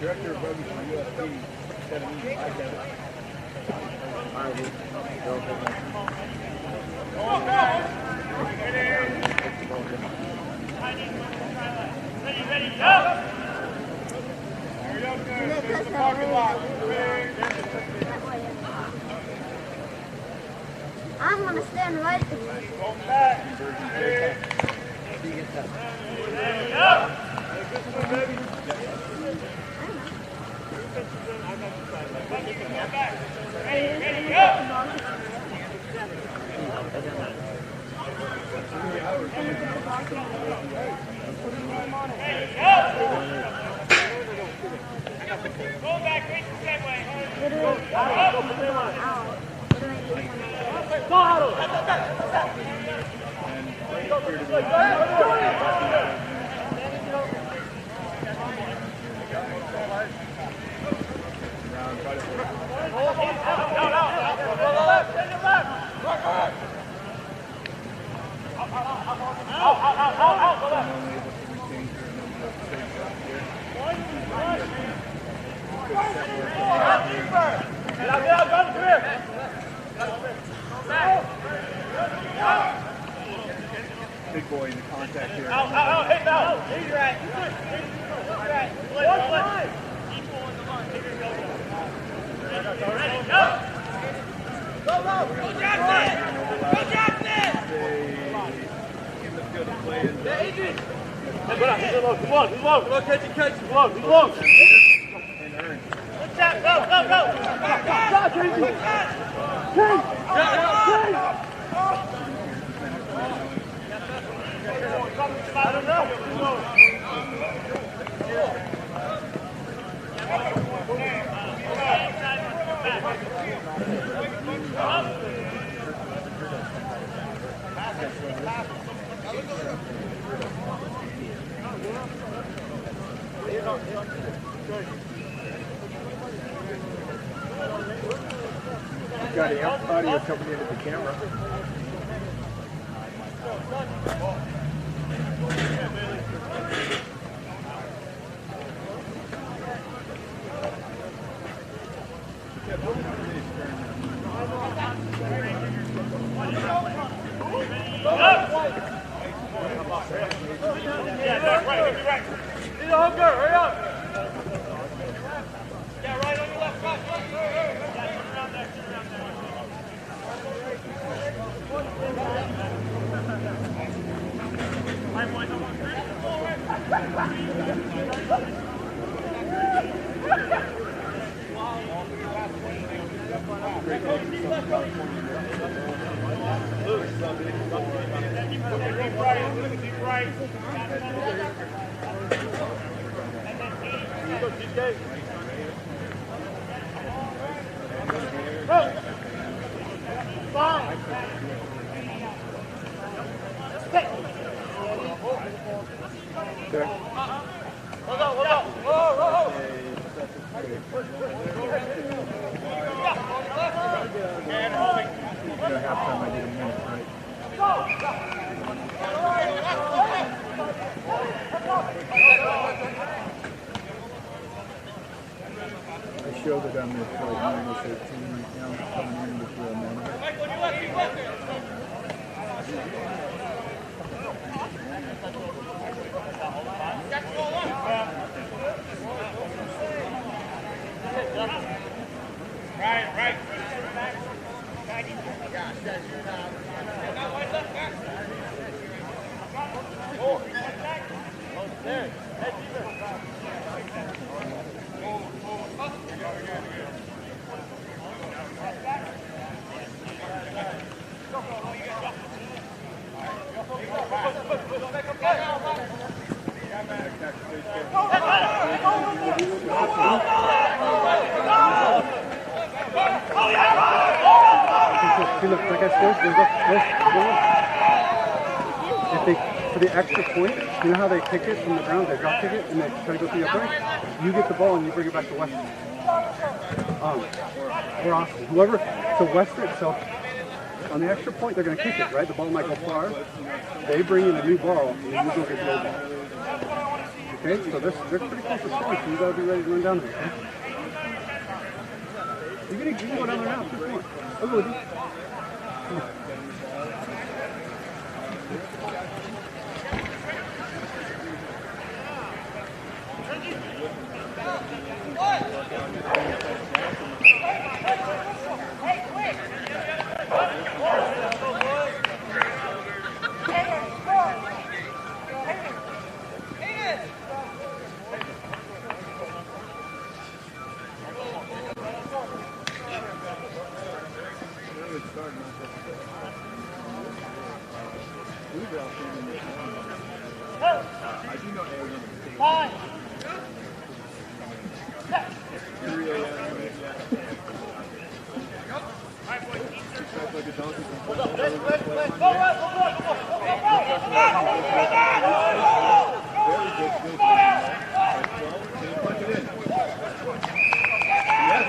Director of Rugby for USC said a meeting like that. Ready, go! There's the parking lot. I'm going to stand right at the Go back. Go back, face the same way. Big boy in the contact here. Out, hey, out. He's right. He's right. Equal in the line. Ready, go. Go, go. Go, Jackson. Go, Jackson. In the field of play. Yeah, Adrian. Hey, go down. He's low. He's low. He's low. Go, catch. He's low. He's low. And earn. Good shot. Go, go, go. Shot, Casey. I don't know. You've got the audio coming into the camera. Show that I'm with like -13 right now, coming in with the moment. Right. There. See, look, like I said, if they, for the extra point, you know how they kick it from the ground, they drop kick it, and they try to go through the upright? You get the ball and you bring it back to Western. Or Austin. Whoever, so Western, so on the extra point, they're going to kick it, right? The ball might go far. They bring in a new ball, and you go get the old ball. Okay, so they're pretty close to scoring, so you gotta be ready to run down there, okay? You can go down there now, come on. I'll go with you. Come on. I do know Arizona State. 5. 3 a.m. Like a donkey. Very good skill. Can you punch it in? Yes.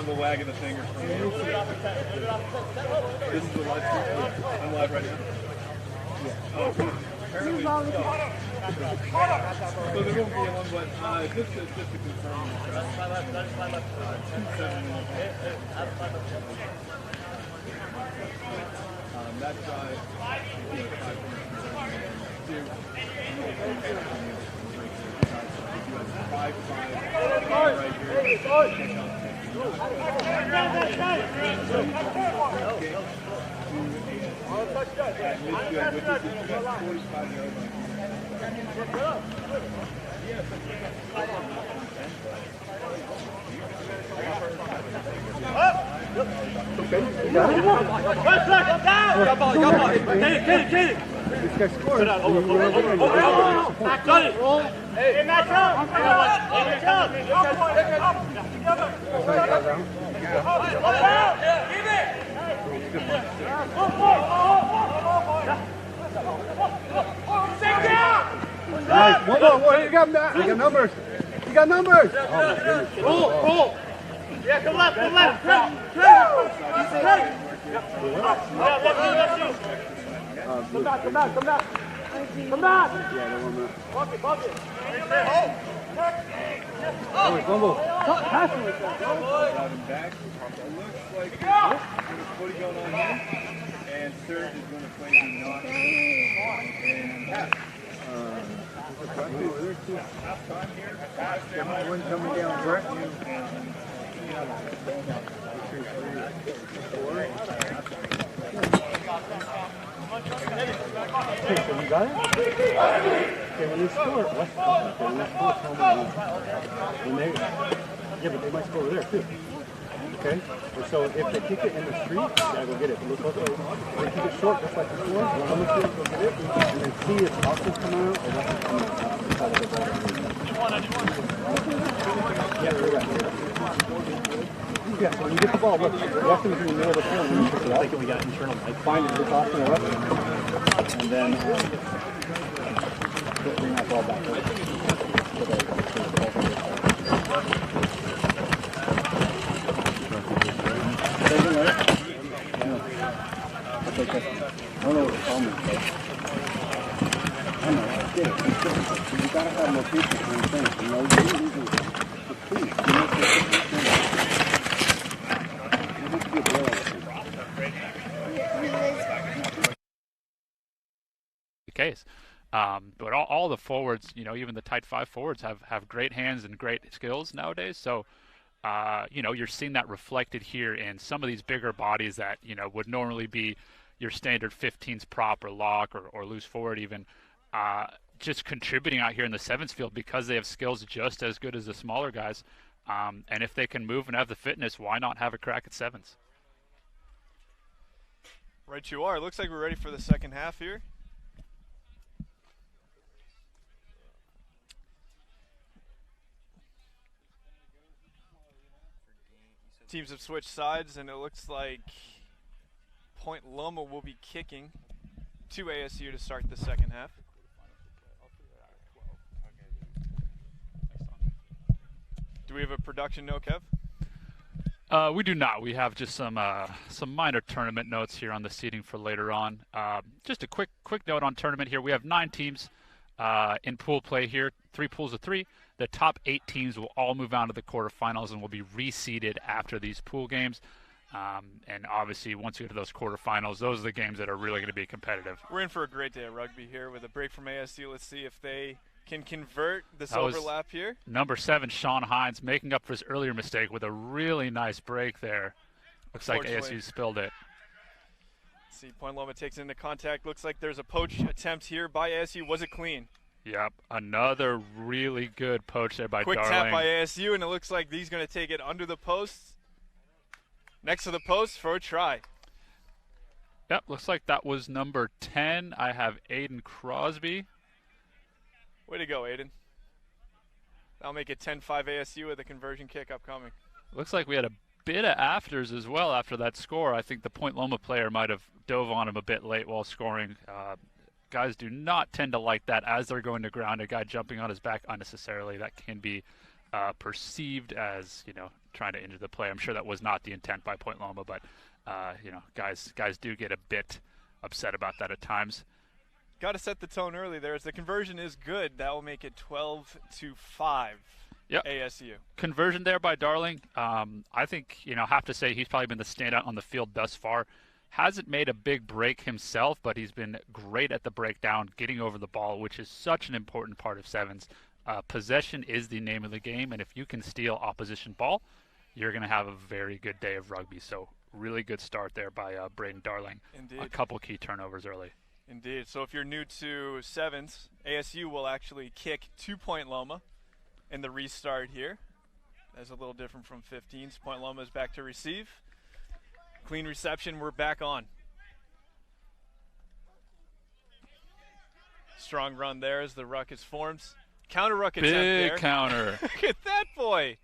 Wagging the finger. This is the live stream. I'm live right now. Oh, apparently. So there won't be a one, but just to confirm. That's my left. 2-7. That drive. 5-5 right here. This guy scored. Hey, match up! Match up! Nice. One more. You got numbers. You got numbers. Oh my goodness. Roll. Yeah, come left. Come back. Bucket. Oh, Bumble. Stop passing like that. Got him back. It looks like there's footy going on here. And third is going to play the knock. And pass. Half time here. One coming down, Brett. Okay, so you got it? Okay, when you score, let's tell me when they, yeah, but they might score over there too. Okay? And so if they kick it in the street, you gotta go get it. Look both ways. Or they keep it short, just like before, run on the street, go get it, and then see if Austin's coming out or nothing's coming out. That's how they get ball. Yeah, you're right. Yeah, so when you get the ball, look, Austin's in the middle of the field and you pick it out. I think we got internal. Like, find it, it's Austin or up. And then bring that ball back over. I don't know what the problem is. I know, I get it. It's difficult. You gotta have more people for the thing. You know, you usually the key. You know, you have to get real the case. But all the forwards, you know, even the tight five forwards have great hands and great skills nowadays. So, you know, you're seeing that reflected here in some of these bigger bodies that, you know, would normally be your standard 15s prop or lock or loose forward even, just contributing out here in the sevens field because they have skills just as good as the smaller guys. And if they can move and have the fitness, why not have a crack at sevens? Right you are. Looks like we're ready for the second half here. Teams have switched sides, and it looks like Point Loma will be kicking to ASU to start the second half. Do we have a production note, Kev? We do not. We have just some minor tournament notes here on the seating for later on. Just a quick note on tournament here. We have 9 teams in pool play here, 3 pools of 3. The top 8 teams will all move on to the quarterfinals and will be reseeded after these pool games. And obviously, once you get to those quarterfinals, those are the games that are really going to be competitive. We're in for a great day of rugby here with a break from ASU. Let's see if they can convert this overlap here. Number 7, Sean Hines, making up for his earlier mistake with a really nice break there. Looks like ASU spilled it. Let's see, Point Loma takes into contact. Looks like there's a poach attempt here by ASU. Was it clean? Yep, another really good poach there by Darling. Quick tap by ASU, and it looks like he's going to take it under the post. Next to the post for a try. Yep, looks like that was number 10. I have Aiden Crosby. Way to go, Aiden. That'll make it 10-5 ASU with a conversion kick upcoming. Looks like we had a bit of afters as well after that score. I think the Point Loma player might have dove on him a bit late while scoring. Guys do not tend to like that as they're going to ground. A guy jumping on his back unnecessarily, that can be perceived as, trying to injure the player. I'm sure that was not the intent by Point Loma, but guys do get a bit upset about that at times. Got to set the tone early there. As the conversion is good, that will make it 12-5. Yep. ASU. Conversion there by Darling. I think, have to say he's probably been the standout on the field thus far. Hasn't made a big break himself, but he's been great at the breakdown, getting over the ball, which is such an important part of sevens. Possession is the name of the game, and if you can steal opposition ball, you're going to have a very good day of rugby. So really good start there by Braden Darling. Indeed. A couple key turnovers early. Indeed. So if you're new to sevens, ASU will actually kick to Point Loma in the restart here. That's a little different from 15s. Point Loma is back to receive. Clean reception, we're back on. Strong run there as the ruckus forms. Counter ruck attempt there. Big counter. Look at that boy.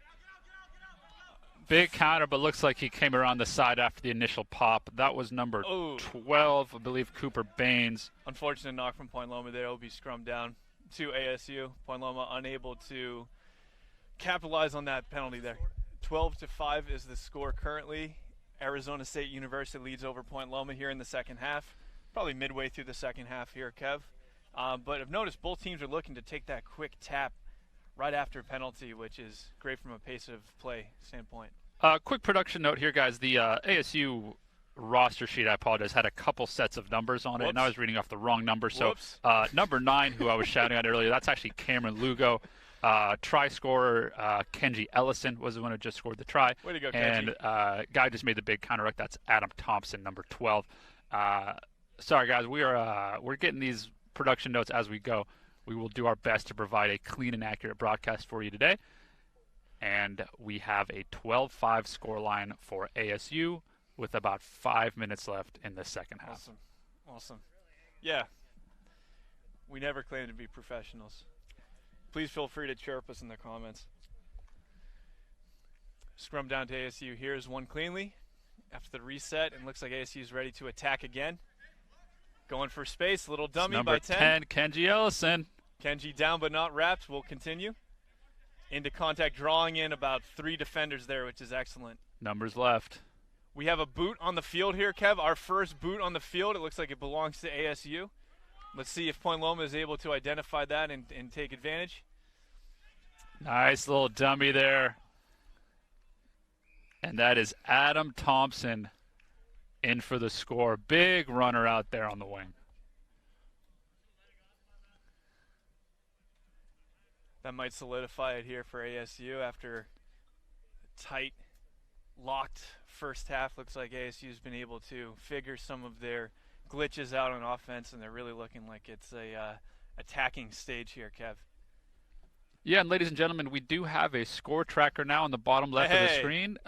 Big counter, but looks like he came around the side after the initial pop. That was number 12, I believe, Cooper Baines. Unfortunate knock from Point Loma there. Will be scrummed down to ASU. Point Loma unable to capitalize on that penalty there. 12-5 is the score currently. Arizona State University leads over Point Loma here in the second half. Probably midway through the second half here, Kev. But I've noticed both teams are looking to take that quick tap right after a penalty, which is great from a pace of play standpoint. Quick production note here, guys. The ASU roster sheet, I apologize, had a couple sets of numbers on it, and I was reading off the wrong number. So number 9, who I was shouting at earlier, that's actually Cameron Lugo. Try scorer Kenji Ellison was the one who just scored the try. Way to go, Kenji. And guy just made the big counter ruck. That's Adam Thompson, number 12. Sorry, guys. We're getting these production notes as we go. We will do our best to provide a clean and accurate broadcast for you today. And we have a 12-5 scoreline for ASU with about 5 minutes left in the second half. Awesome. Yeah. We never claim to be professionals. Please feel free to chirp us in the comments. Scrum down to ASU. Here's one cleanly after the reset, and looks like ASU is ready to attack again. Going for space, little dummy by 10. Number 10, Kenji Ellison. Kenji down but not wrapped. Will continue. Into contact, drawing in about 3 defenders there, which is excellent. Numbers left. We have a boot on the field here, Kev. Our first boot on the field. It looks like it belongs to ASU. Let's see if Point Loma is able to identify that and take advantage. Nice little dummy there. And that is Adam Thompson in for the score. Big runner out there on the wing. That might solidify it here for ASU after a tight, locked first half. Looks like ASU's been able to figure some of their glitches out on offense, and they're really looking like it's a attacking stage here, Kev. Yeah, and ladies and gentlemen, we do have a score tracker now on the bottom left of the screen.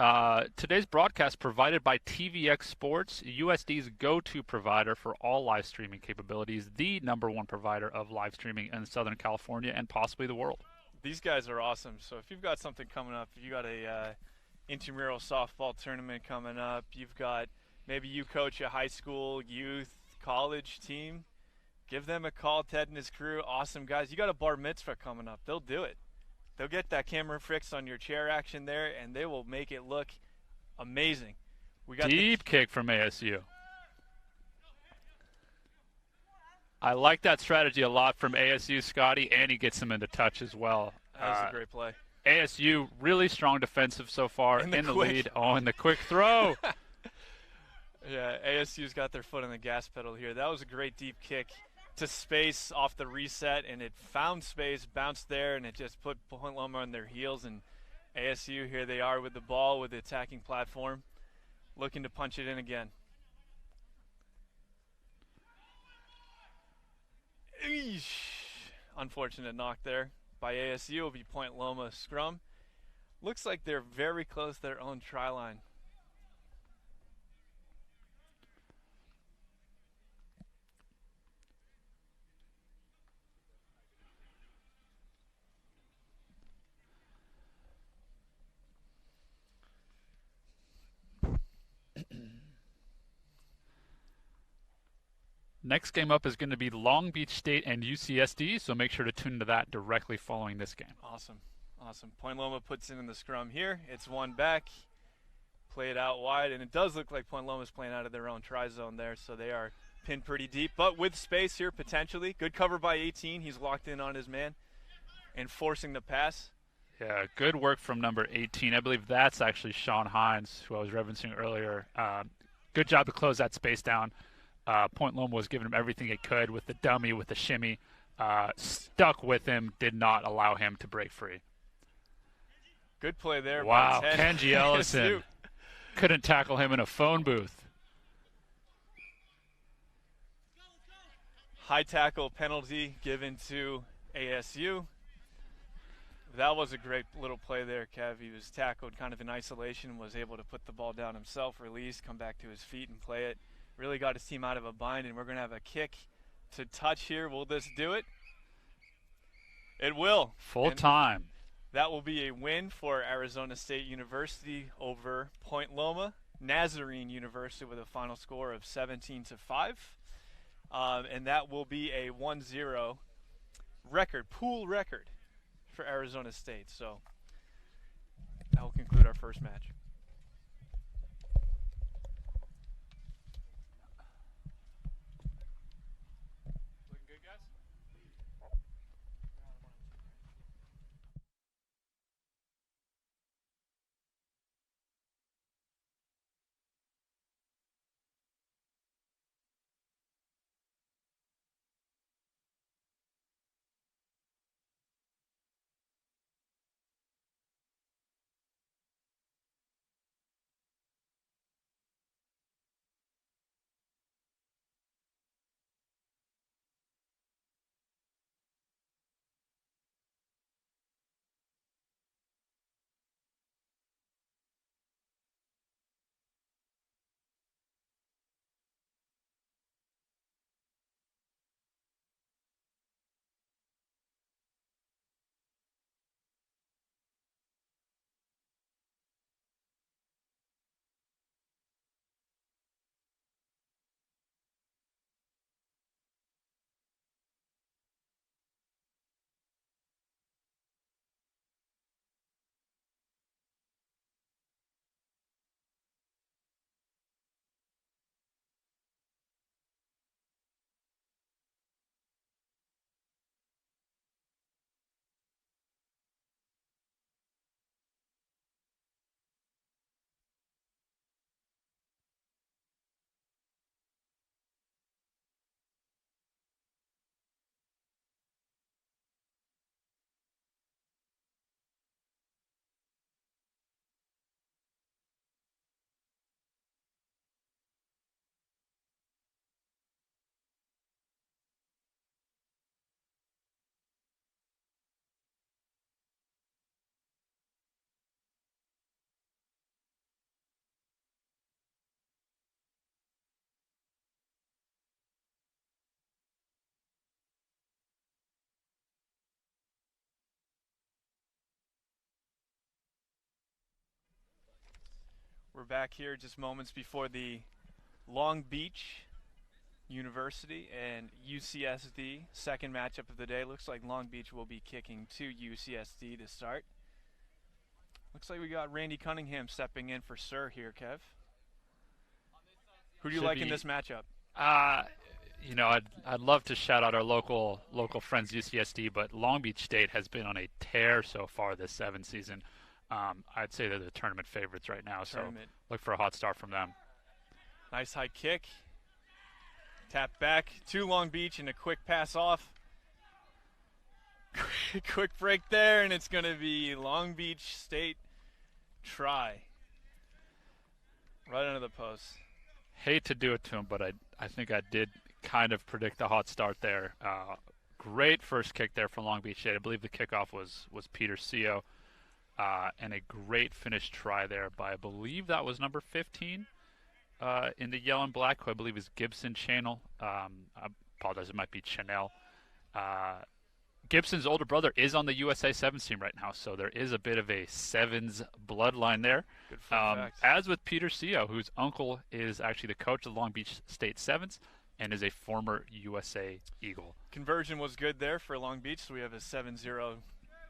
Today's broadcast provided by TVX Sports, USD's go-to provider for all live streaming capabilities, the #1 provider of live streaming in Southern California and possibly the world. These guys are awesome. So if you've got something coming up, if you got a intramural softball tournament coming up, you've got maybe you coach a high school, youth, college team, give them a call. Ted and his crew, awesome guys. You got a bar mitzvah coming up, they'll do it. They'll get that camera fixed on your chair action there, and they will make it look amazing. We got deep kick from ASU. I like that strategy a lot from ASU, Scotty, and he gets him into touch as well. That was a great play. ASU, really strong defensive so far in the lead. Oh, and the quick throw. Yeah, ASU's got their foot on the gas pedal here. That was a great deep kick to space off the reset, and it found space, bounced there, and it just put Point Loma on their heels. And ASU, here they are with the ball, with the attacking platform, looking to punch it in again. Eesh. Unfortunate knock there by ASU. Will be Point Loma scrum. Looks like they're very close to their own try line. Next game up is going to be Long Beach State and UCSD, so make sure to tune into that directly following this game. Awesome. Awesome. Point Loma puts it in the scrum here. It's one back. Play it out wide, and it does look like Point Loma's playing out of their own try zone there, so they are pinned pretty deep, but with space here potentially. Good cover by 18. He's locked in on his man and forcing the pass. Yeah, good work from number 18. I believe that's actually Sean Hines, who I was referencing earlier. Good job to close that space down. Point Loma was giving him everything it could with the dummy, with the shimmy. Stuck with him, did not allow him to break free. Good play there. Wow, by Kenji Ellison couldn't tackle him in a phone booth. High tackle penalty given to ASU. That was a great little play there, Kev. He was tackled kind of in isolation, was able to put the ball down himself, release, come back to his feet and play it. Really got his team out of a bind, and we're going to have a kick to touch here. Will this do it? It will. Full time. That will be a win for Arizona State University over Point Loma Nazarene University with a final score of 17-5. And that will be a 1-0 record, pool record for Arizona State. So that will conclude our first match. We're back here just moments before the Long Beach University and UCSD second matchup of the day. Looks like Long Beach will be kicking to UCSD to start. Looks like we got Randy Cunningham stepping in for Sir here, Kev. Who do you like in this matchup? You know, I'd love to shout out our local friends UCSD, but Long Beach State has been on a tear so far this 7 season. I'd say they're the tournament favorites right now, so look for a hot start from them. Nice high kick. Tap back to Long Beach and a quick pass off. Quick break there, and it's going to be Long Beach State try. Right under the post. Hate to do it to him, but I think I did kind of predict the hot start there. Great first kick there from Long Beach State. I believe the kickoff was Peter Seo. And a great finish try there by, I believe that was number 15 in the yellow and black, who I believe is Gibson Channel. I apologize, it might be Chanel. Gibson's older brother is on the USA Sevens team right now, so there is a bit of a Sevens bloodline there. Good fun fact. As with Peter Seo, whose uncle is actually the coach of Long Beach State Sevens and is a former USA Eagle. Conversion was good there for Long Beach, so we have a 7-0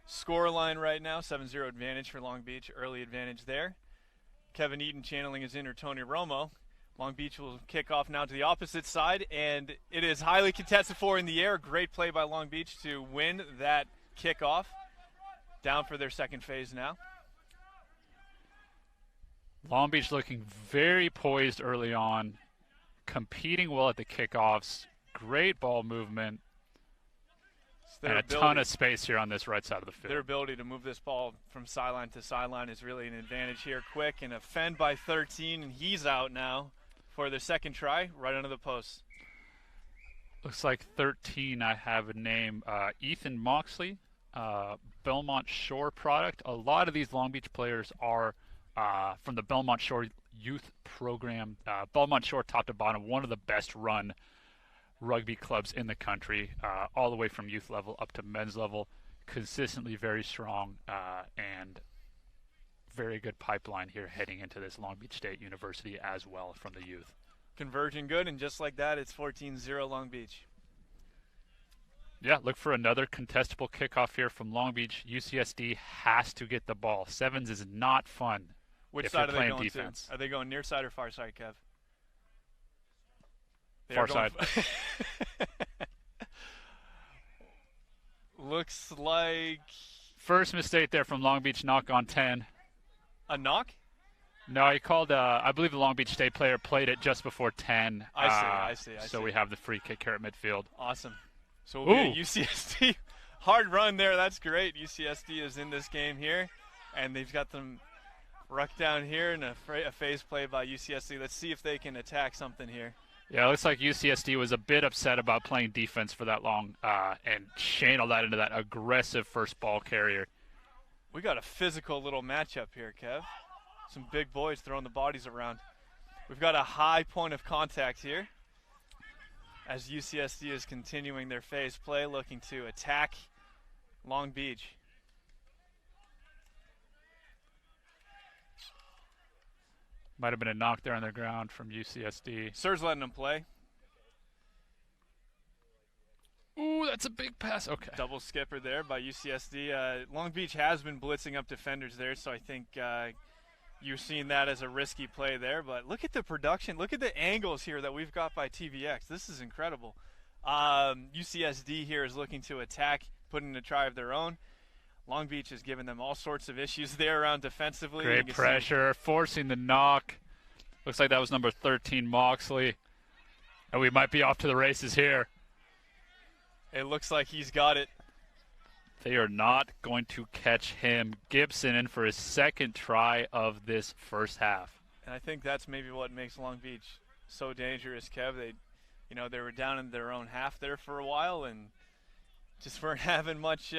score line right now. 7-0 advantage for Long Beach, early advantage there. Kevin Eaton channeling his inner Tony Romo. Long Beach will kick off now to the opposite side, and it is highly contested for in the air. Great play by Long Beach to win that kickoff. Down for their second phase now. Long Beach looking very poised early on, competing well at the kickoffs. Great ball movement. And a ton of space here on this right side of the field. Their ability to move this ball from sideline to sideline is really an advantage here. Quick and a fend by 13, and he's out now for their second try, right under the post. Looks like 13, I have a name, Ethan Moxley, Belmont Shore product. A lot of these Long Beach players are from the Belmont Shore youth program. Belmont Shore, top to bottom, one of the best run rugby clubs in the country, all the way from youth level up to men's level. Consistently very strong and very good pipeline here heading into this Long Beach State University as well from the youth. Conversion good, and just like that, it's 14-0 Long Beach. Yeah, look for another contestable kickoff here from Long Beach. UCSD has to get the ball. Sevens is not fun. Which if side you're are they playing going defense. to? Are they going near side or far side, Kev? Far side. Looks like first mistake there from Long Beach, knock on 10. a knock? No, he called, I believe the Long Beach State player played it just before 10. I see. So we have the free kick here at midfield. Awesome. So we'll be at UCSD. Hard run there. That's great. UCSD is in this game here, and they've got them ruck down here and a phase play by UCSD. Let's see if they can attack something here. Yeah, it looks like UCSD was a bit upset about playing defense for that long and channeled that into that aggressive first ball carrier. We got a physical little matchup here, Kev. Some big boys throwing the bodies around. We've got a high point of contact here as UCSD is continuing their phase play, looking to attack Long Beach. Might have been a knock there on the ground from UCSD. Sir's letting them play. Ooh, that's a big pass. Okay. Double skipper there by UCSD. Long Beach has been blitzing up defenders there, so I think you're seeing that as a risky play there. But look at the production. Look at the angles here that we've got by TVX. This is incredible. UCSD here is looking to attack, putting a try of their own. Long Beach has given them all sorts of issues there around defensively. Great pressure, forcing the knock. Looks like that was number 13, Moxley. And we might be off to the races here. It looks like he's got it. They are not going to catch him. Gibson in for his second try of this first half. And I think that's maybe what makes Long Beach so dangerous, Kev. They were down in their own half there for a while and just weren't having much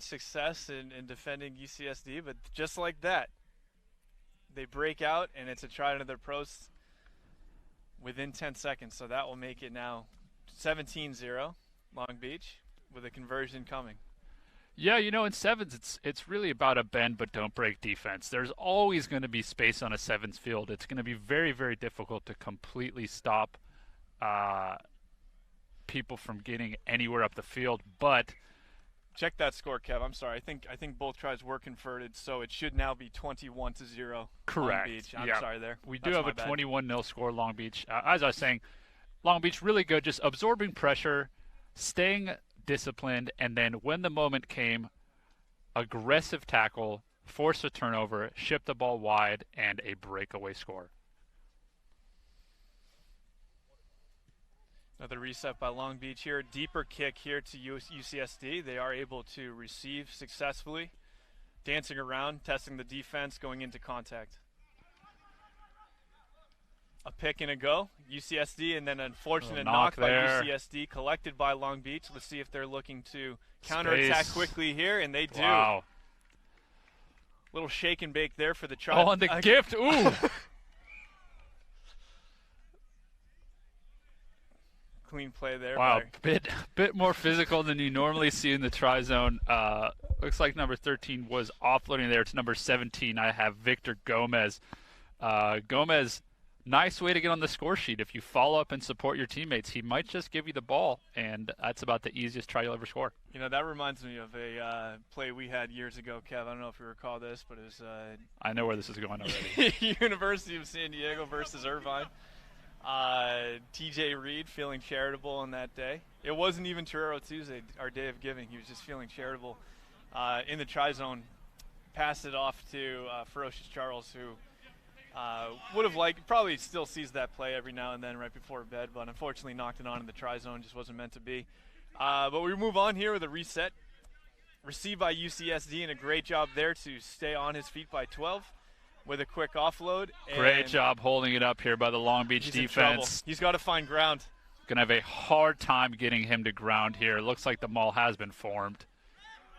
success in defending UCSD. But just like that, they break out, and it's a try to their pros within 10 seconds. So that will make it now 17-0 Long Beach with a conversion coming. Yeah, in sevens, it's really about a bend but don't break defense. There's always going to be space on a sevens field. It's going to be very, very difficult to completely stop people from getting anywhere up the field. But check that score, Kev. I'm sorry. I think both tries were converted, so it should now be 21-0. Correct. Long Beach. I'm yeah. sorry there. We That's do have my a bad. 21-0 score, Long Beach. As I was saying, Long Beach really good, just absorbing pressure, staying disciplined, and then when the moment came, aggressive tackle, force a turnover, ship the ball wide, and a breakaway score. Another reset by Long Beach here. Deeper kick here to UCSD. They are able to receive successfully. Dancing around, testing the defense, going into contact. A pick and a go, UCSD, and then unfortunate knock by there. UCSD, collected by Long Beach. Let's see if they're looking to counterattack quickly here, and they do. Wow. Little shake and bake there for the try. Oh, and the gift. Ooh. Clean play there. Wow, bit more physical than you normally see in the try zone. Looks like number 13 was offloading there to number 17. I have Victor Gomez. Gomez, nice way to get on the score sheet. If you follow up and support your teammates, he might just give you the ball, and that's about the easiest try you'll ever score. That reminds me of a play we had years ago, Kev. I don't know if you recall this, but it was I know where this is going already. University of San Diego versus Irvine. TJ Reed feeling charitable on that day. It wasn't even Torero Tuesday, our day of giving. He was just feeling charitable in the try zone. Passed it off to Ferocious Charles, who would have probably still sees that play every now and then right before bed, but unfortunately knocked it on in the try zone. Just wasn't meant to be. But we move on here with a reset. Received by UCSD, and a great job there to stay on his feet by 12. With a quick offload. Great job holding it up here by the Long Beach defense. He's got to find ground. Gonna have a hard time getting him to ground here. Looks like the maul has been formed.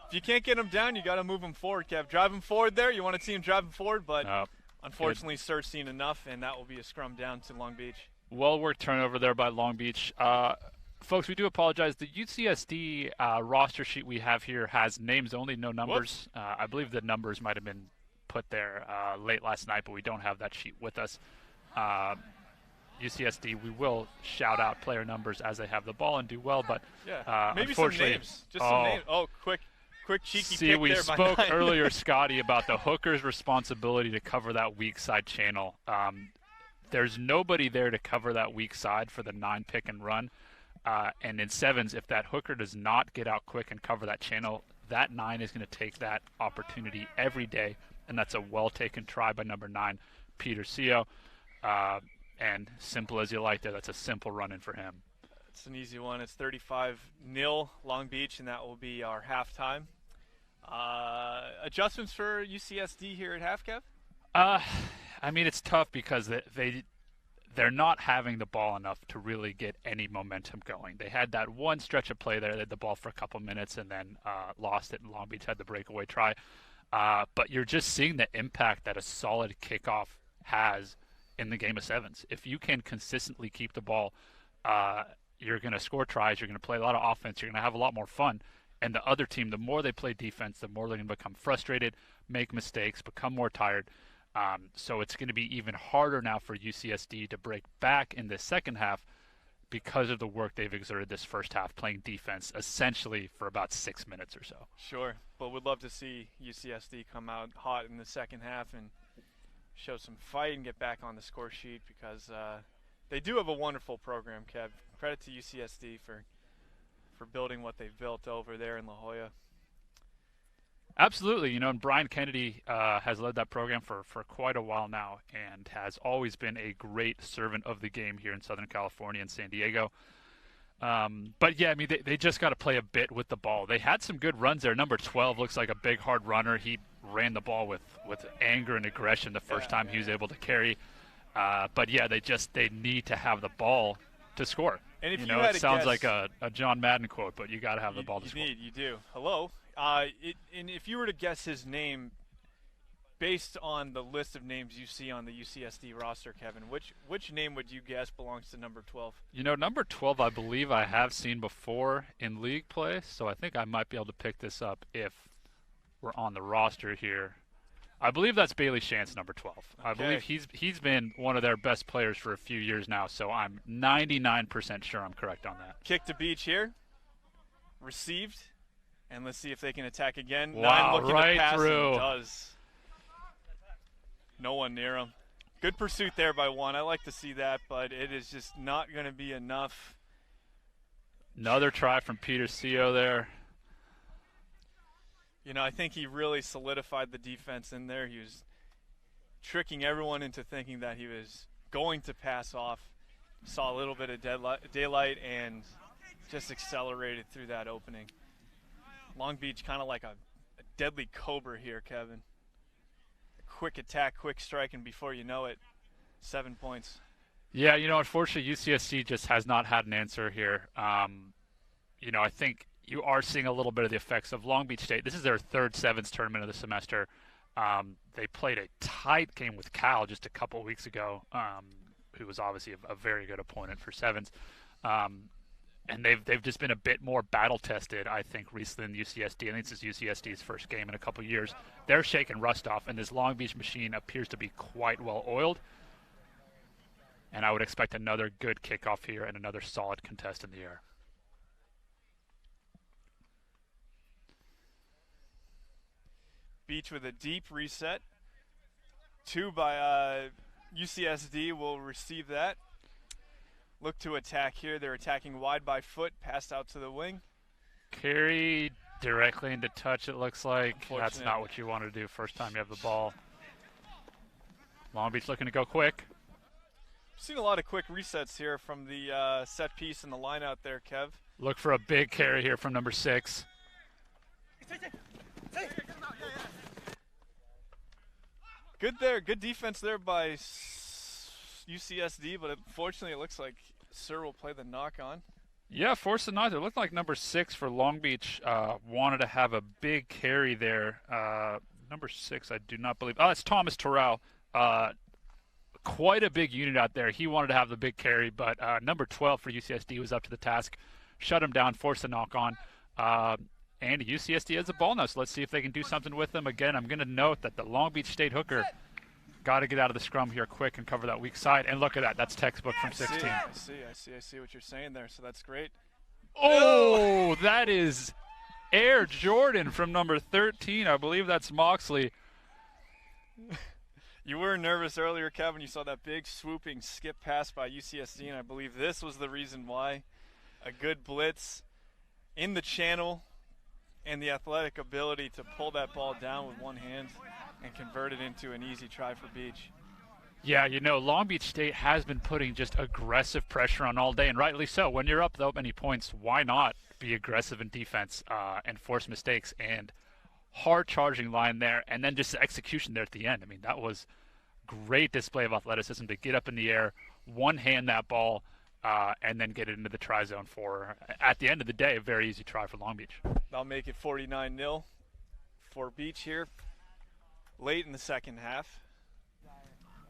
If you can't get him down, you got to move him forward, Kev. Drive him forward there. You want to see him drive him forward, but unfortunately, Surt's seen enough, and that will be a scrum down to Long Beach. Well-worked turnover there by Long Beach. Folks, we do apologize. The UCSD roster sheet we have here has names only, no numbers. I believe the numbers might have been put there late last night, but we don't have that sheet with us. UCSD, we will shout out player numbers as they have the ball and do well, but maybe some unfortunately, names. Just some names. Oh, quick cheeky see, pick we there by spoke 9. earlier, Scotty, about the hooker's responsibility to cover that weak side channel. There's nobody there to cover that weak side for the 9 pick and run. And in sevens, if that hooker does not get out quick and cover that channel, that 9 is going to take that opportunity every day. And that's a well-taken try by number 9, Peter Seo. And simple as you like there, that's a simple run-in for him. It's an easy one. It's 35-0 Long Beach, and that will be our halftime. Adjustments for UCSD here at half, Kev? I mean, it's tough because they're not having the ball enough to really get any momentum going. They had that one stretch of play there. They had the ball for a couple minutes and then lost it, and Long Beach had the breakaway try. But you're just seeing the impact that a solid kickoff has in the game of sevens. If you can consistently keep the ball, you're going to score tries, you're going to play a lot of offense, you're going to have a lot more fun. And the other team, the more they play defense, the more they're going to become frustrated, make mistakes, become more tired. So it's going to be even harder now for UCSD to break back in the second half because of the work they've exerted this first half, playing defense essentially for about 6 minutes or so. Sure, but we'd love to see UCSD come out hot in the second half and show some fight and get back on the score sheet, because they do have a wonderful program, Kev. Credit to UCSD for building what they've built over there in La Jolla. Absolutely. And Brian Kennedy has led that program for quite a while now and has always been a great servant of the game here in Southern California and San Diego. But, yeah, I mean, they just got to play a bit with the ball. They had some good runs there. Number 12 looks like a big, hard runner. He ran the ball with anger and aggression the first time he was able to carry. But, yeah, they need to have the ball to score. And if you know, it sounds like a John Madden quote, but you got to have the ball to score. You do. Hello. And if you were to guess his name based on the list of names you see on the UCSD roster, Kevin, which name would you guess belongs to number 12? You know, number 12, I believe I have seen before in league play, so I think I might be able to pick this up if we're on the roster here. I believe that's Bailey Shantz, number 12. Okay. I believe he's been one of their best players for a few years now, so I'm 99% sure I'm correct on that. Kick to Beach here. Received. And let's see if they can attack again. Wow, 9 looking right to pass through. And does. No one near him. Good pursuit there by 1. I like to see that, but it is just not going to be enough. Another try from Peter Seo there. You know, I think he really solidified the defense in there. He was tricking everyone into thinking that he was going to pass off. Saw a little bit of daylight and just accelerated through that opening. Long Beach kind of like a deadly cobra here, Kevin. Quick attack, quick strike, and before you know it, 7 points. Yeah, you know, unfortunately, UCSD just has not had an answer here. You know, I think you are seeing a little bit of the effects of Long Beach State. This is their third sevens tournament of the semester. They played a tight game with Cal just a couple weeks ago, who was obviously a very good opponent for sevens. And they've just been a bit more battle-tested, I think, recently than UCSD. I think this is UCSD's first game in a couple years. They're shaking rust off, and this Long Beach machine appears to be quite well-oiled. And I would expect another good kickoff here and another solid contest in the air. Beach with a deep reset. 2 by UCSD will receive that. Look to attack here. They're attacking wide by foot, passed out to the wing. Carry directly into touch, it looks like. That's not what you want to do first time you have the ball. Long Beach looking to go quick. Seen a lot of quick resets here from the set piece and the line out there, Kev. Look for a big carry here from number 6. Good there. Good defense there by UCSD, but unfortunately it looks like Sir will play the knock on. Yeah, force the knock. It looked like number 6 for Long Beach wanted to have a big carry there. Number 6, I do not believe. Oh, it's Thomas Terrell. Quite a big unit out there. He wanted to have the big carry, but number 12 for UCSD was up to the task. Shut him down, forced the knock on. And UCSD has the ball now, so let's see if they can do something with them. Again, I'm going to note that the Long Beach State hooker got to get out of the scrum here quick and cover that weak side. And look at that. That's textbok from 16. I see what you're saying there, so that's great. Oh, that is Air Jordan from number 13. I believe that's Moxley. You were nervous earlier, Kevin. You saw that big swooping skip pass by UCSD, and I believe this was the reason why. A good blitz in the channel and the athletic ability to pull that ball down with one hand and convert it into an easy try for Beach. Yeah, you know, Long Beach State has been putting just aggressive pressure on all day, and rightly so. When you're up that many points, why not be aggressive in defense and force mistakes? And hard charging line there, and then just the execution there at the end. I mean, that was great display of athleticism to get up in the air, one-hand that ball, and then get it into the try zone for, at the end of the day, a very easy try for Long Beach. They'll make it 49-0 for Beach here late in the second half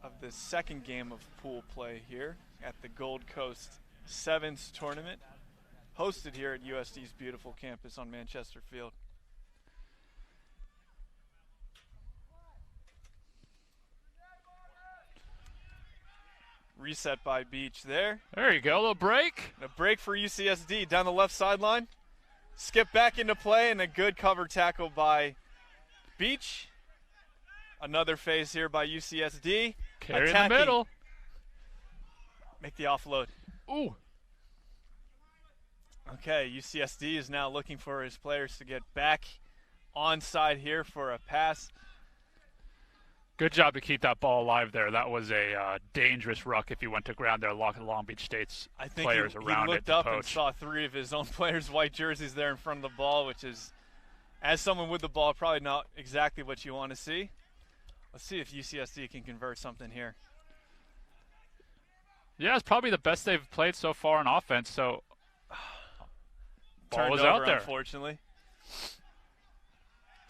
of the second game of pool play here at the Gold Coast Sevens tournament, hosted here at USD's beautiful campus on Manchester Field. Reset by Beach there. There you go, a little break. And a break for UCSD down the left sideline. Skip back into play and a good cover tackle by Beach. Another phase here by UCSD. Carry in the middle. Make the offload. Ooh. Okay, UCSD is now looking for his players to get back onside here for a pass. Good job to keep that ball alive there. That was a dangerous ruck if you went to ground there, locking Long Beach State's players around it. He looked up and saw 3 of his own players' white jerseys there in front of the ball, which is, as someone with the ball, probably not exactly what you want to see. Let's see if UCSD can convert something here. Yeah, it's probably the best they've played so far on offense. So, ball turned was over, out there. Unfortunately.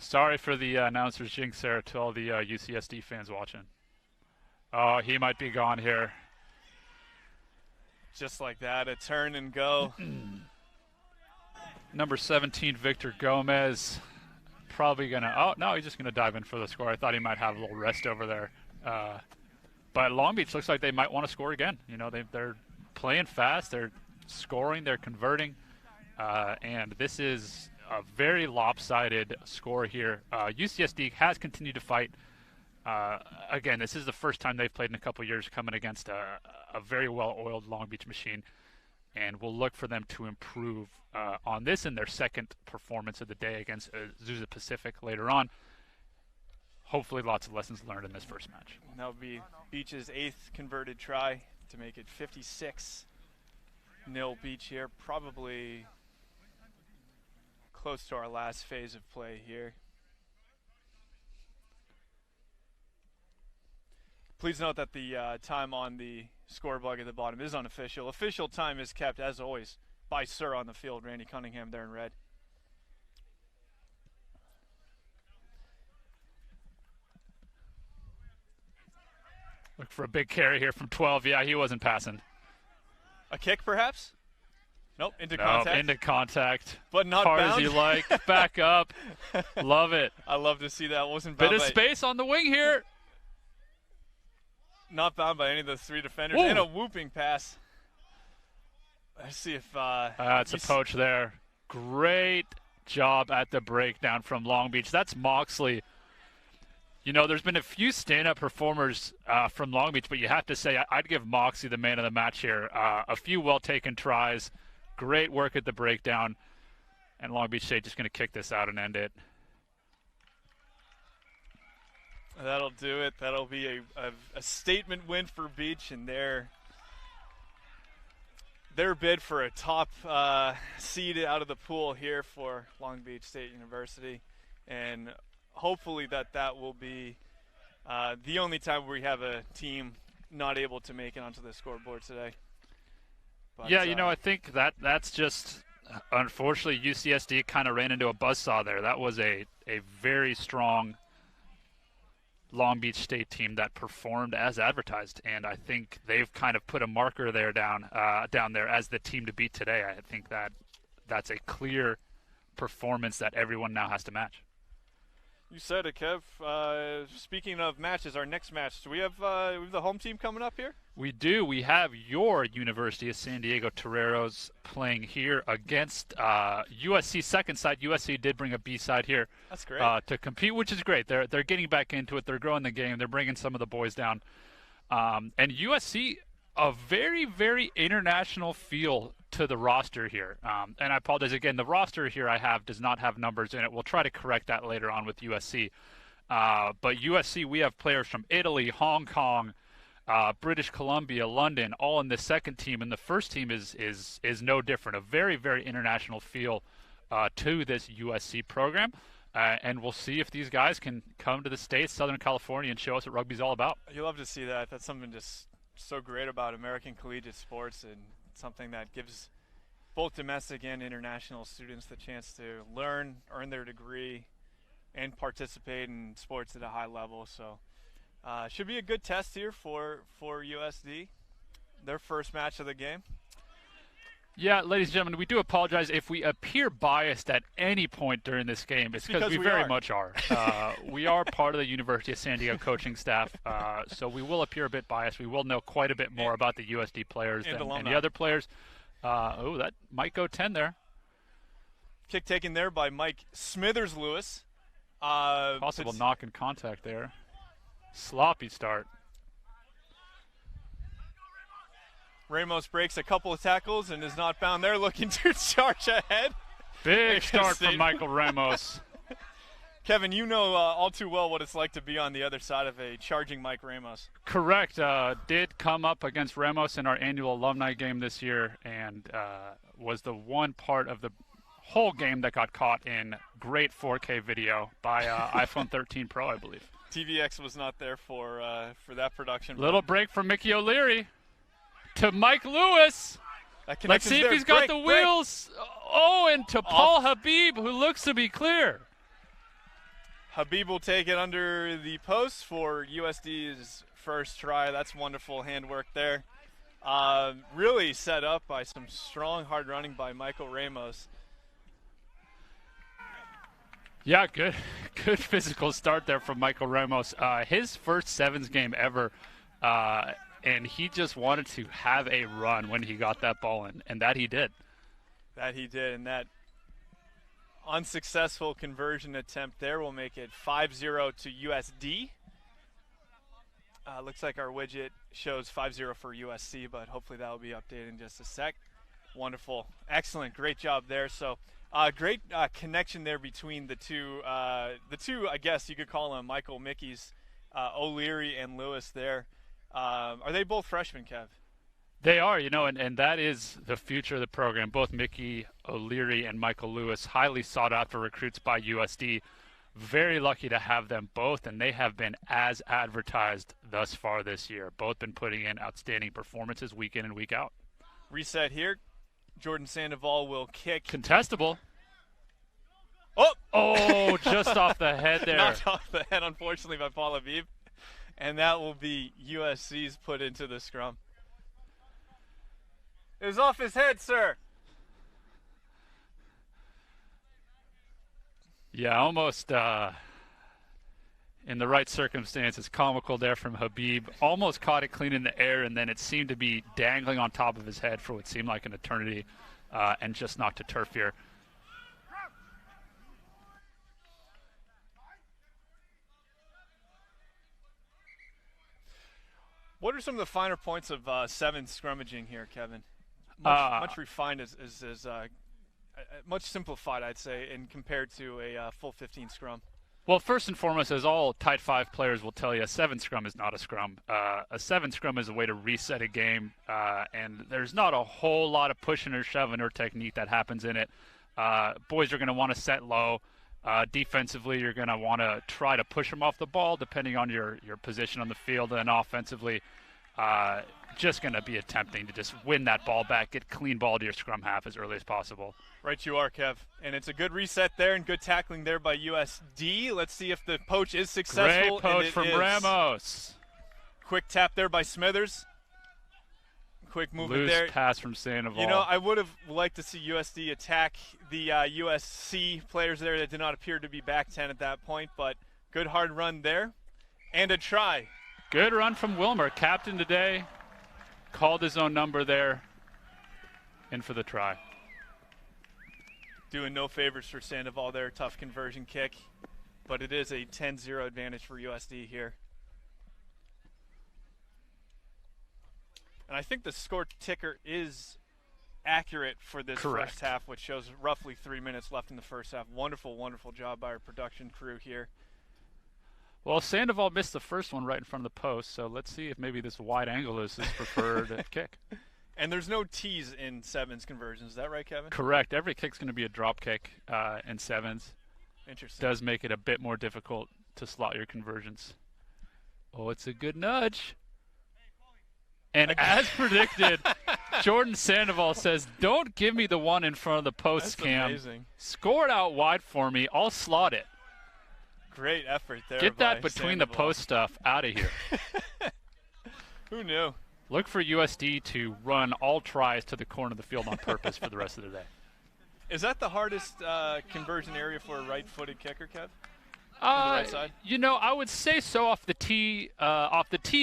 Sorry for the announcer's jinx there to all the UCSD fans watching. Oh, he might be gone here. Just like that, a turn and go. Number 17, Victor Gomez. Probably going to – oh, no, he's just going to dive in for the score. I thought he might have a little rest over there. But Long Beach looks like they might want to score again. You know, they're playing fast. They're scoring. They're converting. And this is a very lopsided score here. UCSD has continued to fight. Again, this is the first time they've played in a couple years coming against a very well-oiled Long Beach machine. And we'll look for them to improve on this in their second performance of the day against Azusa Pacific later on. Hopefully lots of lessons learned in this first match. That would be Beach's 8th converted try to make it 56-0 Beach here. Probably close to our last phase of play here. Please note that the time on the score bug at the bottom is unofficial. Official time is kept, as always, by Sir on the field, Randy Cunningham there in red. Look for a big carry here from 12. Yeah, he wasn't passing. A kick, perhaps? Nope, into No, contact. into contact. But not hard bound. as you like. Back up. Love it. I love to see that. Wasn't bound Bit of by, space on the wing here. not bound by any of the three defenders. Woo. And a whooping pass. Let's see if It's a poach there. Great job at the breakdown from Long Beach. That's Moxley. You know, there's been a few stand-up performers from Long Beach, but you have to say I'd give Moxley the man of the match here. A few well-taken tries, great work at the breakdown, and Long Beach State just going to kick this out and end it. That'll do it. That'll be a statement win for Beach and their bid for a top seed out of the pool here for Long Beach State University. And hopefully that will be the only time we have a team not able to make it onto the scoreboard today. But, yeah, you know, I think that's just, unfortunately, UCSD kind of ran into a buzzsaw there. That was a very strong Long Beach State team that performed as advertised, and I think they've kind of put a marker there down there as the team to beat today. I think that's a clear performance that everyone now has to match. You said it, Kev. Speaking of matches, our next match, do we have the home team coming up here? We do. We have your University of San Diego Toreros playing here against USC Second Side. USC did bring a B side here. That's great. To compete, which is great. They're getting back into it. They're growing the game. They're bringing some of the boys down. And USC, a very, very international feel to the roster here. And I apologize again. The roster here I have does not have numbers in it. We'll try to correct that later on with USC. But USC, we have players from Italy, Hong Kong, British Columbia, London, all in the second team, and the first team is no different. A very, very international feel to this USC program, and we'll see if these guys can come to the States, Southern California, and show us what rugby's all about. You love to see that. That's something just so great about American collegiate sports, and something that gives both domestic and international students the chance to learn, earn their degree, and participate in sports at a high level. So should be a good test here for USD, their first match of the game. Yeah, ladies and gentlemen, we do apologize if we appear biased at any point during this game. It's because we very much are. We are part of the University of San Diego coaching staff, so we will appear a bit biased. We will know quite a bit more about the USD players than the other players. That might go 10 there. Kick taken there by Mike Smithers-Lewis. Possible knock in contact there. Sloppy start. Ramos breaks a couple of tackles and is not bound there, looking to charge ahead. Big start from Michael Ramos. Kevin, you know all too well what it's like to be on the other side of a charging Mike Ramos. Correct. Did come up against Ramos in our annual alumni game this year, and was the one part of the whole game that got caught in great 4K video by iPhone 13 Pro, I believe. TVX was not there for that production. Little break from Mickey O'Leary to Mike Lewis. Let's see if he's got the wheels. Oh, and to Paul Habib, who looks to be clear. Habib will take it under the post for USD's first try. That's wonderful handwork there. Really set up by some strong hard running by Michael Ramos. Yeah, good physical start there from Michael Ramos. His first sevens game ever, and he just wanted to have a run when he got that ball in, and that he did. And that unsuccessful conversion attempt there will make it 5-0 to USD. Looks like our widget shows 5-0 for USC, but hopefully that will be updated in just a sec. Wonderful. Excellent. Great job there. So great connection there between the two, I guess you could call them Michael Mickey's, O'Leary and Lewis there. Are they both freshmen, Kev? They are, and that is the future of the program. Both Mickey O'Leary and Michael Lewis, highly sought after recruits by USD. Very lucky to have them both, and they have been as advertised thus far this year. Both been putting in outstanding performances week in and week out. Reset here. Jordan Sandoval will kick. Contestable. Oh, just off the head there. Knocked off the head, unfortunately, by Paul Habib. And that will be USC's put into the scrum. It was off his head, sir. Yeah, almost in the right circumstances. Comical there from Habib. Almost caught it clean in the air, and then it seemed to be dangling on top of his head for what seemed like an eternity, and just knocked to turf here. What are some of the finer points of seven scrummaging here, Kevin? Much refined is much simplified, I'd say, in compared to a full 15 scrum. Well, first and foremost, as all tight five players will tell you, a seven scrum is not a scrum. A seven scrum is a way to reset a game, and there's not a whole lot of pushing or shoving or technique that happens in it. Boys are going to want to set low. Defensively, you're going to want to try to push them off the ball, depending on your position on the field. And offensively, just going to be attempting to just win that ball back, get clean ball to your scrum half as early as possible. Right you are, Kev. And it's a good reset there and good tackling there by USD. Let's see if the poach is successful. Great poach from Ramos. Quick tap there by Smithers. Quick movement there. Loose pass from Sandoval. I would have liked to see USD attack the USC players there that did not appear to be back 10 at that point, but good hard run there. And a try. Good run from Wilmer. Captain today. Called his own number there. In for the try. Doing no favors for Sandoval there. Tough conversion kick. But it is a 10-0 advantage for USD here. And I think the score ticker is accurate for this Correct. first half, which shows roughly 3 minutes left in the first half. Wonderful, wonderful job by our production crew here. Well, Sandoval missed the first one right in front of the post, so let's see if maybe this wide angle is his preferred kick. And there's no T's in sevens conversions. Is that right, Kevin? Correct. Every kick's going to be a drop kick in sevens. Interesting. Does make it a bit more difficult to slot your conversions. Oh, it's a good nudge. And as predicted, Jordan Sandoval says, don't give me the one in front of the post, That's Cam. amazing. Score it out wide for me. I'll slot it. Great effort there. Get that by between Sandoval. the post stuff out of here. Who knew? Look for USD to run all tries to the corner of the field on purpose for the rest of the day. Is that the hardest conversion area for a right-footed kicker, Kev? On the right side? I would say so off the tee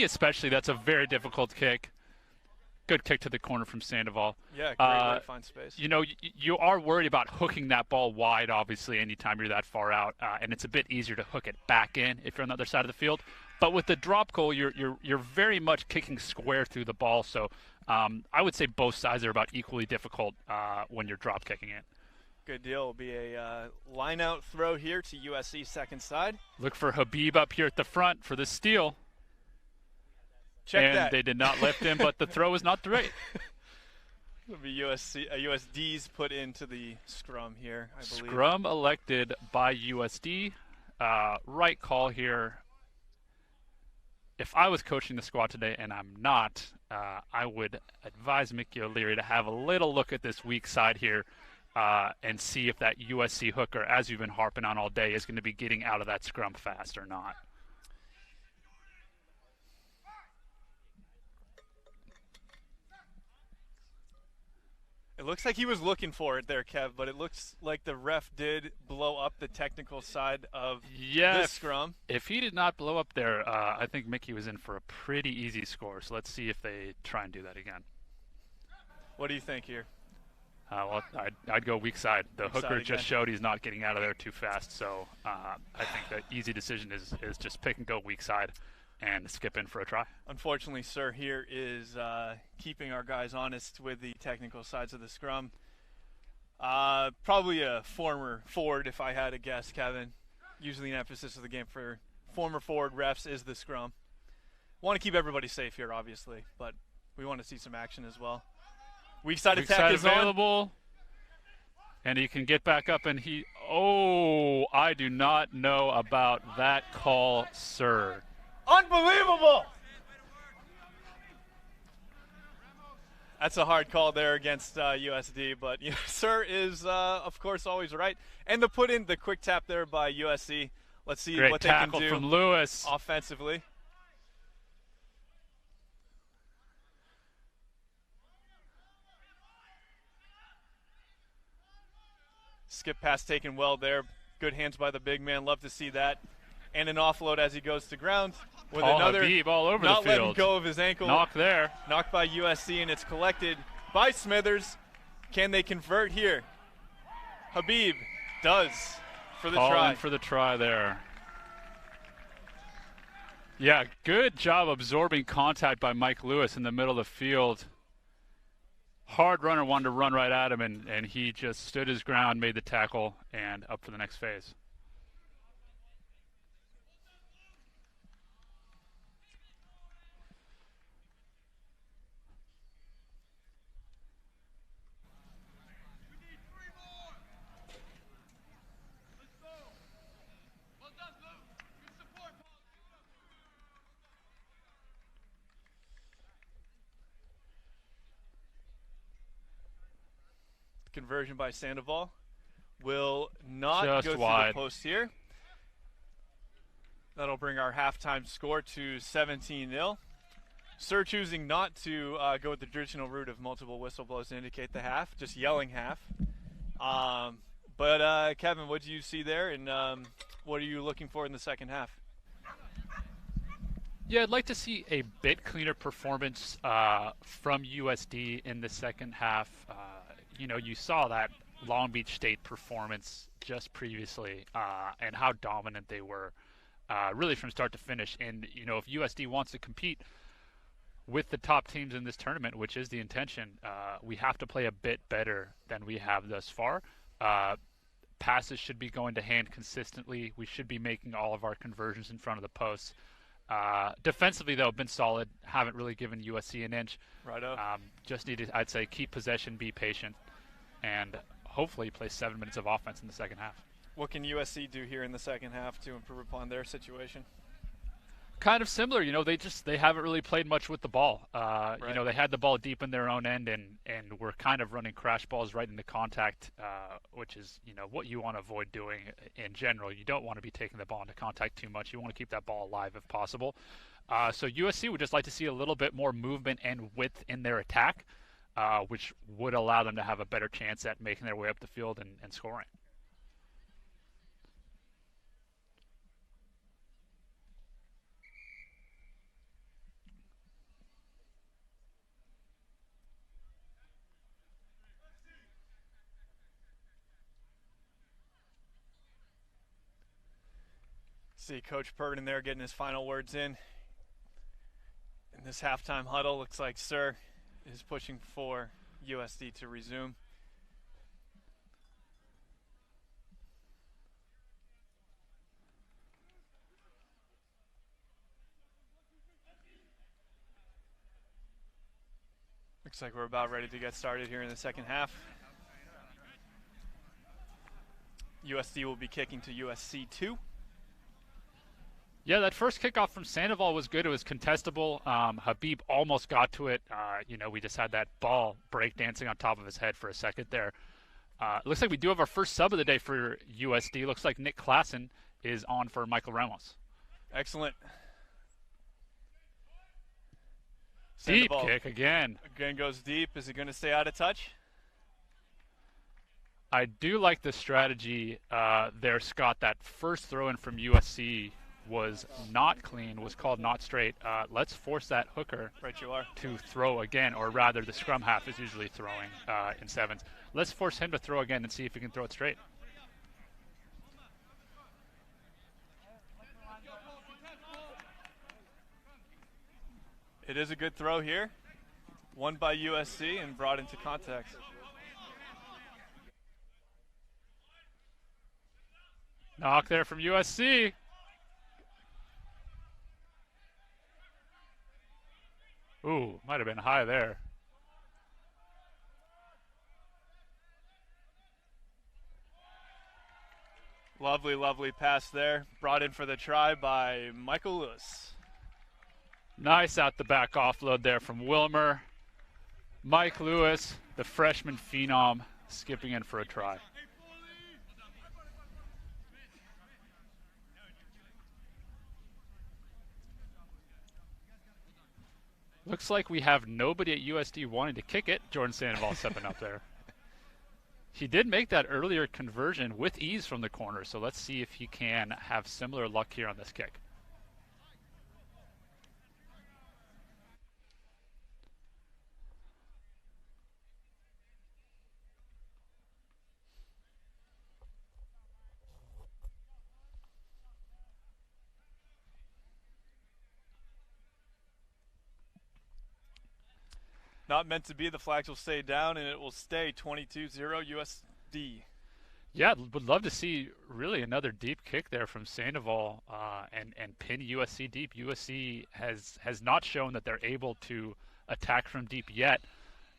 especially. That's a very difficult kick. Good kick to the corner from Sandoval. Yeah, great way to find space. You are worried about hooking that ball wide, obviously, anytime you're that far out, and it's a bit easier to hook it back in if you're on the other side of the field. But with the drop goal, you're very much kicking square through the ball. So I would say both sides are about equally difficult when you're drop kicking it. Good deal. Will be a line-out throw here to USC second side. Look for Habib up here at the front for the steal. Check and that. They did not lift him, but the throw was not great. It'll be USD's put into the scrum here, I believe. Scrum elected by USD. Right call here. If I was coaching the squad today, and I'm not, I would advise Mickey O'Leary to have a little look at this weak side here. and see if that USC hooker, as we've been harping on all day, is going to be getting out of that scrum fast or not. It looks like he was looking for it there, Kev, but it looks like the ref did blow up the technical side of this scrum. If he did not blow up there, I think Mickey was in for a pretty easy score. So let's see if they try and do that again. What do you think here? Well, I'd go weak side. The Weak hooker side just again. showed he's not getting out of there too fast. So I think the easy decision is just pick and go weak side and skip in for a try. Unfortunately, Sir here is keeping our guys honest with the technical sides of the scrum. Probably a former forward, if I had to guess, Kevin. Usually an emphasis of the game for former forward refs is the scrum. Want to keep everybody safe here, obviously, but we want to see some action as well. Weak side Weak attack side is on. available. And he can get back up, and I do not know about that call, sir. Unbelievable! That's a hard call there against USD, but Sir is, of course, always right. And the put in the quick tap there by USC. Let's see Great what they can tackle do from Lewis. offensively. Skip pass taken well there. Good hands by the big man. Love to see that. And an offload as he goes to ground with another Habib all over not the field. letting go of his ankle. Knock there. Knocked by USC, and it's collected by Smithers. Can they convert here? Habib does for the Calling try. for the try there. Yeah, good job absorbing contact by Mike Lewis in the middle of the field. Hard runner wanted to run right at him, and he just stood his ground, made the tackle, and up for the next phase. Conversion by Sandoval will not Just go through wide. the post here. That'll bring our halftime score to 17-0. Sir choosing not to go with the traditional route of multiple whistle blows to indicate the half, just yelling half. But Kevin, what do you see there, and what are you looking for in the second half? Yeah, I'd like to see a bit cleaner performance from USD in the second half. You saw that Long Beach State performance just previously and how dominant they were really from start to finish. And, if USD wants to compete with the top teams in this tournament, which is the intention, we have to play a bit better than we have thus far. Passes should be going to hand consistently. We should be making all of our conversions in front of the posts. Defensively, though, been solid. Haven't really given USC an inch. Righto. Just need to, I'd say, keep possession, be patient, and hopefully play 7 minutes of offense in the second half. What can USC do here in the second half to improve upon their situation? Kind of similar, they haven't really played much with the ball. Right. They had the ball deep in their own end, and we're kind of running crash balls right into contact, which is what you want to avoid doing in general. You don't want to be taking the ball into contact too much. You want to keep that ball alive if possible. So USC would just like to see a little bit more movement and width in their attack, which would allow them to have a better chance at making their way up the field and scoring. See Coach Purden there getting his final words in this halftime huddle. Looks like Sir is pushing for USD to resume. Looks like we're about ready to get started here in the second half. USD will be kicking to USC 2. Yeah, that first kickoff from Sandoval was good. It was contestable. Habib almost got to it. We just had that ball breakdancing on top of his head for a second there. Looks like we do have our first sub of the day for USD. Looks like Nick Klassen is on for Michael Ramos. Excellent. Deep kick again. Again goes deep. Is it going to stay out of touch? I do like the strategy there, Scott. That first throw-in from USC was not clean, was called not straight. Let's force that hooker to throw again, or rather the scrum half is usually throwing in sevens. Let's force him to throw again and see if he can throw it straight. It is a good throw here. Won by USC and brought into context. Knock there from USC. Ooh, might have been high there. Lovely, lovely pass there. Brought in for the try by Michael Lewis. Nice out the back offload there from Wilmer. Mike Lewis, the freshman phenom, skipping in for a try. Looks like we have nobody at USD wanting to kick it. Jordan Sandoval stepping up there. He did make that earlier conversion with ease from the corner, so let's see if he can have similar luck here on this kick. Not meant to be. The flags will stay down, and it will stay 22-0 USD. Yeah, would love to see really another deep kick there from Sandoval and pin USC deep. USC has not shown that they're able to attack from deep yet.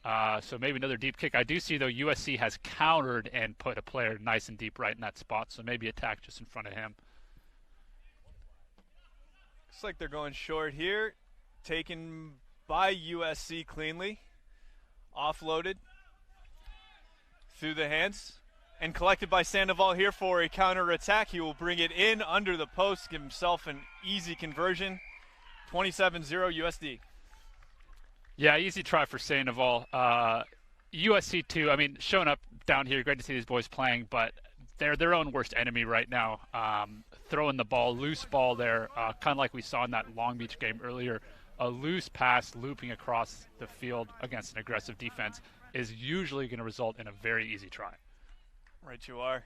So maybe another deep kick. I do see, though, USC has countered and put a player nice and deep right in that spot, so maybe attack just in front of him. Looks like they're going short here. Taken by USC cleanly. Offloaded through the hands. And collected by Sandoval here for a counter attack. He will bring it in under the post, give himself an easy conversion. 27-0 USD. Yeah, easy try for Sandoval. USC too. I mean, showing up down here, great to see these boys playing, but they're their own worst enemy right now. Throwing the ball, loose ball there, kind of like we saw in that Long Beach game earlier. A loose pass looping across the field against an aggressive defense is usually going to result in a very easy try. Right you are.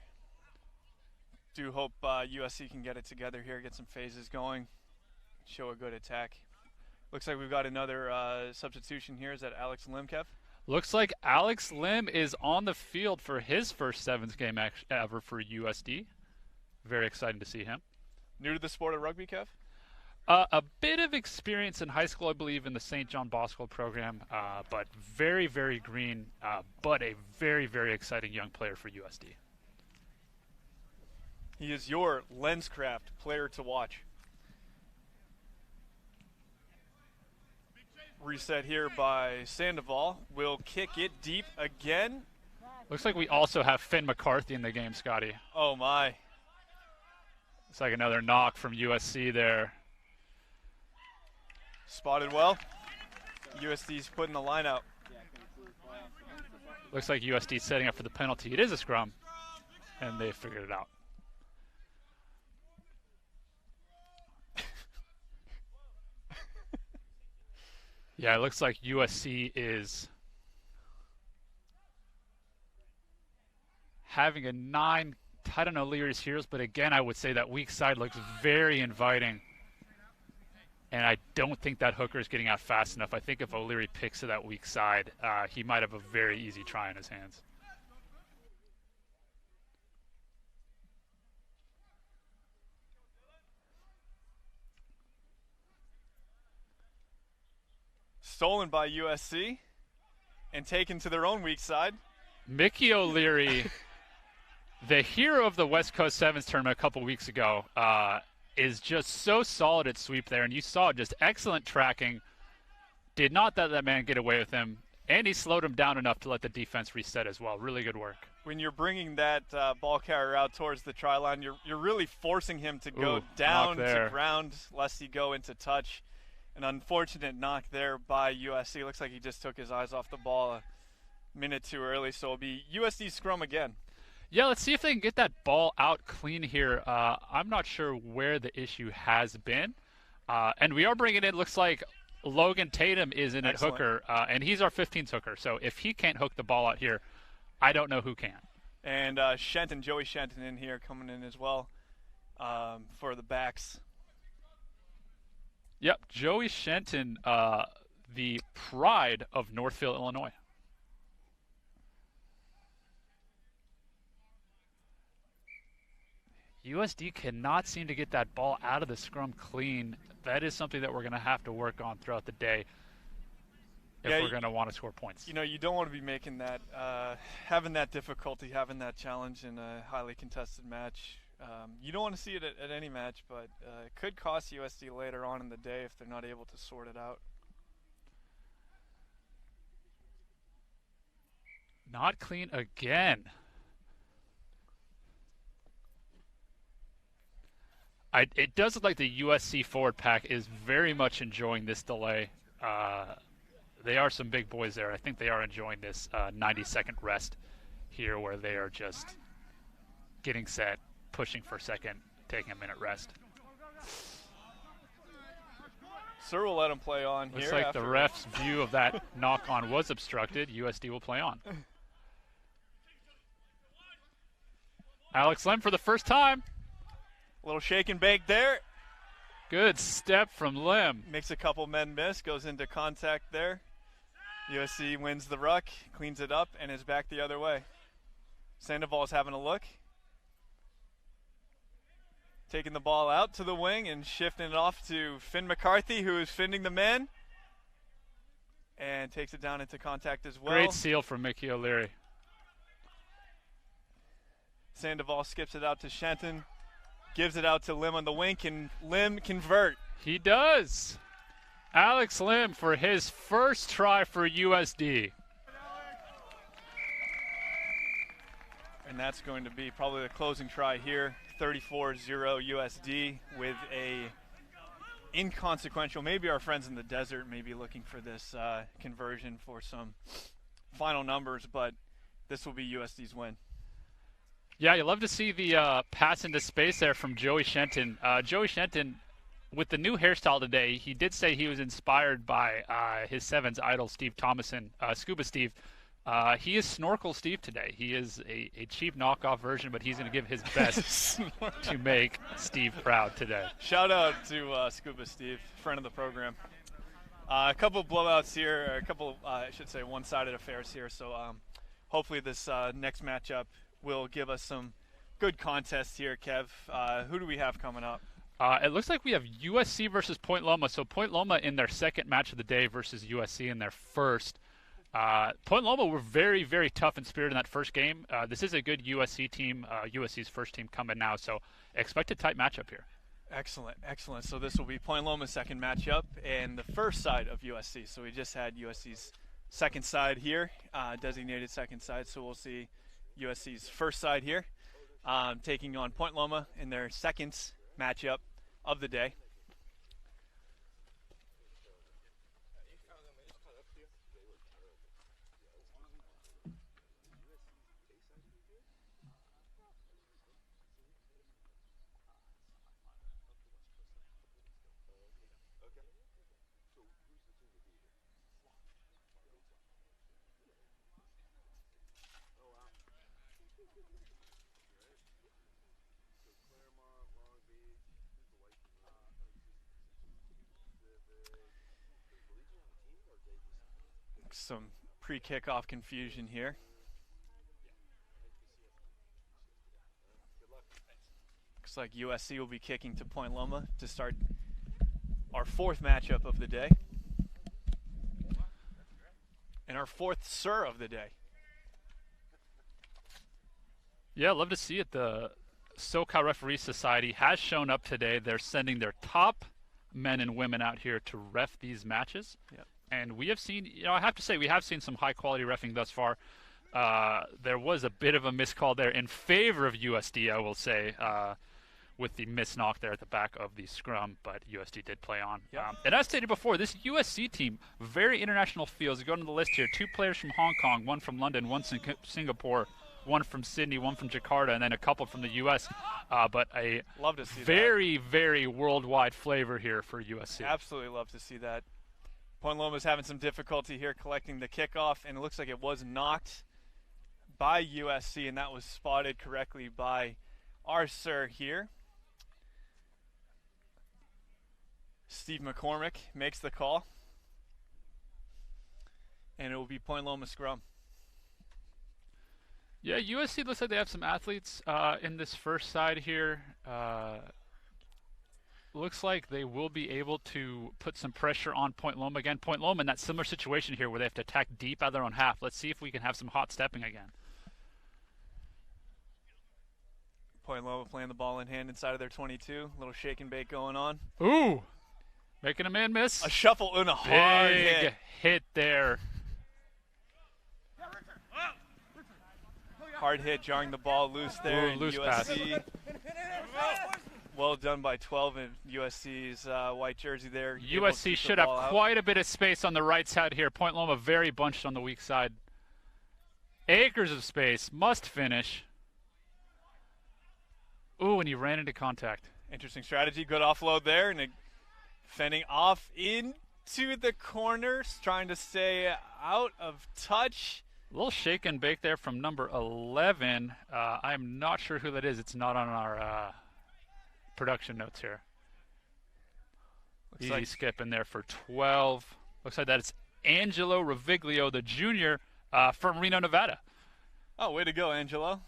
Do hope USC can get it together here, get some phases going, show a good attack. Looks like we've got another substitution here. Is that Alex Lim, Kev? Looks like Alex Lim is on the field for his first sevens game ever for USD. Very exciting to see him. New to the sport of rugby, Kev? A bit of experience in high school, I believe, in the St. John Bosco program, but very, very green, but a very, very exciting young player for USD. He is your LensCraft player to watch. Reset here by Sandoval. Will kick it deep again. Looks like we also have Finn McCarthy in the game, Scotty. Oh, my. It's like another knock from USC there. Spotted well. USD's putting the line out. Looks like USD setting up for the penalty. It is a scrum, and they figured it out. Yeah, it looks like USC is having a 9. I don't know Leary's Heroes, but again, I would say that weak side looks very inviting. And I don't think that hooker is getting out fast enough. I think if O'Leary picks to that weak side, he might have a very easy try in his hands. Stolen by USC and taken to their own weak side. Mickey O'Leary, the hero of the West Coast Sevens tournament a couple weeks ago, is just so solid at sweep there, and you saw just excellent tracking. Did not let that man get away with him, and he slowed him down enough to let the defense reset as well. Really good work. when you're bringing that ball carrier out towards the try line, you're really forcing him to go Ooh, down knock there. to ground lest he go into touch. An unfortunate knock there by USC. Looks like he just took his eyes off the ball a minute too early, so it'll be USD scrum again. Yeah, let's see if they can get that ball out clean here. I'm not sure where the issue has been. And we are bringing in, looks like Logan Tatum is in at Excellent. hooker, and he's our 15th hooker. So if he can't hook the ball out here, I don't know who can. And Joey Shenton in here coming in as well for the backs. Yep, Joey Shenton, the pride of Northfield, Illinois. USD cannot seem to get that ball out of the scrum clean. That is something that we're going to have to work on throughout the day if we're going to want to score points. You know, you don't want to be making that, having that difficulty, having that challenge in a highly contested match. You don't want to see it at any match, but it could cost USD later on in the day if they're not able to sort it out. Not clean again. It does look like the USC forward pack is very much enjoying this delay. They are some big boys there. I think they are enjoying this 90-second rest here where they are just getting set, pushing for a second, taking a minute rest. Sir will let him play on here. Looks like the ref's view of that knock-on was obstructed. USD will play on. Alex Lem for the first time. A little shake and bake there. Good step from Lim. Makes a couple men miss, goes into contact there. USC wins the ruck, cleans it up, and is back the other way. Sandoval's having a look. Taking the ball out to the wing and shifting it off to Finn McCarthy, who is finning the man. And takes it down into contact as well. Great seal from Mickey O'Leary. Sandoval skips it out to Shenton. Gives it out to Lim on the wing. Can Lim convert? He does. Alex Lim for his first try for USD. And that's going to be probably the closing try here. 34-0 USD with a inconsequential. Maybe our friends in the desert may be looking for this conversion for some final numbers, but this will be USD's win. Yeah, you love to see the pass into space there from Joey Shenton. Joey Shenton, with the new hairstyle today, he did say he was inspired by his Sevens idol, Steve Thomason, Scuba Steve. He is Snorkel Steve today. He is a cheap knockoff version, but he's going to give his best to make Steve proud today. Shout out to Scuba Steve, friend of the program. A couple of blowouts here, or a couple, I should say, one-sided affairs here. So hopefully this next matchup will give us some good contests here, Kev. Who do we have coming up? It looks like we have USC versus Point Loma. So Point Loma in their second match of the day versus USC in their first. Point Loma were very, very tough and spirited in that first game. This is a good USC team, USC's first team coming now. So expect a tight matchup here. Excellent, excellent. So this will be Point Loma's second matchup and the first side of USC. So we just had USC's second side here, designated second side. So we'll see USC's first side here, taking on Point Loma in their second matchup of the day. Some pre-kickoff confusion here. Looks like USC will be kicking to Point Loma to start our fourth matchup of the day. And our fourth Sir of the day. Yeah, love to see it. The SoCal Referee Society has shown up today. They're sending their top men and women out here to ref these matches. Yep. And we have seen, I have to say, we have seen some high-quality reffing thus far. There was a bit of a miscall there in favor of USD, I will say, with the miss knock there at the back of the scrum, but USD did play on. Yep. And as stated before, this USC team, very international feels. Going to the list here, 2 players from Hong Kong, 1 from London, 1 Singapore, 1 from Sydney, 1 from Jakarta, and then a couple from the U.S. But a Love to see very, very worldwide flavor here for USC. Absolutely love to see that. Point Loma's having some difficulty here collecting the kickoff, and it looks like it was knocked by USC, and that was spotted correctly by our sir here. Steve McCormick makes the call, and it will be Point Loma scrum. Yeah, USC looks like they have some athletes in this first side here. Looks like they will be able to put some pressure on Point Loma again. Point Loma in that similar situation here where they have to attack deep out of their own half. Let's see if we can have some hot stepping again. Point Loma playing the ball in hand inside of their 22. Little shake and bake going on. Ooh! Making a man miss. A shuffle and a hard Big hit there. Hard hit, jarring the ball loose there. Ooh, loose USC. Well done by 12 in USC's white jersey there. USC should have quite a bit of space on the right side here. Point Loma very bunched on the weak side. Acres of space. Must finish. Ooh, and he ran into contact. Interesting strategy. Good offload there. And fending off into the corners, trying to stay out of touch. A little shake and bake there from number 11. I'm not sure who that is. It's not on our production notes here. Looks Easy like skip in there for 12. Looks like that it's Angelo Reviglio, the junior from Reno, Nevada. Oh, way to go, Angelo.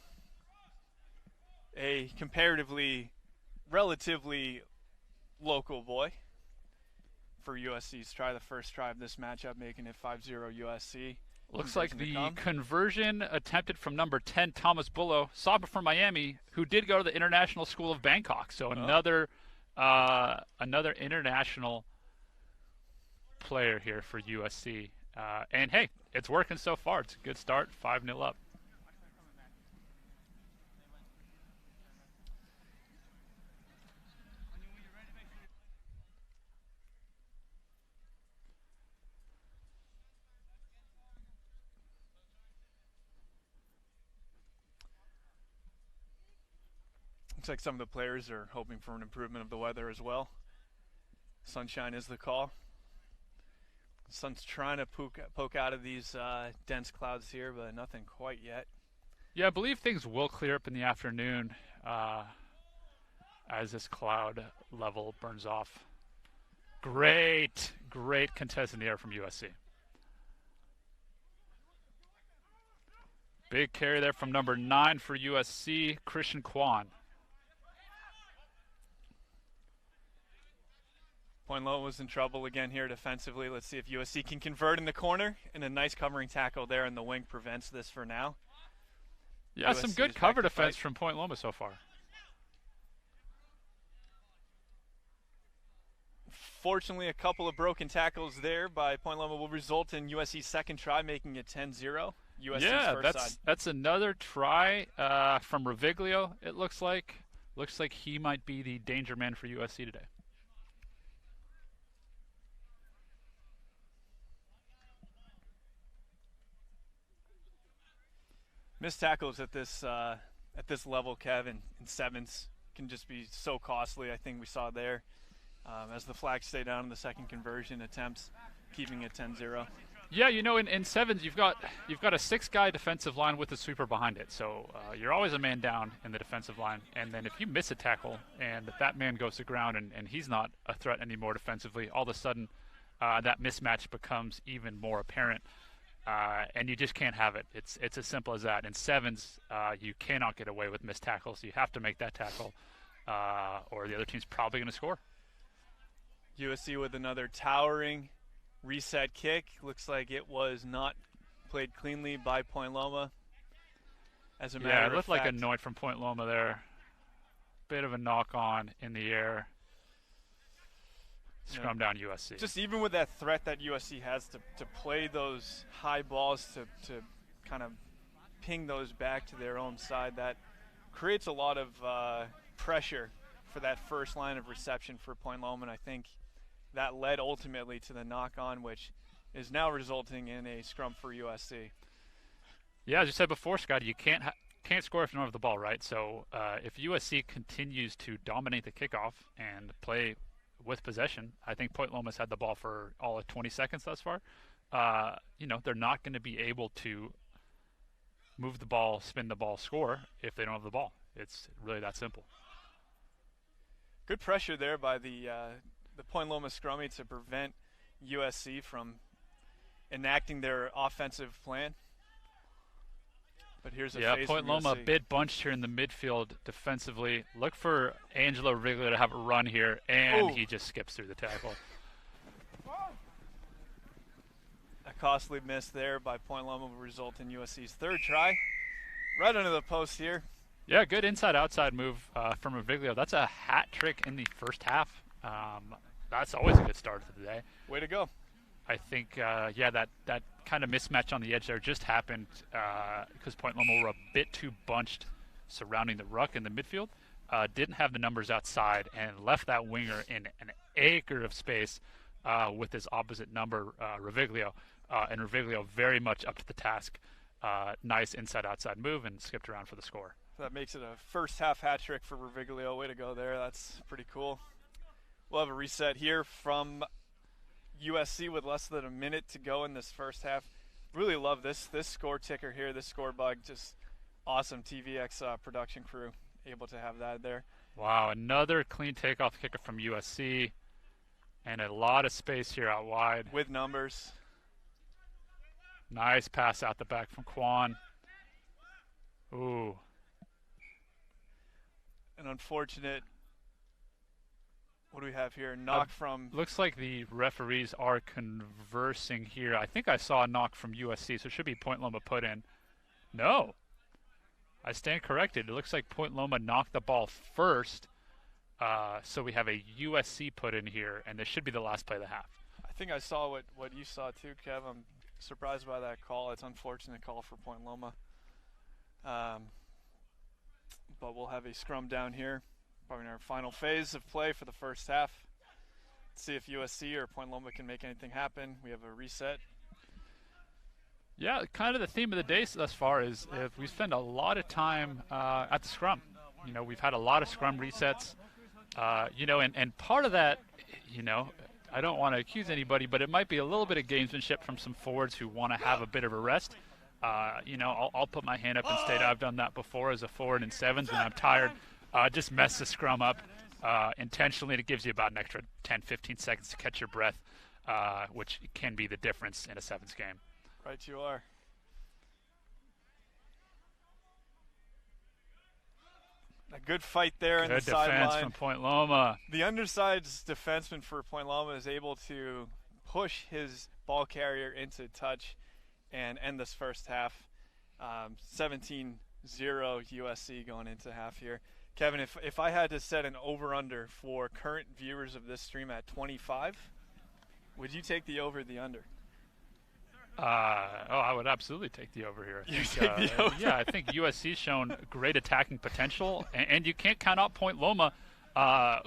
A comparatively, relatively local boy for USC's try, the first try of this matchup, making it 5-0 USC. Looks like the conversion attempted from number 10, Thomas Bullo, sophomore from Miami, who did go to the International School of Bangkok. So another international player here for USC. And hey, it's working so far. It's a good start, 5-0 up. Looks like some of the players are hoping for an improvement of the weather as well. Sunshine is the call. Sun's trying to poke out of these dense clouds here, but nothing quite yet. Yeah, I believe things will clear up in the afternoon as this cloud level burns off. Great contest in the air from USC. Big carry there from number 9 for USC, Christian Kwan. Point Loma was in trouble again here defensively. Let's see if USC can convert in the corner, and a nice covering tackle there, and the wing prevents this for now. Yeah, USC some good is cover back to defense fight. from Point Loma so far. Fortunately, a couple of broken tackles there by Point Loma will result in USC's second try, making it 10-0. USC's first side. That's another try from Reviglio, it looks like. Looks like he might be the danger man for USC today. Missed tackles at this level, Kevin, in sevens can just be so costly. I think we saw there as the flags stay down in the second conversion attempts, keeping it 10-0. Yeah, you know, in sevens you've got a 6-guy defensive line with a sweeper behind it, so you're always a man down in the defensive line. And then if you miss a tackle and that man goes to ground and he's not a threat anymore defensively, all of a sudden that mismatch becomes even more apparent. And you just can't have it. It's as simple as that. In sevens, you cannot get away with missed tackles. You have to make that tackle, or the other team's probably going to score. USC with another towering reset kick. Looks like it was not played cleanly by Point Loma. As a matter of fact, it looked like a noid from Point Loma there. Bit of a knock on in the air. Scrum down USC. Just even with that threat that USC has to play those high balls to kind of ping those back to their own side. That creates a lot of pressure for that first line of reception for Point Loma, and I think that led ultimately to the knock-on, which is now resulting in a scrum for USC. Yeah, as you said before, Scott, you can't score if you don't have the ball, right? So if USC continues to dominate the kickoff and play with possession, I think Point Loma's had the ball for all of 20 seconds thus far. They're not going to be able to move the ball, spin the ball, score if they don't have the ball. It's really that simple. Good pressure there by the Point Loma scrummy to prevent USC from enacting their offensive plan. But here's a phase Point from Loma a USC. bit bunched here in the midfield defensively. Look for Angelo Riglio to have a run here, and he just skips through the tackle. A costly miss there by Point Loma will result in USC's third try. Right under the post here. Yeah, good inside-outside move from Riglio. That's a hat trick in the first half. That's always a good start to the day. Way to go. I think, that kind of mismatch on the edge there just happened because Point Loma were a bit too bunched surrounding the ruck in the midfield. Didn't have the numbers outside and left that winger in an acre of space with his opposite number, Riglio. And Riglio very much up to the task. Nice inside-outside move and skipped around for the score. So that makes it a first half hat trick for Riglio. Way to go there. That's pretty cool. We'll have a reset here from USC with less than a minute to go in this first half. Really love this score ticker here, this score bug. Just awesome TVX production crew able to have that there. Wow, another clean takeoff kicker from USC. And a lot of space here out wide. With numbers. Nice pass out the back from Quan. Ooh. An unfortunate, what do we have here? Knock from... Looks like the referees are conversing here. I think I saw a knock from USC, so it should be Point Loma put in. No. I stand corrected. It looks like Point Loma knocked the ball first. So we have a USC put in here, and this should be the last play of the half. I think I saw what you saw too, Kev. I'm surprised by that call. It's an unfortunate call for Point Loma. But we'll have a scrum down here, probably in our final phase of play for the first half. Let's see if USC or Point Loma can make anything happen. We have a reset. Yeah, kind of the theme of the day thus far is we spend a lot of time at the scrum. We've had a lot of scrum resets. And part of that, I don't want to accuse anybody, but it might be a little bit of gamesmanship from some forwards who want to have a bit of a rest. I'll put my hand up and state I've done that before as a forward in sevens when I'm tired. Just mess the scrum up intentionally, and it gives you about an extra 10, 15 seconds to catch your breath, which can be the difference in a sevens game. Right you are. A good fight there in the sideline. Good defense from Point Loma. The underside's defenseman for Point Loma is able to push his ball carrier into touch and end this first half. 17-0 USC going into half here. Kevin, if I had to set an over-under for current viewers of this stream at 25, would you take the over or the under? I would absolutely take the over here. I think USC's shown great attacking potential, and you can't count out Point Loma,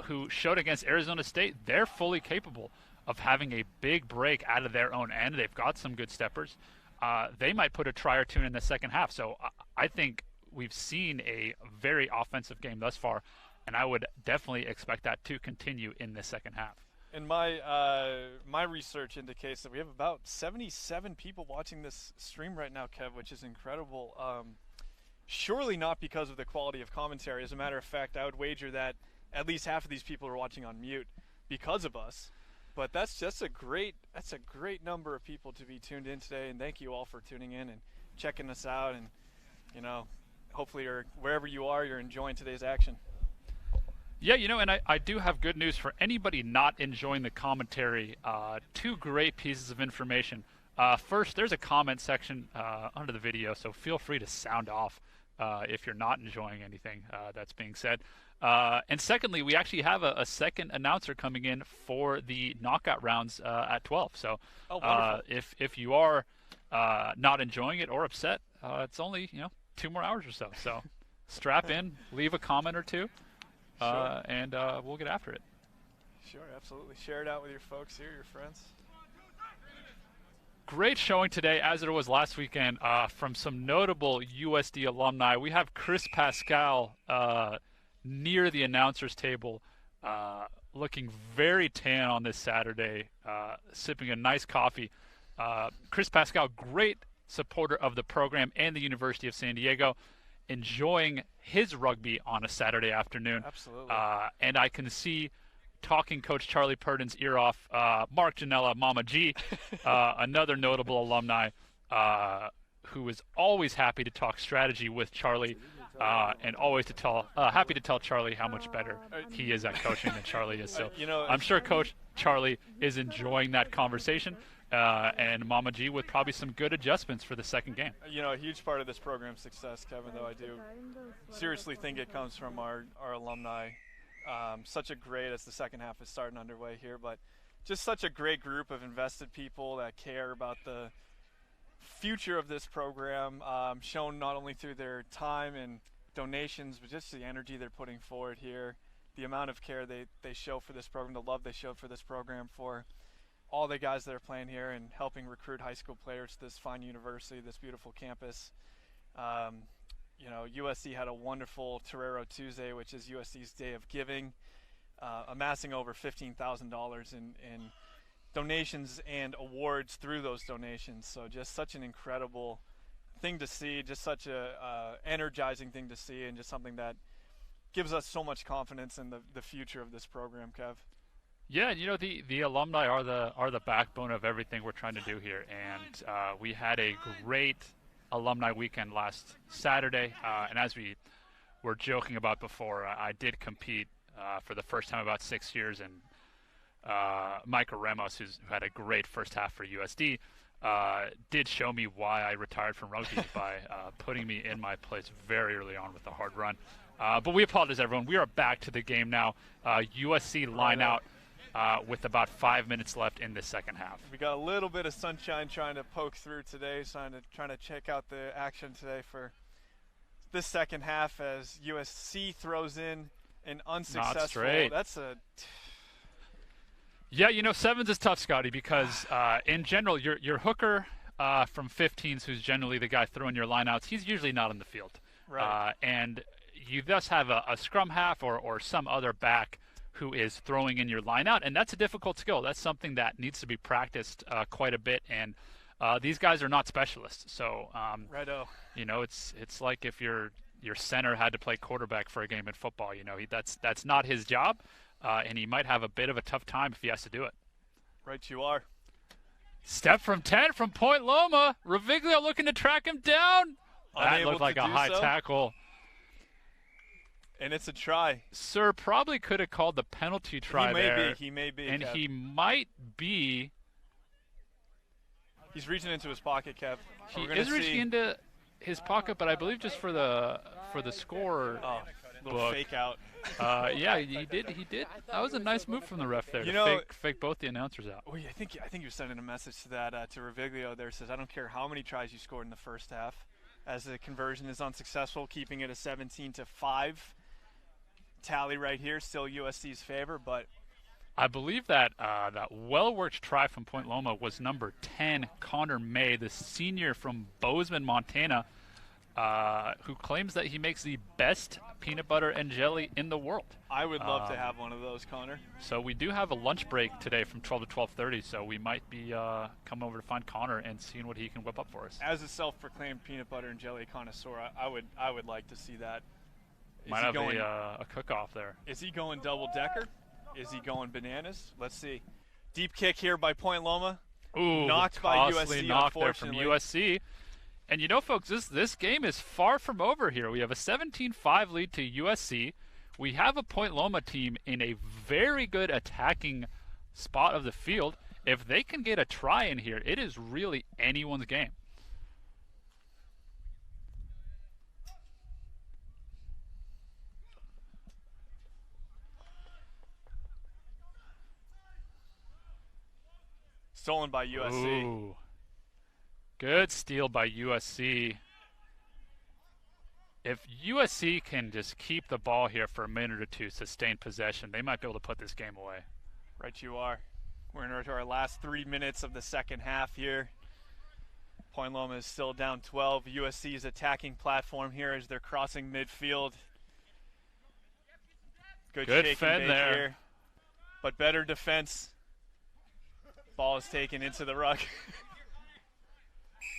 who showed against Arizona State. They're fully capable of having a big break out of their own end. They've got some good steppers. They might put a try or two in the second half. So I think we've seen a very offensive game thus far, and I would definitely expect that to continue in the second half. And my research indicates that we have about 77 people watching this stream right now, Kev, which is incredible. Surely not because of the quality of commentary. As a matter of fact, I would wager that at least half of these people are watching on mute because of us. But that's a great number of people to be tuned in today, and thank you all for tuning in and checking us out. And hopefully wherever you are, you're enjoying today's action. Yeah, and I do have good news for anybody not enjoying the commentary. Two great pieces of information. First, there's a comment section under the video, so feel free to sound off if you're not enjoying anything that's being said. And secondly, we actually have a second announcer coming in for the knockout rounds at 12. So if you are not enjoying it or upset, it's only 2 more hours or so. So strap in, leave a comment or two, Sure. and we'll get after it. Sure, absolutely. Share it out with your folks here, your friends. Great showing today, as it was last weekend, from some notable USD alumni. We have Chris Pascal near the announcer's table, looking very tan on this Saturday, sipping a nice coffee. Chris Pascal, great supporter of the program and the University of San Diego, enjoying his rugby on a Saturday afternoon. Absolutely. And I can see, talking Coach Charlie Purdon's ear off, Mark Janella, Mama G, another notable alumni who is always happy to talk strategy with Charlie, and always happy to tell Charlie how much better he is at coaching than Charlie is. So I'm sure Coach Charlie is enjoying that conversation, and Mama G with probably some good adjustments for the second game. A huge part of this program's success, Kevin, though, I do seriously think it comes from our alumni. Such a great, as the second half is starting underway here, but just such a great group of invested people that care about the future of this program, shown not only through their time and donations, but just the energy they're putting forward here, the amount of care they show for this program, the love they show for this program, for all the guys that are playing here and helping recruit high school players to this fine university, this beautiful campus. USC had a wonderful Torero Tuesday, which is USC's Day of Giving, amassing over $15,000 in donations and awards through those donations. So just such an incredible thing to see, just such a energizing thing to see, and just something that gives us so much confidence in the future of this program, Kev. Yeah, the alumni are the backbone of everything we're trying to do here, and we had a great alumni weekend last Saturday, and as we were joking about before, I did compete for the first time in about 6 years, and Micah Ramos, who had a great first half for USD, did show me why I retired from rugby by putting me in my place very early on with a hard run. But we apologize, everyone. We are back to the game now. USC line out with about 5 minutes left in the second half. We got a little bit of sunshine trying to poke through today, trying to check out the action today for this second half as USC throws in an unsuccessful. Not straight. Yeah, sevens is tough, Scotty, because in general, your hooker from 15s, who's generally the guy throwing your lineouts, he's usually not in the field. Right. And you thus have a scrum half or some other back who is throwing in your lineout, and that's a difficult skill. That's something that needs to be practiced quite a bit, and these guys are not specialists. So, Righto. It's like if your center had to play quarterback for a game in football. That's not his job. And he might have a bit of a tough time if he has to do it. Right you are. Step from 10 from Point Loma. Reviglio looking to track him down. That looked like a high tackle. And it's a try. Sir probably could have called the penalty try there. He may be. And Kev. he might be. He's reaching into his pocket, Kev. He is reaching into his pocket, but I believe just for the score. Oh, little book. fake out. Yeah, he did. That was a nice move from the ref there. Fake both the announcers out. Oh, I think he was sending a message to that to Reviglio there. Says, I don't care how many tries you scored in the first half, as the conversion is unsuccessful, keeping it a 17-5 tally right here. Still USC's favor, but I believe that that well-worked try from Point Loma was number 10, Connor May, the senior from Bozeman, Montana, who claims that he makes the best peanut butter and jelly in the world. I would love to have one of those, Connor. So we do have a lunch break today from 12 to 12:30, so we might be coming over to find Connor and seeing what he can whip up for us. As a self-proclaimed peanut butter and jelly connoisseur, I would like to see that. Might have a cook-off there. Is he going double-decker? Is he going bananas? Let's see. Deep kick here by Point Loma. Ooh, knocked by costly USC, knock there from USC. And folks, this game is far from over here. We have a 17-5 lead to USC. We have a Point Loma team in a very good attacking spot of the field. If they can get a try in here, it is really anyone's game. Stolen by USC. Ooh. Good steal by USC. If USC can just keep the ball here for a minute or two, sustain possession, they might be able to put this game away. Right you are. We're into our last 3 minutes of the second half here. Point Loma is still down 12. USC's attacking platform here as they're crossing midfield. Good shake fend and bake there. here, but better defense. Ball is taken into the ruck.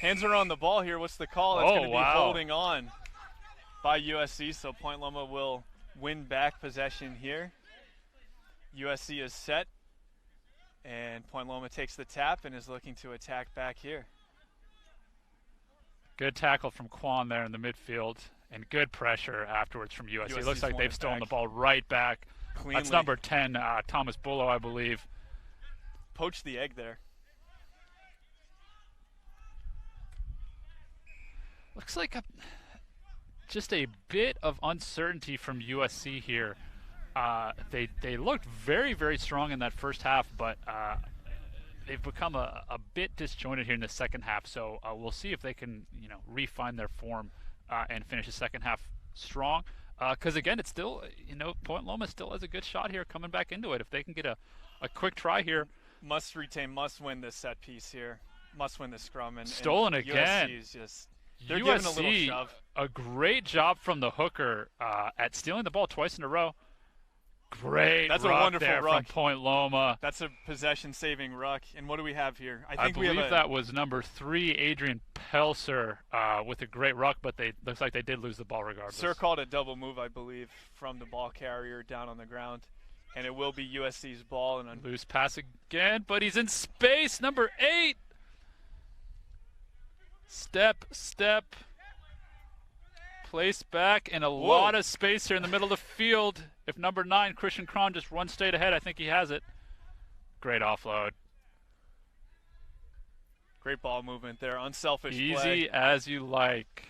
Hands are on the ball here. What's the call? That's going to be holding on by USC, so Point Loma will win back possession here. USC is set, and Point Loma takes the tap and is looking to attack back here. Good tackle from Quan there in the midfield, and good pressure afterwards from USC. It looks like they've stolen the ball right back. Cleanly. That's number 10, Thomas Bullo, I believe. Poached the egg there. Looks like just a bit of uncertainty from USC here. They looked very, very strong in that first half, but they've become a bit disjointed here in the second half. So we'll see if they can, refine their form and finish the second half strong. Because again, it's still, Point Loma still has a good shot here coming back into it. If they can get a quick try here. Must retain, must win this set piece here. Must win the scrum. And stolen and again. USC is just, they're giving a little shove. A great job from the hooker at stealing the ball twice in a row. Great That's a ruck wonderful there ruck from Point Loma. That's a possession-saving ruck. And what do we have here? I believe that was number 3, Adrian Pelser, with a great ruck, but looks like they did lose the ball regardless. Sir called a double move, I believe, from the ball carrier down on the ground. And it will be USC's ball. And loose pass again, but he's in space. Number 8. Step. Place back, and a lot of space here in the middle of the field. If number 9, Christian Cron, just runs straight ahead, I think he has it. Great offload. Great ball movement there. Unselfish play. Easy as you like.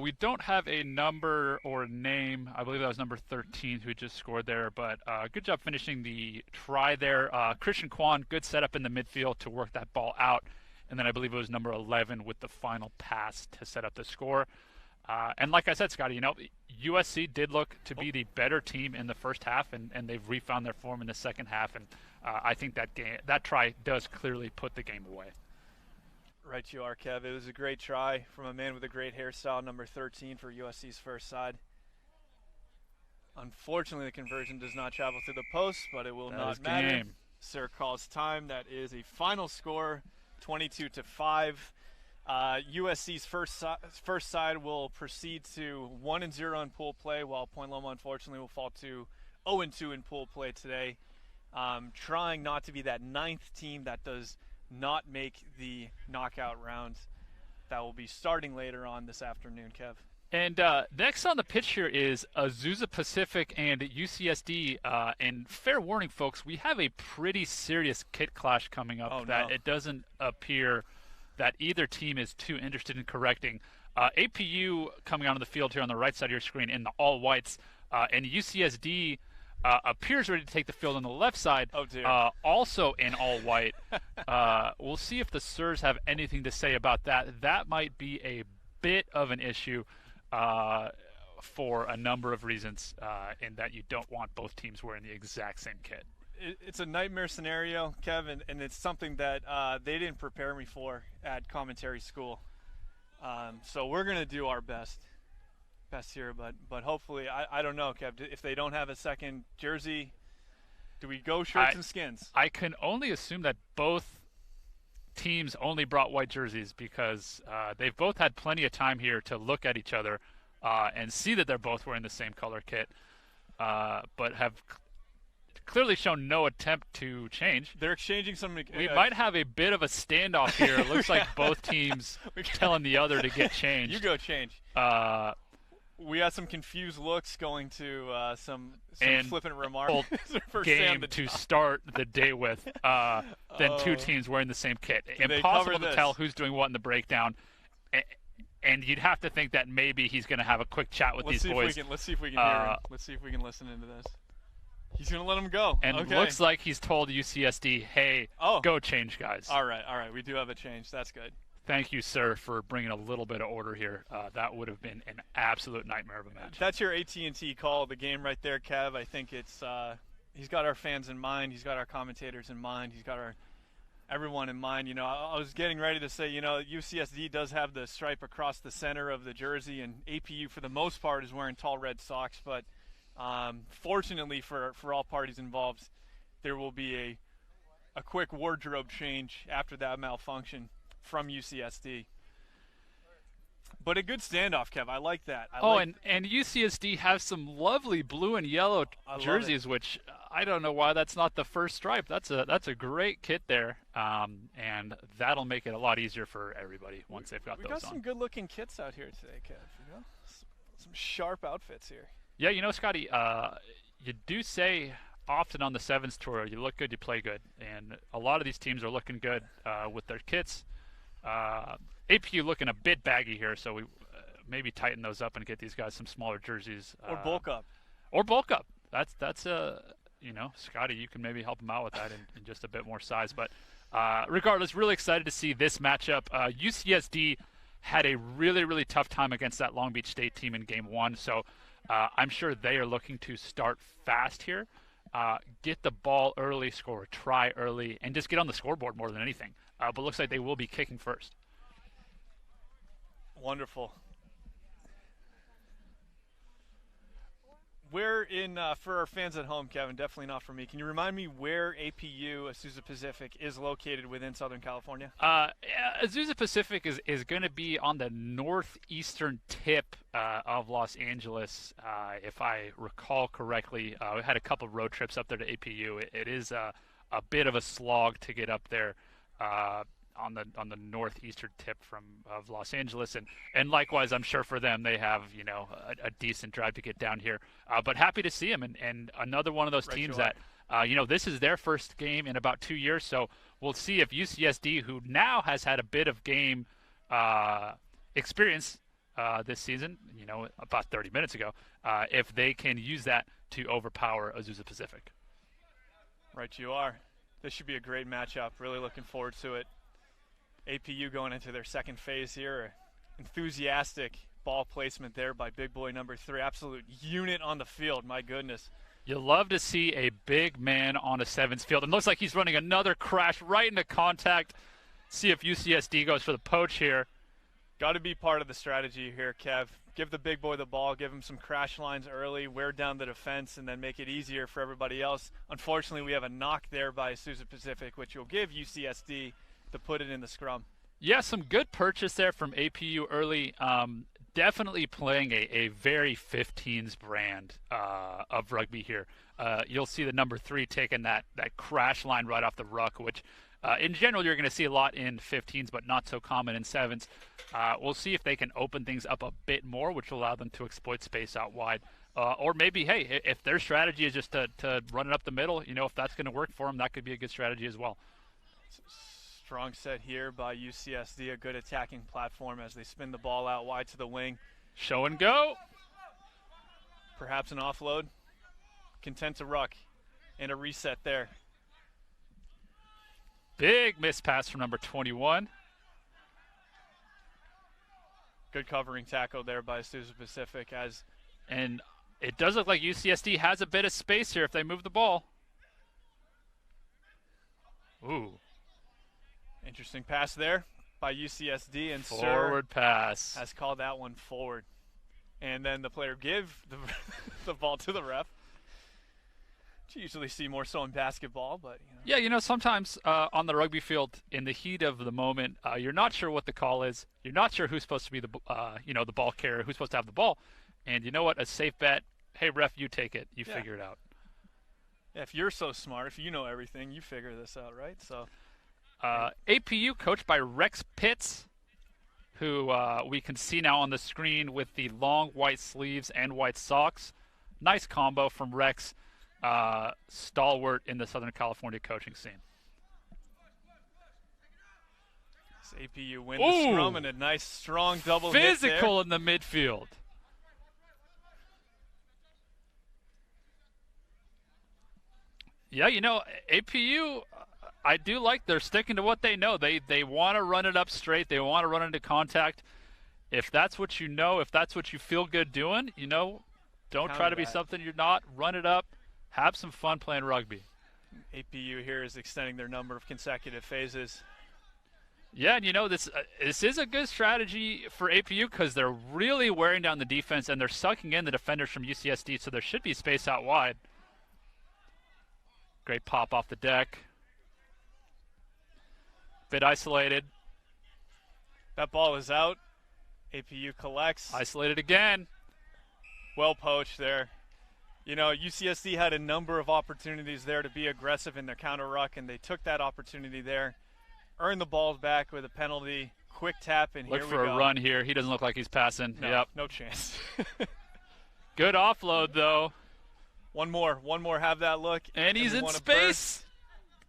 We don't have a number or name. I believe that was number 13 who just scored there, but good job finishing the try there. Christian Kwan, good setup in the midfield to work that ball out. And then I believe it was number 11 with the final pass to set up the score. And like I said, Scotty, USC did look to be the better team in the first half, and they've refound their form in the second half. And I think that try does clearly put the game away. Right you are, Kev. It was a great try from a man with a great hairstyle, number 13 for USC's first side. Unfortunately, the conversion does not travel through the post, but it will not matter. Game. Sir calls time. That is a final score, 22-5. USC's first side will proceed to 1-0 in pool play, while Point Loma, unfortunately, will fall to 0-2 in pool play today. Trying not to be that 9th team that does not make the knockout round. That will be starting later on this afternoon, Kev. And next on the pitch here is Azusa Pacific and UCSD. And fair warning, folks, we have a pretty serious kit clash coming up it doesn't appear that either team is too interested in correcting. APU coming onto the field here on the right side of your screen in the all whites, and UCSD appears ready to take the field on the left side, also in all white. We'll see if the Sirs have anything to say about that. That might be a bit of an issue for a number of reasons, in that you don't want both teams wearing the exact same kit. It's a nightmare scenario, Kevin, and it's something that they didn't prepare me for at commentary school. So we're going to do our best here, but hopefully, I don't know, Kev, if they don't have a second jersey, do we go shirts and skins? I can only assume that both teams only brought white jerseys because they've both had plenty of time here to look at each other and see that they're both wearing the same color kit, but have clearly shown no attempt to change. They're exchanging some. We might have a bit of a standoff here. It looks like both teams telling the other to get changed. You go change. We had some confused looks going to some flippant remarks. Game to start the day with than two teams wearing the same kit. Impossible to tell who's doing what in the breakdown. And you'd have to think that maybe he's going to have a quick chat with these boys. Let's see if we can hear him. Let's see if we can listen into this. He's going to let him go. And okay. looks like he's told UCSD, hey, go change, guys. All right. We do have a change. That's good. Thank you, sir, for bringing a little bit of order here. That would have been an absolute nightmare of a match. That's your AT&T call of the game right there, Kev. I think it's he's got our fans in mind. He's got our commentators in mind. He's got everyone in mind. You know, I was getting ready to say, you know, UCSD does have the stripe across the center of the jersey, and APU for the most part is wearing tall red socks. But fortunately for all parties involved, there will be a quick wardrobe change after that malfunction from UCSD. But a good standoff, Kev. I like that. And UCSD has some lovely blue and yellow jerseys, which I don't know why that's not the first stripe. That's a great kit there, and that'll make it a lot easier for everybody once they've got those on. We got some good-looking kits out here today, Kev. You know, some sharp outfits here. Yeah, you know, Scotty, you do say often on the Sevens Tour, you look good, you play good, and a lot of these teams are looking good with their kits. APU looking a bit baggy here, so we maybe tighten those up and get these guys some smaller jerseys. Or bulk up. That's you know, Scotty, you can maybe help him out with that in just a bit more size. But regardless, really excited to see this matchup. UCSD had a really, really tough time against that Long Beach State team in Game 1, so I'm sure they are looking to start fast here, get the ball early, score a try early, and just get on the scoreboard more than anything. But looks like they will be kicking first. Wonderful. Where in, for our fans at home, Kevin, definitely not for me, can you remind me where APU, Azusa Pacific, is located within Southern California? Azusa Pacific is going to be on the northeastern tip of Los Angeles, if I recall correctly. We had a couple road trips up there to APU. It is a bit of a slog to get up there. On the northeastern tip of Los Angeles, and likewise, I'm sure for them they have, you know, a decent drive to get down here. But happy to see them, and another one of those teams that you know, this is their first game in about 2 years, so we'll see if UCSD, who now has had a bit of game experience this season, you know, about 30 minutes ago, if they can use that to overpower Azusa Pacific. Right, you are. This should be a great matchup. Really looking forward to it. APU going into their second phase here. Enthusiastic ball placement there by big boy number 3. Absolute unit on the field, my goodness. You love to see a big man on a sevens field. And looks like he's running another crash right into contact. See if UCSD goes for the poach here. Got to be part of the strategy here, Kev. Give the big boy the ball, give him some crash lines early, wear down the defense, and then make it easier for everybody else. Unfortunately, we have a knock there by Azusa Pacific, which will give UCSD to put it in the scrum. Yeah, some good purchase there from APU early. Definitely playing a very 15s brand of rugby here. You'll see the number 3 taking that crash line right off the ruck, which in general you're going to see a lot in 15s, but not so common in 7s. We'll see if they can open things up a bit more, which will allow them to exploit space out wide. Or maybe, hey, if their strategy is just to run it up the middle, you know, if that's going to work for them, that could be a good strategy as well. Strong set here by UCSD, a good attacking platform as they spin the ball out wide to the wing. Show and go. Perhaps an offload. Content to ruck. And a reset there. Big miss pass from number 21. Good covering tackle there by Azusa Pacific. And it does look like UCSD has a bit of space here if they move the ball. Ooh. Interesting pass there by UCSD, and forward pass has called that one forward. And then the player give the ball to the ref. Which you usually see more so in basketball, but you know. Yeah, you know, sometimes on the rugby field, in the heat of the moment, you're not sure what the call is. You're not sure who's supposed to be the ball carrier, who's supposed to have the ball. And you know what? A safe bet. Hey, ref, you take it. You figure it out. Yeah, if you're so smart, if you know everything, you figure this out, right? So. APU coached by Rex Pitts, who we can see now on the screen with the long white sleeves and white socks. Nice combo from Rex, stalwart in the Southern California coaching scene. This APU win the scrum and a nice strong double hit there. Physical in the midfield. Yeah, APU, I do like they're sticking to what they know. They want to run it up straight. They want to run into contact. If that's what you know, if that's what you feel good doing, don't try to be something you're not. Run it up. Have some fun playing rugby. APU here is extending their number of consecutive phases. Yeah, and this is a good strategy for APU because they're really wearing down the defense and they're sucking in the defenders from UCSD, so there should be space out wide. Great pop off the deck. Bit isolated. That ball is out. APU collects. Isolated again. Well poached there. UCSD had a number of opportunities there to be aggressive in their counter ruck, and they took that opportunity there. Earned the balls back with a penalty. Quick tap, and look here we go. Look for a run here. He doesn't look like he's passing. No, yep. No chance. Good offload, though. One more. Have that look. And he's in space.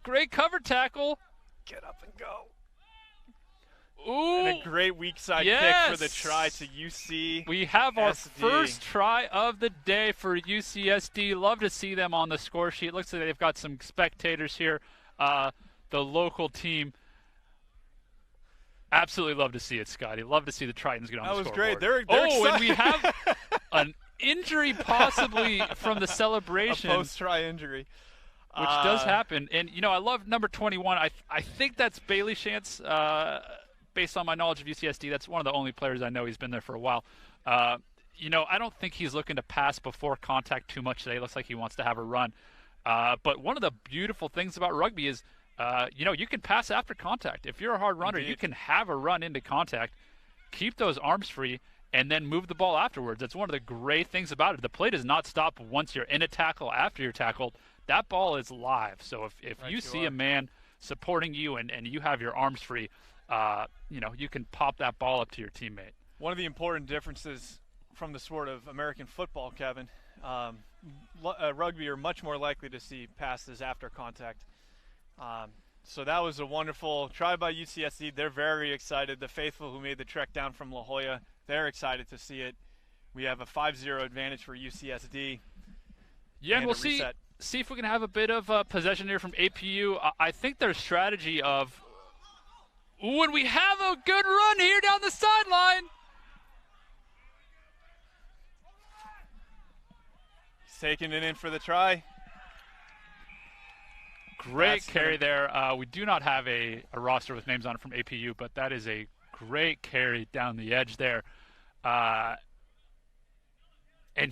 Great cover tackle. Get up and go. Ooh. And a great weak side kick for the try to UC. We have our first try of the day for UCSD. Love to see them on the score sheet. Looks like they've got some spectators here. The local team. Absolutely love to see it, Scotty. Love to see the Tritons get on the scoreboard. That was great. They're excited. And we have an injury possibly from the celebration. A post-try injury. Which does happen. And, I love number 21. I think that's Bailey Shantz, based on my knowledge of UCSD. That's one of the only players I know. He's been there for a while. I don't think he's looking to pass before contact too much today. Looks like he wants to have a run. But one of the beautiful things about rugby is, you can pass after contact. If you're a hard runner, you can have a run into contact, keep those arms free, and then move the ball afterwards. That's one of the great things about it. The play does not stop once you're in a tackle, after you're tackled. That ball is live. So if you see a man supporting you and you have your arms free, you can pop that ball up to your teammate. One of the important differences from the sport of American football, Kevin, rugby are much more likely to see passes after contact. So that was a wonderful try by UCSD. They're very excited. The faithful who made the trek down from La Jolla, they're excited to see it. We have a 5-0 advantage for UCSD. Yeah, and we'll see if we can have a bit of possession here from APU. I think their strategy of, when we have a good run here down the sideline. He's taking it in for the try. Great carry there. We do not have a roster with names on it from APU, but that is a great carry down the edge there. And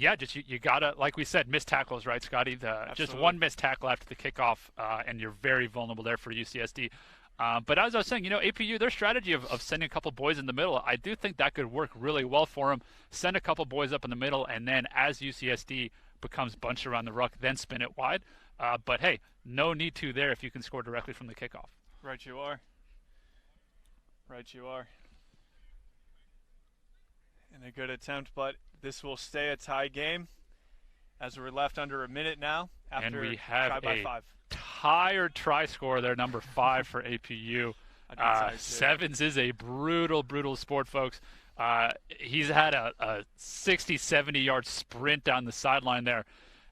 yeah, just you gotta, like we said, miss tackles, right, Scotty? Just one missed tackle after the kickoff, and you're very vulnerable there for UCSD. But as I was saying, APU, their strategy of sending a couple boys in the middle, I do think that could work really well for them. Send a couple boys up in the middle, and then as UCSD becomes bunched around the ruck, then spin it wide. But hey, no need to there if you can score directly from the kickoff. Right you are. And a good attempt, but this will stay a tie game as we're left under a minute now after and we have try by 5. Tie or try score there, number 5 for APU. Sevens is a brutal sport, folks. He's had a 60, 70-yard sprint down the sideline there.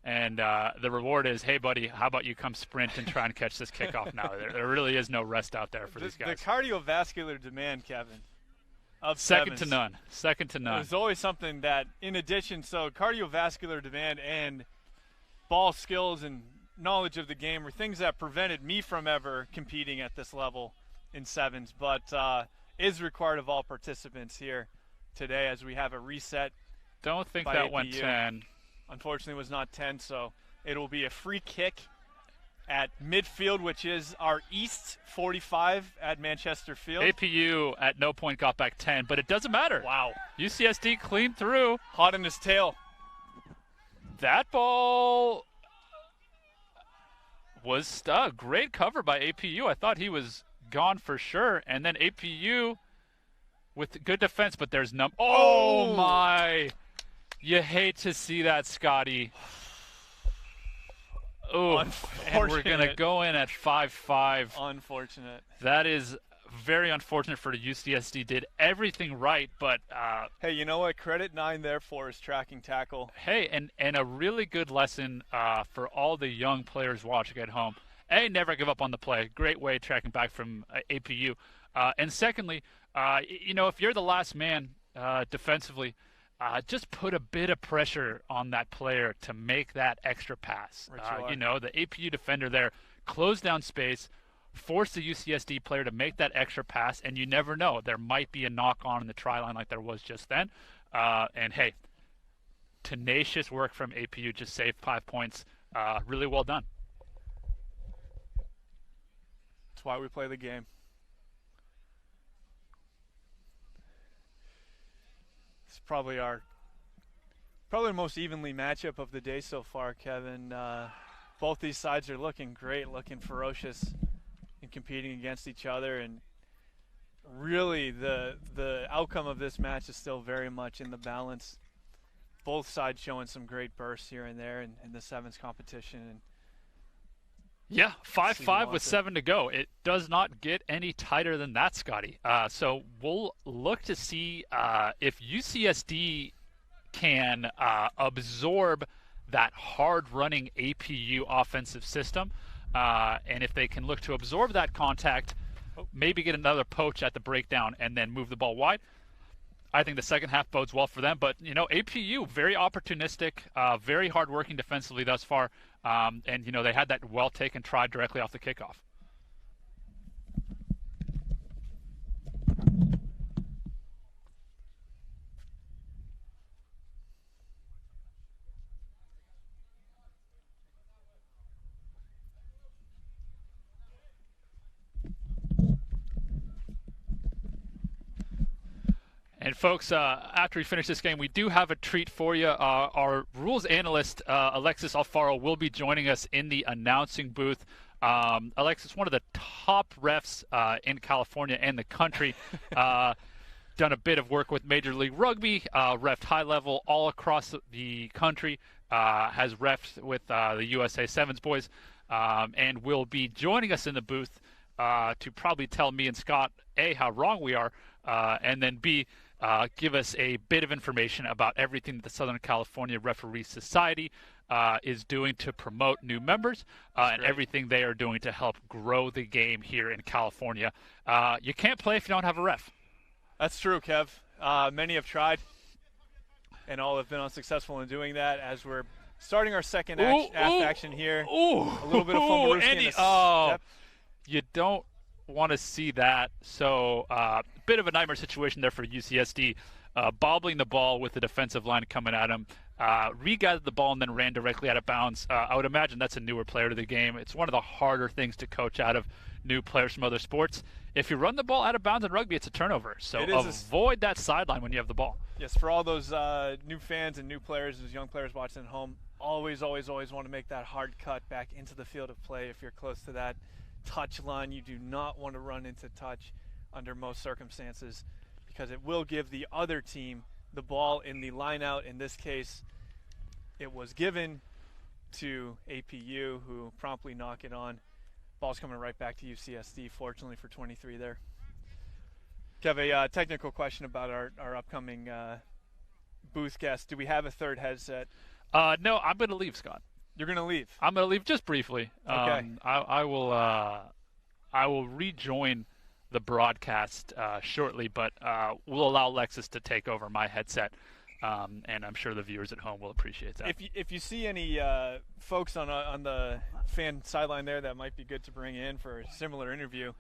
And the reward is, hey, buddy, how about you come sprint and try and catch this kickoff now? There really is no rest out there for these guys. The cardiovascular demand, Kevin, of Second sevens, to none. There's always something that, in addition, so cardiovascular demand and ball skills and knowledge of the game were things that prevented me from ever competing at this level in sevens, but is required of all participants here today as we have a reset. Don't think by that APU. went 10. Unfortunately, it was not 10, so it will be a free kick at midfield, which is our East 45 at Manchester Field. APU at no point got back 10, but it doesn't matter. Wow. UCSD cleaned through. Hot in his tail. That ball was stuck. Great cover by APU. I thought he was gone for sure. And then APU with good defense, but there's Oh, my. You hate to see that, Scotty. Oh, and we're going to go in at 5-5. Unfortunate. That is very unfortunate for the UCSD. Did everything right, but hey, you know what? Credit 9 there for his tracking tackle. Hey, and a really good lesson for all the young players watching at home. A, never give up on the play. Great way tracking back from APU. And secondly, if you're the last man defensively, just put a bit of pressure on that player to make that extra pass. The APU defender there closed down space, forced the UCSD player to make that extra pass, and you never know. There might be a knock-on in the try line like there was just then. And, hey, tenacious work from APU, just saved 5 points. Really well done. That's why we play the game. It's probably the most evenly matchup of the day so far, Kevin. Both these sides are looking great, looking ferocious and competing against each other, and really the outcome of this match is still very much in the balance. Both sides showing some great bursts here and there in the sevens competition. And yeah, 5-5 with 7 to go. It does not get any tighter than that, Scotty. So we'll look to see if UCSD can absorb that hard-running APU offensive system, and if they can look to absorb that contact, maybe get another poach at the breakdown and then move the ball wide. I think the second half bodes well for them. But, APU, very opportunistic, very hard-working defensively thus far. And, they had that well-taken try directly off the kickoff. And folks, after we finish this game, we do have a treat for you. Our rules analyst, Alexis Alfaro, will be joining us in the announcing booth. Alexis, one of the top refs in California and the country, done a bit of work with Major League Rugby, refed high level all across the country, has refed with the USA Sevens boys, and will be joining us in the booth to probably tell me and Scott, A, how wrong we are, and then B, give us a bit of information about everything that the Southern California Referee Society is doing to promote new members and everything they are doing to help grow the game here in California. You can't play if you don't have a ref. That's true, Kev. Many have tried, and all have been unsuccessful in doing that. As we're starting our second action here, a little bit of Fumblerooski. You don't want to see that. So bit of a nightmare situation there for UCSD, bobbling the ball with the defensive line coming at him, regathered the ball and then ran directly out of bounds. I would imagine that's a newer player to the game. It's one of the harder things to coach out of new players from other sports. If you run the ball out of bounds in rugby, it's a turnover. So avoid that sideline when you have the ball. Yes, for all those new fans and new players, those young players watching at home, always want to make that hard cut back into the field of play. If you're close to that touch line, you do not want to run into touch under most circumstances, because it will give the other team the ball in the line out. In this case, it was given to APU, who promptly knock it on. Ball's coming right back to UCSD, fortunately for 23 there. Kev, a technical question about our upcoming booth guest. Do we have a third headset? No, I'm going to leave, Scott. You're going to leave? I'm going to leave just briefly. Okay. I will rejoin the broadcast shortly, but we'll allow Alexis to take over my headset, and I'm sure the viewers at home will appreciate that. If you see any folks on the fan sideline there that might be good to bring in for a similar interview,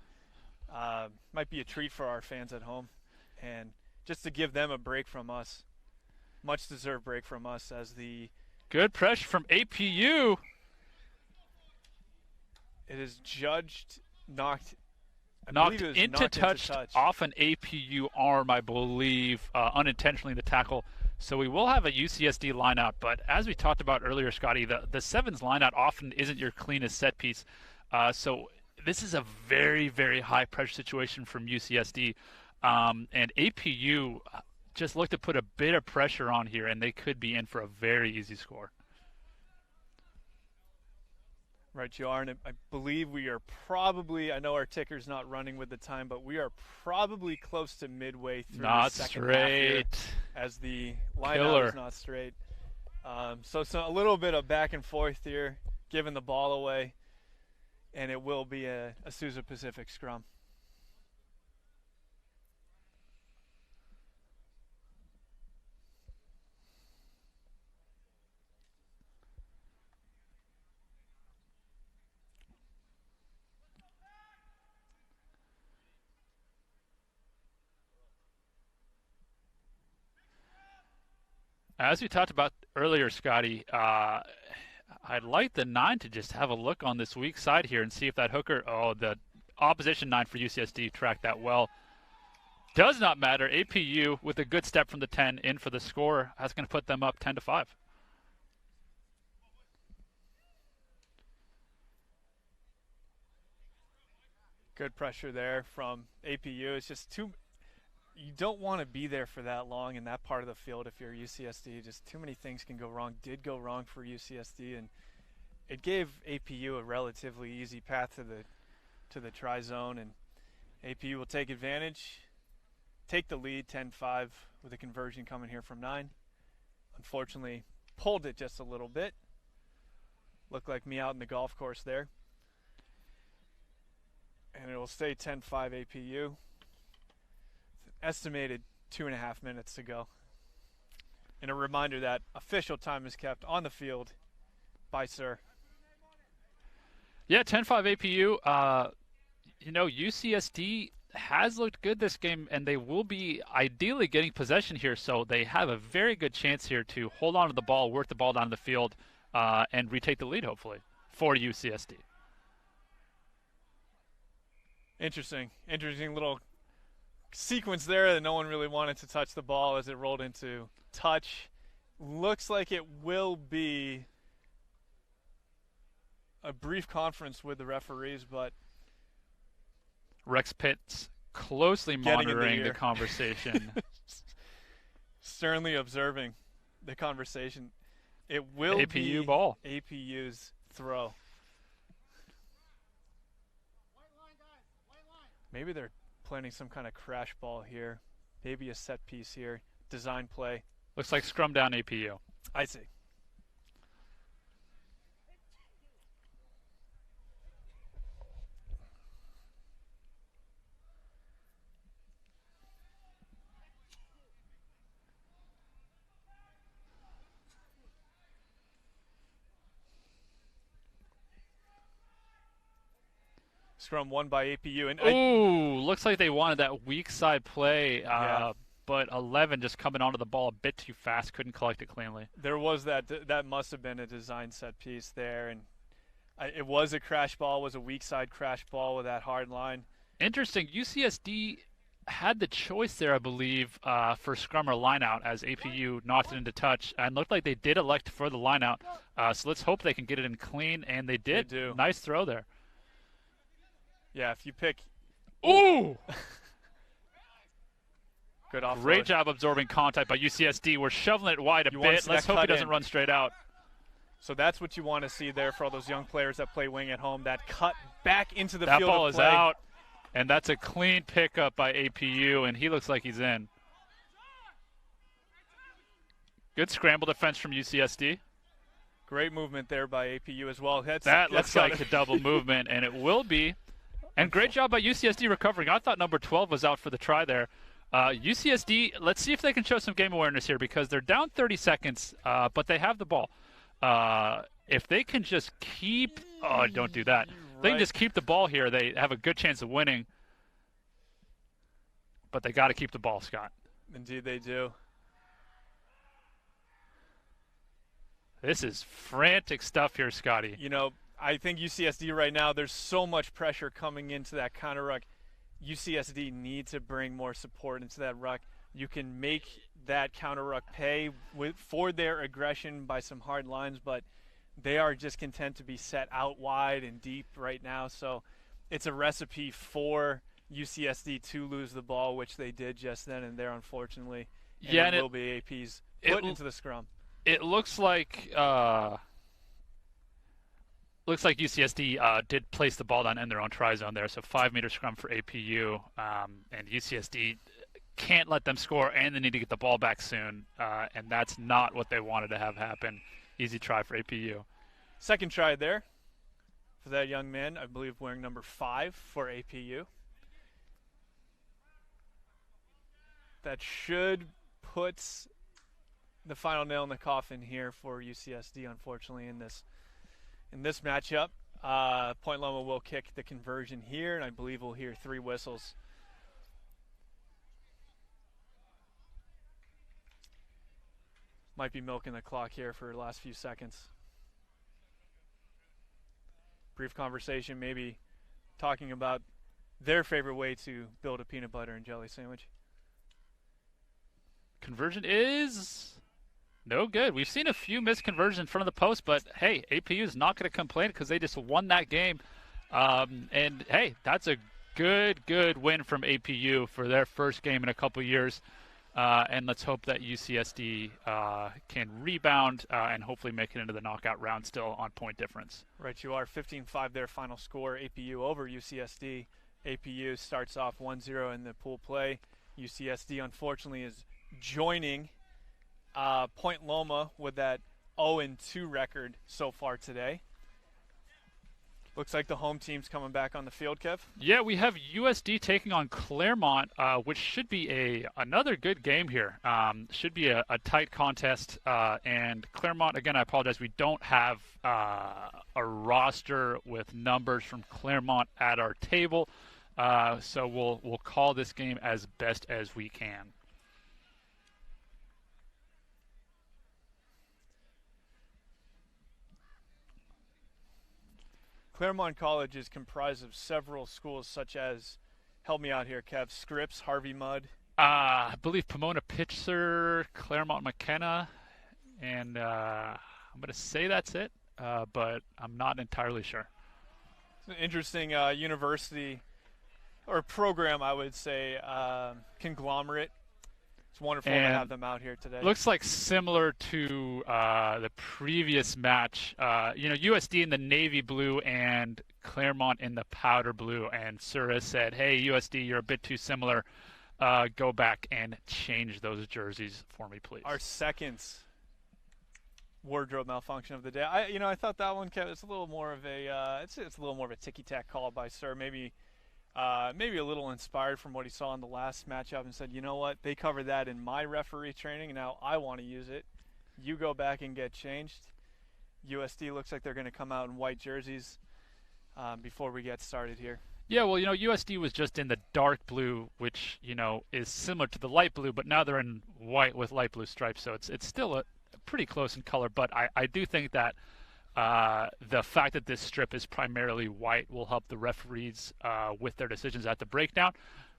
might be a treat for our fans at home, and just to give them a break from us, much deserved break from us as the good pressure from APU. It is judged knocked into touch off an APU arm, I believe, unintentionally, the tackle. So we will have a UCSD lineout, but as we talked about earlier, Scotty, the sevens lineout often isn't your cleanest set piece. So this is a very, very high pressure situation from UCSD, and APU just look to put a bit of pressure on here, and they could be in for a very easy score. Right, you are, and I believe we are probably, I know our ticker's not running with the time, but we are probably close to midway through the second half here, as the line-out is not straight. So a little bit of back and forth here, giving the ball away, and it will be a Sousa Pacific scrum. As we talked about earlier, Scotty, I'd like the 9 to just have a look on this weak side here and see if that hooker, the opposition 9 for UCSD tracked that well. Does not matter. APU with a good step from the 10 in for the score. That's going to put them up 10-5. Good pressure there from APU. It's just you don't want to be there for that long in that part of the field if you're UCSD. Just too many things can go wrong. Did go wrong for UCSD, and it gave APU a relatively easy path to the try zone, and APU will take advantage, take the lead 10-5 with a conversion coming here from 9. Unfortunately, pulled it just a little bit. Looked like me out in the golf course there. And it will stay 10-5 APU. Estimated 2.5 minutes to go. And a reminder that official time is kept on the field by Sir. Yeah, 10-5 APU. UCSD has looked good this game, and they will be ideally getting possession here, so they have a very good chance here to hold on to the ball, work the ball down the field, and retake the lead, hopefully, for UCSD. Interesting little sequence there that no one really wanted to touch the ball as it rolled into touch. Looks like it will be a brief conference with the referees, but Rex Pitts closely monitoring the conversation. Sternly observing the conversation. It will APU be ball. APU's throw. Maybe they're planning some kind of crash ball here. Maybe a set piece here. Design play. Looks like scrum down APU. I see. Scrum won by APU. And looks like they wanted that weak side play, but 11 just coming onto the ball a bit too fast, couldn't collect it cleanly. There was that must have been a design set piece there, and it was a crash ball, was a weak side crash ball with that hard line. Interesting. UCSD had the choice there, I believe, for scrum or line out as APU knocked it into touch, and looked like they did elect for the line out. So let's hope they can get it in clean, and they did. They do. Nice throw there. Yeah, if you pick... Ooh! Good offload. Great job absorbing contact by UCSD. We're shoveling it wide a bit. Let's hope it doesn't run straight out. So that's what you want to see there for all those young players that play wing at home. That cut back into the field of play. That ball is out, and that's a clean pickup by APU, and he looks like he's in. Good scramble defense from UCSD. Great movement there by APU as well. That looks like a double movement, and it will be. And great job by UCSD recovering. I thought number 12 was out for the try there. UCSD, let's see if they can show some game awareness here because they're down 30 seconds, but they have the ball. If they can just keep – oh, don't do that. If they can just keep the ball here, they have a good chance of winning. But they got to keep the ball, Scott. Indeed they do. This is frantic stuff here, Scotty. You know, I think UCSD right now, there's so much pressure coming into that counter ruck. UCSD needs to bring more support into that ruck. You can make that counter ruck pay for their aggression by some hard lines, but they are just content to be set out wide and deep right now. So it's a recipe for UCSD to lose the ball, which they did just then and there, unfortunately. And it will be AP's put into the scrum. It looks like Looks like UCSD did place the ball down in their own try zone there, so 5-meter scrum for APU, and UCSD can't let them score, and they need to get the ball back soon, and that's not what they wanted to have happen. Easy try for APU. Second try there for that young man, I believe wearing number 5 for APU. That should put the final nail in the coffin here for UCSD, unfortunately, in this matchup. Point Loma will kick the conversion here, and I believe we'll hear 3 whistles. Might be milking the clock here for the last few seconds. Brief conversation, maybe talking about their favorite way to build a peanut butter and jelly sandwich. Conversion is no good. We've seen a few missed conversions in front of the post, but hey, APU is not going to complain because they just won that game. And hey, that's a good win from APU for their first game in a couple years. And let's hope that UCSD can rebound and hopefully make it into the knockout round still on point difference. Right, you are 15-5 their final score. APU over UCSD. APU starts off 1-0 in the pool play. UCSD, unfortunately, is joining Point Loma with that 0-2 record so far today. Looks like the home team's coming back on the field, Kev. Yeah, we have USD taking on Claremont, which should be another good game here. Should be a tight contest. And Claremont, again, I apologize, we don't have a roster with numbers from Claremont at our table. So we'll call this game as best as we can. Claremont College is comprised of several schools such as, help me out here, Kev, Scripps, Harvey Mudd. I believe Pomona Pitzer, Claremont McKenna, and I'm going to say that's it, but I'm not entirely sure. It's an interesting university or program, I would say, conglomerate. It's wonderful to have them out here today. Looks like similar to the previous match. USD in the navy blue and Claremont in the powder blue. And Sura said, hey, USD, you're a bit too similar. Go back and change those jerseys for me, please. Our second wardrobe malfunction of the day. I thought that one, Kevin, it's a little more of a it's a little more of a ticky-tack call by Sir. Maybe a little inspired from what he saw in the last matchup and said, you know what, they covered that in my referee training, and now I want to use it. You go back and get changed. USD looks like they're going to come out in white jerseys before we get started here. Yeah, well, USD was just in the dark blue, which, is similar to the light blue, but now they're in white with light blue stripes, so it's still pretty close in color, but I do think that the fact that this strip is primarily white will help the referees with their decisions at the breakdown.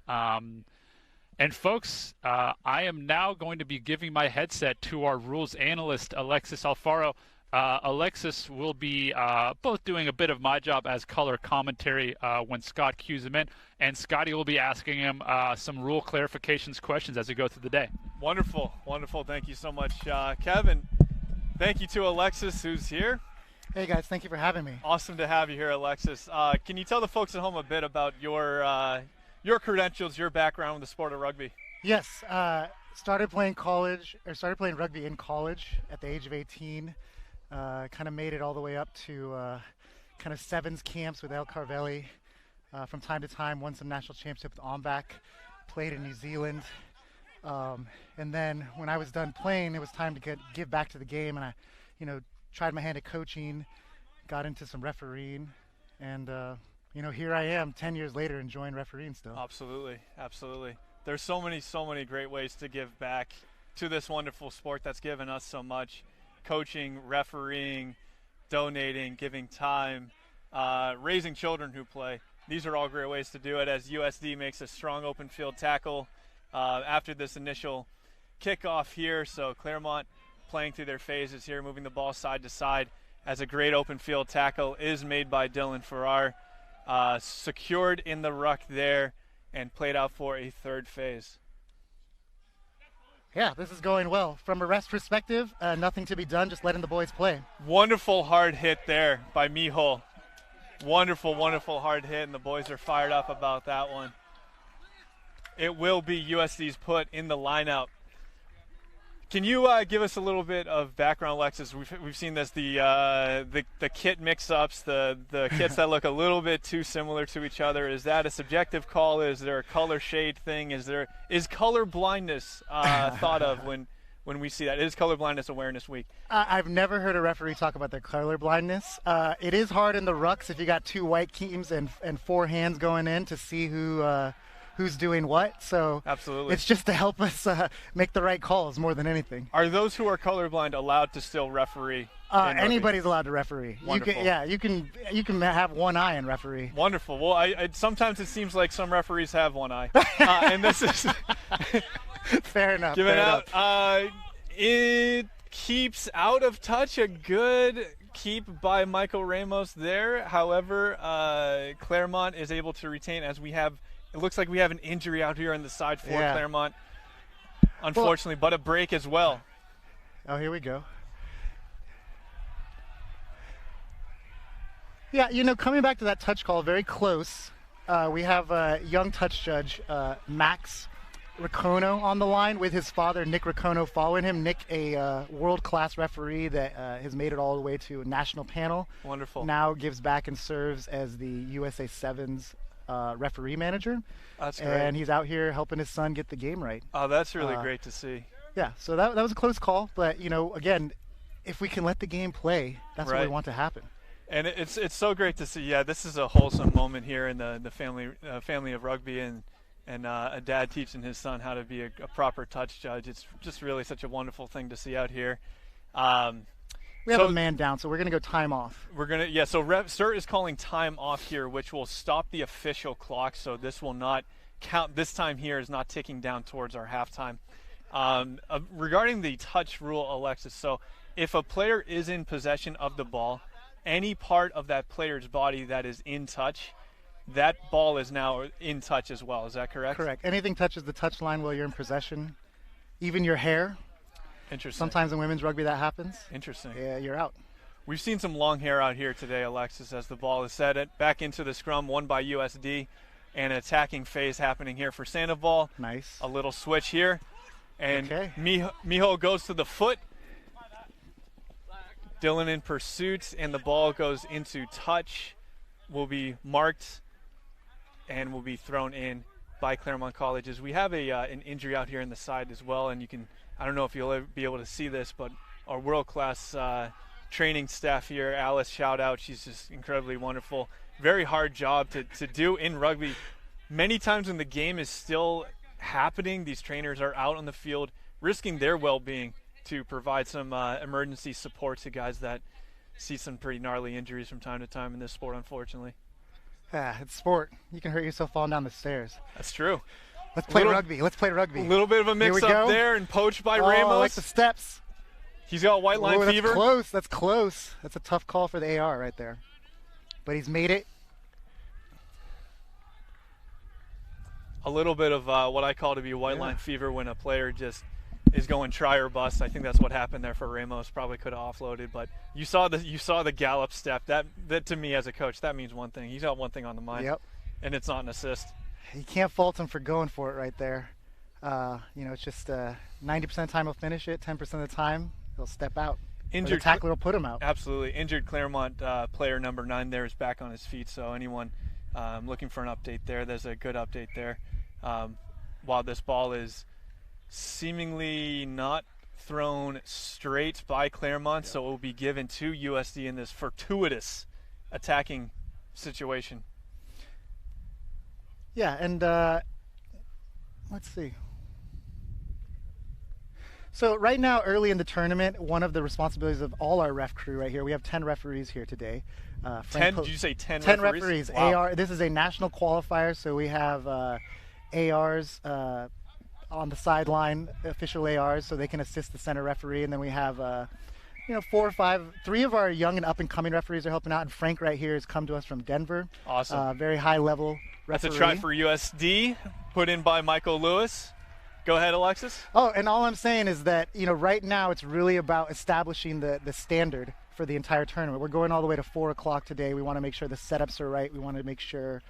And folks, I am now going to be giving my headset to our rules analyst, Alexis Alfaro. Alexis will be both doing a bit of my job as color commentary when Scott cues him in, and Scotty will be asking him some rule clarifications questions as we go through the day. Wonderful. Thank you so much, Kevin. Thank you to Alexis, who's here. Hey guys, thank you for having me. Awesome to have you here, Alexis. Can you tell the folks at home a bit about your credentials, your background with the sport of rugby? Yes, started playing rugby in college at the age of 18. Kind of made it all the way up to kind of sevens camps with El Carvelli. From time to time, won some national championship with Ombak. Played in New Zealand. And then when I was done playing, it was time to give back to the game, and I, tried my hand at coaching, got into some refereeing, and here I am 10 years later enjoying refereeing still. Absolutely. There's so many great ways to give back to this wonderful sport that's given us so much. Coaching, refereeing, donating, giving time, raising children who play. These are all great ways to do it as USD makes a strong open field tackle after this initial kickoff here. So Claremont playing through their phases here, moving the ball side to side as a great open field tackle is made by Dylan Farrar. Secured in the ruck there and played out for a third phase. Yeah, this is going well. From a ref perspective, nothing to be done, just letting the boys play. Wonderful hard hit there by Mihol. Wonderful, wonderful hard hit, and the boys are fired up about that one. It will be USD's put in the lineup. Can you give us a little bit of background, Alexis? We've seen this, the kit mix-ups, the kits that look a little bit too similar to each other. Is that a subjective call? Is there a color shade thing? Is color blindness thought of when we see that? It is Color Blindness Awareness Week. I've never heard a referee talk about their color blindness. It is hard in the rucks if you got 2 white teams and 4 hands going in to see who's doing what. So absolutely, it's just to help us make the right calls more than anything. Are those who are colorblind allowed to still referee? Anybody's allowed to referee. Wonderful. You can have one eye and referee. Wonderful. Well, I sometimes it seems like some referees have one eye, and this is fair enough. Given fair out. enough. It keeps out of touch. A good keep by Michael Ramos there. However, Claremont is able to retain as we have. It looks like we have an injury out here on the side for Claremont, unfortunately, but a break as well. Oh, here we go. Yeah, coming back to that touch call, very close. We have a young touch judge, Max Racono, on the line with his father, Nick Racono, following him. Nick, a world-class referee that has made it all the way to a national panel. Wonderful. Now gives back and serves as the USA Sevens referee manager. That's great. And he's out here helping his son get the game right. Oh, that's really great to see. Yeah, so that was a close call, but again, if we can let the game play, that's what we want to happen. And it's so great to see. Yeah, this is a wholesome moment here in the family of rugby, and a dad teaching his son how to be a proper touch judge. It's just really such a wonderful thing to see out here. We have a man down, so we're going to go time off. So Sir is calling time off here, which will stop the official clock, so this will not count. This time here is not ticking down towards our halftime. Regarding the touch rule, Alexis, so if a player is in possession of the ball, any part of that player's body that is in touch, that ball is now in touch as well. Is that correct? Correct. Anything touches the touch line while you're in possession, even your hair. Interesting. Sometimes in women's rugby that happens. Interesting. Yeah, you're out. We've seen some long hair out here today, Alexis, as the ball is set back into the scrum, won by USD, and an attacking phase happening here for Sandoval. Nice. A little switch here, and Miho goes to the foot. Dylan in pursuit, and the ball goes into touch, will be marked, and will be thrown in by Claremont Colleges. We have an injury out here in the side as well, and I don't know if you'll ever be able to see this, but our world-class training staff here, Alice, shout out, she's just incredibly wonderful. Very hard job to do in rugby. Many times when the game is still happening, these trainers are out on the field risking their well-being to provide some emergency support to guys that see some pretty gnarly injuries from time to time in this sport, unfortunately. Yeah, it's sport. You can hurt yourself falling down the stairs. That's true. Let's play rugby. Let's play rugby. A little bit of a mix-up there and poached by Ramos. I like the steps. He's got white line fever. That's close. That's close. That's a tough call for the AR right there. But he's made it. A little bit of what I call to be white line fever when a player just is going try or bust. I think that's what happened there for Ramos. Probably could have offloaded, but you saw the gallop step. That to me as a coach, that means one thing. He's got one thing on the mind. Yep. And it's not an assist. You can't fault him for going for it right there. It's just 90% of the time he'll finish it, 10% of the time he'll step out. Injured the tackler will put him out. Absolutely. Injured Claremont player number 9 there is back on his feet, so anyone looking for an update there, there's a good update there. While this ball is seemingly not thrown straight by Claremont, so it will be given to USD in this fortuitous attacking situation. Yeah, and let's see. So right now, early in the tournament, one of the responsibilities of all our ref crew right here, we have 10 referees here today. 10? Did you say 10 referees? 10 referees. Wow. This is a national qualifier, so we have ARs on the sideline, official ARs, so they can assist the center referee, and then we have 4 or 5, 3 of our young and up-and-coming referees are helping out, and Frank right here has come to us from Denver. Awesome. Very high-level referee. That's a try for USD, put in by Michael Lewis. Go ahead, Alexis. Oh, and all I'm saying is that, right now it's really about establishing the standard for the entire tournament. We're going all the way to 4 o'clock today. We want to make sure the setups are right. We want to make sure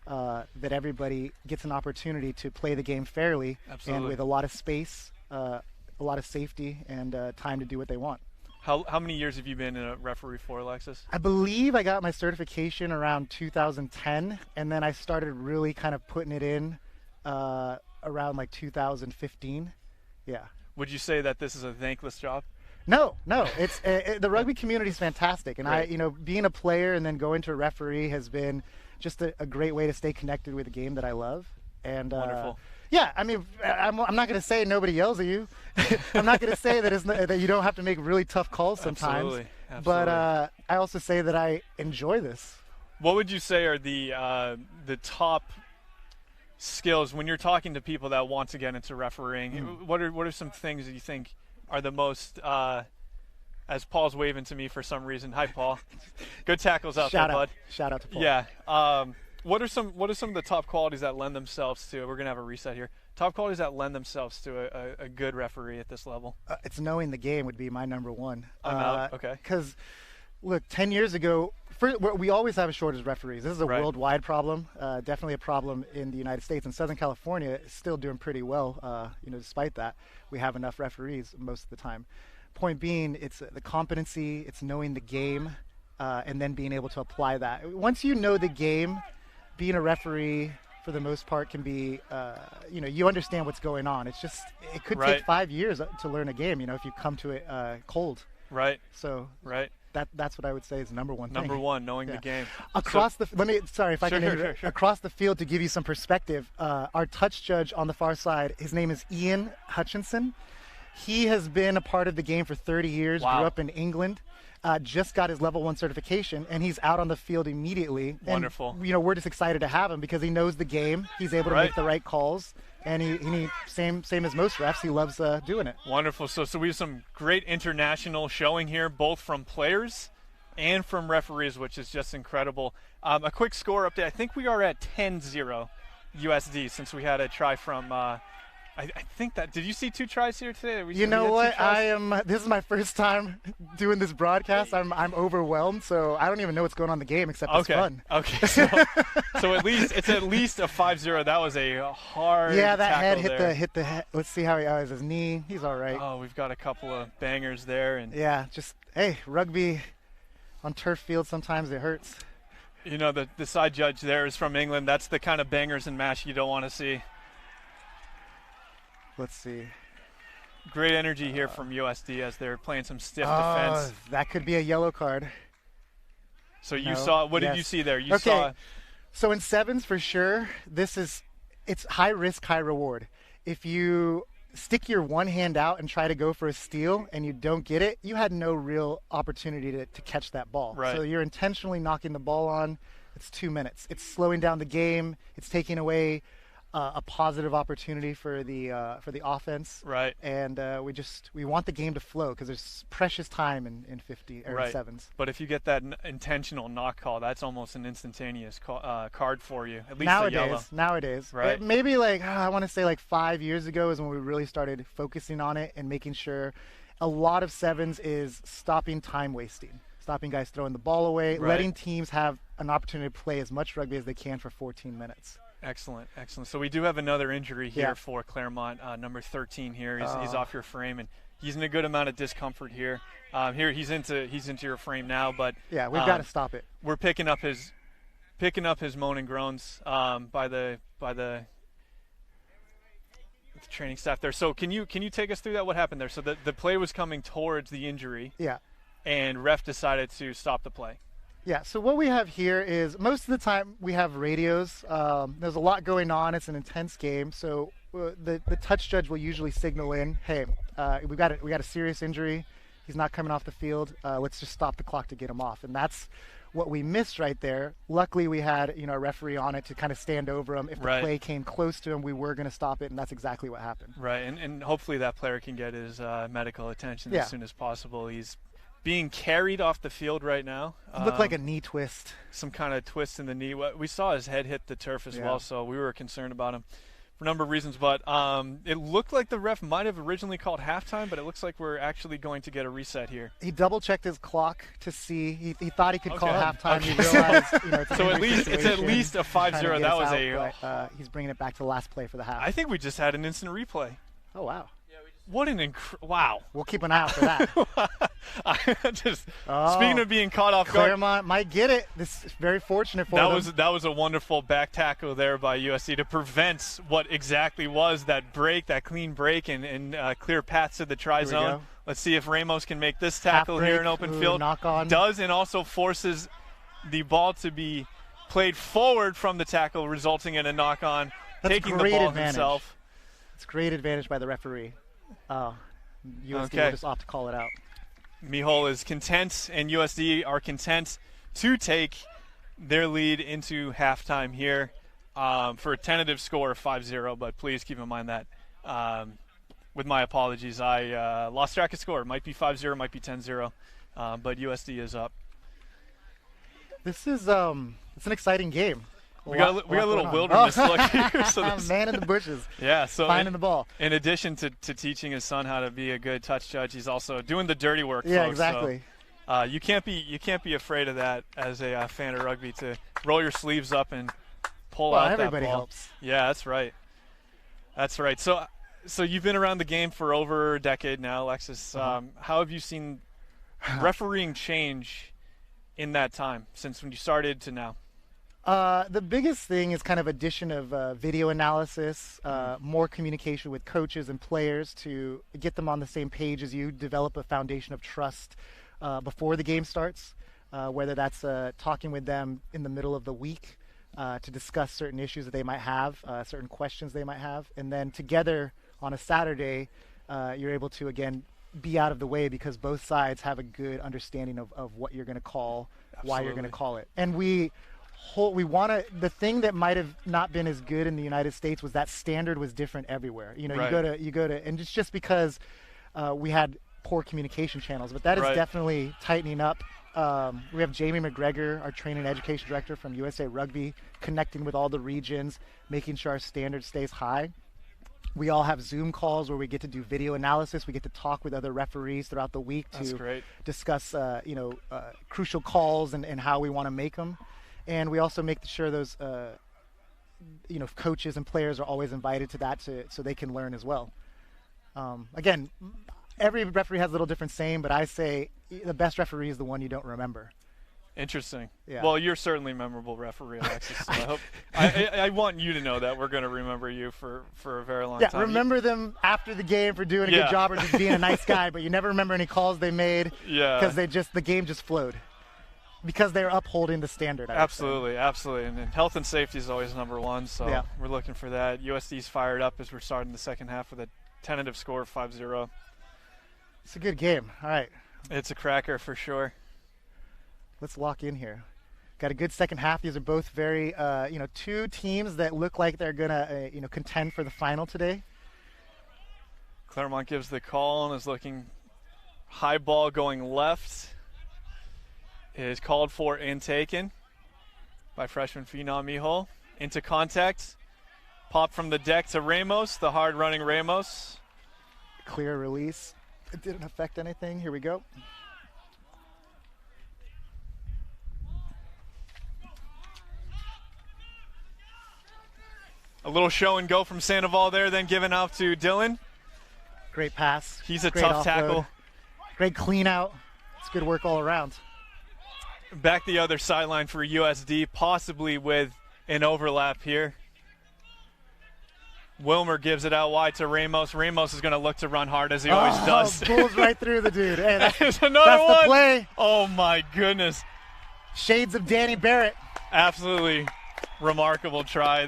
that everybody gets an opportunity to play the game fairly. Absolutely. And with a lot of space, a lot of safety, and time to do what they want. How many years have you been a referee for, Alexis? I believe I got my certification around 2010, and then I started really kind of putting it in around like 2015. Yeah. Would you say that this is a thankless job? No. It's the rugby community is fantastic, and Great. being a player and then going to a referee has been just a great way to stay connected with a game that I love. And Wonderful. Yeah, I mean, I'm not going to say nobody yells at you. I'm not going to say that you don't have to make really tough calls sometimes. Absolutely. But I also say that I enjoy this. What would you say are the top skills when you're talking to people that want to get into refereeing? What are some things that you think are the most? As Paul's waving to me for some reason. Hi, Paul. Good tackles out there, bud. Shout out to Paul. Yeah. What are some of the top qualities that lend themselves to? We're gonna have a reset here. Top qualities that lend themselves to a good referee at this level. It's knowing the game would be my number one. I'm out. Okay. Because, look, 10 years ago, we always have a shortage of referees. This is a Right. worldwide problem. Definitely a problem in the United States. And Southern California is still doing pretty well. Despite that, we have enough referees most of the time. Point being, it's the competency, it's knowing the game, and then being able to apply that. Once you know the game, being a referee for the most part can be, you understand what's going on. It's just, it could Right. take 5 years to learn a game, if you come to it cold. Right. So Right. that's what I would say is the number one thing. Number one, knowing Yeah. the game. Across sorry if I can Sure, interrupt. sure. Across the field, to give you some perspective, our touch judge on the far side, his name is Ian Hutchinson. He has been a part of the game for 30 years, Wow. grew up in England, just got his level 1 certification, and he's out on the field immediately. Wonderful. And, we're just excited to have him because he knows the game. He's able to Right. make the right calls, and he same as most refs, he loves doing it. Wonderful. So we have some great international showing here, both from players and from referees, which is just incredible. A quick score update. I think we are at 10-0 USD since we had a try from I think that – did you see 2 tries here today? You know what? This is my first time doing this broadcast. I'm overwhelmed, so I don't even know what's going on in the game except it's fun. Okay. So at least it's at least a 5-0. That was a hard Yeah, that head tackle hit the head. Let's see how he is. His knee. He's all right. Oh, we've got a couple of bangers there, and Yeah, rugby on turf field, sometimes it hurts. the side judge there is from England. That's the kind of bangers and mash you don't want to see. Let's see. Great energy here from USD as they're playing some stiff defense. That could be a yellow card. So you No. saw – what did Yes. you see there? You Okay. saw – So in sevens, for sure, it's high risk, high reward. If you stick your one hand out and try to go for a steal and you don't get it, you had no real opportunity to catch that ball. Right. So you're intentionally knocking the ball on. It's 2 minutes. It's slowing down the game. It's taking away a positive opportunity for the offense. Right. And we want the game to flow because there's precious time in 50 or Right. sevens. But if you get that intentional knock call, that's almost an instantaneous card for you. At least a yellow. Nowadays, Right. Maybe I want to say 5 years ago is when we really started focusing on it and making sure. A lot of sevens is stopping time wasting, stopping guys throwing the ball away, Right. letting teams have an opportunity to play as much rugby as they can for 14 minutes. Excellent. So we do have another injury here Yeah. for Claremont, number 13 here. He's off your frame, and he's in a good amount of discomfort here. Here he's into your frame now, but Yeah, we've got to stop it. we're picking up his moan and groans by the training staff there. So can you take us through that? What happened there? So the play was coming towards the injury, Yeah. and ref decided to stop the play. Yeah, so what we have here is most of the time we have radios. There's a lot going on. It's an intense game. So the touch judge will usually signal in, hey, we got a serious injury. He's not coming off the field. Let's just stop the clock to get him off. And that's what we missed right there. Luckily, we had a referee on it to kind of stand over him. If the Right. play came close to him, we were going to stop it, and that's exactly what happened. Right, and hopefully that player can get his medical attention Yeah. as soon as possible. He's being carried off the field right now. It looked like a knee twist. Some kind of twist in the knee. We saw his head hit the turf as Yeah. well, so we were concerned about him. for a number of reasons, but it looked like the ref might have originally called halftime, but it looks like we're actually going to get a reset here. He double-checked his clock to see. He thought he could call Okay. halftime. Okay. He realized, it's So an at least it's at situation, least a 5-0. trying to get That us was out, but, he's bringing it back to the last play for the half. I think we just had an instant replay. Oh, wow. What an wow. We'll keep an eye out for that. Speaking of being caught off guard, Claremont might get it. This is very fortunate for them. that was a wonderful back tackle there by USC to prevent what exactly was that break, that clean break, and clear paths to the try zone. Go. Let's see if Ramos can make this tackle here in open field. Knock on. Does, and also forces the ball to be played forward from the tackle, resulting in a knock on, That's taking the great ball advantage. himself. It's great advantage by the referee. USD Okay. will just opt to call it out. Mihol is content, and USD are content to take their lead into halftime here for a tentative score of 5-0, but please keep in mind that with my apologies, I lost track of score. It might be 5-0, might be 10-0, but USD is up. This is it's an exciting game. We got a little wilderness look here. So man in the bushes. Yeah, so finding the ball. In addition to teaching his son how to be a good touch judge, he's also doing the dirty work. Yeah, folks. exactly. So, you can't be afraid of that as a fan of rugby, to roll your sleeves up and pull out that ball. Everybody helps. Yeah, that's right. That's right. So you've been around the game for over a decade now, Alexis. How have you seen refereeing change in that time, since when you started to now? The biggest thing is kind of addition of video analysis, more communication with coaches and players to get them on the same page as you, develop a foundation of trust before the game starts, whether that's talking with them in the middle of the week to discuss certain issues that they might have, certain questions they might have, and then together on a Saturday, you're able to, again, be out of the way because both sides have a good understanding of what you're going to call, why you're going to call it. And we want to. The thing that might have not been as good in the United States was that standard was different everywhere. You know, Right. you go to, and it's just because we had poor communication channels. But that is Right. definitely tightening up. We have Jamie McGregor, our training and education director from USA Rugby, connecting with all the regions, making sure our standard stays high. We all have Zoom calls where we get to do video analysis. We get to talk with other referees throughout the week to discuss, crucial calls and how we want to make them. And we also make sure those, coaches and players are always invited to that so they can learn as well. Again, every referee has a little different saying, but I say the best referee is the one you don't remember. Interesting. Yeah. Well, you're certainly a memorable referee, Alexis. So I hope I want you to know that we're going to remember you for a very long time. Yeah, remember them after the game for doing a good job or just being a nice guy, but you never remember any calls they made because the game just flowed. Because they're upholding the standard. Absolutely. And health and safety is always number one, so we're looking for that. USD's fired up as we're starting the second half with a tentative score of 5-0. It's a good game. All right. It's a cracker for sure. Let's lock in here. Got a good second half. These are both very, two teams that look like they're going to, contend for the final today. Claremont gives the call and is looking high ball going left. Is called for and taken by freshman Phenom Mihol. Into contact. Pop from the deck to Ramos, the hard-running Ramos. Clear release. It didn't affect anything. Here we go. A little show and go from Sandoval there, then given out to Dylan. Great pass. He's a Great tough offload. tackle. Great clean out. It's good work all around. Back the other sideline for USD, possibly with an overlap here. Wilmer gives it out wide to Ramos. Ramos is going to look to run hard as he always does. Pulls right through the dude. Hey, that's another one. The play. Oh, my goodness. Shades of Danny Barrett. Absolutely remarkable try.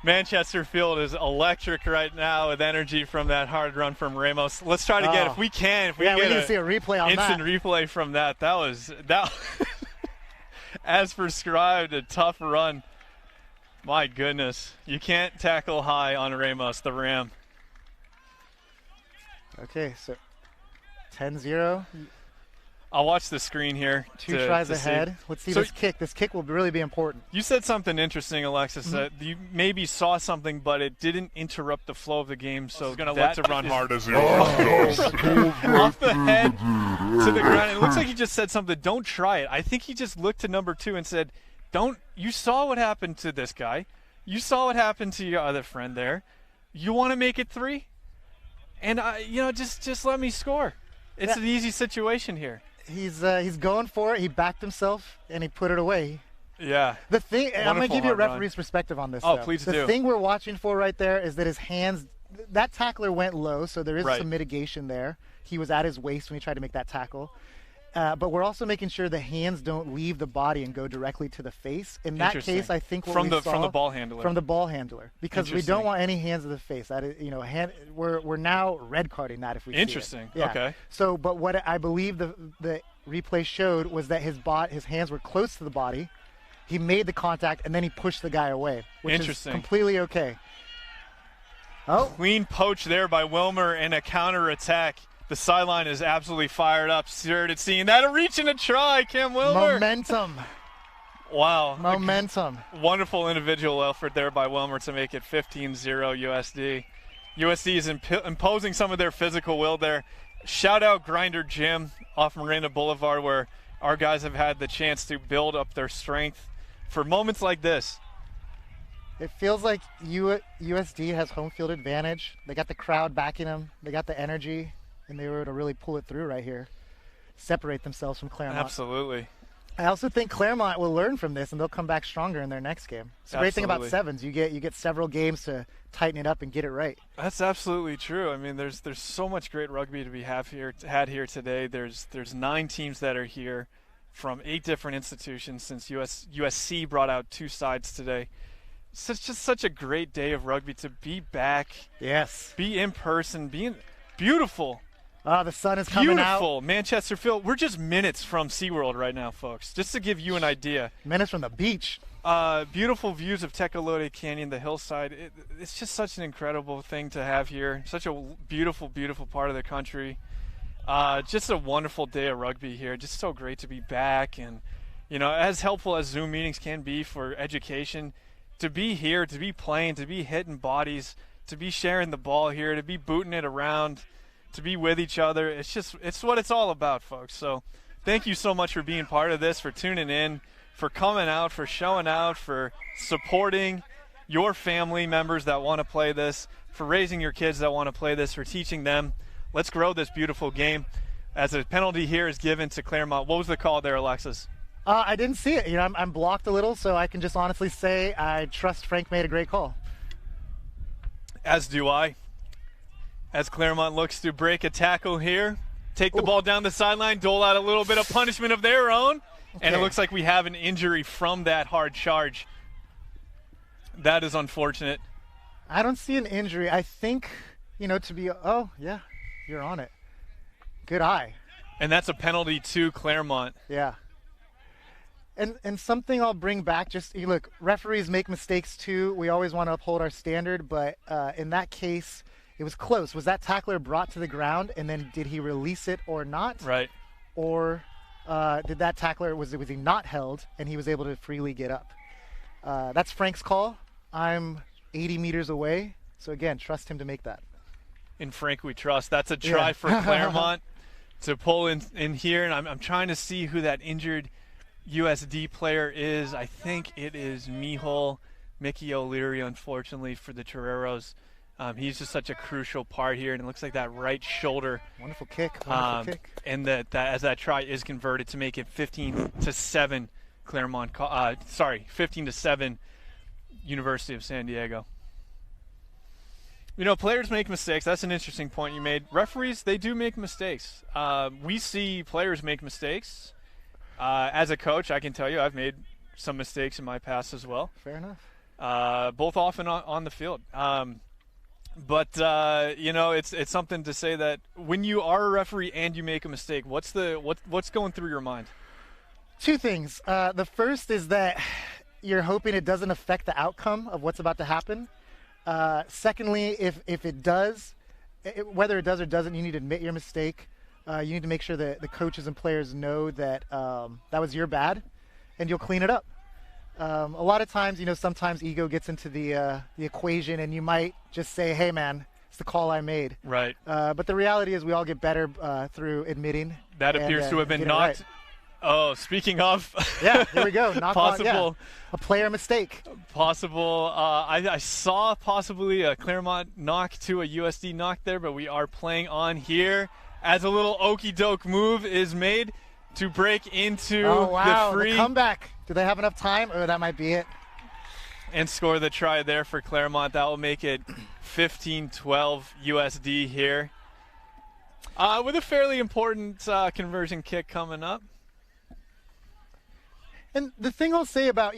Manchester Field is electric right now with energy from that hard run from Ramos. Let's try to get, if we can, we need to see a replay on instant replay from that. That was as prescribed, a tough run. My goodness. You can't tackle high on Ramos, the Ram. Okay, so 10-0. I'll watch the screen here. Two tries ahead. Let's see this kick. This kick will really be important. You said something interesting, Alexis, that you maybe saw something, but it didn't interrupt the flow of the game. So He's going to look to run hard as he off the head to the ground. It looks like he just said something, don't try it. I think he just looked to number 2 and said, you saw what happened to this guy. You saw what happened to your other friend there. You want to make it 3? And, just let me score. It's an easy situation here. He's going for it. He backed himself, and he put it away. Yeah. The thing, I'm going to give you a referee's perspective on this. Oh, though. Please do. The thing we're watching for right there is that his hands, that tackler went low, so there is some mitigation there. He was at his waist when he tried to make that tackle. But we're also making sure the hands don't leave the body and go directly to the face. In that case, I think what we saw from the ball handler. From the ball handler, because we don't want any hands of the face. That is, we're now red carding that if we see it. Interesting. Yeah. Okay. So, but what I believe the replay showed was that his hands were close to the body. He made the contact and then he pushed the guy away, which is completely okay. Oh, clean poach there by Wilmer and a counter attack. The sideline is absolutely fired up. Started seeing that. A reach and a try, Cam Wilmer. Momentum. Wow. Momentum. Wonderful individual effort there by Wilmer to make it 15-0 USD. USD is imposing some of their physical will there. Shout out Grinder Gym off Miranda Boulevard, where our guys have had the chance to build up their strength for moments like this. It feels like USD has home field advantage. They got the crowd backing them. They got the energy. And they were able to really pull it through right here, separate themselves from Claremont. Absolutely. I also think Claremont will learn from this, and they'll come back stronger in their next game. It's the great thing about sevens. You get several games to tighten it up and get it right. That's absolutely true. I mean, there's so much great rugby to be had here today. There's 9 teams that are here from 8 different institutions since USC brought out 2 sides today. It's just such a great day of rugby to be back. Yes. Be in person. Beautiful. The sun is coming out. Beautiful. Manchester Field. We're just minutes from SeaWorld right now, folks, just to give you an idea. Minutes from the beach. Beautiful views of Tecolote Canyon, the hillside. It's just such an incredible thing to have here. Such a beautiful, beautiful part of the country. Just a wonderful day of rugby here. Just so great to be back. And, as helpful as Zoom meetings can be for education, to be here, to be playing, to be hitting bodies, to be sharing the ball here, to be booting it around, to be with each other. It's what it's all about, folks. So thank you so much for being part of this, for tuning in, for coming out, for showing out, for supporting your family members that want to play this, for raising your kids that want to play this, for teaching them. Let's grow this beautiful game. As a penalty here is given to Claremont. What was the call there, Alexis? I didn't see it. I'm blocked a little, so I can just honestly say I trust Frank made a great call. As do I. As Claremont looks to break a tackle here, take the ball down the sideline, dole out a little bit of punishment of their own, and it looks like we have an injury from that hard charge. That is unfortunate. I don't see an injury. I think, oh, yeah, you're on it. Good eye. And that's a penalty to Claremont. Yeah. And something I'll bring back, look, referees make mistakes too. We always want to uphold our standard, but in that case, it was close. Was that tackler brought to the ground, and then did he release it or not? Right. Or did that tackler, was he not held, and he was able to freely get up? That's Frank's call. I'm 80 meters away, so again, trust him to make that. In Frank we trust. That's a try for Claremont to pull in here, and I'm trying to see who that injured USD player is. I think it is Mickey O'Leary, unfortunately, for the Toreros. He's just such a crucial part here, and it looks like that right shoulder. Wonderful kick. And that as that try is converted to make it 15-7 Claremont. 15-7 University of San Diego. Players make mistakes. That's an interesting point you made. Referees, they do make mistakes. We see players make mistakes. As a coach, I can tell you I've made some mistakes in my past as well. Fair enough. Both off and on the field. But it's something to say that when you are a referee and you make a mistake, what's going through your mind? 2 things. The first is that you're hoping it doesn't affect the outcome of what's about to happen. Secondly, if it does, whether it does or doesn't, you need to admit your mistake. You need to make sure that the coaches and players know that that was your bad, and you'll clean it up. A lot of times, sometimes ego gets into the equation, and you might just say, "Hey, man, it's the call I made." Right. But the reality is, we all get better through admitting. That appears to have been getting it knocked. right. Oh, speaking of. Yeah, here we go. Knock possible. on, a player mistake. Possible. I saw possibly a Claremont knock to a USD knock there, but we are playing on here as a little okey doke move is made to break into the free. The comeback. Do they have enough time? Or that might be it. And score the try there for Claremont. That will make it 15-12 USD here. With a fairly important conversion kick coming up. And the thing I'll say about,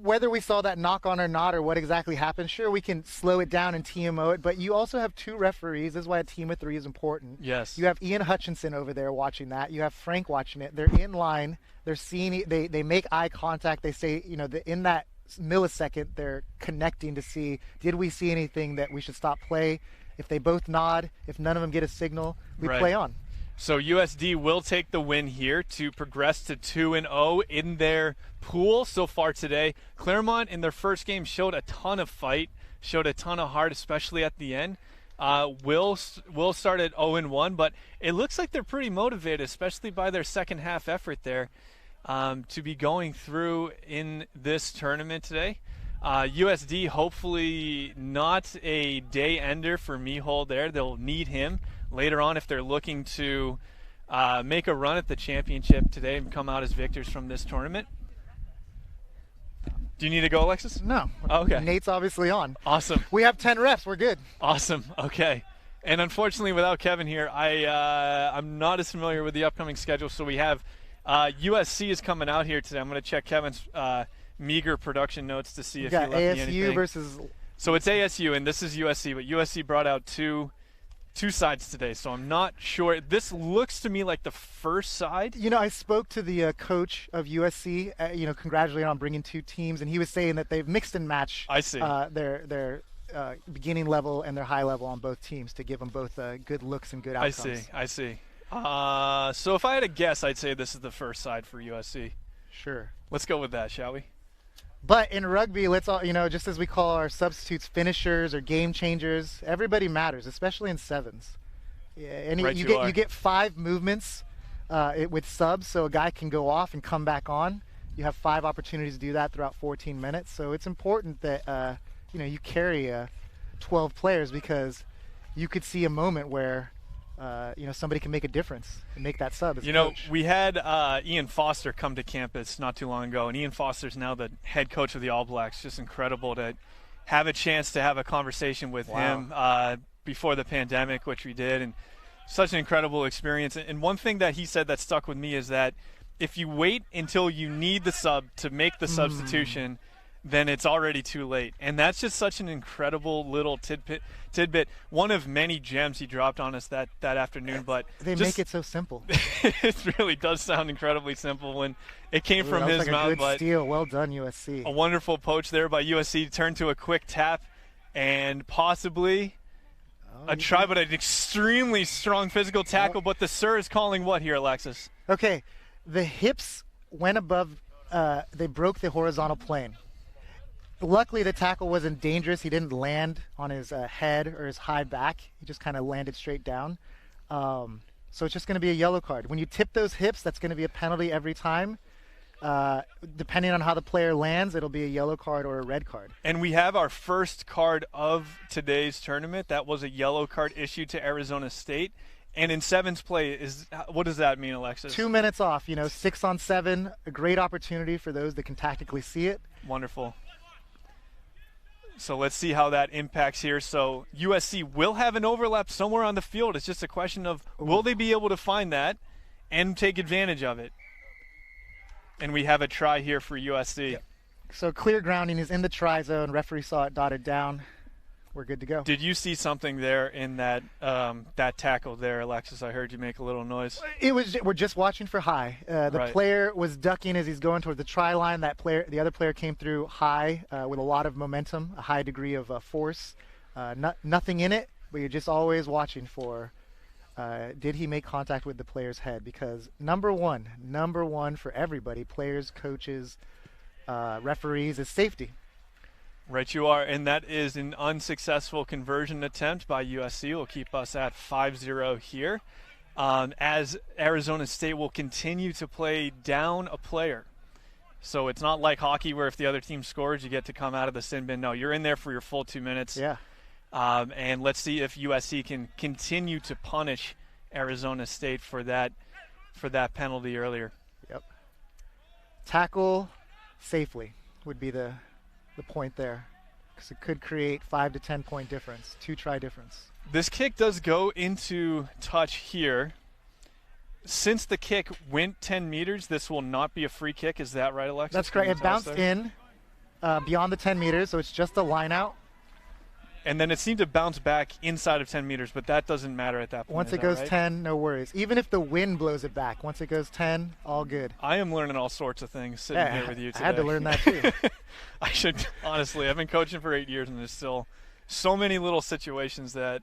whether we saw that knock on or not or what exactly happened, sure, we can slow it down and TMO it, but you also have 2 referees. This is why a team of 3 is important. Yes. You have Ian Hutchinson over there watching that. You have Frank watching it. They're in line. They're seeing, they make eye contact. They say, in that millisecond, they're connecting to see, did we see anything that we should stop play? If they both nod, if none of them get a signal, we play on. So USD will take the win here to progress to 2-0 in their pool so far today. Claremont in their first game showed a ton of fight, showed a ton of heart, especially at the end. Will start at 0-1, but it looks like they're pretty motivated, especially by their second half effort there, to be going through in this tournament today. USD hopefully not a day ender for Mihol there. They'll need him later on if they're looking to make a run at the championship today and come out as victors from this tournament. Do you need to go, Alexis? No. Okay. Nate's obviously on. Awesome. We have 10 refs. We're good. Awesome. Okay. And unfortunately, without Kevin here, I'm not as familiar with the upcoming schedule. So we have USC is coming out here today. I'm going to check Kevin's meager production notes to see if he left me anything. ASU versus. So it's ASU, and this is USC, but USC brought out two sides today, so I'm not sure. This looks to me like the first side. I spoke to the coach of USC, congratulating on bringing 2 teams, and he was saying that they've mixed and matched I see. Their beginning level and their high level on both teams to give them both good looks and good outcomes. I see. So if I had to guess, I'd say this is the first side for USC. Sure. Let's go with that, shall we? But in rugby, let's all, just as we call our substitutes finishers or game changers, everybody matters, especially in sevens. Yeah, and you get 5 movements with subs, so a guy can go off and come back on. You have 5 opportunities to do that throughout 14 minutes. So it's important that you carry 12 players, because you could see a moment where somebody can make a difference and make that sub as coach. We had Ian Foster come to campus not too long ago, and Ian Foster's now the head coach of the All Blacks. Just incredible to have a chance to have a conversation with him before the pandemic, which we did, and such an incredible experience. And one thing that he said that stuck with me is that if you wait until you need the sub to make the substitution, then it's already too late. And that's just such an incredible little tidbit. One of many gems he dropped on us that afternoon. But they make it so simple. It really does sound incredibly simple when it came from his like mouth. A good steal. Well done, USC. A wonderful poach there by USC. Turned to a quick tap and possibly a try, but an extremely strong physical tackle. But the sir is calling what here, Alexis? Okay, the hips went above. They broke the horizontal plane. Luckily, the tackle wasn't dangerous. He didn't land on his head or his high back. He just kind of landed straight down. So it's just going to be a yellow card. When you tip those hips, that's going to be a penalty every time. Depending on how the player lands, it'll be a yellow card or a red card. And we have our first card of today's tournament. That was a yellow card issued to Arizona State. And in sevens play, what does that mean, Alexis? 2 minutes off, 6 on 7, a great opportunity for those that can tactically see it. Wonderful. So let's see how that impacts here. So USC will have an overlap somewhere on the field. It's just a question of will they be able to find that and take advantage of it? And we have a try here for USC. Yep. So clear grounding is in the try zone. Referee saw it dotted down. We're good to go. Did you see something there in that that tackle there, Alexis? I heard you make a little noise. We're just watching for high. The player was ducking as he's going toward the try line. The other player came through high with a lot of momentum, a high degree of force. Nothing in it, but you're just always watching for Did he make contact with the player's head? Because number one for everybody, players, coaches, referees, is safety. Right you are, and that is an unsuccessful conversion attempt by USC. Will keep us at 5-0 here, as Arizona State will continue to play down a player. So it's not like hockey where if the other team scores, you get to come out of the sin bin. No, you're in there for your full 2 minutes. Yeah. And let's see if USC can continue to punish Arizona State for that penalty earlier. Yep. Tackle safely would be the point there, because it could create 5 to 10 point difference, 2-try difference. This kick does go into touch here. Since the kick went 10 meters, this will not be a free kick. Is that right, Alexis? That's correct. It bounced in beyond the 10 meters, so it's just a line out. And then it seemed to bounce back inside of 10 meters, but that doesn't matter at that point. Once it goes 10, no worries. Even if the wind blows it back, once it goes 10, all good. I am learning all sorts of things sitting here with you today. I had to learn that too. I should, honestly, I've been coaching for 8 years, and there's still so many little situations that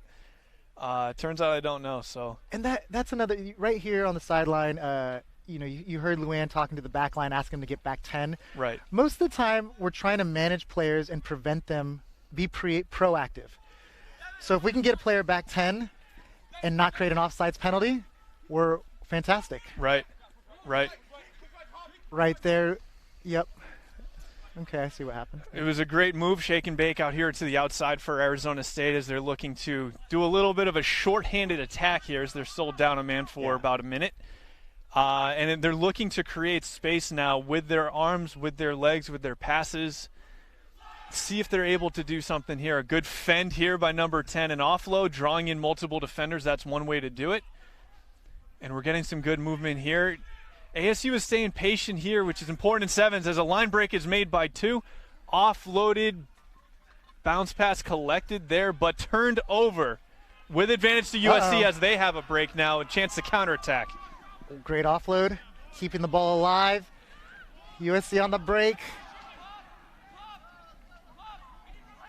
turns out I don't know. So. And that's another, right here on the sideline, you heard Luann talking to the back line, asking him to get back 10. Right. Most of the time, we're trying to manage players and prevent them, be proactive. So if we can get a player back 10 and not create an offsides penalty, we're fantastic. Right. Right there. Yep. Okay, I see what happened. It was a great move, shake and bake out here to the outside for Arizona State as they're looking to do a little bit of a short-handed attack here as they're still down a man for about a minute. And they're looking to create space now with their arms, with their legs, with their passes. See if they're able to do something here. A good fend here by number 10, an offload, drawing in multiple defenders. That's one way to do it. And we're getting some good movement here. ASU is staying patient here, which is important in sevens as a line break is made by 2. Offloaded, bounce pass collected there, but turned over with advantage to USC as they have a break now, a chance to counterattack. Great offload, keeping the ball alive. USC on the break.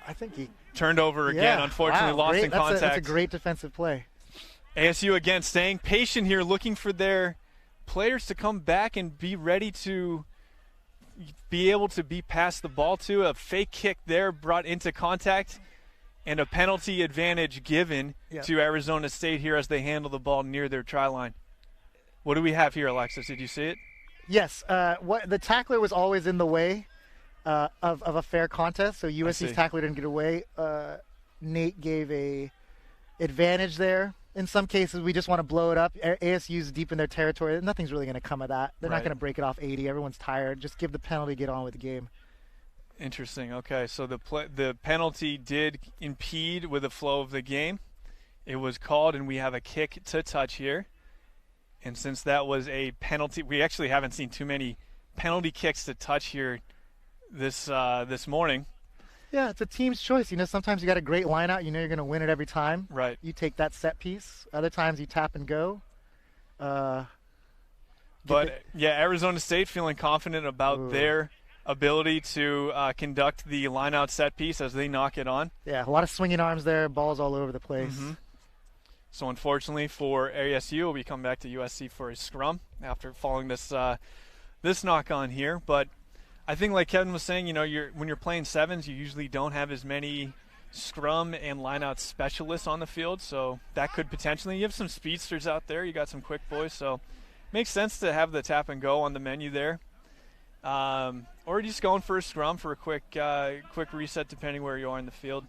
I think he turned over again, unfortunately lost in contact. That's a great defensive play. ASU again staying patient here, looking for their players to come back and be ready to be able to be passed the ball to. A fake kick there brought into contact and a penalty advantage given to Arizona State here as they handle the ball near their try line. What do we have here, Alexis? Did you see it? Yes. The tackler was always in the way of a fair contest, so USC's tackler didn't get away. Nate gave a advantage there. In some cases, we just want to blow it up. ASU's deep in their territory. Nothing's really going to come of that. They're not going to break it off 80. Everyone's tired. Just give the penalty, get on with the game. Interesting. Okay, so the penalty did impede with the flow of the game. It was called, and we have a kick to touch here. And since that was a penalty, we actually haven't seen too many penalty kicks to touch here this morning. Yeah, it's a team's choice. Sometimes you got a great line out. You're going to win it every time. Right. You take that set piece. Other times you tap and go. Arizona State feeling confident about their ability to conduct the line out set piece as they knock it on. Yeah, a lot of swinging arms there. Balls all over the place. Mm-hmm. So unfortunately for ASU, we come back to USC for a scrum after following this knock on here. But I think, like Kevin was saying, when you're playing sevens, you usually don't have as many scrum and lineout specialists on the field, so that could potentially. You have some speedsters out there, you got some quick boys, so makes sense to have the tap and go on the menu there, or just going for a scrum for a quick reset, depending where you are in the field.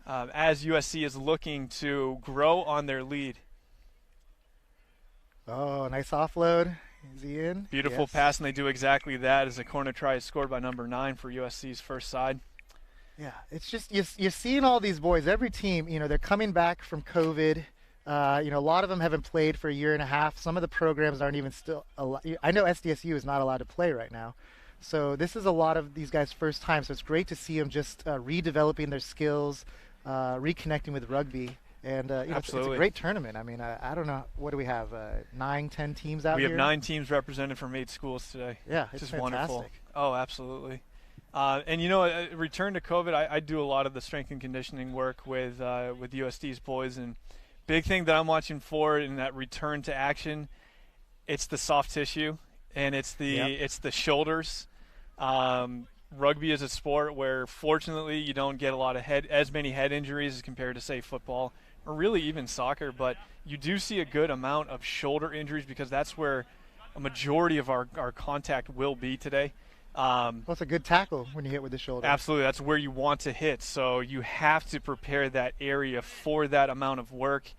As USC is looking to grow on their lead. Oh, nice offload. Is he in? Beautiful pass, and they do exactly that as a corner try is scored by number 9 for USC's first side. Yeah, it's just you're seeing all these boys. Every team, they're coming back from COVID. A lot of them haven't played for a year and a half. Some of the programs aren't even still. I know SDSU is not allowed to play right now. So this is a lot of these guys' first time. So it's great to see them just redeveloping their skills, reconnecting with rugby. And it's a great tournament. I mean, I don't know. What do we have? 9, 10 teams out here? We have 9 teams represented from 8 schools today. Yeah, it's just fantastic. Wonderful. Oh, absolutely. And return to COVID, I do a lot of the strength and conditioning work with USD's boys, and big thing that I'm watching for in that return to action, it's the soft tissue and it's the shoulders. Rugby is a sport where, fortunately, you don't get as many head injuries as compared to, say, football or really even soccer. But you do see a good amount of shoulder injuries because that's where a majority of our contact will be today. Well, it's a good tackle when you hit with the shoulder. Absolutely. That's where you want to hit. So you have to prepare that area for that amount of work.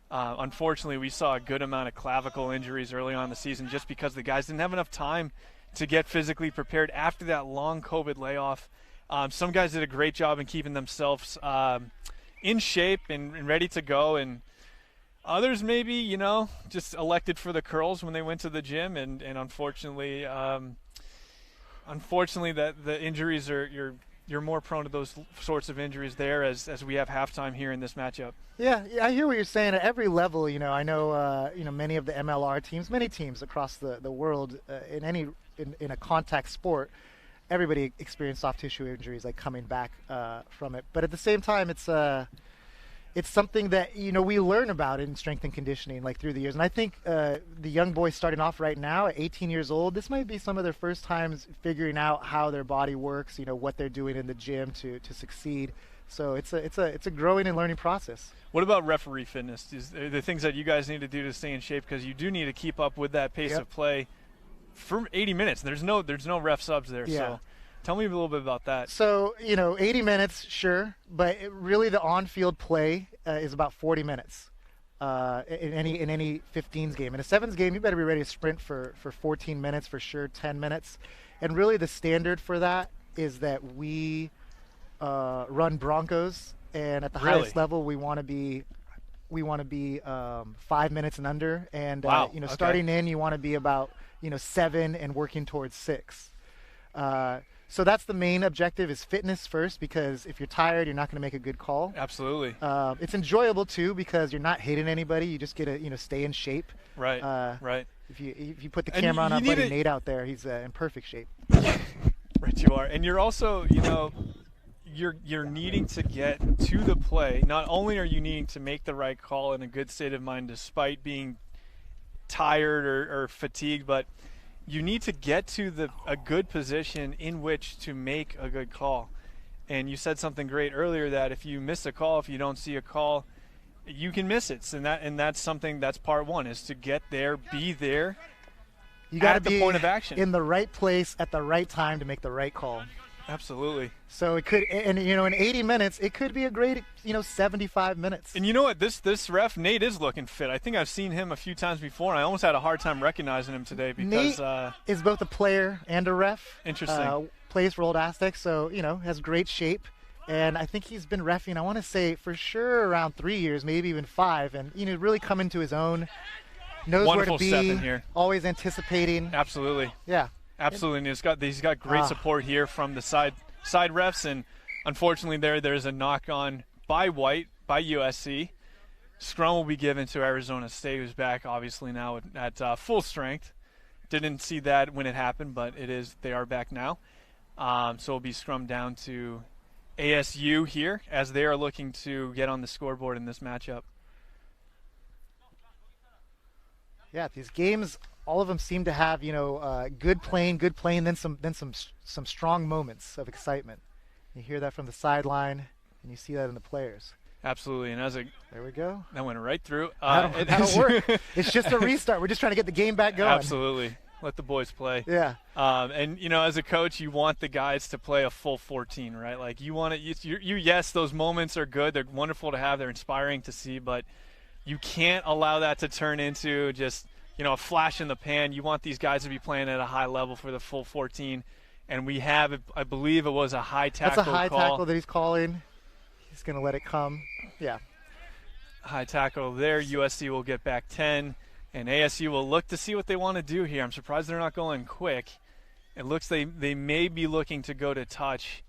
Unfortunately, we saw a good amount of clavicle injuries early on in the season just because the guys didn't have enough time to get physically prepared after that long COVID layoff. Some guys did a great job in keeping themselves in shape and ready to go, and others maybe, just elected for the curls when they went to the gym, and unfortunately, that the injuries you're more prone to those sorts of injuries there as we have halftime here in this matchup. Yeah, I hear what you're saying. At every level, I know many of the MLR teams, many teams across the world in a contact sport, everybody experienced soft tissue injuries, like coming back from it. But at the same time, it's something that we learn about in strength and conditioning, like through the years. And I think the young boys starting off right now at 18 years old, this might be some of their first times figuring out how their body works, what they're doing in the gym to succeed. So it's a growing and learning process. What about referee fitness? The things that you guys need to do to stay in shape, because you do need to keep up with that pace of play for 80 minutes. There's no ref subs there. Yeah. So tell me a little bit about that. So 80 minutes, sure, but really the on-field play is about 40 minutes in any 15s game. In a 7s game, you better be ready to sprint for 14 minutes for sure, 10 minutes, and really the standard for that is that we run Broncos, and at the highest level we want to be 5 minutes and under, and wow. Starting in you want to be about 7 and working towards 6. So that's the main objective, is fitness first, because if you're tired, you're not going to make a good call. Absolutely. It's enjoyable too because you're not hitting anybody. You just get to stay in shape. Right. Right. If you put the camera on our buddy Nate out there, he's in perfect shape. Right, you are, and you're also you're needing to get to the play. Not only are you needing to make the right call in a good state of mind despite being tired or fatigued, but you need to get to a good position in which to make a good call. And you said something great earlier, that if you miss a call, if you don't see a call, you can miss it. And that's something that's part one, is to get there, be there. You got to be the point of action, in the right place at the right time to make the right call. Absolutely. So it could, and in 80 minutes, it could be a great 75 minutes. And you know what? This ref, Nate, is looking fit. I think I've seen him a few times before, and I almost had a hard time recognizing him today because Nate is both a player and a ref. Interesting. Plays for Old Aztecs, so has great shape, and I think he's been reffing, I want to say for sure around 3 years, maybe even 5, and really come into his own. Knows Wonderful where to be. Step in here. Always anticipating. Absolutely. Yeah. Absolutely, and he's got great support here from the side refs, and unfortunately there's a knock on by White, by USC. Scrum will be given to Arizona State, who's back obviously now at full strength. Didn't see that when it happened, but they are back now. So it'll be scrum down to ASU here as they are looking to get on the scoreboard in this matchup. Yeah, these games, all of them seem to have good playing, then some strong moments of excitement. You hear that from the sideline, and you see that in the players. Absolutely, and there we go. That went right through. That'll work. It's just a restart. We're just trying to get the game back going. Absolutely, let the boys play. Yeah. And as a coach, you want the guys to play a full 14, right? Like you want it. Yes, those moments are good. They're wonderful to have. They're inspiring to see, but you can't allow that to turn into just a flash in the pan. You want these guys to be playing at a high level for the full 14. And we have, I believe it was a high tackle. That's a high tackle that he's calling. He's going to let it come. Yeah. High tackle there. USC will get back 10. And ASU will look to see what they want to do here. I'm surprised they're not going quick. It looks they may be looking to go to touch.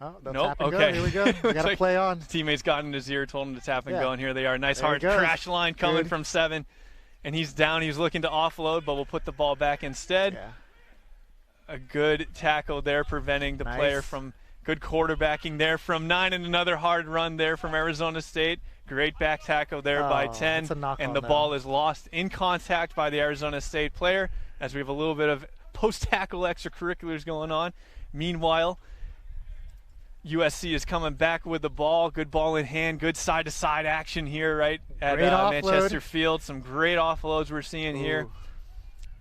Oh, they'll nope. tap and Okay. Go. Here we go. We got to play on. Teammates got in his ear, told him to tap and go, and here they are. Nice hard crash line coming from 7. And he's down. He's looking to offload, but we'll put the ball back instead. Yeah. A good tackle there, preventing the player from Good quarterbacking there from 9 and another hard run there from Arizona State. Great back tackle there by 10. that's a knock and on the that. ball is lost in contact by the Arizona State player as we have a little bit of post-tackle extracurriculars going on. Meanwhile, USC is coming back with the ball. Good ball in hand. Good side-to-side action here right at Manchester Field. Some great offloads we're seeing here.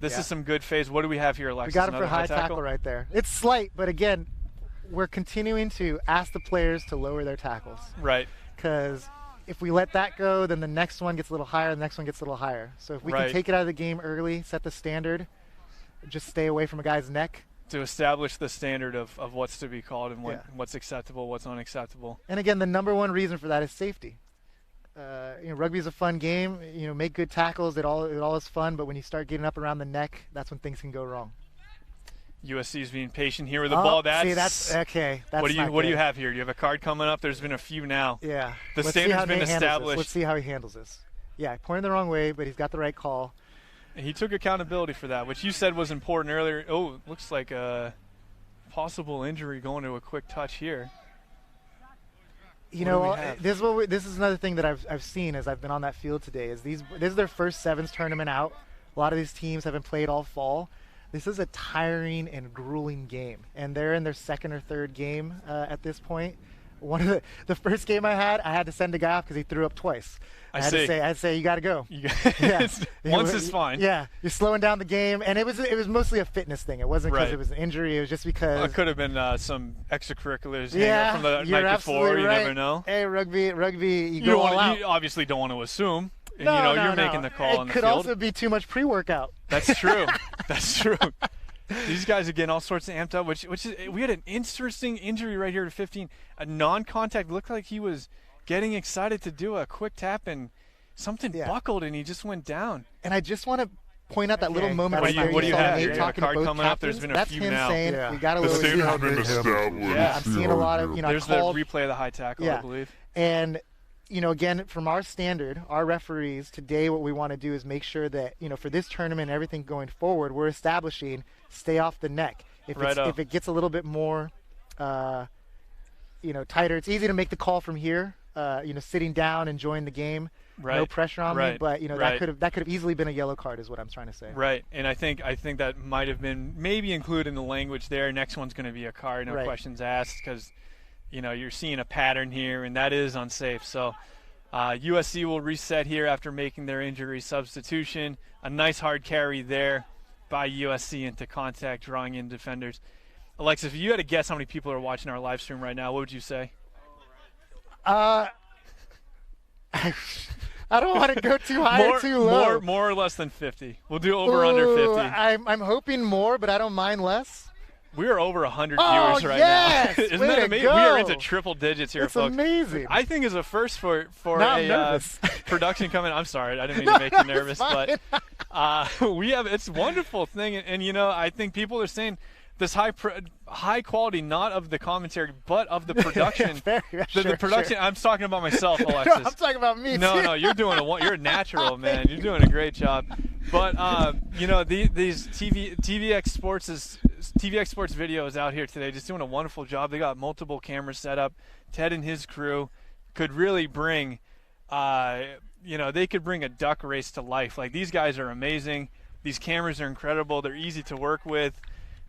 This is some good phase. What do we have here, Alexis? We got him for Another high tackle right there. It's slight, but again, we're continuing to ask the players to lower their tackles. Right. Because if we let that go, then the next one gets a little higher, the next one gets a little higher. So if we can take it out of the game early, set the standard, just stay away from a guy's neck. To establish the standard of what's to be called and what's acceptable, what's unacceptable. And again, the number one reason for that is safety. Rugby is a fun game. Make good tackles. It all is fun. But when you start getting up around the neck, that's when things can go wrong. USC is being patient here with the ball. That's okay. That's what do you have here? Do you have a card coming up? There's been a few now. Yeah. The standard's been established. Let's see how he handles this. Yeah, pointed the wrong way, but he's got the right call. And he took accountability for that, which you said was important earlier. Oh, looks like a possible injury going to a quick touch here. This is another thing that I've seen as I've been on that field today. This is their first sevens tournament out. A lot of these teams haven't played all fall. This is a tiring and grueling game, and they're in their second or third game at this point. One of the first game I had to send a guy off because he threw up twice. I had to say you got to go. Once is fine. Yeah, you're slowing down the game, and it was mostly a fitness thing. It wasn't because it was an injury. It was just because it could have been some extracurriculars from the night before. Right. You never know. Hey, rugby, you go all out. You obviously don't want to assume. No, you're making the call on the field. It could also be too much pre-workout. That's true. That's true. These guys are getting all sorts of amped up, which is we had an interesting injury right here to 15. A non-contact, looked like he was getting excited to do a quick tap and something buckled and he just went down. And I just want to point out that little moment what do you have here? Nate You have a card coming up. There's been a That's few him now. saying we got to The lower standard the has been established. Yeah, I'm seeing a lot of There's the replay of the high tackle, I believe. And again, from our standard, our referees today, what we want to do is make sure that for this tournament, everything going forward, we're establishing stay off the neck. If it gets a little bit more, tighter, it's easy to make the call from here. Sitting down, enjoying the game, no pressure on me. But that could have easily been a yellow card, is what I'm trying to say. Right, and I think that might have been maybe included in the language there. Next one's going to be a card, no questions asked, because you're seeing a pattern here, and that is unsafe. So USC will reset here after making their injury substitution. A nice hard carry there by USC into contact, drawing in defenders. Alexis, if you had to guess how many people are watching our live stream right now, what would you say? I don't want to go too high or too low. More or less than 50. We'll do over under 50. I'm hoping more, but I don't mind less. We are over 100 viewers right now. Isn't that amazing? Go. We are into triple digits here, folks. It's amazing. I think it's a first for a production coming. I'm sorry, I didn't mean to make you nervous, but it's a wonderful thing, and I think people are saying this high quality, not of the commentary, but of the production. The production. Sure. I'm talking about myself, Alexis. No, I'm talking about me. No, you're doing you're natural, man. You're doing a great job. But these TVX Sports videos out here today, just doing a wonderful job. They got multiple cameras set up. Ted and his crew could really bring, they could bring a duck race to life. Like, these guys are amazing. These cameras are incredible. They're easy to work with.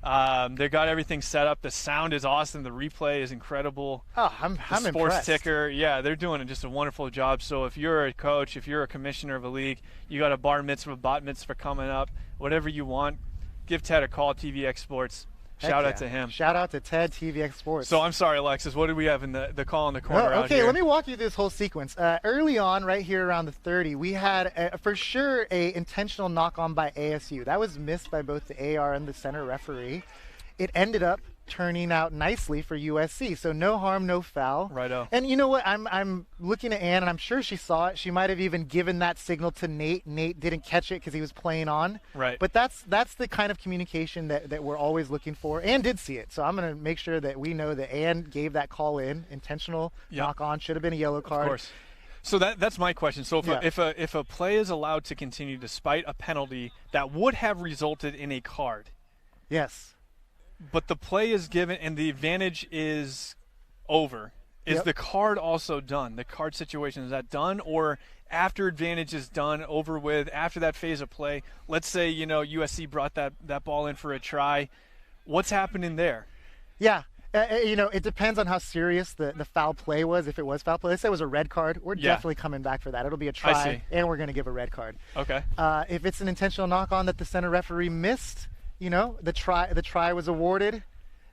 They got everything set up. The sound is awesome. The replay is incredible. Oh, I'm Sports impressed. Ticker, they're doing just a wonderful job. So if you're a coach, if you're a commissioner of a league, you got a bar mitzvah, bat mitzvah coming up, whatever you want, give Ted a call, TVX Sports. Shout out to him. Shout out to Ted, TVX Sports. So I'm sorry, Alexis. What did we have in the call in the corner out here? Okay, let me walk you through this whole sequence. Early on, right here around the 30, we had for sure a intentional knock-on by ASU. That was missed by both the AR and the center referee. It ended up turning out nicely for USC. So no harm, no foul. Righto. And you know what? I'm looking at Ann, and I'm sure she saw it. She might have even given that signal to Nate. Nate didn't catch it because he was playing on. Right. But that's the kind of communication that we're always looking for. Ann did see it. So I'm going to make sure that we know that Ann gave that call in. Intentional knock on. Should have been a yellow card. Of course. So that's my question. So if a play is allowed to continue despite a penalty that would have resulted in a card. Yes. But the play is given, and the advantage is over. Is Yep. the card also done? The card situation, is that done? Or after advantage is done, over with, after that phase of play, let's say, USC brought that ball in for a try. What's happening there? Yeah. It depends on how serious the foul play was. If it was foul play, let's say it was a red card, we're definitely coming back for that. It'll be a try, see. and we're going to give a red card. Okay. If it's an intentional knock-on that the center referee missed, the try was awarded.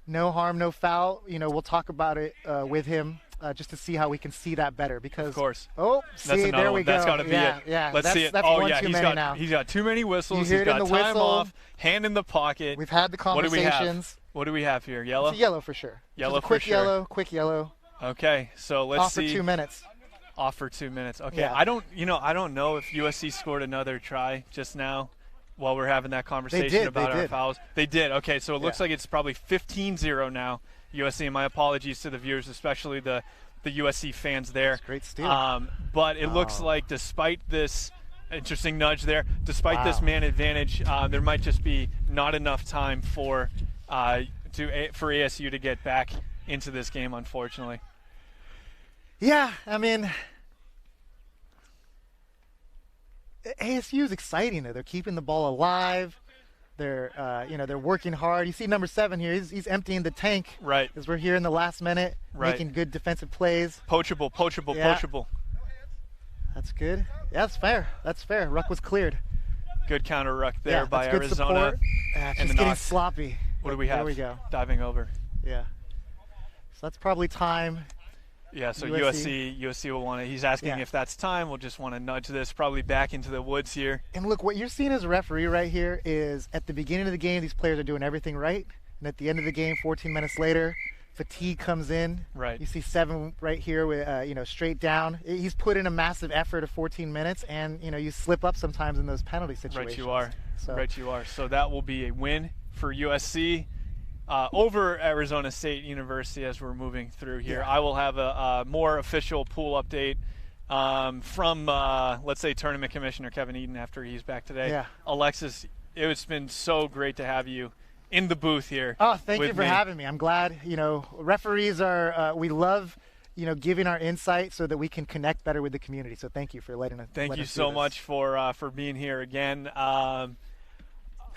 No harm, no foul. We'll talk about it with him just to see how we can see that better. Because Of course. Oh, That's see, another there we one. go. That's got to be yeah, it. Yeah, Let's see it. That's Oh, one yeah. too many now. He's got too many whistles. You hear He's it in got the time whistle. off, hand in the pocket. We've had the conversations. What do we have here? Yellow? It's a yellow for sure. Yellow Just a quick for sure. Quick yellow. Okay, so let's Off see. for 2 minutes. Off for 2 minutes. Okay, Yeah. I don't know if USC scored another try just now while we're having that conversation about our fouls. They did. Okay, so it looks like it's probably 15-0 now, USC. And my apologies to the viewers, especially the USC fans there. That's a great steal. But it looks like despite this interesting nudge there, despite this man advantage, there might just be not enough time for ASU to get back into this game, unfortunately. Yeah, I mean, ASU is exciting though. They're keeping the ball alive. They're they're working hard. You see number 7 here. He's emptying the tank. Right. As we're here in the last minute, making good defensive plays. Poachable. That's good. Yeah, that's fair. That's fair. Ruck was cleared. Good counter ruck there by that's good Arizona. support. And Just the getting knock. sloppy. What do we have? There we go. Diving over. Yeah. So that's probably time. Yeah, so USC. USC will want to. He's asking if that's time. We'll just want to nudge this probably back into the woods here. And look, what you're seeing as a referee right here is at the beginning of the game, these players are doing everything right. And at the end of the game, 14 minutes later, fatigue comes in. Right. You see 7 right here with, straight down. He's put in a massive effort of 14 minutes, and, you slip up sometimes in those penalty situations. Right you are. So. Right you are. So that will be a win for USC. Over Arizona State University as we're moving through here. Yeah. I will have a more official pool update from, let's say, Tournament Commissioner Kevin Eaton after he's back today. Yeah. Alexis, it's been so great to have you in the booth here. Oh, thank you with for me. having me. I'm glad. Referees are, we love, giving our insight so that we can connect better with the community. So thank you for letting us. Thank you so much for being here again.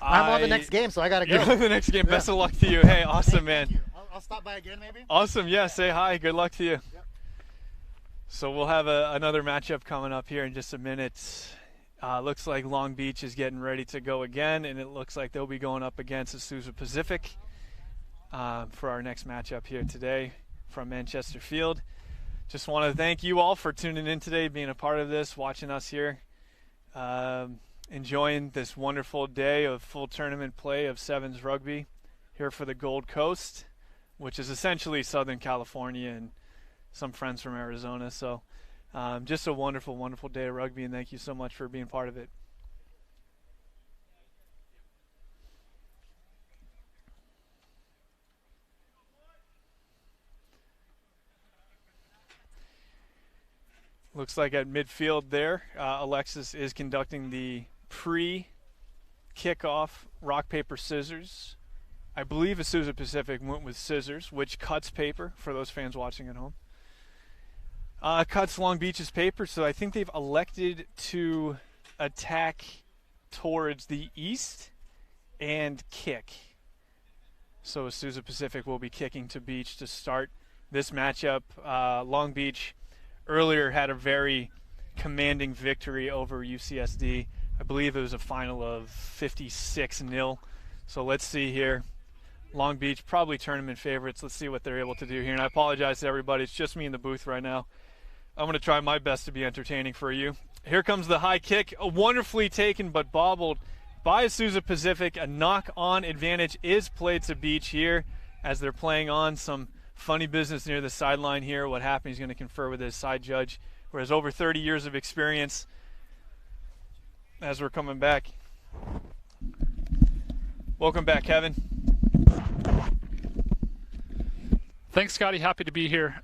I'm on the next game, so I got to go. You're on the next game. Best of luck to you. Hey, awesome, man. Thank you. I'll stop by again, maybe. Awesome. Yeah, say hi. Good luck to you. Yep. So we'll have another matchup coming up here in just a minute. Looks like Long Beach is getting ready to go again, and it looks like they'll be going up against Azusa Pacific for our next matchup here today from Manchester Field. Just want to thank you all for tuning in today, being a part of this, watching us here. Enjoying this wonderful day of full tournament play of Sevens rugby here for the Gold Coast, which is essentially Southern California and some friends from Arizona. So just a wonderful, wonderful day of rugby, and thank you so much for being part of it. Looks like at midfield there, Alexis is conducting the pre-kickoff rock, paper, scissors. I believe Azusa Pacific went with scissors, which cuts paper for those fans watching at home. Cuts Long Beach's paper, so I think they've elected to attack towards the east and kick. So Azusa Pacific will be kicking to Beach to start this matchup. Long Beach earlier had a very commanding victory over UCSD. I believe it was a final of 56-0. So let's see here. Long Beach, probably tournament favorites. Let's see what they're able to do here. And I apologize to everybody. It's just me in the booth right now. I'm going to try my best to be entertaining for you. Here comes the high kick. Wonderfully taken, but bobbled by Azusa Pacific. A knock-on advantage is played to Beach here as they're playing on some funny business near the sideline here. What happened, he's going to confer with his side judge, who has over 30 years of experience as we're coming back. Welcome back, Kevin. Thanks, Scotty. Happy to be here.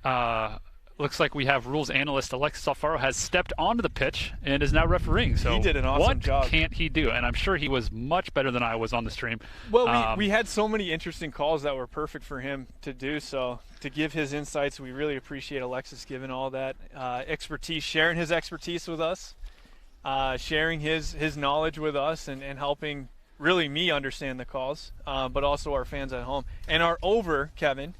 looks like we have rules analyst Alexis Alfaro has stepped onto the pitch and is now refereeing. So he did an awesome job. What can't he do? And I'm sure he was much better than I was on the stream. Well, we had so many interesting calls that were perfect for him to do so, to give his insights. We really appreciate Alexis giving all that expertise, sharing his expertise with us, sharing his knowledge with us, and helping really me understand the calls, but also our fans at home. And our over, Kevin,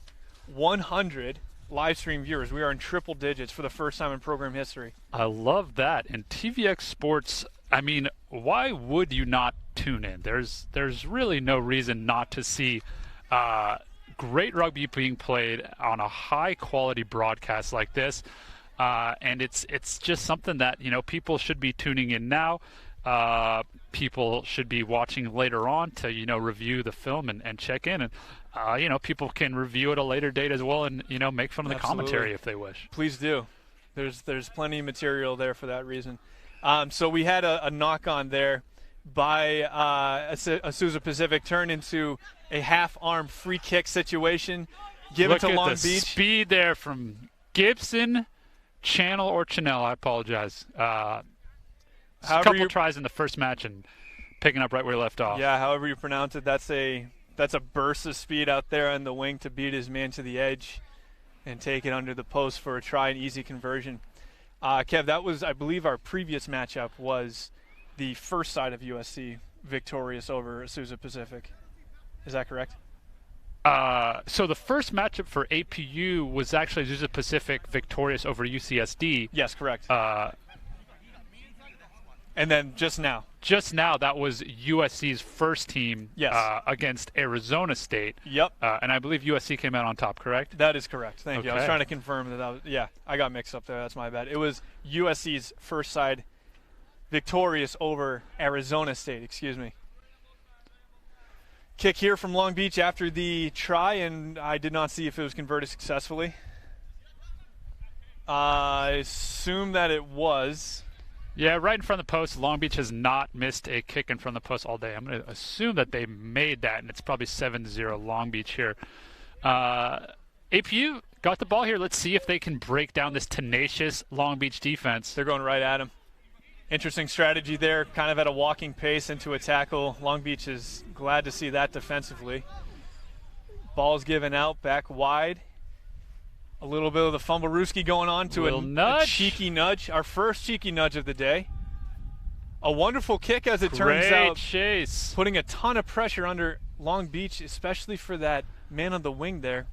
100 live stream viewers. We are in triple digits for the first time in program history. I love that. And TVX Sports, I mean, why would you not tune in? There's really no reason not to see great rugby being played on a high quality broadcast like this. And it's just something that, people should be tuning in now. People should be watching later on to, review the film and check in. And, people can review at a later date as well and, make fun of the commentary if they wish. Please do. There's plenty of material there for that reason. So we had a knock on there by Azusa Pacific, turned into a half-arm free kick situation. Give it to Long Beach. Look at the speed there from Gibson, Channel, or Chanel. I apologize. A couple tries in the first match and picking up right where he left off. Yeah, however you pronounce it, that's a burst of speed out there on the wing to beat his man to the edge and take it under the post for a try and easy conversion. Kev, that was, I believe, our previous matchup was the first side of USC victorious over Azusa Pacific. Is that correct? So the first matchup for APU was actually Azusa Pacific victorious over UCSD. Yes, correct. And then just now, that was USC's first team against Arizona State. Yep. And I believe USC came out on top, correct? That is correct. Thank you. I was trying to confirm that was, I got mixed up there. That's my bad. It was USC's first side victorious over Arizona State, excuse me. Kick here from Long Beach after the try, and I did not see if it was converted successfully. I assume that it was. Yeah, right in front of the post. Long Beach has not missed a kick in front of the post all day. I'm going to assume that they made that, and it's probably 7-0 Long Beach here. APU got the ball here. Let's see if they can break down this tenacious Long Beach defense. They're going right at him. Interesting strategy there, kind of at a walking pace into a tackle. Long Beach is glad to see that defensively. Ball's given out, back wide. A little bit of the fumblerooski going on to a cheeky nudge. Our first cheeky nudge of the day. A wonderful kick as it turns out. Great chase. Putting a ton of pressure under Long Beach, especially for that man on the wing there.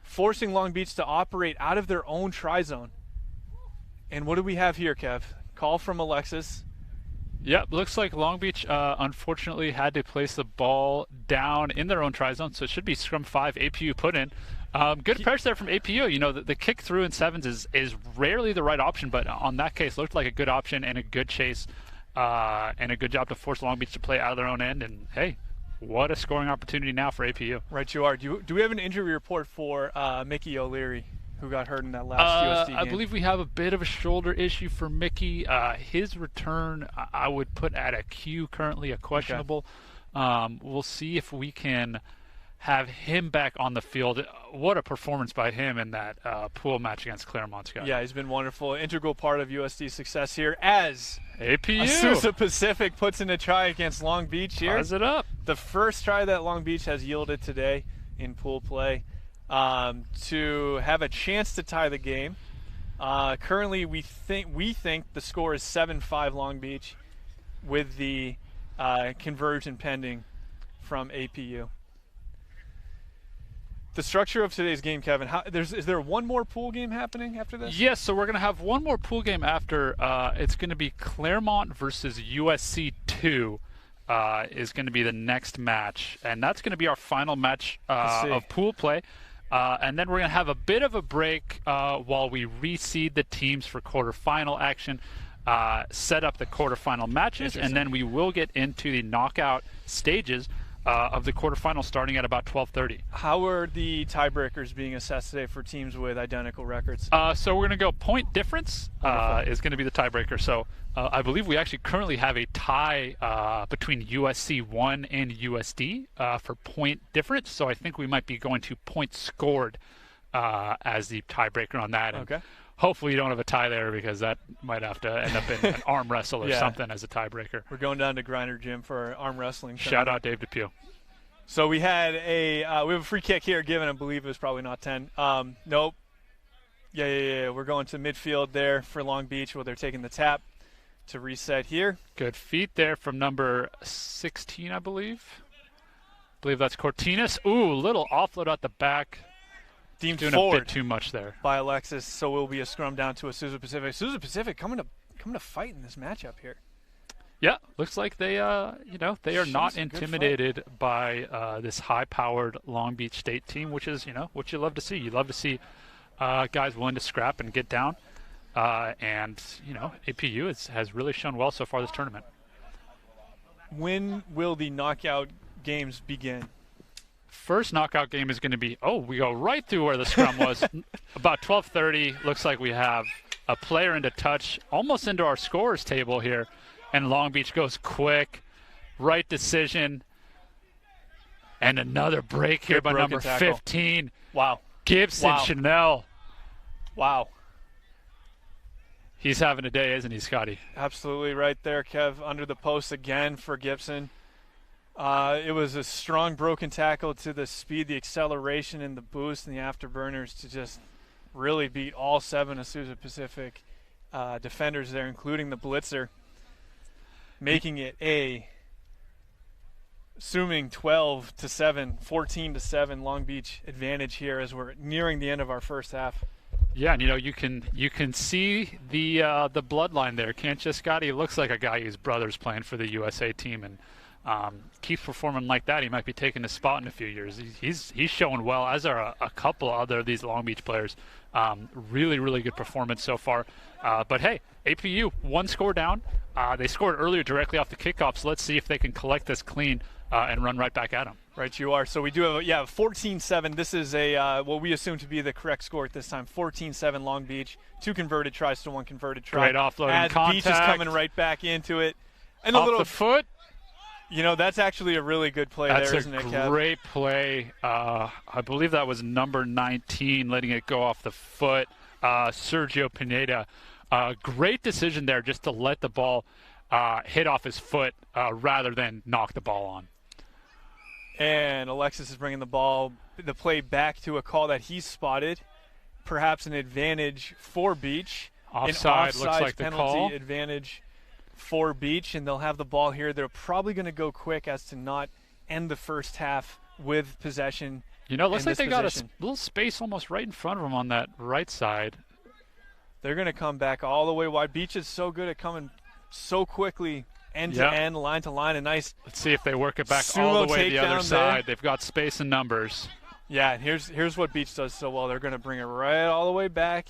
Forcing Long Beach to operate out of their own try zone. And what do we have here, Kev? Call from Alexis. Yep, looks like Long Beach unfortunately had to place the ball down in their own try zone, so it should be scrum 5 APU put in. Good pressure there from APU. The kick through in sevens is rarely the right option, but on that case looked like a good option and a good chase and a good job to force Long Beach to play out of their own end. And, hey, what a scoring opportunity now for APU. Right you are. Do we have an injury report for Mickey O'Leary, who got hurt in that last USD game? I believe we have a bit of a shoulder issue for Mickey. His return, I would put at a Q currently, a questionable. Okay. We'll see if we can have him back on the field. What a performance by him in that pool match against Claremont, Scott. Yeah, he's been wonderful. Integral part of USD's success here as APU. Azusa Pacific puts in a try against Long Beach here. Ties it up. The first try that Long Beach has yielded today in pool play. To have a chance to tie the game. Currently, we think the score is 7-5 Long Beach, with the conversion pending from APU. The structure of today's game, Kevin. Is there one more pool game happening after this? Yes, so we're going to have one more pool game after. It's going to be Claremont versus USC 2. Is going to be the next match, and that's going to be our final match of pool play. And then we're going to have a bit of a break while we reseed the teams for quarterfinal action, set up the quarterfinal matches, and then we will get into the knockout stages of the quarterfinal starting at about 12:30. How are the tiebreakers being assessed today for teams with identical records? So we're going to go point difference is going to be the tiebreaker. So I believe we actually currently have a tie between USC 1 and USD for point difference. So I think we might be going to points scored as the tiebreaker on that. And Okay. hopefully you don't have a tie there, because that might have to end up in an arm wrestle or Yeah. something as a tiebreaker. We're going down to Grinder Gym for arm wrestling. Shout out Dave DePew. So we had we have a free kick here given. I believe it was probably not 10. Nope. Yeah. We're going to midfield there for Long Beach where they're taking the tap to reset here. Good feet there from number 16, I believe. That's Cortinas. Ooh, little offload at the back. Deemed Doing forward a bit too much there by Alexis, so will be a scrum down to Azusa Pacific. Azusa Pacific coming to fight in this matchup here. Yeah, looks like they they are not Shows a good intimidated by this high-powered Long Beach State team, which is what you love to see. You love to see guys willing to scrap and get down, and APU has really shown well so far this tournament. When will the knockout games begin? First knockout game is going to be, we go right through where the scrum was. About 12:30, looks like we have a player into touch, almost into our scorers table here, and Long Beach goes quick. Right decision. And another break here Good by broken number tackle. 15. Wow. Gibson Wow. Chanel. Wow. He's having a day, isn't he, Scotty? Absolutely right there, Kev. Under the post again for Gibson. It was a strong broken tackle to the speed, the acceleration, and the boost and the afterburners to just really beat all 7 Azusa Pacific defenders there, including the blitzer, making it assuming 12-7, 14-7 Long Beach advantage here as we're nearing the end of our first half. Yeah, and you can see the bloodline there, can't you, Scotty? He looks like a guy whose brother's playing for the USA team, and keeps performing like that. He might be taking his spot in a few years. He's showing well, as are a couple other of these Long Beach players. Really, really good performance so far. But hey, APU, 1 score down. They scored earlier directly off the kickoff, so let's see if they can collect this clean and run right back at them. Right, you are. So we do have 14-7. This is what we assume to be the correct score at this time. 14-7 Long Beach. 2 converted tries to 1 converted try. Great offload as and contact. Beach is coming right back into it. And Off the foot. That's actually a really good play That's there, isn't it, a Kev? great play. I believe that was number 19, letting it go off the foot. Sergio Pineda. Great decision there just to let the ball hit off his foot rather than knock the ball on. And Alexis is bringing the play back to a call that he spotted. Perhaps an advantage for Beach. Offside An looks like the penalty call. advantage for Beach, and they'll have the ball here. They're probably going to go quick as to not end the first half with possession. Looks like they got a position. little space almost right in front of them on that right side. They're going to come back all the way wide. Beach is so good at coming so quickly end to end, line to line. A nice. Let's see if they work it back Sumo all the way to the other takedown side. there. They've got space and numbers. Yeah, and here's what Beach does so well. They're going to bring it right all the way back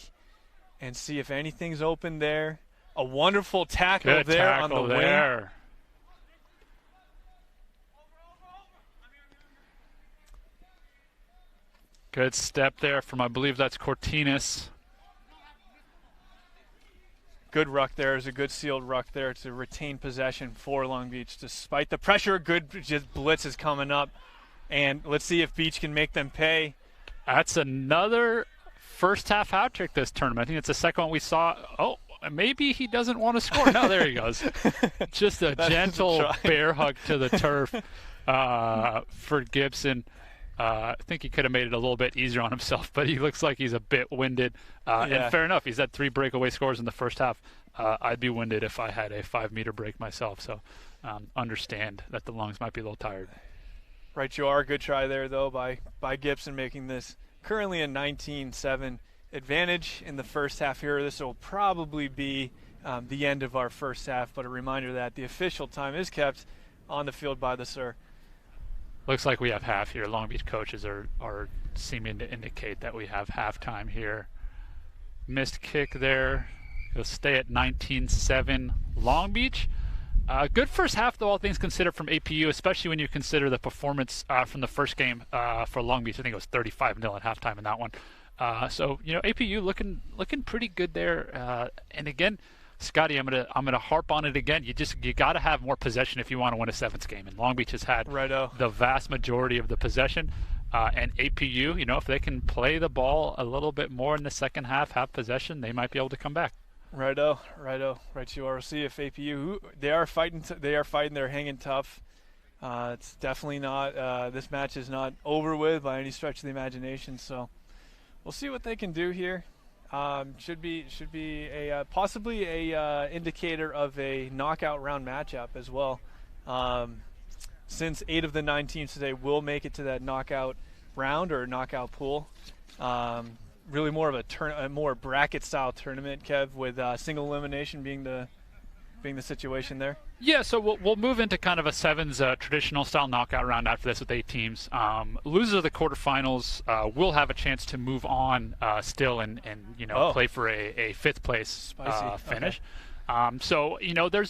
and see if anything's open there. A wonderful tackle Good there tackle on the wing. there. Good step there from, I believe that's Cortinas. Good ruck there. Is a good sealed ruck there to retain possession for Long Beach. Despite the pressure, good just blitz is coming up. And let's see if Beach can make them pay. That's another first half hat trick this tournament. I think it's the second one we saw. Oh, maybe he doesn't want to score. No, there he goes. Just a gentle bear hug to the turf for Gibson. I think he could have made it a little bit easier on himself, but he looks like he's a bit winded. And fair enough, he's had 3 breakaway scores in the first half. I'd be winded if I had a 5-meter break myself, so understand that the lungs might be a little tired. Right, you are. Good try there, though, by Gibson, making this currently a 19-7 advantage in the first half here. This will probably be the end of our first half, but a reminder that the official time is kept on the field by the Sir. Looks like we have half here. Long Beach coaches are seeming to indicate that we have halftime here. Missed kick there. He'll stay at 19-7 Long Beach. Good first half, though, all things considered, from APU, especially when you consider the performance from the first game for Long Beach. I think it was 35-0 at halftime in that one. So APU looking pretty good there. And again, Scotty, I'm gonna harp on it again. You got to have more possession if you want to win a 7th game. And Long Beach has had the vast majority of the possession. And APU, if they can play the ball a little bit more in the second half, have possession, they might be able to come back. Righto. Right, you are. We'll see if APU, they are fighting, they're hanging tough. It's definitely not, this match is not over with by any stretch of the imagination, so we'll see what they can do here. Should be a possibly a indicator of a knockout round matchup as well. Since 8 of the 9 teams today will make it to that knockout round or knockout pool, really more of a more bracket style tournament, Kev, with single elimination being the situation there. Yeah, so we'll move into kind of a sevens traditional style knockout round after this with 8 teams. Losers of the quarterfinals will have a chance to move on still and play for a 5th place finish. Okay. So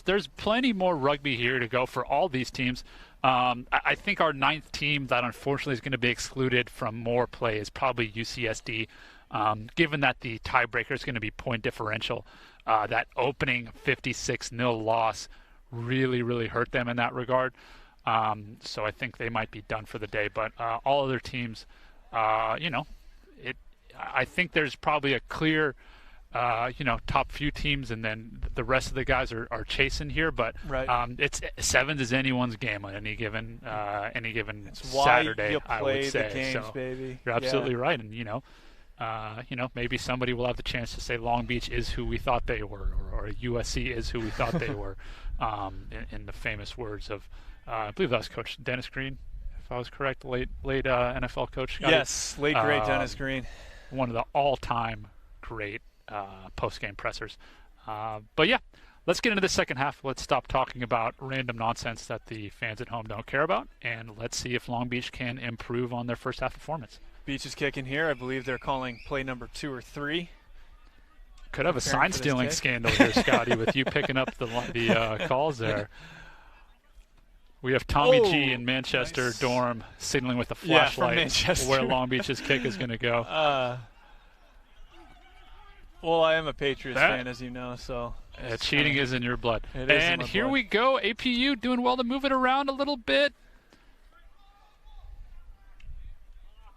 there's plenty more rugby here to go for all these teams. I think our 9th team that unfortunately is going to be excluded from more play is probably UCSD, given that the tiebreaker is going to be point differential. That opening 56-0 loss really hurt them in that regard. So I think they might be done for the day. But all other teams, I think there's probably a clear, top few teams, and then the rest of the guys are chasing here. But right. It's sevens is anyone's game on any given it's Saturday. Why you play I would say the games, so. Baby. You're absolutely right, and maybe somebody will have the chance to say Long Beach is who we thought they were, or USC is who we thought they were, in the famous words of, I believe that was Coach Dennis Green, if I was correct, late NFL coach. Yes, late great Dennis Green. One of the all-time great post-game pressers. But yeah, let's get into the second half. Let's stop talking about random nonsense that the fans at home don't care about, and let's see if Long Beach can improve on their first half performance. Beach is kicking here. I believe they're calling play number 2 or 3. Could have a sign-stealing scandal here, Scotty, with you picking up the calls there. We have Tommy G in Manchester dorm signaling with a flashlight where Long Beach's kick is going to go. Well, I am a Patriots fan, as you know, so cheating is in your blood. And here we go. APU doing well to move it around a little bit.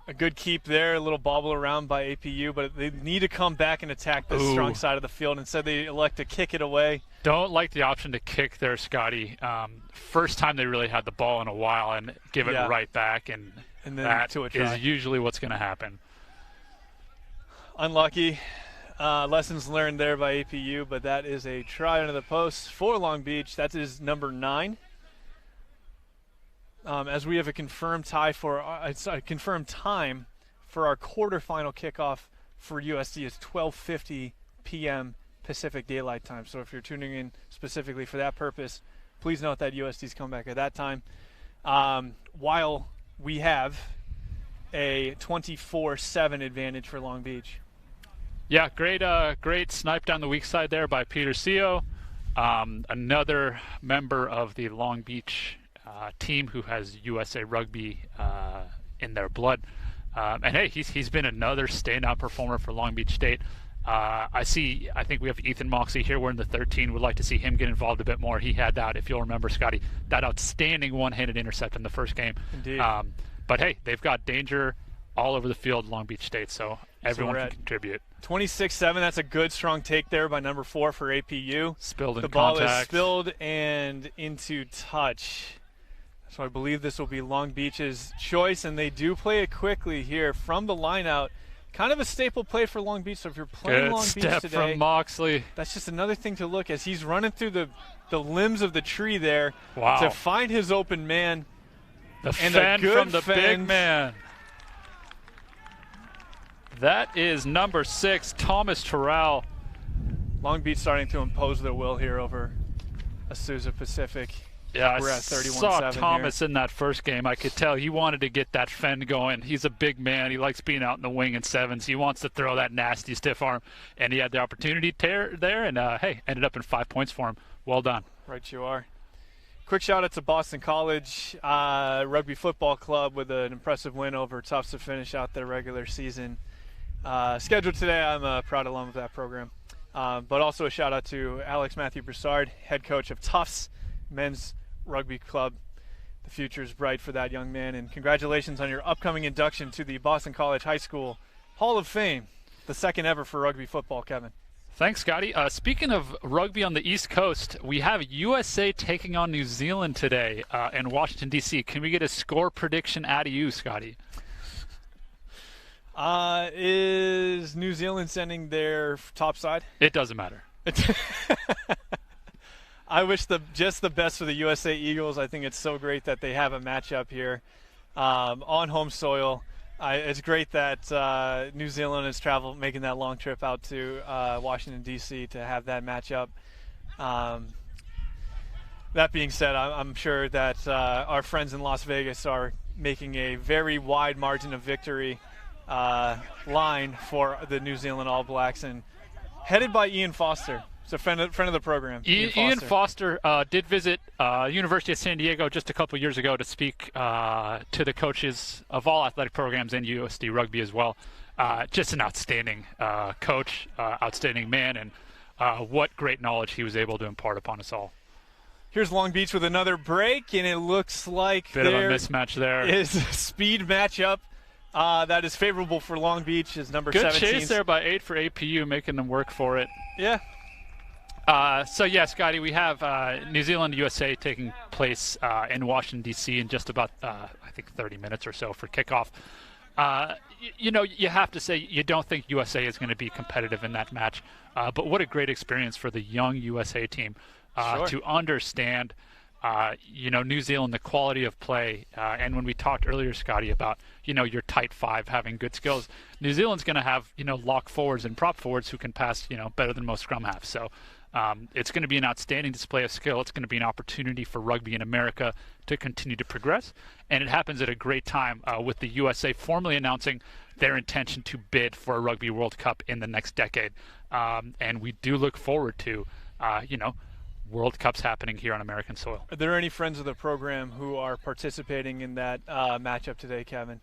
A good keep there, a little bobble around by APU, but they need to come back and attack the strong side of the field. Instead, they elect to kick it away. Don't like the option to kick there, Scotty. First time they really had the ball in a while and give it right back, and then that is usually what's going to happen. Unlucky. Lessons learned there by APU, but that is a try under the post for Long Beach. That is number 9. As we have a confirmed confirmed time for our quarterfinal kickoff for USD is 12:50 p.m. Pacific Daylight Time. So if you're tuning in specifically for that purpose, please note that USD's come back at that time. While we have a 24/7 advantage for Long Beach. Yeah, great snipe down the weak side there by Peter Seo, another member of the Long Beach team who has USA Rugby in their blood. And hey, he's been another standout performer for Long Beach State. I think we have Ethan Moxley here. We're in the 13. Would like to see him get involved a bit more. He had that, if you'll remember, Scotty, that outstanding one-handed intercept in the first game. Indeed. But hey, they've got danger all over the field, Long Beach State, so everyone can contribute. 26-7, that's a good strong take there by number 4 for APU. Spilled in the contact. ball is spilled and into touch. So I believe this will be Long Beach's choice, and they do play it quickly here from the line out. Kind of a staple play for Long Beach, so if you're playing Long Beach today, from Moxley. That's just another thing to look as he's running through the limbs of the tree there to find his open man. The fend from the big man. That is number 6, Thomas Terrell. Long Beach starting to impose their will here over Azusa Pacific. Yeah, we're I at 31-7 saw Thomas here. In that first game. I could tell he wanted to get that fend going. He's a big man. He likes being out in the wing in sevens. He wants to throw that nasty stiff arm, and he had the opportunity there, and hey, ended up in 5 points for him. Well done. Right you are. Quick shout out to Boston College Rugby Football Club with an impressive win over Tufts to finish out their regular season. Scheduled today, I'm a proud alum of that program. But also a shout out to Alex Matthew Broussard, head coach of Tufts men's rugby club. the future is bright for that young man. And congratulations on your upcoming induction to the Boston College High School Hall of Fame, the second ever for rugby football, Kevin. Thanks, Scotty. Speaking of rugby on the East Coast, we have USA taking on New Zealand today in Washington, D.C. Can we get a score prediction out of you, Scotty? Is New Zealand sending their top side? It doesn't matter. I wish just the best for the USA Eagles. I think it's so great that they have a matchup here on home soil. It's great that New Zealand has traveled, making that long trip out to Washington, D.C. to have that matchup. That being said, I'm sure that our friends in Las Vegas are making a very wide margin of victory line for the New Zealand All Blacks, and headed by Ian Foster. It's a friend of the program. Ian Foster did visit University of San Diego just a couple years ago to speak to the coaches of all athletic programs in USD Rugby as well. Just an outstanding coach, outstanding man, and what great knowledge he was able to impart upon us all. Here's Long Beach with another break, and it looks like bit of a mismatch there. Is a speed matchup that is favorable for Long Beach. Is number 17. Good chase there by 8 for APU, making them work for it. Yeah. So, yeah, Scotty, we have New Zealand USA taking place in Washington, D.C. in just about, I think, 30 minutes or so for kickoff. You have to say you don't think USA is going to be competitive in that match. But what a great experience for the young USA team to understand, New Zealand, the quality of play. And when we talked earlier, Scotty, about, your tight five having good skills, New Zealand's going to have, lock forwards and prop forwards who can pass, better than most scrum halves. So, it's going to be an outstanding display of skill. It's going to be an opportunity for rugby in America to continue to progress. And it happens at a great time with the USA formally announcing their intention to bid for a Rugby World Cup in the next decade. And we do look forward to, World Cups happening here on American soil. Are there any friends of the program who are participating in that matchup today, Kevin?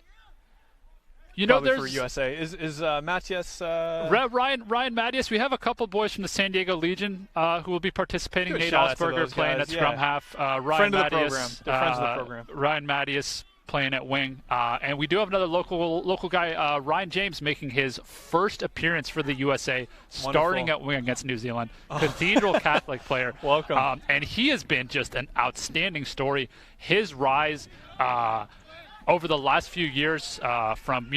Probably for USA. Is Matthias Ryan Mattias? We have a couple boys from the San Diego Legion who will be participating. Nate Osberger playing at scrum half. Ryan Mattias, friends of the program. Ryan Mattias playing at wing, and we do have another local guy, Ryan James, making his first appearance for the USA, starting at wing against New Zealand. Cathedral Catholic player. Welcome. And he has been just an outstanding story. His rise over the last few years, from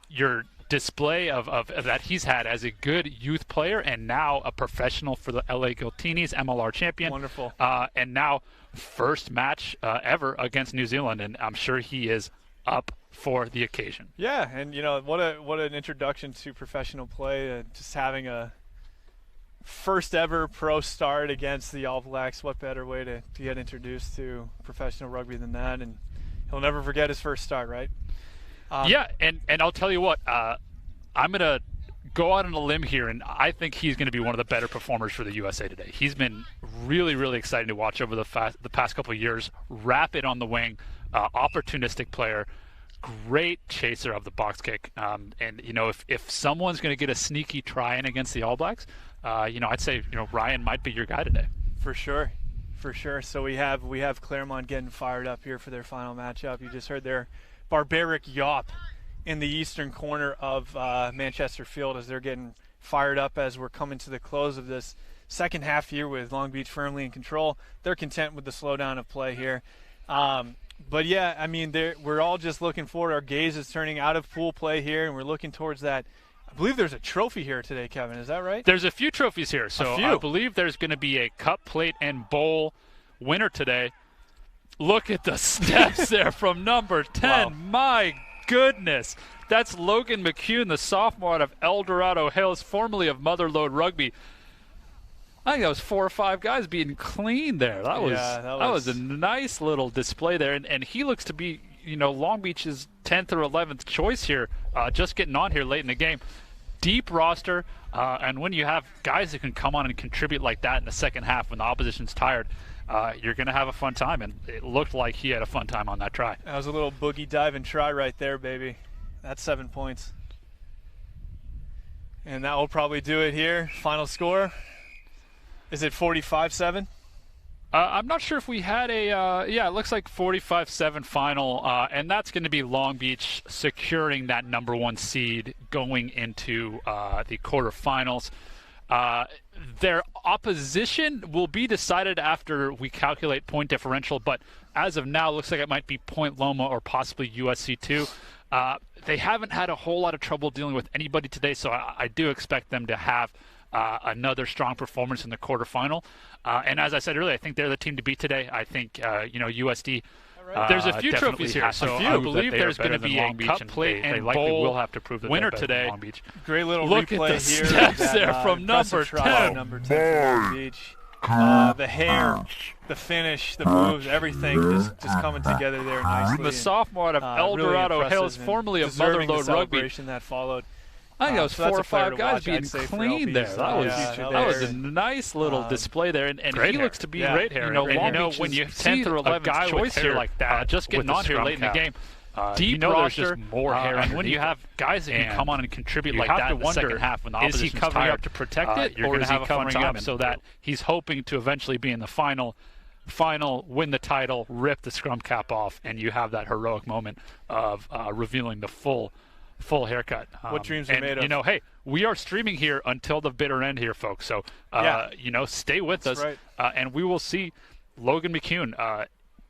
your display of that he's had as a good youth player, and now a professional for the LA Giltinis, MLR champion. Wonderful. And now first match ever against New Zealand, and I'm sure he is up for the occasion. Yeah, and what an introduction to professional play, just having a first ever pro start against the All Blacks. What better way to get introduced to professional rugby than that? And he'll never forget his first start, right? And I'll tell you what, I'm going to go out on a limb here, and I think he's going to be one of the better performers for the USA today. He's been really, really exciting to watch over the past couple of years. Rapid on the wing, opportunistic player, great chaser of the box kick. And if someone's going to get a sneaky try in against the All Blacks, I'd say Ryan might be your guy today. For sure. So we have Claremont getting fired up here for their final matchup. You just heard their barbaric yawp in the eastern corner of Manchester Field as they're getting fired up as we're coming to the close of this second half here with Long Beach firmly in control. They're content with the slowdown of play here. But yeah, I mean, we're all just looking forward. Our gaze is turning out of pool play here, and we're looking towards that. I believe there's a trophy here today, Kevin. Is that right? There's a few trophies here. So I believe there's going to be a cup, plate, and bowl winner today. Look at the steps there from number 10. Wow. My goodness. That's Logan McCune, the sophomore out of El Dorado Hills, formerly of Motherlode Rugby. I think that was 4 or 5 guys being clean there. That was a nice little display there. And he looks to be, Long Beach's 10th or 11th choice here, just getting on here late in the game. Deep roster, and when you have guys that can come on and contribute like that in the second half when the opposition's tired, you're going to have a fun time, and it looked like he had a fun time on that try. That was a little boogie dive and try right there, baby. That's 7 points. And that will probably do it here. Final score, is it 45-7? I'm not sure if we had a, it looks like 45-7 final, and that's going to be Long Beach securing that #1 seed going into the quarterfinals. Their opposition will be decided after we calculate point differential, but as of now, it looks like it might be Point Loma or possibly USC 2. They haven't had a whole lot of trouble dealing with anybody today, so I do expect them to have another strong performance in the quarterfinal. And as I said earlier, I think they're the team to beat today. I think, USD. There's a few trophies here, so I believe there's going to be a cup plate and bowl will have to prove that winner today. Long Beach. Great little Look replay at the here. steps there from number 10. Number 10 from Long Beach. The hair, the finish, the moves, everything just coming together there nicely. The sophomore out of El Dorado really Hills, formerly of Motherlode Rugby. That followed. I think it was so 4 or 5 guys watch, being clean there. That was a nice little display there, and he looks to be great hair. When you see 10th or 11th guy choice here like that, just getting on here late in the game, deep roster, there's just more hair. And when you have guys that can come on and contribute like that in the second half, when the opposition's tired, is he covering up to protect it, or is he covering up so that he's hoping to eventually be in the final, win the title, rip the scrum cap off, and you have that heroic moment of revealing the full haircut. What dreams are made of. Hey, we are streaming here until the bitter end here, folks. So, stay with us. Right. And we will see Logan McCune.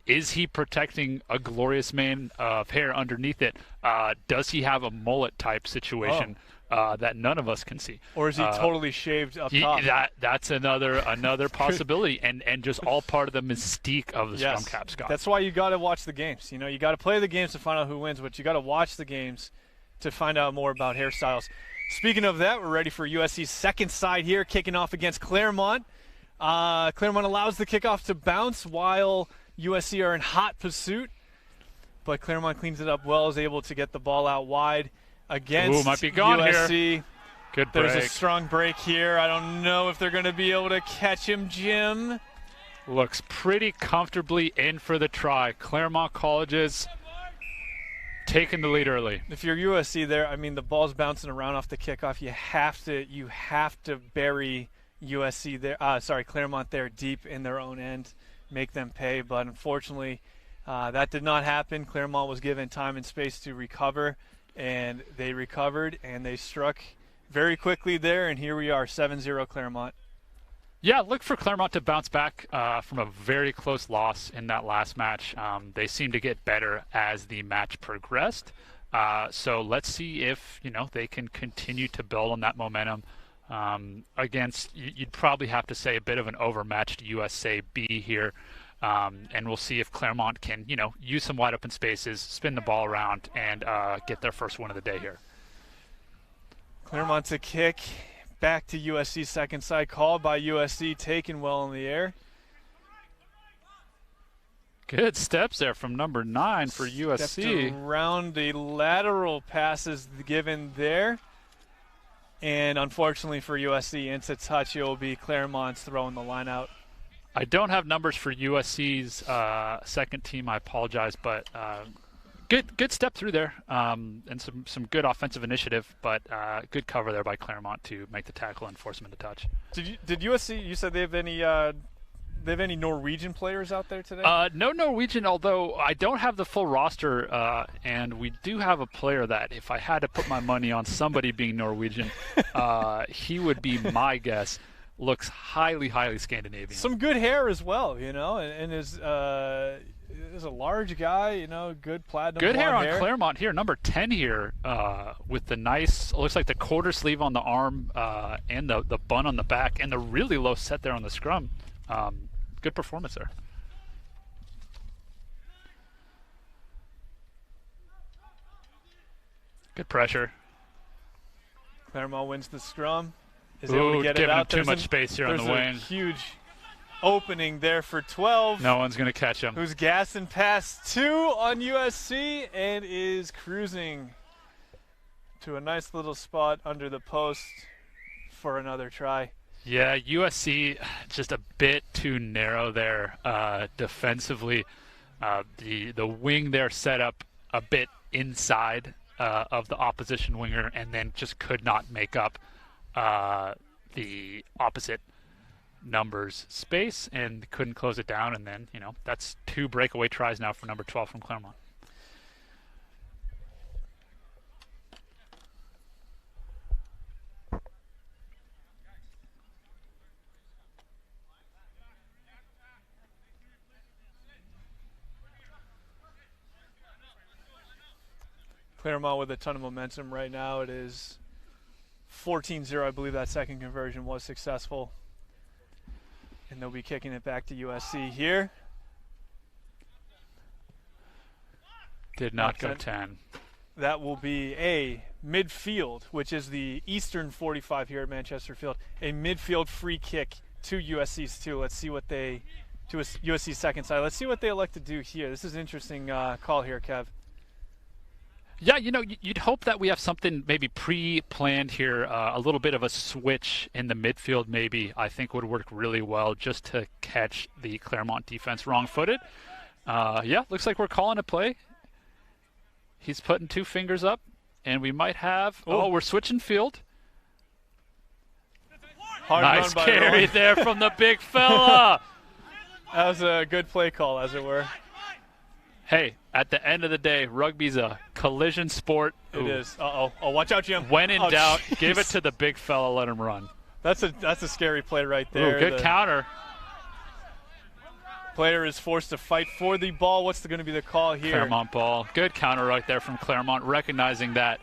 Is he protecting a glorious mane of hair underneath it? Does he have a mullet type situation that none of us can see? Or is he totally shaved up top? That's another possibility, and just all part of the mystique of the scrum cap, Scott. That's why you got to watch the games. You got to play the games to find out who wins, but you got to watch the games to find out more about hairstyles. Speaking of that, we're ready for USC's second side here, kicking off against Claremont. Claremont allows the kickoff to bounce while USC are in hot pursuit, but Claremont cleans it up well, is able to get the ball out wide against might be gone USC. Here. Good break. There's a strong break here. I don't know if they're going to be able to catch him, Jim. Looks pretty comfortably in for the try. Claremont College's taking the lead early. If you're USC there, I mean, the ball's bouncing around off the kickoff. You have to bury USC there. Claremont there deep in their own end, make them pay. But unfortunately, that did not happen. Claremont was given time and space to recover, and they recovered and they struck very quickly there. And here we are, 7-0 Claremont. Yeah, look for Claremont to bounce back from a very close loss in that last match. They seem to get better as the match progressed. So let's see if they can continue to build on that momentum against, you'd probably have to say, a bit of an overmatched USAB here. And we'll see if Claremont can, use some wide open spaces, spin the ball around, and get their first win of the day here. Claremont's a kick. Back to USC second side, called by USC, taken well in the air. Good steps there from number 9 for USC. Stepped around the lateral passes given there. And unfortunately for USC, into touch, it will be Claremont's throwing the line out. I don't have numbers for USC's second team. I apologize, but good step through there, and some good offensive initiative, but good cover there by Claremont to make the tackle and force them into touch. Did USC? You said they have any Norwegian players out there today? No Norwegian, although I don't have the full roster, and we do have a player that if I had to put my money on somebody being Norwegian, he would be my guess. Looks highly Scandinavian. Some good hair as well, and is a large guy, good platinum good hair blonde on Claremont here, number 10 here, with the nice, looks like the quarter sleeve on the arm, and the bun on the back, and the really low set there on the scrum. Good performance there. Good pressure. Claremont wins the scrum. Is able to get it out. Too much space here on the wing. There's a huge opening there for 12. No one's going to catch him. Who's gassing past 2 on USC and is cruising to a nice little spot under the post for another try. Yeah, USC just a bit too narrow there defensively. The wing there set up a bit inside of the opposition winger, and then just could not make up the opposite numbers space and couldn't close it down. And then, that's 2 breakaway tries now for number 12 from Claremont. Claremont with a ton of momentum right now. It is 14-0. I believe that second conversion was successful. And they'll be kicking it back to USC here. Did not go 10. That will be a midfield, which is the eastern 45 here at Manchester Field. A midfield free kick to USC's 2. Let's see what they, to USC Second Side. Let's see what they elect to do here. This is an interesting call here, Kev. Yeah, you'd hope that we have something maybe pre-planned here, a little bit of a switch in the midfield maybe I think would work really well just to catch the Claremont defense wrong-footed. Yeah, looks like we're calling a play. He's putting 2 fingers up, and we might have... Oh, we're switching field. Nice carry there from the big fella. That was a good play call, as it were. Hey, at the end of the day, rugby's a collision sport. It is. Uh-oh. Oh, watch out, Jim. When in doubt, geez. give it to the big fella, let him run. That's a scary play right there. Ooh, good counter. Player is forced to fight for the ball. What's going to be the call here? Claremont ball. Good counter right there from Claremont, recognizing that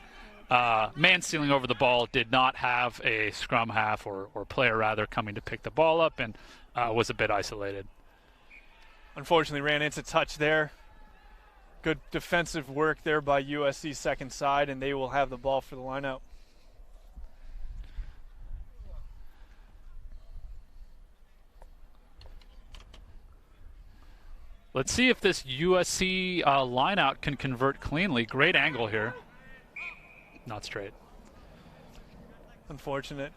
man stealing over the ball did not have a scrum half or player rather coming to pick the ball up and was a bit isolated. Unfortunately, ran into touch there. Good defensive work there by USC Second Side, and they will have the ball for the lineout. Let's see if this USC lineout can convert cleanly. Great angle here. Not straight. Unfortunate.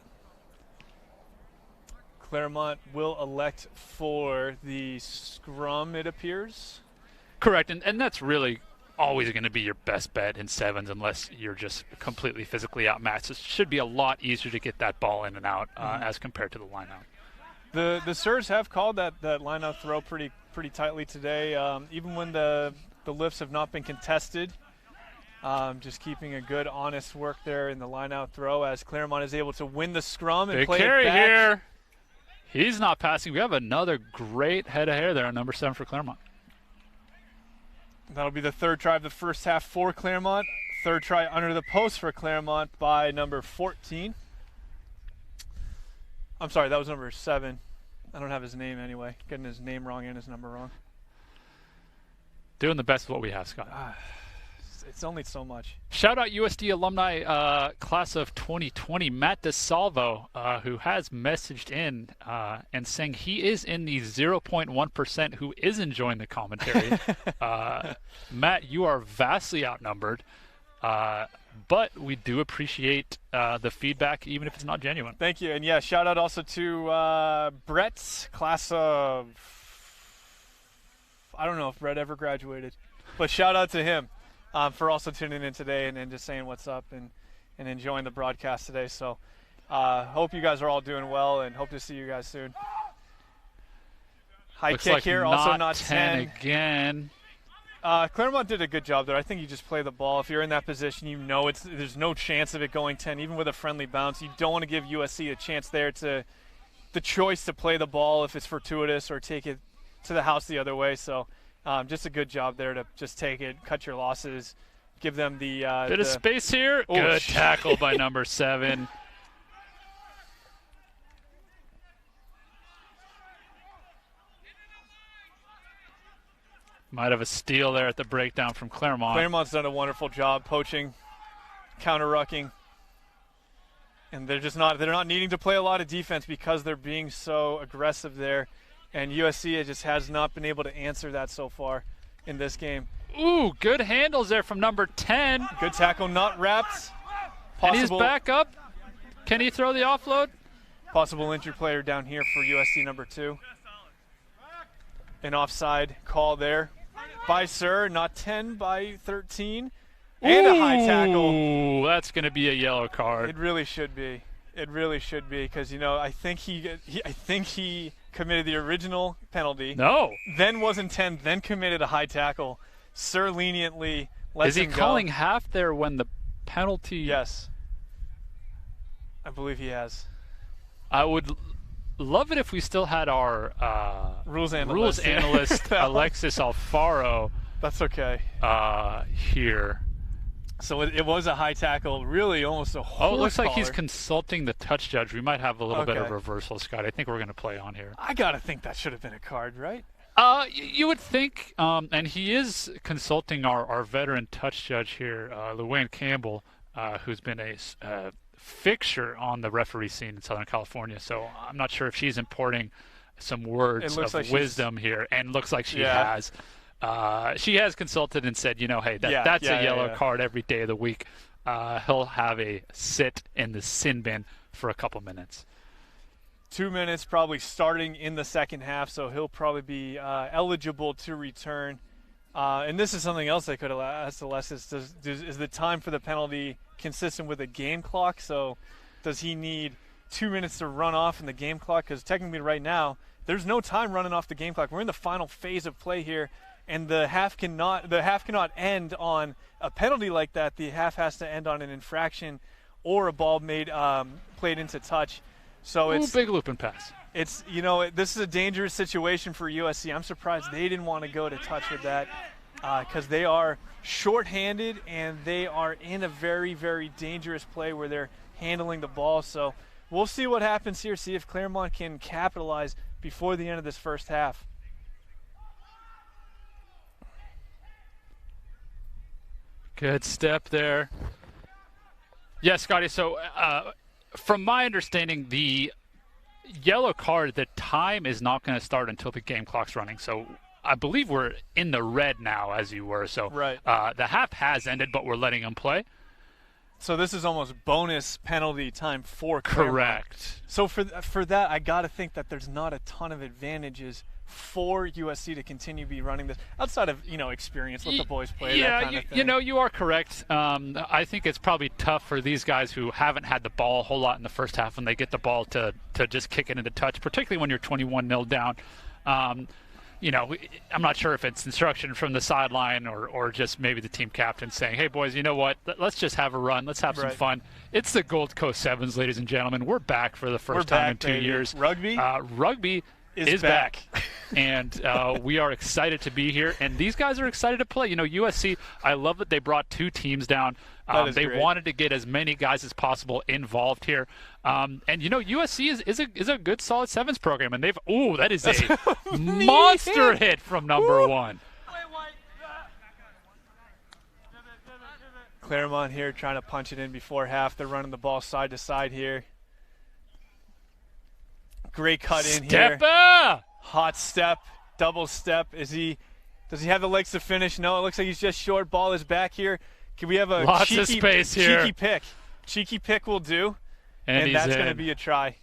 Claremont will elect for the scrum, it appears. Correct, and that's really always going to be your best bet in sevens unless you're just completely physically outmatched. It should be a lot easier to get that ball in and out as compared to the lineout. The Sirs have called that lineout throw pretty tightly today, even when the lifts have not been contested. Just keeping a good, honest work there in the lineout throw as Claremont is able to win the scrum and big play carry it back. Here. He's not passing. We have another great head of hair there on number 7 for Claremont. That'll be the third try of the first half for Claremont. Third try under the post for Claremont by number 14. I'm sorry, that was number 7. I don't have his name anyway. Getting his name wrong and his number wrong. Doing the best with what we have, Scott. It's only so much. Shout out USD alumni class of 2020, Matt DeSalvo, who has messaged in and saying he is in the 0.1% who is enjoying the commentary. Matt, you are vastly outnumbered, but we do appreciate the feedback, even if it's not genuine. Thank you. And yeah, shout out also to Brett's class of, I don't know if Brett ever graduated, but shout out to him. For also tuning in today and just saying what's up and enjoying the broadcast today. So hope you guys are all doing well and hope to see you guys soon. High Looks kick like here, also not 10. Again. Claremont did a good job there. I think you just play the ball. If you're in that position, you know there's no chance of it going 10, even with a friendly bounce. You don't want to give USC a chance there to the choice to play the ball if it's fortuitous or take it to the house the other way. So just a good job there to just take it, cut your losses, give them the bit of space here. Oh, good tackle by number 7. Might have a steal there at the breakdown from Claremont. Claremont's done a wonderful job poaching, counter-rucking, and they're not needing to play a lot of defense because they're being so aggressive there. And USC just has not been able to answer that so far in this game. Ooh, good handles there from number 10. Good tackle, not wrapped. And he's back up. Can he throw the offload? Possible injured player down here for USC number 2. An offside call there by Sir, not 10 by 13. And a high tackle. Ooh, that's going to be a yellow card. It really should be. It really should be because I think he committed the original penalty. No. Then wasn't 10. Then committed a high tackle. Sir leniently lets him go. Is he calling half there when the penalty? Yes. I believe he has. I would love it if we still had our rules analyst Alexis Alfaro. That's okay. Here. So it was a high tackle, really almost a horse Oh, it looks like he's collar. consulting the touch judge. We might have a little bit of reversal, Scott. I think we're going to play on here. I got to think that should have been a card, right? You would think, and he is consulting our veteran touch judge here, Luann Campbell, who's been a fixture on the referee scene in Southern California. So I'm not sure if she's importing some words of wisdom here, and looks like she has. She has consulted and said, hey, that's a yellow card every day of the week. He'll have a sit in the sin bin for a couple minutes. 2 minutes probably starting in the second half, so he'll probably be eligible to return. And this is something else I could have asked Alexis. Is the time for the penalty consistent with a game clock? So does he need 2 minutes to run off in the game clock? Because technically right now, there's no time running off the game clock. We're in the final phase of play here. And the half cannot end on a penalty like that. The half has to end on an infraction or a ball played into touch. So it's big loop and pass. It's this is a dangerous situation for USC. I'm surprised they didn't want to go to touch with that because they are shorthanded and they are in a very, very dangerous play where they're handling the ball. So we'll see what happens here. See if Claremont can capitalize before the end of this first half. Good step there. Yeah, Scotty, so from my understanding, the yellow card, the time is not going to start until the game clock's running. So I believe we're in the red now, as you were. So right. The half has ended, but we're letting them play. So this is almost bonus penalty time for Claremont. Correct. So for that, I got to think that there's not a ton of advantages for USC to continue be running this outside of experience. Let the boys play. Yeah, that kind of thing. You are correct. I think it's probably tough for these guys who haven't had the ball a whole lot in the first half when they get the ball to just kick it into touch, particularly when you're 21-0 down. I'm not sure if it's instruction from the sideline or just maybe the team captain saying, hey, boys, you know what? Let's just have a run. Let's have some fun. It's the Gold Coast Sevens, ladies and gentlemen. We're back for the first time in 2 years. Rugby? Rugby is back. And we are excited to be here. And these guys are excited to play. USC, I love that they brought 2 teams down. They wanted to get as many guys as possible involved here. And USC is a good solid sevens program, and that is a monster hit from number 1. Claremont here trying to punch it in before half. They're running the ball side to side here. Great cut in here. Hot step, double step. Does he have the legs to finish? No, it looks like he's just short. Ball is back here. Can we have a lots of space here? Cheeky pick. Cheeky pick will do. And that's going to be a try.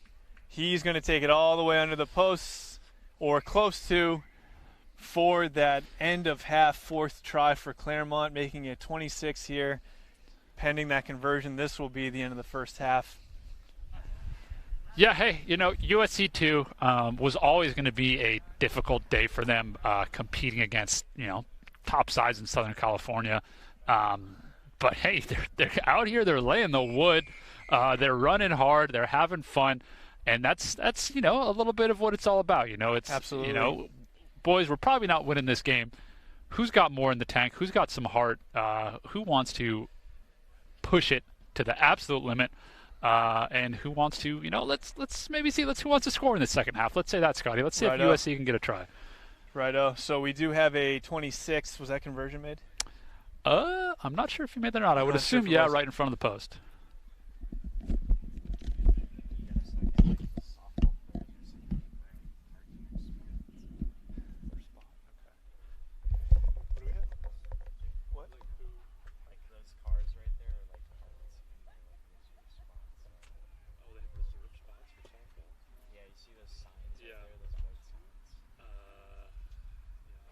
He's going to take it all the way under the posts or close to for that end of half, 4th try for Claremont, making it 26 here. Pending that conversion, this will be the end of the first half. Yeah, hey, USC too was always going to be a difficult day for them competing against top sides in Southern California. But hey, they're out here, they're laying the wood, they're running hard, they're having fun, and that's a little bit of what it's all about. It's absolutely. Boys, we're probably not winning this game. Who's got more in the tank? Who's got some heart? Who wants to push it to the absolute limit? And who wants to, let's maybe see, who wants to score in the second half. Let's say that, Scotty. Let's see if USC can get a try. Righto. So we do have a 26. Was that conversion made? I'm not sure if you made that or not. I would assume, right in front of the post.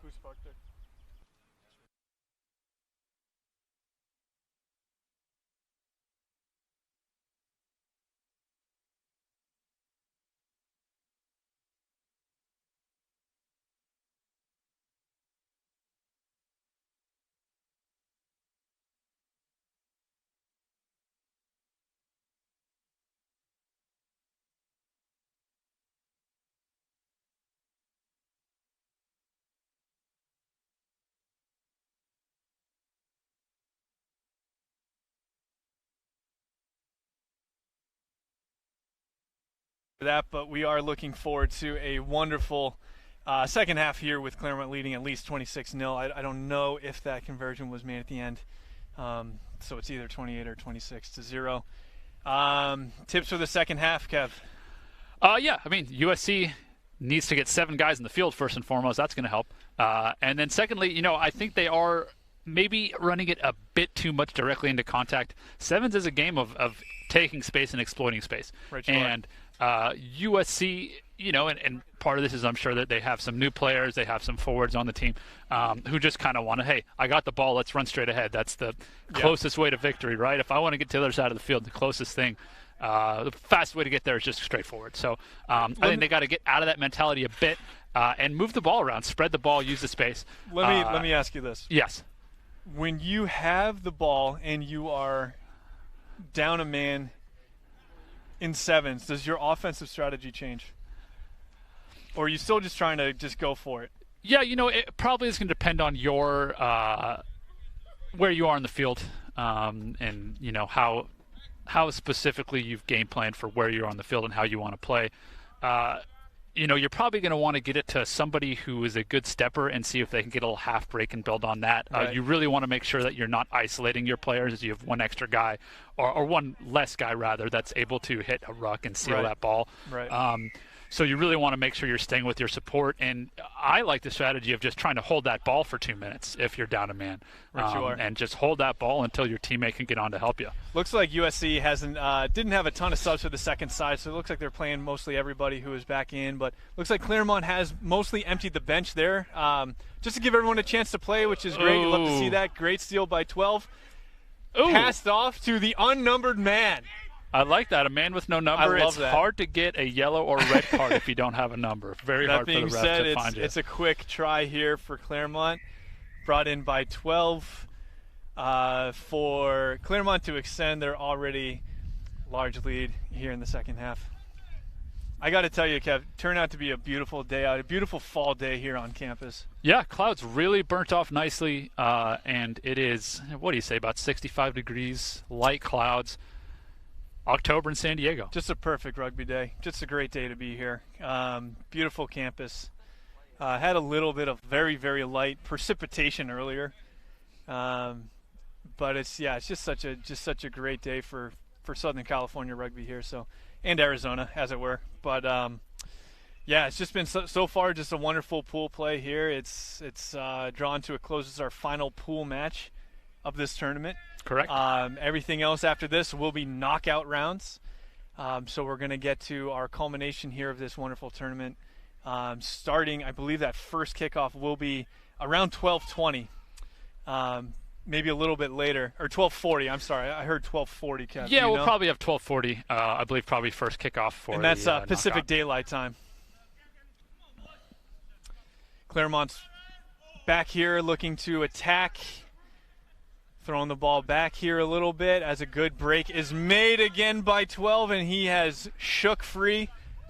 Who sparked it? that, but we are looking forward to a wonderful second half here with Claremont leading at least 26-0. I don't know if that conversion was made at the end, so it's either 28 or 26-0. Tips for the second half, Kev? Yeah, I mean, USC needs to get 7 guys in the field first and foremost. That's going to help. And then secondly, I think they are maybe running it a bit too much directly into contact. Sevens is a game of taking space and exploiting space. Right, and USC, and part of this is I'm sure that they have some new players, they have some forwards on the team who just kind of want to, hey, I got the ball, let's run straight ahead. That's the closest way to victory, right? If I want to get to the other side of the field, the closest thing, the fastest way to get there is just straightforward. So I think they got to get out of that mentality a bit and move the ball around, spread the ball, use the space. Let me ask you this. Yes. When you have the ball and you are down a man in sevens, does your offensive strategy change? Or are you still just trying to just go for it? Yeah, it probably is going to depend on your where you are in the field and, how specifically you've game planned for where you're on the field and how you want to play. You're probably going to want to get it to somebody who is a good stepper and see if they can get a little half break and build on that. Right. You really want to make sure that you're not isolating your players as you have one extra guy or one less guy, rather, that's able to hit a ruck and seal that ball. Right. So you really want to make sure you're staying with your support. And I like the strategy of just trying to hold that ball for 2 minutes if you're down a man. And just hold that ball until your teammate can get on to help you. Looks like USC didn't have a ton of subs for the second side, so it looks like they're playing mostly everybody who is back in. But looks like Claremont has mostly emptied the bench there, just to give everyone a chance to play, which is great. You love to see that. Great steal by 12. Passed off to the unnumbered man. I like that. A man with no number. I love it's that. hard to get a yellow or red card if you don't have a number. Very hard for the ref to find you. It's a quick try here for Claremont. Brought in by 12 for Claremont to extend their already large lead here in the second half. I got to tell you, Kev, turned out to be a beautiful day out, a beautiful fall day here on campus. Yeah, clouds really burnt off nicely, and it is, what do you say, about 65 degrees, light clouds. October in San Diego. Just a perfect rugby day. Just a great day to be here. Beautiful campus. Had a little bit of very, very light precipitation earlier, but it's just such a great day for Southern California rugby here. So, and Arizona, as it were. But it's just been so far just a wonderful pool play here. It's drawn to a close. This is our final pool match of this tournament. Correct. Everything else after this will be knockout rounds. So we're going to get to our culmination here of this wonderful tournament. Starting, I believe that first kickoff will be around 12:20, maybe a little bit later, or 12:40. I'm sorry, I heard 12:40. Kev, yeah, we'll probably have 12:40. I believe probably first kickoff for. And that's the, Pacific knockout. Daylight Time. Claremont's back here looking to attack. Throwing the ball back here a little bit as a good break is made again by 12, and he has shook free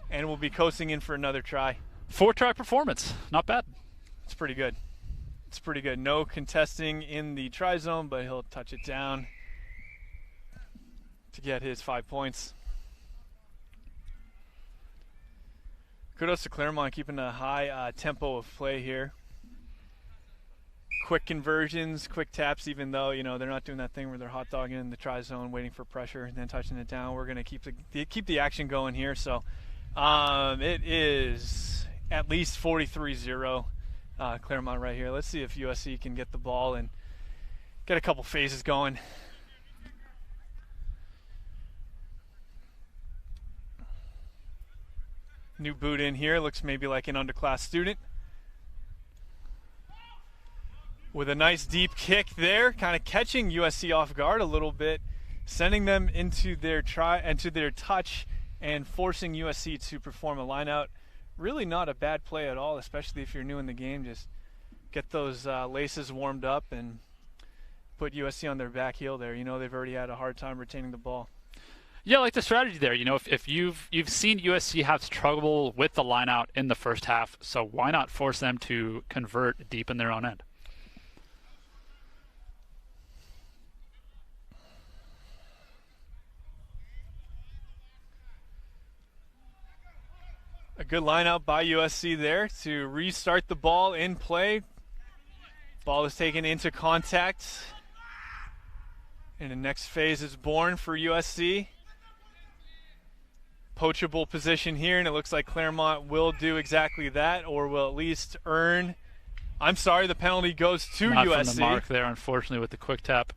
and will be coasting in for another try. 4-try performance. Not bad. It's pretty good. It's pretty good. No contesting in the try zone, but he'll touch it down to get his 5 points. Kudos to Claremont keeping a high tempo of play here. Quick conversions, quick taps, even though, they're not doing that thing where they're hot dogging in the try zone, waiting for pressure, and then touching it down. We're going to keep the action going here. So it is at least 43-0 Claremont right here. Let's see if USC can get the ball and get a couple phases going. New boot in here. Looks maybe like an underclass student. With a nice deep kick there, kind of catching USC off guard a little bit, sending them into their touch and forcing USC to perform a line out. Really not a bad play at all, especially if you're new in the game. Just get those laces warmed up and put USC on their back heel there. They've already had a hard time retaining the ball. Yeah, I like the strategy there. If you've seen USC have trouble with the line out in the first half, so why not force them to convert deep in their own end? A good line out by USC there to restart the ball in play. Ball is taken into contact. And the next phase is born for USC. Poachable position here, and it looks like Claremont will do exactly that, or will at least earn. I'm sorry, the penalty goes to Not USC. from the mark there, unfortunately, with the quick tap.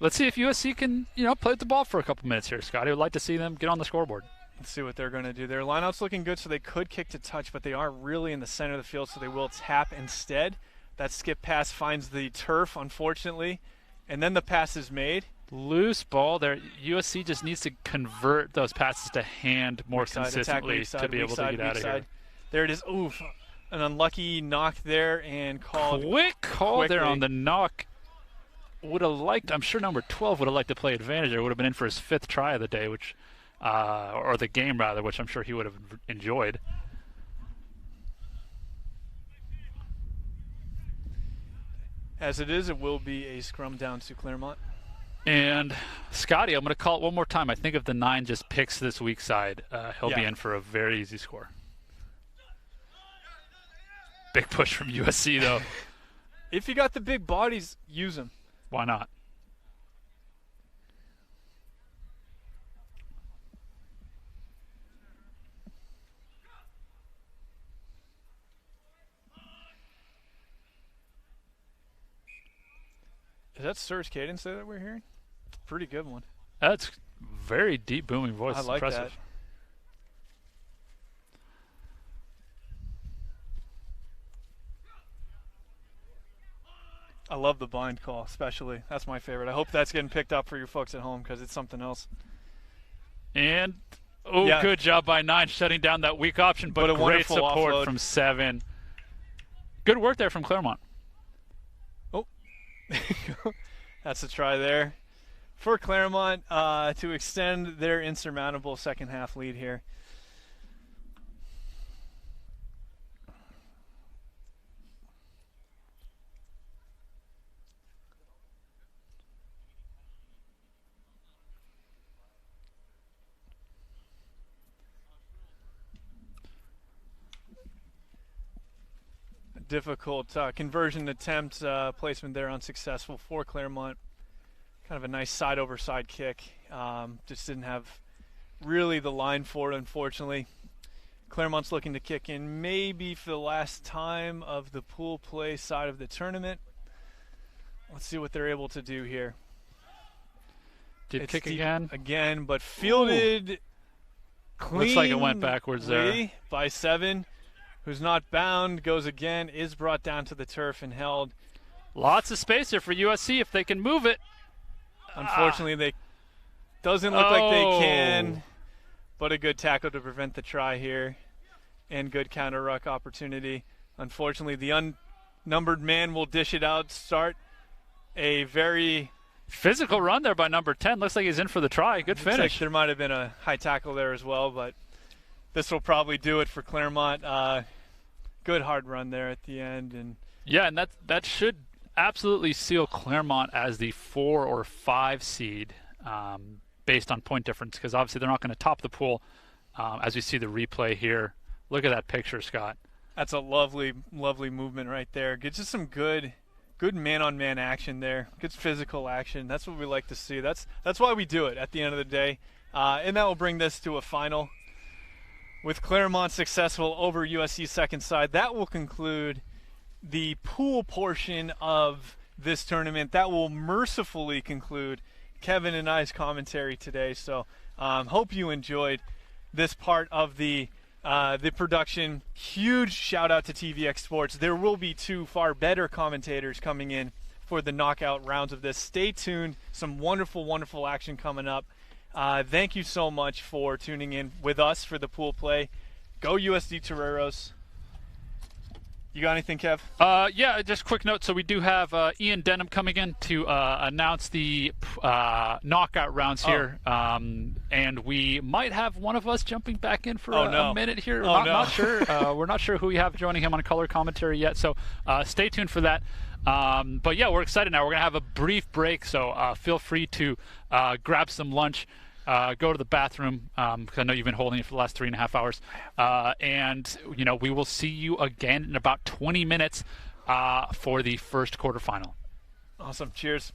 Let's see if USC can, play with the ball for a couple minutes here, Scott. I would like to see them get on the scoreboard. Let's see what they're going to do. Their lineout's looking good, so they could kick to touch, but they are really in the center of the field, so they will tap instead. That skip pass finds the turf, unfortunately, and then the pass is made. Loose ball there. USC just needs to convert those passes to hand more consistently to be able to get out of here. There it is. Oof. An unlucky knock there and called. Quick call quickly. there on the knock. Would have liked, I'm sure number 12 would have liked to play advantage there. Would have been in for his 5th try of the day, which, or the game rather, which I'm sure he would have enjoyed. As it is, it will be a scrum down to Claremont. And Scotty, I'm going to call it one more time. I think if the 9 just picks this weak side, he'll be in for a very easy score. Big push from USC, though. If you got the big bodies, use them. Why not? Is that Serge Cadence that we're hearing? Pretty good one. That's very deep booming voice. I like impressive. that. I love the blind call, especially. That's my favorite. I hope that's getting picked up for your folks at home because it's something else. And, good job by 9 shutting down that weak option, but a great wonderful support offload from 7. Good work there from Claremont. Oh, that's a try there for Claremont to extend their insurmountable second half lead here. Difficult conversion attempt, placement there unsuccessful for Claremont. Kind of a nice side over side kick. Just didn't have really the line for it, unfortunately. Claremont's looking to kick in maybe for the last time of the pool play side of the tournament. Let's see what they're able to do here. Did kick again? Again, but fielded clean. Looks like it went backwards there. By 7. Who's not bound, goes again, is brought down to the turf and held. Lots of space here for USC if they can move it. Unfortunately, they doesn't look like they can, but a good tackle to prevent the try here and good counter ruck opportunity. Unfortunately, the unnumbered man will dish it out, start a very physical run there by number 10. Looks like he's in for the try. Good finish. Like there might have been a high tackle there as well, but this will probably do it for Claremont. Good hard run there at the end. And that should absolutely seal Claremont as the 4 or 5 seed based on point difference, because obviously they're not going to top the pool as we see the replay here. Look at that picture, Scott. That's a lovely, lovely movement right there. Gets just some good man-on-man action there. Good physical action. That's what we like to see. That's why we do it at the end of the day. And that will bring this to a final. With Claremont successful over USC Second Side, that will conclude the pool portion of this tournament. That will mercifully conclude Kevin and I's commentary today. So hope you enjoyed this part of the production. Huge shout out to TVX Sports. There will be 2 far better commentators coming in for the knockout rounds of this. Stay tuned. Some wonderful, wonderful action coming up. Thank you so much for tuning in with us for the pool play. Go USD Toreros. You got anything, Kev? Yeah, just a quick note. So we do have Ian Denham coming in to announce the knockout rounds here. And we might have one of us jumping back in for a minute here. Not sure. We're not sure who we have joining him on color commentary yet. So stay tuned for that. But yeah, we're excited now. We're going to have a brief break. So feel free to grab some lunch go to the bathroom, because I know you've been holding it for the last 3.5 hours. And, we will see you again in about 20 minutes for the first quarterfinal. Awesome. Cheers.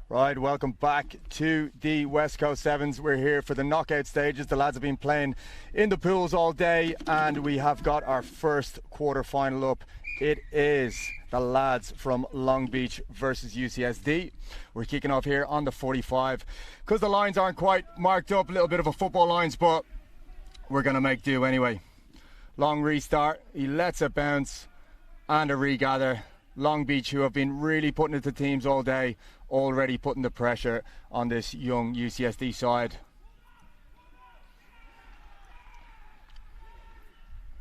Right, welcome back to the West Coast Sevens. We're here for the knockout stages. The lads have been playing in the pools all day, and we have got our first quarter-final up. It is the lads from Long Beach versus UCSD. We're kicking off here on the 45. Because the lines aren't quite marked up, a little bit of a football lines, but we're going to make do anyway. Long restart, he lets it bounce, and a regather. Long Beach, who have been really putting it to teams all day, already putting the pressure on this young UCSD side.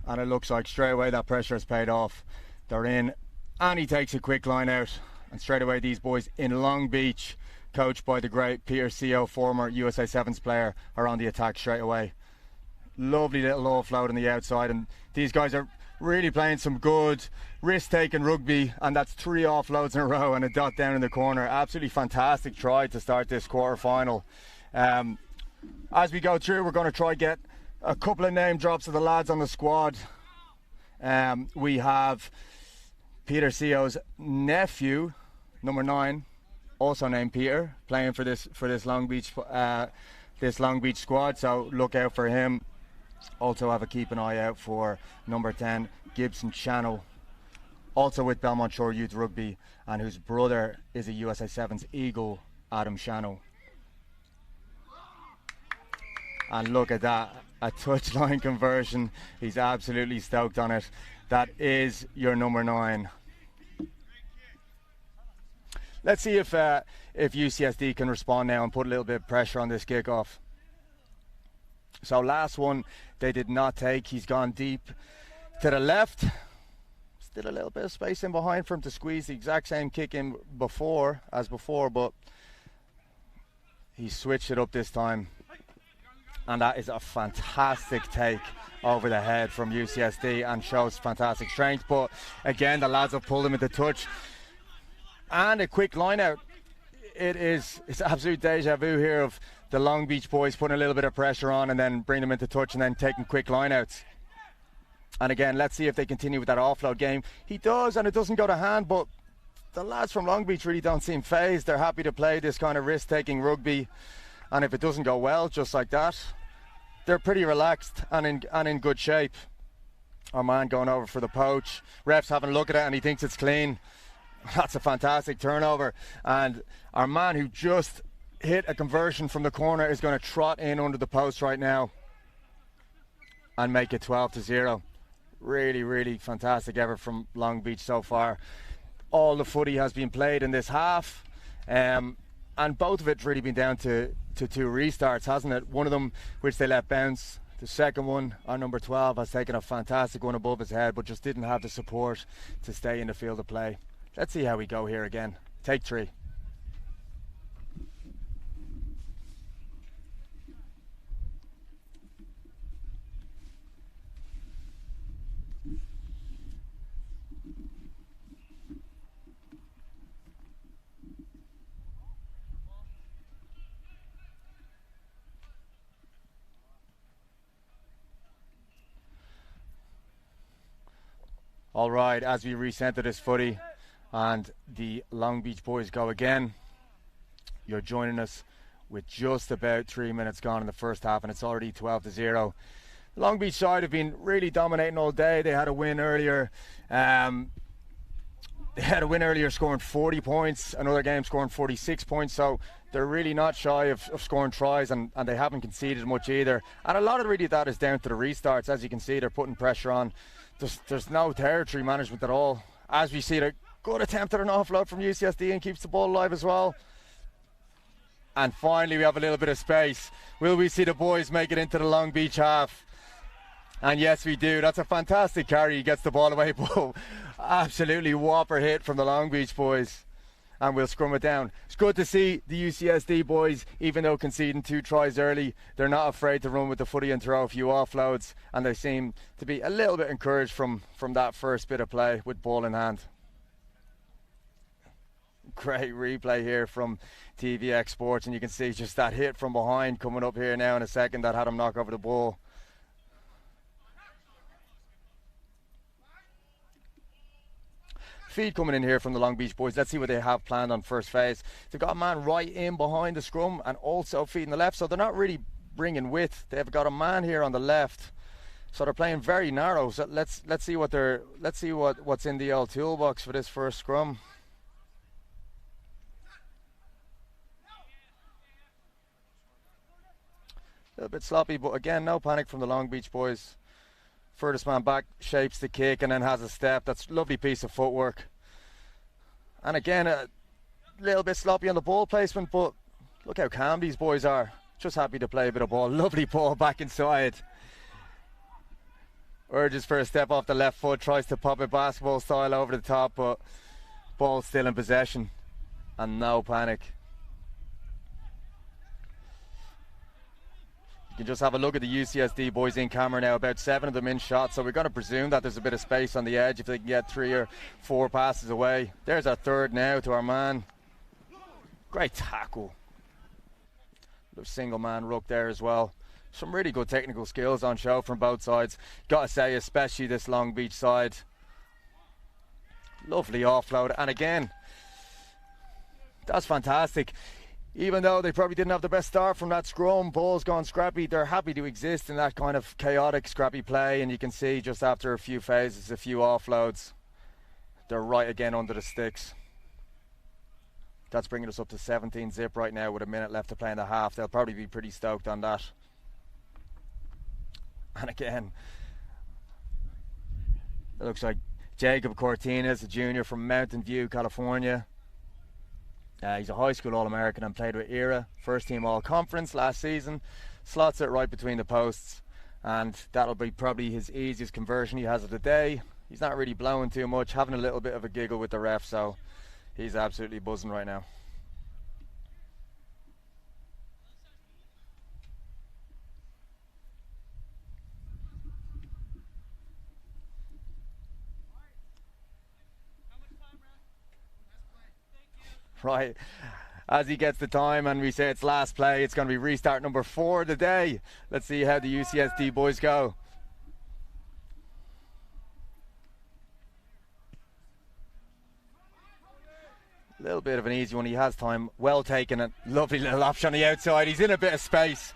And it looks like straight away that pressure has paid off. They're in, and he takes a quick line out. And straight away these boys in Long Beach, coached by the great Peter Seo, former USA Sevens player, are on the attack straight away. Lovely little offload on the outside, and these guys are really playing some good risk-taking rugby, and that's 3 offloads in a row and a dot down in the corner. Absolutely fantastic try to start this quarter-final. As we go through, we're going to try get a couple of name drops of the lads on the squad. We have Peter Seo's nephew, number 9, also named Peter, playing for this Long Beach squad, so look out for him. Also keep an eye out for number 10, Gibson Channel, also with Belmont Shore Youth Rugby, and whose brother is a USA Sevens Eagle, Adam Channel. And look at that, a touchline conversion. He's absolutely stoked on it. That is your number 9. Let's see if UCSD can respond now and put a little bit of pressure on this kickoff. So last one they did not take. He's gone deep to the left. Still a little bit of space in behind for him to squeeze the exact same kick in before, but he switched it up this time. And that is a fantastic take over the head from UCSD and shows fantastic strength. But again, the lads have pulled him into touch. And a quick line out. It's absolute deja vu here of the Long Beach boys putting a little bit of pressure on and then bring them into touch and then taking quick line outs. And again, let's see if they continue with that offload game. He does, and it doesn't go to hand, but the lads from Long Beach really don't seem phased. They're happy to play this kind of risk-taking rugby. And if it doesn't go well, just like that, they're pretty relaxed and in good shape. Our man going over for the poach. Ref's having a look at it and he thinks it's clean. That's a fantastic turnover. And our man who just hit a conversion from the corner is going to trot in under the post right now and make it 12-0. Really, really fantastic effort from Long Beach so far. All the footy has been played in this half. And both of it's really been down to 2 restarts, hasn't it? One of them, which they let bounce. The second one, our number 12, has taken a fantastic one above his head, but just didn't have the support to stay in the field of play. Let's see how we go here again. Take 3. All right, as we recenter this footy and the Long Beach boys go again, you're joining us with just about 3 minutes gone in the first half, and it's already 12-0. The Long Beach side have been really dominating all day. They had a win earlier. Scoring 40 points, another game scoring 46 points, so they're really not shy of scoring tries, and they haven't conceded much either. And a lot of really that is down to the restarts. As you can see, they're putting pressure on. There's no territory management at all. As we see, a good attempt at an offload from UCSD and keeps the ball alive as well. And finally, we have a little bit of space. Will we see the boys make it into the Long Beach half? And yes, we do. That's a fantastic carry. He gets the ball away. Absolutely whopper hit from the Long Beach boys. And we'll scrum it down. It's good to see the UCSD boys, even though conceding 2 tries early, they're not afraid to run with the footy and throw a few offloads, and they seem to be a little bit encouraged from that first bit of play with ball in hand. Great replay here from TVX Sports, and you can see just that hit from behind coming up here now in a second that had him knock over the ball. feed coming in here from the Long Beach boys. Let's see what they have planned on first phase. They've got a man right in behind the scrum and also feeding the left, so they're not really bringing width. They've got a man here on the left, so they're playing very narrow. So let's see what's in the old toolbox for this first scrum. A little bit sloppy, but again, no panic from the Long Beach boys. Furthest man back shapes the kick and then has a step. That's a lovely piece of footwork. And again, a little bit sloppy on the ball placement, but look how calm these boys are. Just happy to play a bit of ball. Lovely ball back inside. Urges for a step off the left foot, tries to pop it basketball style over the top, but ball still in possession and no panic. You can just have a look at the UCSD boys in camera now, about 7 of them in shot, so we're going to presume that there's a bit of space on the edge if they can get 3 or 4 passes away. There's our third now to our man. Great tackle. Little single man ruck there as well. Some really good technical skills on show from both sides. Got to say, especially this Long Beach side. Lovely offload, and again, that's fantastic. Even though they probably didn't have the best start from that scrum, ball's gone scrappy, they're happy to exist in that kind of chaotic, scrappy play, and you can see just after a few phases, a few offloads, they're right again under the sticks. That's bringing us up to 17 zip right now with a minute left to play in the half. They'll probably be pretty stoked on that. And again, it looks like Jacob Cortines, a junior from Mountain View, California. He's a high school All-American and played with ERA, first team All-Conference last season. Slots it right between the posts, and that'll be probably his easiest conversion he has of the day. He's not really blowing too much, having a little bit of a giggle with the ref, so he's absolutely buzzing right now. Right, as he gets the time and we say it's last play, it's going to be restart number 4 of the day. Let's see how the UCSD boys go. A little bit of an easy one, he has time, well taken, a lovely little option on the outside. He's in a bit of space.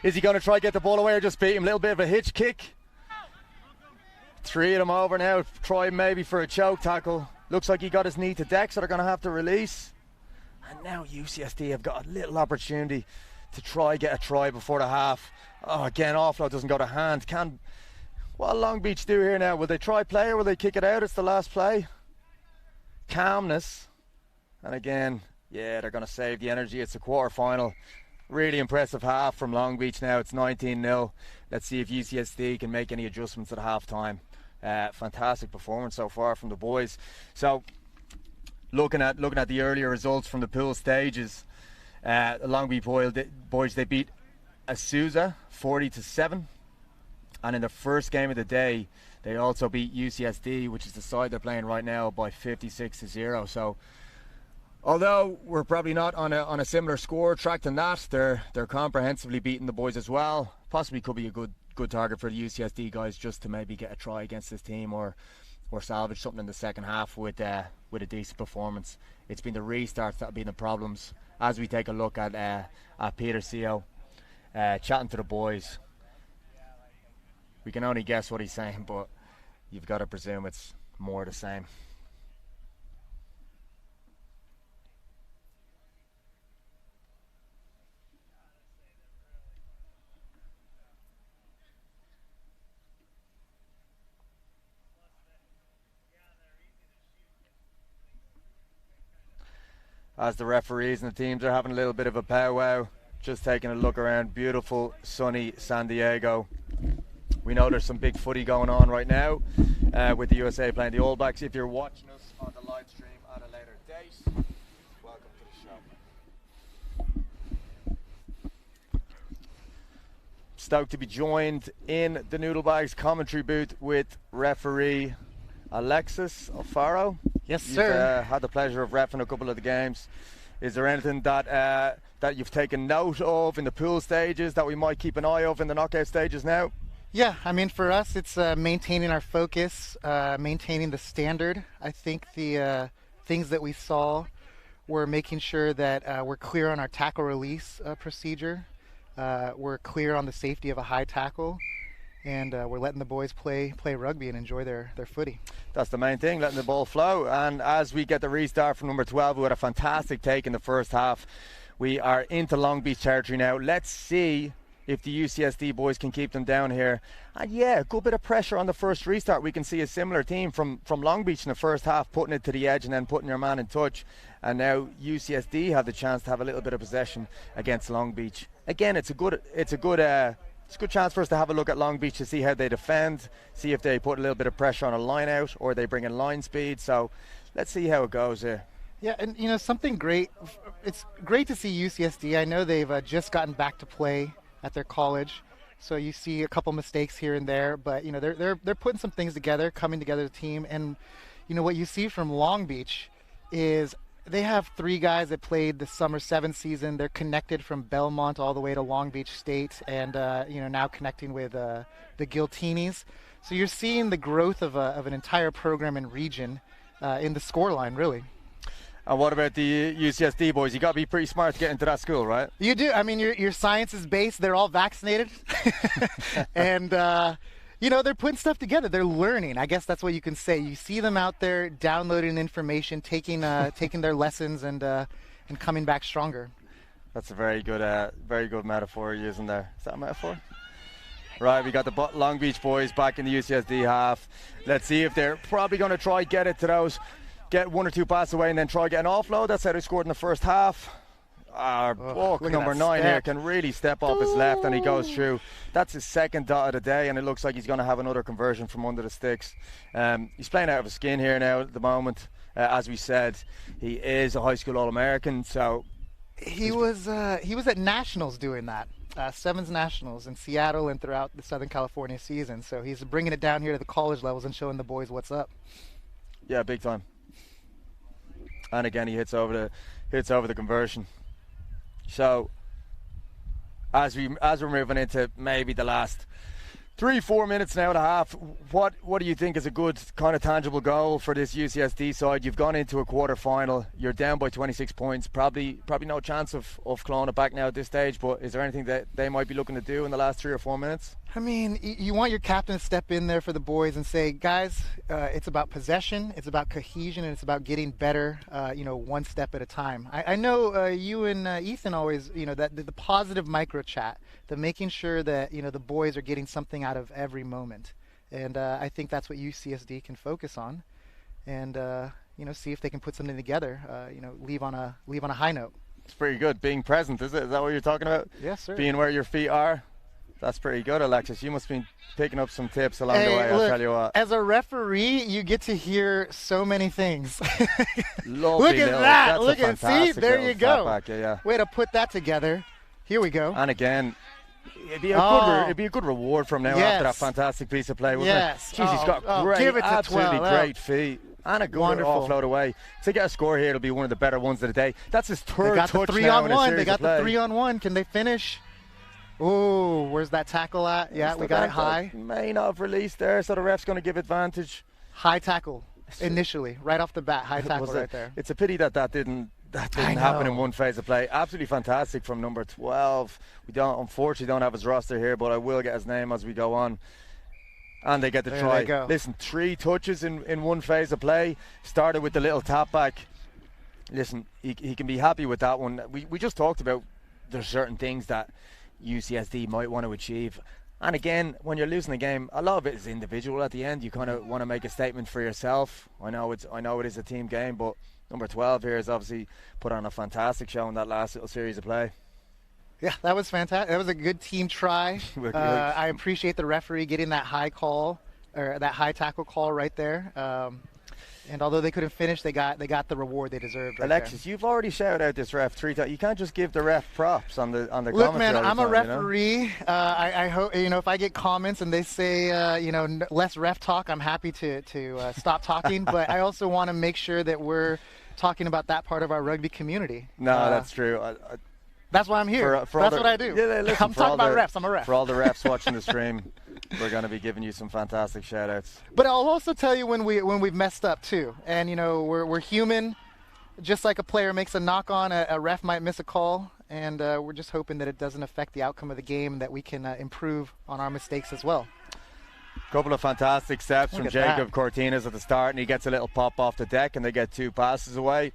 Is he going to try to get the ball away or just beat him? A little bit of a hitch kick. 3 of them over now, try maybe for a choke tackle. Looks like he got his knee to deck, so they're going to have to release. And now UCSD have got a little opportunity to try get a try before the half. Oh, again, offload doesn't go to hand. What Long Beach do here now? Will they try play or will they kick it out? It's the last play. Calmness. And again, yeah, they're going to save the energy. It's a quarterfinal. Really impressive half from Long Beach now. It's 19-0. Let's see if UCSD can make any adjustments at halftime. Fantastic performance so far from the boys. So, looking at the earlier results from the pool stages, the Long Beach boys, they beat Azusa 40-7, and in the first game of the day they also beat UCSD, which is the side they're playing right now, by 56-0. So although we're probably not on a similar score track than that, they're comprehensively beating the boys as well. Possibly could be a good target for the UCSD guys just to maybe get a try against this team or salvage something in the second half with a decent performance. It's been the restarts that have been the problems. As we take a look at Peter Seo chatting to the boys, we can only guess what he's saying, but you've got to presume it's more the same. As the referees and the teams are having a little bit of a powwow, just taking a look around beautiful sunny San Diego. We know there's some big footy going on right now with the USA playing the All Blacks. If you're watching us on the live stream at a later date, welcome to the show. Stoked to be joined in the Noodlebags commentary booth with referee Alexis Alfaro. Yes, You've sir. had the pleasure of reffing a couple of the games. Is there anything that you've taken note of in the pool stages that we might keep an eye of in the knockout stages now? Yeah, I mean, for us, it's maintaining our focus, maintaining the standard. I think the things that we saw were making sure that we're clear on our tackle release procedure. We're clear on the safety of a high tackle, and we're letting the boys play rugby and enjoy their footy. That's the main thing, letting the ball flow. And as we get the restart from number 12, we had a fantastic take in the first half. We are into Long Beach territory now. Let's see if the UCSD boys can keep them down here. And yeah, a good bit of pressure on the first restart. We can see a similar team from Long Beach in the first half, putting it to the edge and then putting your man in touch. And now UCSD have the chance to have a little bit of possession against Long Beach. Again, it's a good chance for us to have a look at Long Beach to see how they defend, see if they put a little bit of pressure on a line out or they bring in line speed. So let's see how it goes here. Yeah, and you know, something great. It's great to see UCSD. I know they've just gotten back to play at their college, so you see a couple mistakes here and there, but you know, they're putting some things together, coming together as a team. And you know what you see from Long Beach is they have 3 guys that played the summer 7 season. They're connected from Belmont all the way to Long Beach State, and you know, now connecting with the Giltinis. So you're seeing the growth of an entire program and region in the scoreline, really. And what about the UCSD boys? You got to be pretty smart to get into that school, right? You do. I mean, your science is based. They're all vaccinated, and you know, they're putting stuff together. They're learning. I guess that's what you can say. You see them out there downloading information, taking their lessons, and coming back stronger. That's a very good metaphor you're using there. Is that a metaphor? Right, we got the Long Beach boys back in the UCSD half. Let's see if they're probably going to try get it to those. Get 1 or 2 passes away and then try get an offload. That's how they scored in the first half. Our buck, number 9 here, can really step off his left and he goes through. That's his second dot of the day, and it looks like he's going to have another conversion from under the sticks. He's playing out of his skin here now at the moment. As we said, he is a high school All-American, so he was at Nationals doing that. Sevens Nationals in Seattle and throughout the Southern California season. So he's bringing it down here to the college levels and showing the boys what's up. Yeah, big time. And again, he hits over the conversion. So as we're moving into maybe the last 3-4 minutes now and a half, what do you think is a good kind of tangible goal for this UCSD side? You've gone into a quarterfinal. You're down by 26 points. Probably no chance of clawing it back now at this stage. But is there anything that they might be looking to do in the last 3 or 4 minutes? I mean, you want your captain to step in there for the boys and say, guys, it's about possession, it's about cohesion, and it's about getting better, one step at a time. I know you and Ethan always, that the positive micro chat, the making sure that, the boys are getting something out of every moment. And I think that's what UCSD can focus on and, see if they can put something together, leave on a high note. It's pretty good. Being present, is it? Is that what you're talking about? Yes, sir. Being where your feet are? That's pretty good, Alexis. You must be picking up some tips along the way, look, I'll tell you what. As a referee, you get to hear so many things. Look at that. Look at see, there you go. Yeah. Way to put that together. Here we go. And again, it'd be a good reward from now after that fantastic piece of play, wouldn't it? Jeez, he's got absolutely great feet. And a good offload away. To get a score here, it'll be one of the better ones of the day. That's his third touch now in a series of play. They got the 3-on-1. Can they finish? Oh, where's that tackle at? Yeah, we got it high. May not have released there, so the ref's going to give advantage. High tackle initially, right off the bat. High tackle right there. It's a pity that didn't happen in one phase of play. Absolutely fantastic from number 12. We unfortunately don't have his roster here, but I will get his name as we go on. And they get the try. Listen, 3 touches in one phase of play. Started with the little tap back. Listen, he can be happy with that one. We just talked about there's certain things that UCSD might want to achieve, and again, when you're losing a game, a lot of it is individual. At the end, you kind of want to make a statement for yourself. I know it is a team game, but number 12 here has obviously put on a fantastic show in that last little series of play. Yeah, that was fantastic. That was a good team try. I appreciate the referee getting that high call or that high tackle call right there. And although they couldn't finish, they got the reward they deserved. Right Alexis, there. You've already shouted out this ref 3 times. You can't just give the ref props on the Look, man, I'm a referee. I hope if I get comments and they say less ref talk, I'm happy to stop talking. But I also want to make sure that we're talking about that part of our rugby community. No, that's true. That's why I'm here. That's what I do. Yeah, listen, I'm talking about refs. I'm a ref. For all the refs watching the stream, we're going to be giving you some fantastic shout-outs. But I'll also tell you when we've messed up too. And you know, we're human. Just like a player makes a knock on, a ref might miss a call, and we're just hoping that it doesn't affect the outcome of the game, that we can improve on our mistakes as well. Couple of fantastic steps Look from at that. Jacob Cortinas at the start, and he gets a little pop off the deck, and they get 2 passes away.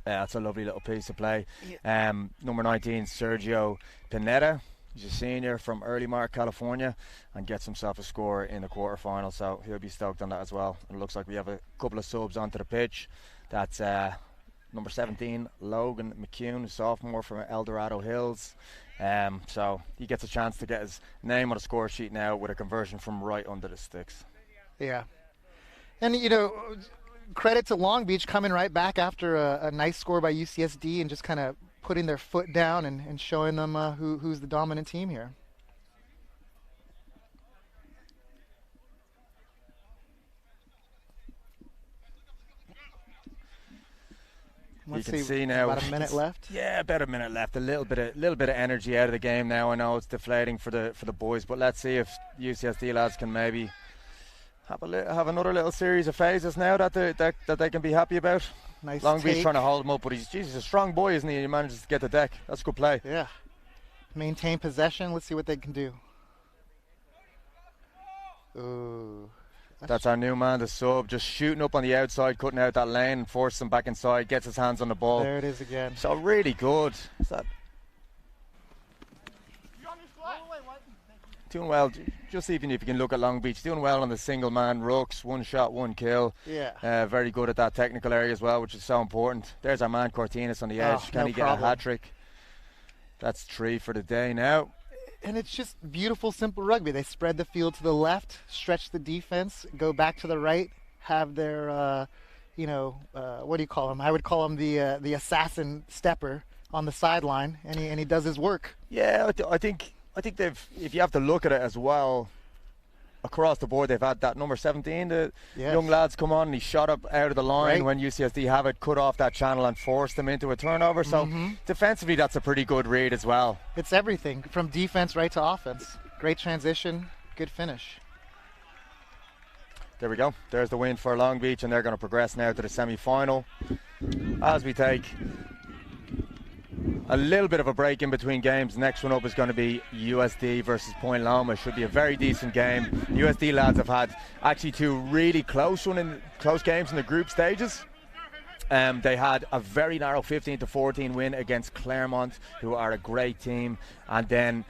That's a lovely little piece of play. Number 19, Sergio Pineda. He's a senior from Early Mark, California, and gets himself a score in the quarterfinal, so he'll be stoked on that as well. And it looks like we have a couple of subs onto the pitch. That's number 17, Logan McCune, sophomore from El Dorado Hills. So he gets a chance to get his name on a score sheet now with a conversion from right under the sticks. Yeah. And, you know, credit to Long Beach coming right back after a nice score by UCSD and just kind of putting their foot down and showing them who's the dominant team here. Let's you can see now about a minute left. Yeah, about a minute left. A little bit of energy out of the game now. I know it's deflating for the boys, but let's see if UCSD lads can maybe have another little series of phases now that they can be happy about. Nice Long Beach take. trying to hold him up, but he's a strong boy, isn't he? He manages to get the deck. That's good play. Yeah. Maintain possession. Let's see what they can do. Ooh. That's our new man, the sub, just shooting up on the outside, cutting out that lane and forcing him back inside, gets his hands on the ball. There it is again. So really good. Is that doing well, just even if you can look at Long Beach, doing well on the single man rucks, 1 shot, 1 kill. Yeah. Very good at that technical area as well, which is so important. There's our man Cortinas on the edge. Can no he get problem. a hat trick? That's 3 for the day now. And it's just beautiful, simple rugby. They spread the field to the left, stretch the defense, go back to the right, have their, what do you call him? I would call him the assassin stepper on the sideline, and he does his work. Yeah, I think they've, if you have to look at it as well, across the board, they've had that number 17, the Yes. young lads come on, and he shot up out of the line Right. when UCSD have it, cut off that channel and forced them into a turnover. So defensively, that's a pretty good read as well. It's everything, from defense right to offense. Great transition, good finish. There we go. There's the win for Long Beach, and they're going to progress now to the semi-final. As we take a little bit of a break in between games, next one up is going to be USD versus Point Loma. Should be a very decent game. USD lads have had actually 2 really close games in the group stages. They had a very narrow 15-14 win against Claremont, who are a great team, and then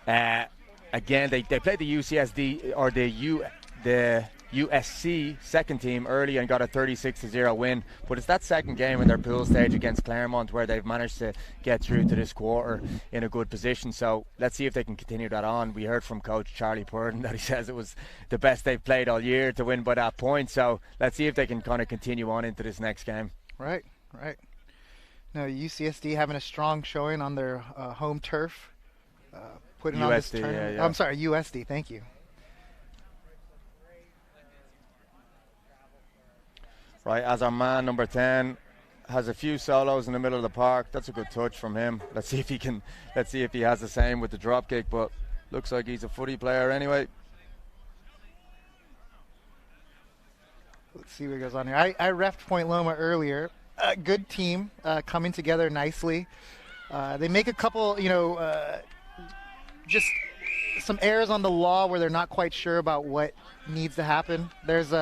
again they played the UCSD or the USC second team early and got a 36-0 win, but it's that second game in their pool stage against Claremont where they've managed to get through to this quarter in a good position. So let's see if they can continue that on. We heard from coach Charlie Purden that he says it was the best they've played all year to win by that point, so let's see if they can kind of continue on into this next game. Right. Now UCSD having a strong showing on their home turf, putting on this USD, tournament. yeah. I'm sorry, USD. Thank you. Right, as our man number 10 has a few solos in the middle of the park. That's a good touch from him. Let's see if he has the same with the drop kick, but looks like he's a footy player anyway. Let's see what goes on here. I reffed Point Loma earlier. Good team, coming together nicely. They make a couple, just some errors on the law where they're not quite sure about what needs to happen. There's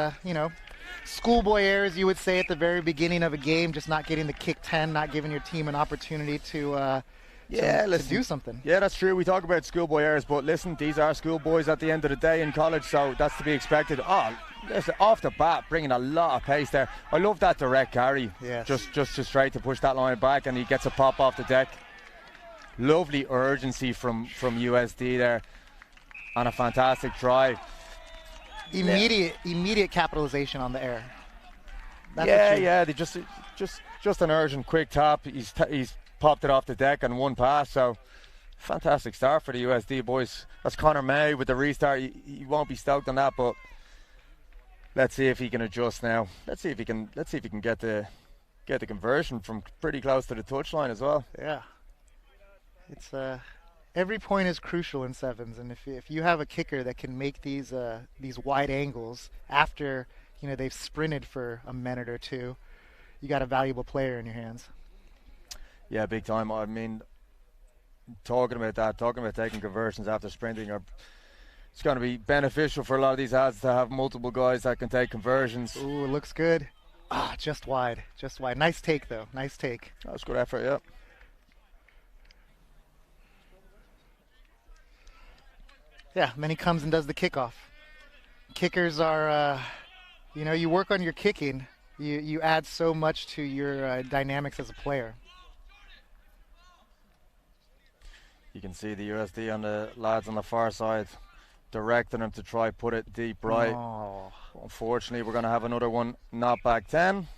schoolboy errors, you would say, at the very beginning of a game, just not getting the kick 10, not giving your team an opportunity to do something. Yeah, that's true. We talk about schoolboy errors, but listen, these are schoolboys at the end of the day in college, so that's to be expected. Oh, listen, off the bat, bringing a lot of pace there. I love that direct carry. Yes. Just straight to push that line back, and he gets a pop off the deck. Lovely urgency from USD there, and a fantastic try. Immediate capitalization on the error. They just an urgent quick tap. He's popped it off the deck on one pass, so fantastic start for the USD boys. That's Connor May with the restart. He won't be stoked on that, but let's see if he can adjust now. Let's see if he can get the conversion from pretty close to the touchline as well. Yeah. It's every point is crucial in sevens, and if you have a kicker that can make these wide angles after they've sprinted for a minute or two, you got a valuable player in your hands. Yeah, big time. I mean, talking about taking conversions after sprinting, it's going to be beneficial for a lot of these ads to have multiple guys that can take conversions. Ooh, it looks good. Just wide. Nice take, though. Nice take. That was good effort, yeah. Yeah, then he comes and does the kickoff. Kickers are, you work on your kicking. You add so much to your dynamics as a player. You can see the USD on the lads on the far side directing him to try put it deep right. Oh. Unfortunately, we're going to have another one not back 10.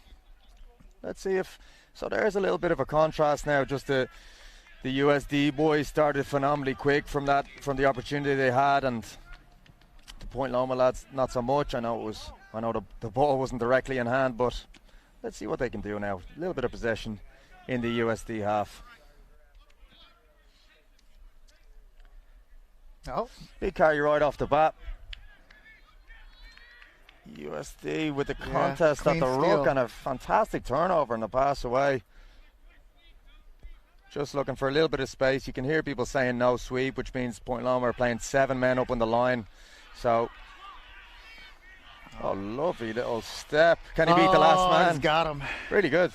Let's see if... So there's a little bit of a contrast now. Just the USD boys started phenomenally quick from the opportunity they had, and the Point Loma lads not so much. I know the ball wasn't directly in hand, but let's see what they can do now. A little bit of possession in the USD half. Oh, big carry right off the bat. USD with the contest at the ruck and a fantastic turnover and a pass away. Just looking for a little bit of space. You can hear people saying no sweep, which means Point Loma are playing 7 men up on the line. So, lovely little step. Can he beat the last man? He's got him. Really good.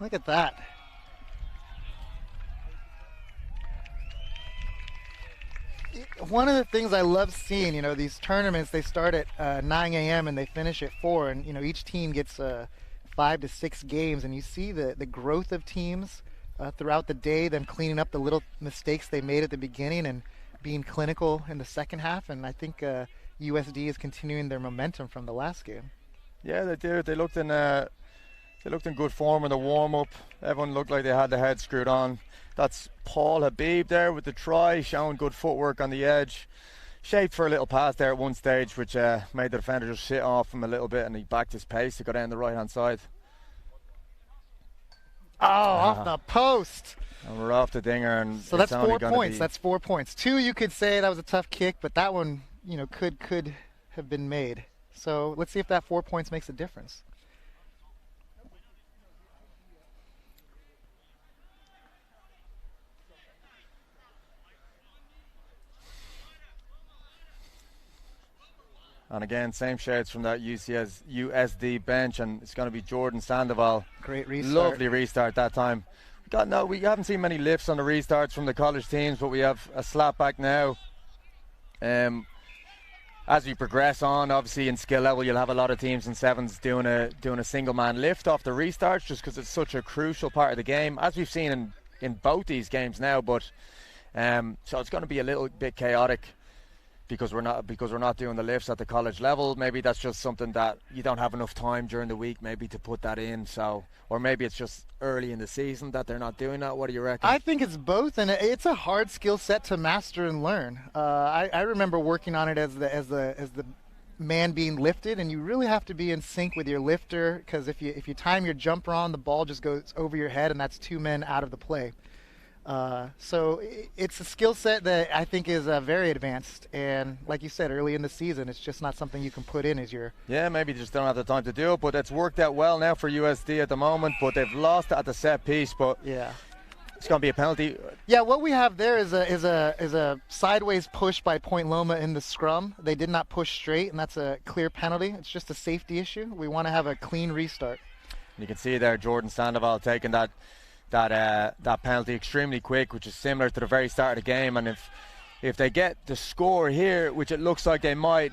Look at that. One of the things I love seeing, these tournaments, they start at 9 a.m. and they finish at 4, and each team gets 5 to 6 games, and you see the growth of teams throughout the day, them cleaning up the little mistakes they made at the beginning and being clinical in the second half. And I think USD is continuing their momentum from the last game. Yeah, they do. They looked in good form in the warm-up. Everyone looked like they had their head screwed on. That's Paul Habib there with the try, showing good footwork on the edge. Shaped for a little pass there at one stage, which made the defender just sit off him a little bit, and he backed his pace to go down the right-hand side. Off the post. And we're off the dinger, and so that's 4 points. That's 4 points. 2, you could say that was a tough kick, but that one, could have been made. So let's see if that 4 points makes a difference. And again, same shouts from that USD bench, and it's going to be Jordan Sandoval. Great restart. Lovely restart that time. We haven't seen many lifts on the restarts from the college teams, but we have a slap back now. As we progress on, obviously in skill level, you'll have a lot of teams in sevens doing a single man lift off the restarts, just because it's such a crucial part of the game, as we've seen in both these games now. But so it's going to be a little bit chaotic, because we're not doing the lifts at the college level. Maybe that's just something that you don't have enough time during the week maybe to put that in. So, or maybe it's just early in the season that they're not doing that. What do you reckon? I think it's both, and it's a hard skill set to master and learn. I remember working on it as the man being lifted, and you really have to be in sync with your lifter, because if you time your jump wrong, the ball just goes over your head, and that's 2 men out of the play. So it's a skill set that I think is very advanced, and like you said, early in the season, it's just not something you can put in as your... Yeah, maybe they just don't have the time to do it, but it's worked out well now for USD at the moment, but they've lost at the set piece, but yeah, it's going to be a penalty. Yeah, what we have there is a sideways push by Point Loma in the scrum. They did not push straight, and that's a clear penalty. It's just a safety issue. We want to have a clean restart. You can see there Jordan Sandoval taking that penalty extremely quick, which is similar to the very start of the game. And if they get the score here, which it looks like they might,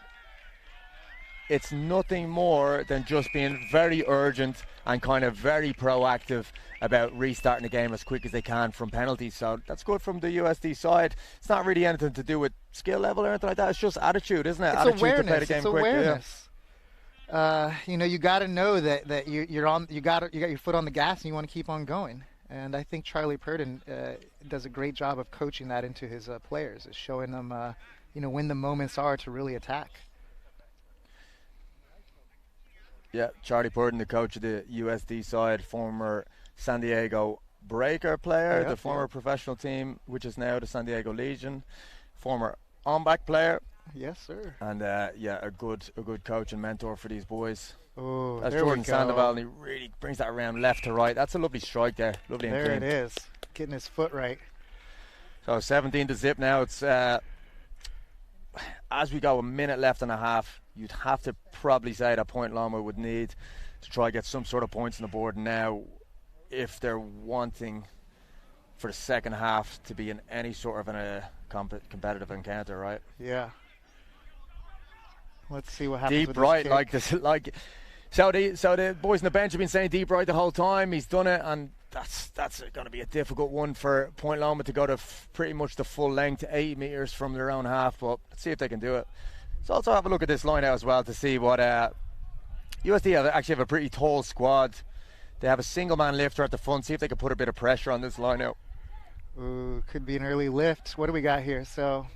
it's nothing more than just being very urgent and kind of very proactive about restarting the game as quick as they can from penalties. So that's good from the USD side. It's not really anything to do with skill level or anything like that. It's just attitude, isn't it? It's attitude awareness. To play the game it's quick. Awareness. Yeah. You got to know that you got your foot on the gas and you want to keep on going. And I think Charlie Purdon does a great job of coaching that into his players, is showing them, when the moments are to really attack. Yeah, Charlie Purdon, the coach of the USD side, former San Diego Breaker player, Yep, the former professional team, which is now the San Diego Legion, former on-back player, Yes, sir. and a good coach and mentor for these boys. Oh, That's there Jordan we go. Sandoval, and he really brings that around left to right. That's a lovely strike there, lovely and There clean. it is, getting his foot right. So 17 to zip now. It's as we go, a minute left and a half. You'd have to probably say that Point Loma would need to try get some sort of points on the board now if they're wanting for the second half to be in any sort of a competitive encounter, right? Yeah. Let's see what happens Deep with right, this kick. so the boys on the bench have been saying deep right the whole time. He's done it, and that's going to be a difficult one for Point Loma to go to pretty much the full length, 8 meters from their own half. But let's see if they can do it. Let's also have a look at this line out as well to see what USD actually have a pretty tall squad. They have a single man lifter at the front. See if they can put a bit of pressure on this line out. Ooh, could be an early lift. What do we got here? So,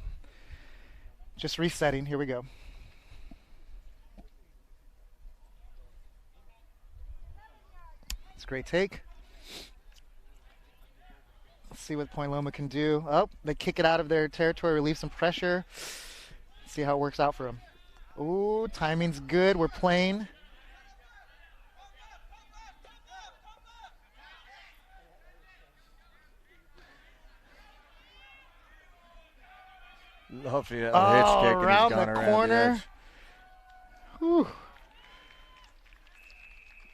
just resetting. Here we go. It's a great take. Let's see what Point Loma can do. Oh, they kick it out of their territory, relieve some pressure. See how it works out for them. Ooh, timing's good. We're playing. Lovely little hitch kick, and he's around gone the around corner. edge. Whew.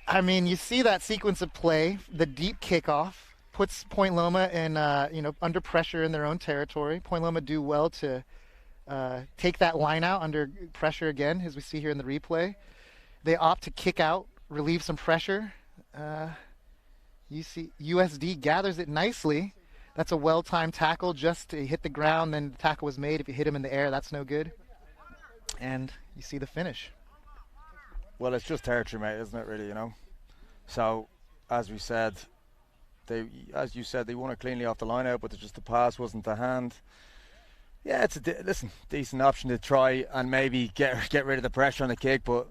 I mean, you see that sequence of play, the deep kickoff puts Point Loma in, under pressure in their own territory. Point Loma do well to take that line out under pressure again, as we see here in the replay. They opt to kick out, relieve some pressure. USD gathers it nicely. That's a well-timed tackle, just to hit the ground, then the tackle was made. If you hit him in the air, that's no good. And you see the finish. Well, it's just territory, mate, isn't it, really, So, as you said, they won it cleanly off the line out, but just the pass wasn't the hand. Yeah, it's a decent option to try and maybe get rid of the pressure on the kick, but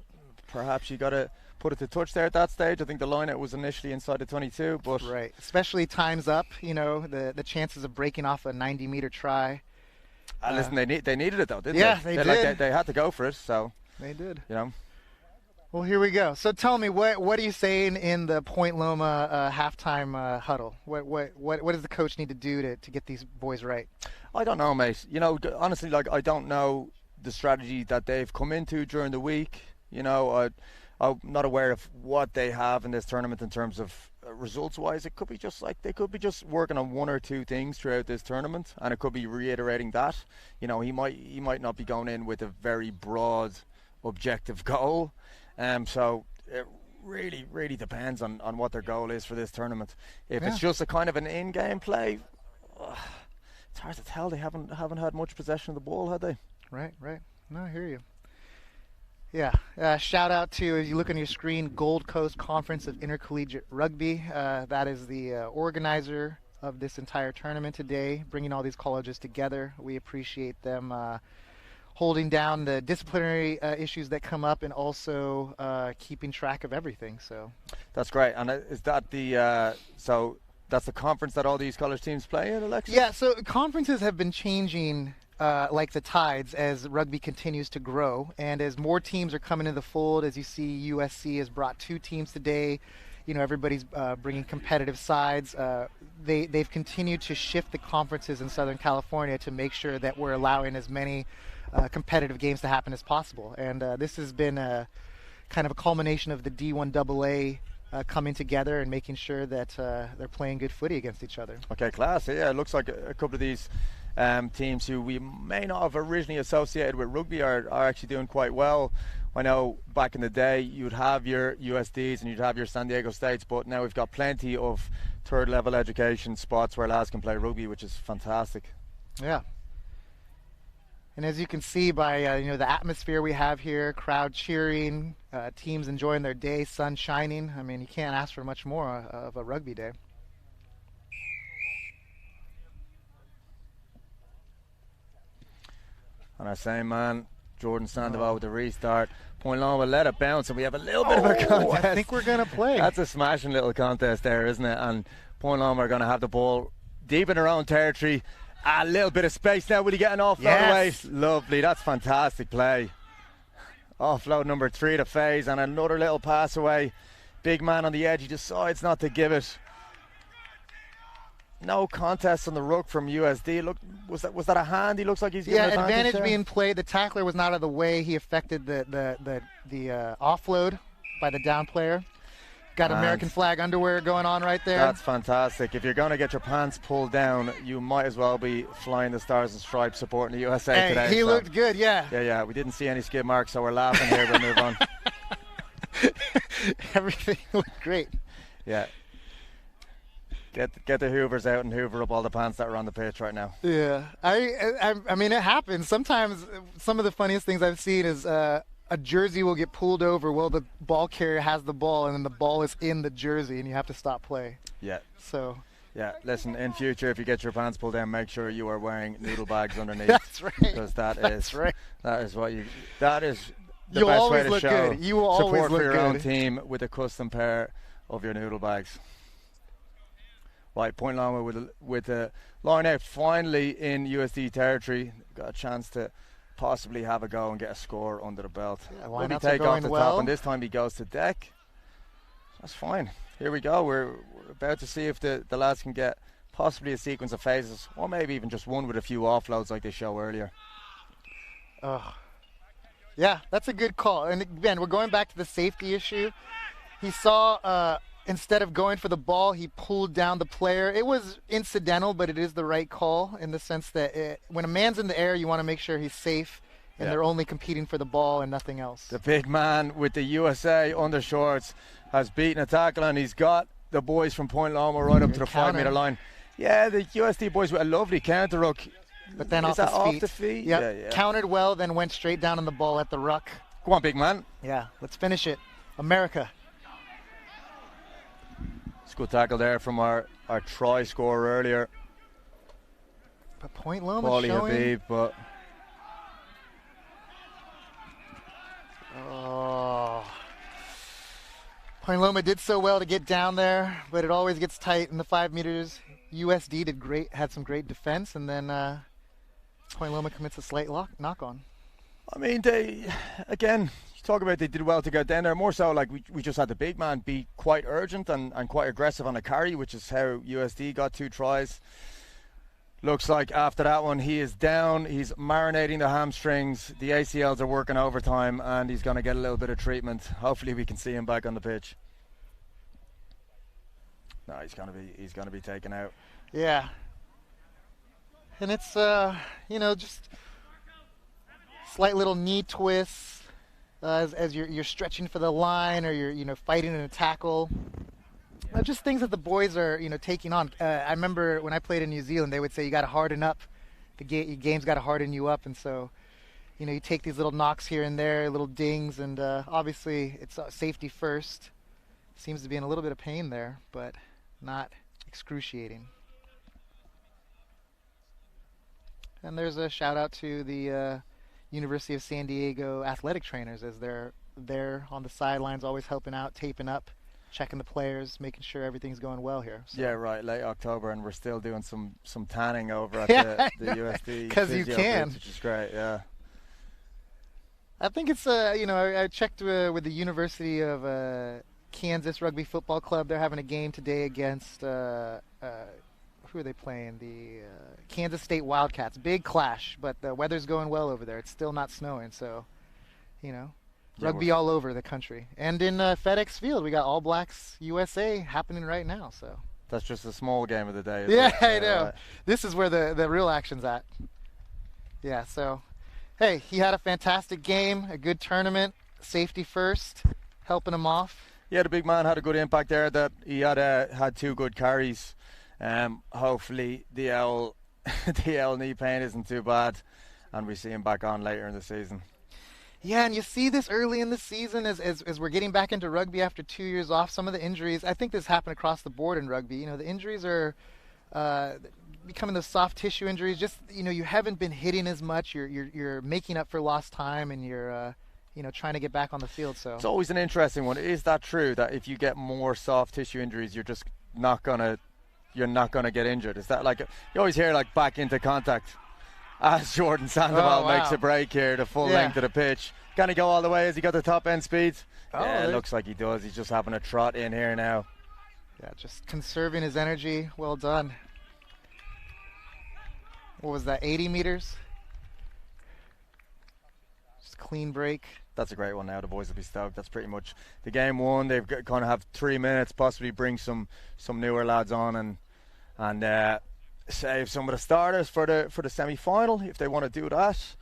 perhaps you got to put it to touch there at that stage. I think the line out was initially inside the 22, but right, especially times up. The chances of breaking off a 90-meter try. Listen, they needed it though, didn't they? Yeah, they did. They had to go for it, so they did. Well, here we go. So tell me, what are you saying in the Point Loma halftime huddle? What does the coach need to do to get these boys right? I don't know, mate. Honestly, I don't know the strategy that they've come into during the week. I'm not aware of what they have in this tournament in terms of results-wise. It could be just they could be just working on one or two things throughout this tournament, and it could be reiterating that. He might not be going in with a very broad objective goal. So it really, really depends on what their goal is for this tournament. If it's just a kind of an in-game play, it's hard to tell. They haven't had much possession of the ball, had they? Right. No, I hear you. Yeah. Shout out to, as you look on your screen, Gold Coast Conference of Intercollegiate Rugby. That is the organizer of this entire tournament today, bringing all these colleges together. We appreciate them holding down the disciplinary issues that come up, and also keeping track of everything. So that's great. And is that so that's the conference that all these college teams play in, Alexis? Yeah, so conferences have been changing like the tides as rugby continues to grow, and as more teams are coming into the fold. As you see, USC has brought 2 teams today. Everybody's bringing competitive sides. They've continued to shift the conferences in Southern California to make sure that we're allowing as many competitive games to happen as possible. And this has been a kind of a culmination of the D1AA coming together and making sure that they're playing good footy against each other. Okay, class. Yeah, it looks like a couple of these teams who we may not have originally associated with rugby are actually doing quite well. I know back in the day you'd have your USDs and you'd have your San Diego States, but now we've got plenty of third level education spots where lads can play rugby, which is fantastic. Yeah. And as you can see by the atmosphere we have here, crowd cheering, teams enjoying their day, sun shining. I mean, you can't ask for much more of a rugby day. And I say, man, Jordan Sandoval with the restart. Point Loma let it bounce, and we have a little bit of a contest. I think we're going to play. That's a smashing little contest there, isn't it? And Point Loma are going to have the ball deep in their own territory. A little bit of space now. Will he get an offload away? Lovely. That's fantastic play. Offload number 3 to Faze, and another little pass away. Big man on the edge. He decides not to give it. No contest on the ruck from USD. Look, was that a hand? He looks like he's giving advantage being played. The tackler was not out of the way. He affected the offload by the down player. Got American flag underwear going on right there. That's fantastic. If you're going to get your pants pulled down, you might as well be flying the Stars and Stripes supporting the USA today. He looked good, yeah. Yeah. We didn't see any skid marks, so we're laughing here. We'll move on. Everything looked great. Yeah. Get the Hoovers out and hoover up all the pants that are on the pitch right now. Yeah. I mean, it happens. Sometimes some of the funniest things I've seen is a jersey will get pulled over while the ball carrier has the ball, and then the ball is in the jersey, and you have to stop play. Yeah. So. Yeah, listen, in future, if you get your pants pulled down, make sure you are wearing noodle bags underneath. That's right. Because that is the You'll best way to look show good. You will always support look for your good. own team with a custom pair of your noodle bags. Right, Point Loma with the line out finally in USD territory. Got a chance to possibly have a go and get a score under the belt. Yeah, why not take off the well? top, and this time he goes to deck. That's fine. Here we go. We're about to see if the lads can get possibly a sequence of phases, or maybe even just one with a few offloads like they show earlier. Yeah, that's a good call. And again, we're going back to the safety issue. He saw instead of going for the ball, he pulled down the player. It was incidental, but it is the right call in the sense that when a man's in the air, you want to make sure he's safe, and they're only competing for the ball and nothing else. The big man with the USA undershorts has beaten a tackle, and he's got the boys from Point Loma right up to the 5-meter line. Yeah, the USD boys with a lovely counter ruck. But then off the feet? Yep. Yeah. Countered well, then went straight down on the ball at the ruck. Go on, big man. Yeah, let's finish it. America. It's a good tackle there from our try scorer earlier. But Point Loma Paulie showing. Habib, but Point Loma did so well to get down there, but it always gets tight in the 5 meters. USD did great, had some great defense, and then Point Loma commits a slight knock-on. I mean, you talk about they did well to get down there. More so, like we just had the big man be quite urgent and quite aggressive on a carry, which is how USD got 2 tries. Looks like after that one, he is down. He's marinating the hamstrings. The ACLs are working overtime, and he's going to get a little bit of treatment. Hopefully, we can see him back on the pitch. No, he's going to be taken out. Yeah. And it's just slight little knee twists as you're stretching for the line, or you're fighting in a tackle. Just things that the boys are taking on. I remember when I played in New Zealand, they would say you got to harden up. Your game's got to harden you up, and so you take these little knocks here and there, little dings, and obviously it's safety first. Seems to be in a little bit of pain there, but not excruciating. And there's a shout out to the University of San Diego athletic trainers, as they're there on the sidelines, always helping out, taping up, checking the players, making sure everything's going well here. So. Yeah, right. Late October, and we're still doing some tanning over at the USD. Because you can, which is great. Yeah. I think it's I checked with the University of Kansas Rugby Football Club. They're having a game today against who are they playing? The Kansas State Wildcats. Big clash, but the weather's going well over there. It's still not snowing, so rugby all over the country. And in FedEx Field, we got All Blacks USA happening right now. So that's just a small game of the day. Yeah, I know. Right. This is where the real action's at. Yeah, so, hey, he had a fantastic game, a good tournament, safety first, helping him off. Yeah, the big man had a good impact there. That he had 2 good carries. Hopefully the L knee pain isn't too bad, and we see him back on later in the season. Yeah, and you see this early in the season as we're getting back into rugby after 2 years off. Some of the injuries, I think this happened across the board in rugby. The injuries are becoming those soft tissue injuries. Just you haven't been hitting as much. You're making up for lost time, and you're trying to get back on the field. So it's always an interesting one. Is that true that if you get more soft tissue injuries, you're just not gonna you're not going to get injured? Is that like, you always hear like back into contact as Jordan Sandoval makes a break here, the full length of the pitch. Can he go all the way? Has he got the top end speed? Yeah, it looks like he does. He's just having a trot in here now. Yeah, just conserving his energy. Well done. What was that, 80 meters? Just clean break. That's a great one now. The boys will be stoked. That's pretty much the game won. They've kind of have 3 minutes, possibly bring some newer lads on and save some of the starters for the semi-final if they want to do that.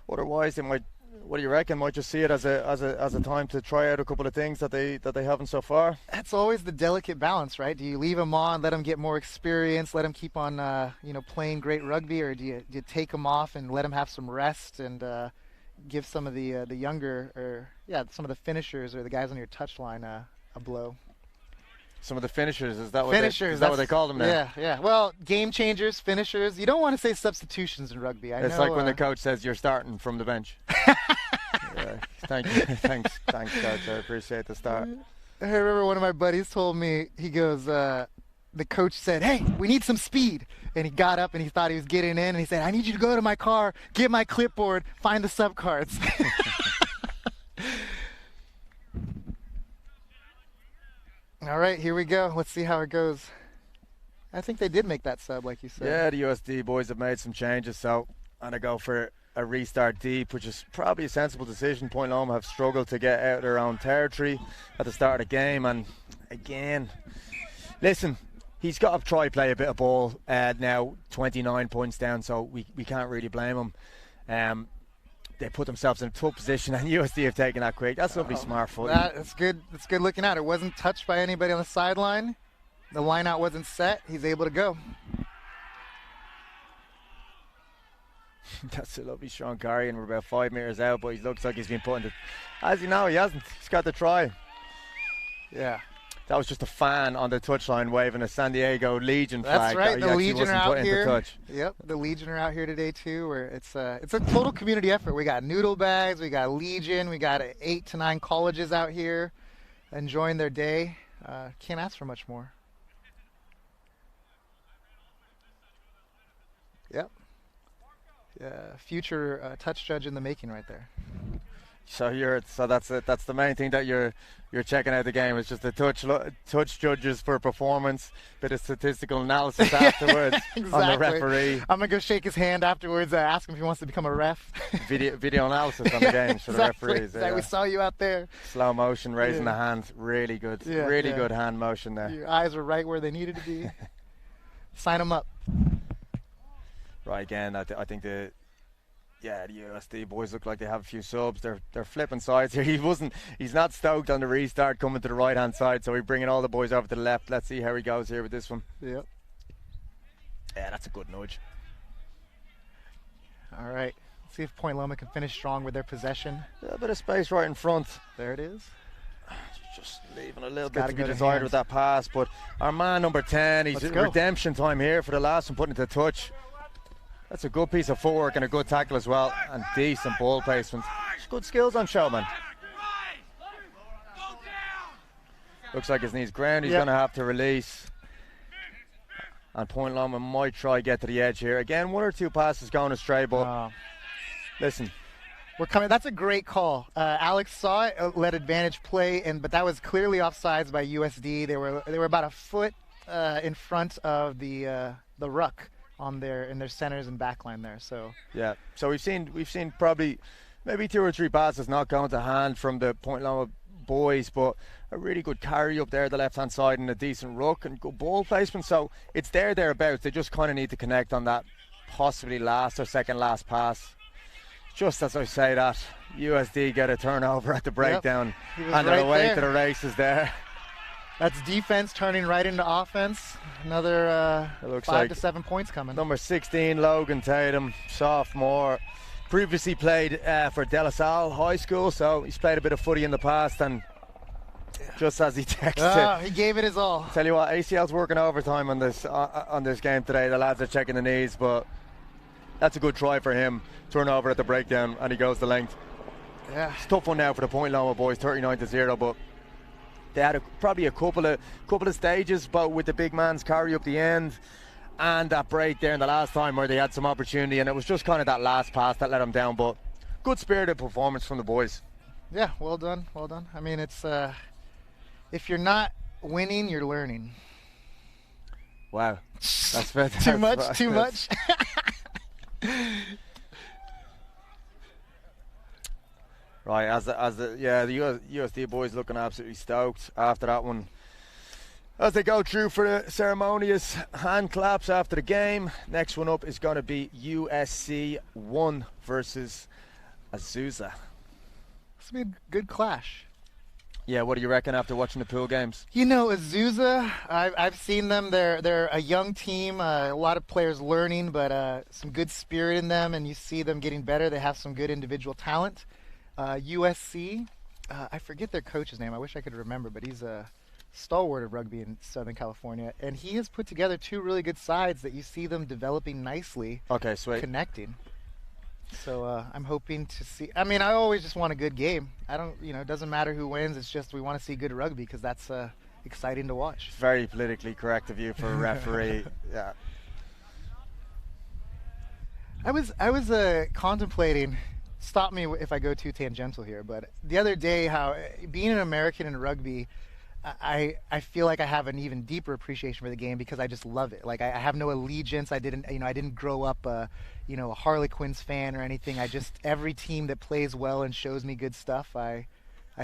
Otherwise, they might. What do you reckon? Might just see it as a time to try out a couple of things that they haven't so far. That's always the delicate balance, right? Do you leave them on, let them get more experience, let them keep on playing great rugby, or do you take them off and let them have some rest and give some of the younger, or some of the finishers or the guys on your touchline a blow? Some of the finishers, is that what what they call them now? Yeah. Well, game changers, finishers. You don't want to say substitutions in rugby. It's like when the coach says you're starting from the bench. Thank you. Thanks, coach. I appreciate the start. I remember one of my buddies told me, he goes, the coach said, "Hey, we need some speed." And he got up and he thought he was getting in, and he said, "I need you to go to my car, get my clipboard, find the sub cards." All right, here we go. Let's see how it goes. I think they did make that sub, like you said. Yeah, the USD boys have made some changes, so I'm going to go for a restart deep, which is probably a sensible decision. Point Loma have struggled to get out of their own territory at the start of the game, and again, listen, he's got to try play a bit of ball now, 29 points down, so we can't really blame him. They put themselves in a tough position, and USD have taken that quick. That's lovely smart footing. That's good. That's good looking at. It wasn't touched by anybody on the sideline. The lineout wasn't set. He's able to go. That's a lovely strong carry, and we're about 5 meters out, but he looks like he's been put into... As you know, he hasn't. He's got the try. Yeah. That was just a fan on the touchline waving a San Diego Legion flag. That's right. The Legion are out here. Touch. Yep, the Legion are out here today too. Where it's a total community effort. We got noodle bags, we got Legion, we got 8 to 9 colleges out here enjoying their day. Can't ask for much more. Yep. Yeah, future touch judge in the making right there. So that's it. That's the main thing that you're checking out the game. It's just the touch judges for performance, bit of statistical analysis afterwards exactly. On the referee. I'm gonna go shake his hand afterwards. Ask him if he wants to become a ref. Video analysis on the games for the referees. Exactly. We saw you out there. Slow motion, raising the hand, really good. Really good hand motion there. Your eyes were right where they needed to be. Sign them up. Right, again, I think the USD boys look like they have a few subs. They're flipping sides here. He's not stoked on the restart coming to the right hand side, so we're bringing all the boys over to the left. Let's see how he goes here with this one. Yep. Yeah, that's a good nudge. All right. Let's see if Point Loma can finish strong with their possession. A bit of space right in front. There it is. Just leaving a little bit to be desired with that pass, but our man number 10, he's redemption time here for the last one, putting it to touch. That's a good piece of footwork and a good tackle as well, and decent ball placement. Good skills on show, man. Looks like his knee's ground. He's going to have to release. And Point Loma might try get to the edge here. Again, 1 or 2 passes going astray, but listen. We're coming. That's a great call. Alex saw it, let advantage play, but that was clearly offsides by USD. They were about a foot in front of the ruck in their centers and backline there. So we've seen probably maybe 2 or 3 passes not going to hand from the Point Loma boys, but a really good carry up there the left hand side and a decent ruck and good ball placement. So it's thereabouts. They just kind of need to connect on that possibly last or second last pass. Just as I say that, USD get a turnover at the breakdown, and they're away to the races there. That's defense turning right into offense. Another 5 to 7 points coming. Number 16, Logan Tatum, sophomore. Previously played for De La Salle High School, so he's played a bit of footy in the past, and just as he texted, he gave it his all. Tell you what, ACL's working overtime on this game today. The lads are checking the knees, but that's a good try for him. Turnover at the breakdown, and he goes the length. Yeah, it's a tough one now for the Point Loma boys, 39-0, but They had probably a couple of stages, but with the big man's carry up the end and that break there in the last time where they had some opportunity, and it was just kind of that last pass that let them down. But good spirited performance from the boys. Yeah, well done, well done. I mean, it's if you're not winning, you're learning. Wow, that's fair. Too much. Right, the USD boys looking absolutely stoked after that one. As they go through for the ceremonious hand claps after the game. Next one up is going to be USC 1 versus Azusa. This will be a good clash. Yeah, what do you reckon after watching the pool games? You know, Azusa, I've seen them. They're a young team, a lot of players learning, but some good spirit in them, and you see them getting better. They have some good individual talent. USC, I forget their coach's name. I wish I could remember, but he's a stalwart of rugby in Southern California, and he has put together two really good sides that you see them developing nicely. Okay, sweet. Connecting. So I'm hoping to see. I mean, I always just want a good game. I don't, it doesn't matter who wins. It's just we want to see good rugby because that's exciting to watch. Very politically correct of you for a referee. Yeah. I was contemplating. Stop me if I go too tangential here, but the other day, how being an American in rugby, I feel like I have an even deeper appreciation for the game because I just love it. Like I have no allegiance. I didn't grow up a Harlequins fan or anything. Every team that plays well and shows me good stuff, I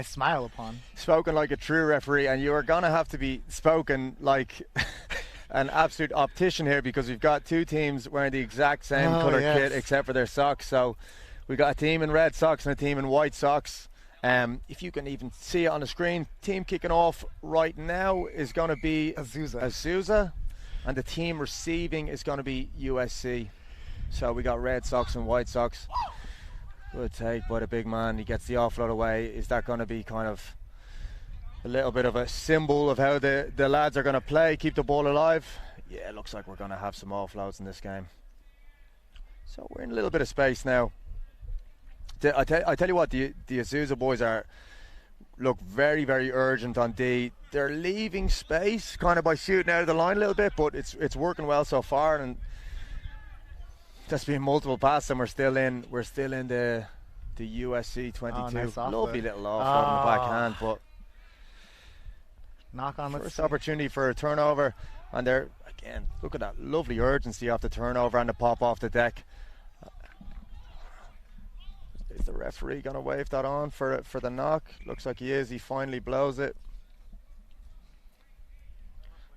smile upon. Spoken like a true referee, and you are gonna have to be spoken like an absolute optician here because we've got two teams wearing the exact same color kit except for their socks. So we got a team in red socks and a team in white socks. If you can even see it on the screen, team kicking off right now is going to be Azusa, and the team receiving is going to be USC. So we got red socks and white socks. Good take by the big man. He gets the offload away. Is that going to be kind of a little bit of a symbol of how the lads are going to play, keep the ball alive? Yeah, it looks like we're going to have some offloads in this game. So we're in a little bit of space now. I tell you what, the Azusa boys look very, very urgent on D. They're leaving space kind of by shooting out of the line a little bit, but it's working well so far, and that's been multiple passes, and we're still in the USC 22. Oh, nice lovely little offload on the backhand, but knock on. First opportunity for a turnover, and they're again look at that lovely urgency off the turnover and the pop off the deck. Is the referee going to wave that on for the knock? Looks like he is. He finally blows it.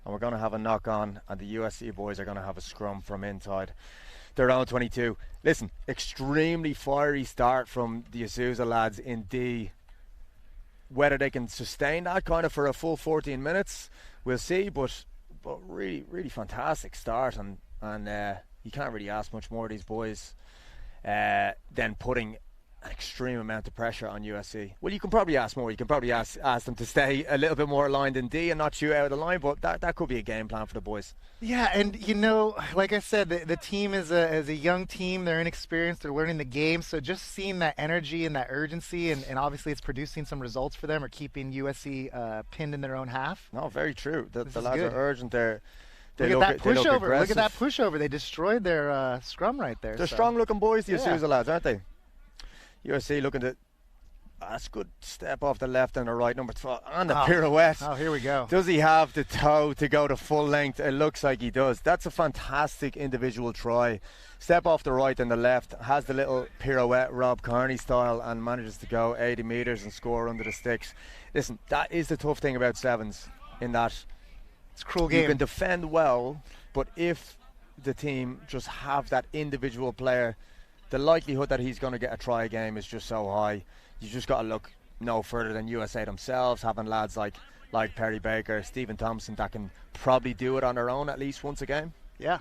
And we're going to have a knock on, and the USC boys are going to have a scrum from inside their own 22. Listen, extremely fiery start from the Azusa lads in D. Whether they can sustain that kind of for a full 14 minutes, we'll see. But really, really fantastic start, and you can't really ask much more of these boys than putting an extreme amount of pressure on USC. Well, you can probably ask more. You can probably ask them to stay a little bit more aligned in D and not shoot out of the line, but that could be a game plan for the boys. Yeah, and like I said, the team is a young team. They're inexperienced. They're learning the game. So just seeing that energy and that urgency, and obviously it's producing some results for them, or keeping USC pinned in their own half. No, very true. The lads are urgent there. Look at that pushover. Look at that pushover. They destroyed their scrum right there. They're strong-looking boys, the Azusa lads, aren't they? USC looking to... That's a good step off the left and the right, number 12, and the pirouette. Oh, here we go. Does he have the toe to go to full length? It looks like he does. That's a fantastic individual try. Step off the right and the left, has the little pirouette Rob Kearney style, and manages to go 80 metres and score under the sticks. Listen, that is the tough thing about sevens, in that it's a cruel game. You can defend well, but if the team just have that individual player, the likelihood that he's going to get a try game is just so high. You just got to look no further than USA themselves, having lads like Perry Baker, Stephen Thompson that can probably do it on their own at least once a game. Yeah,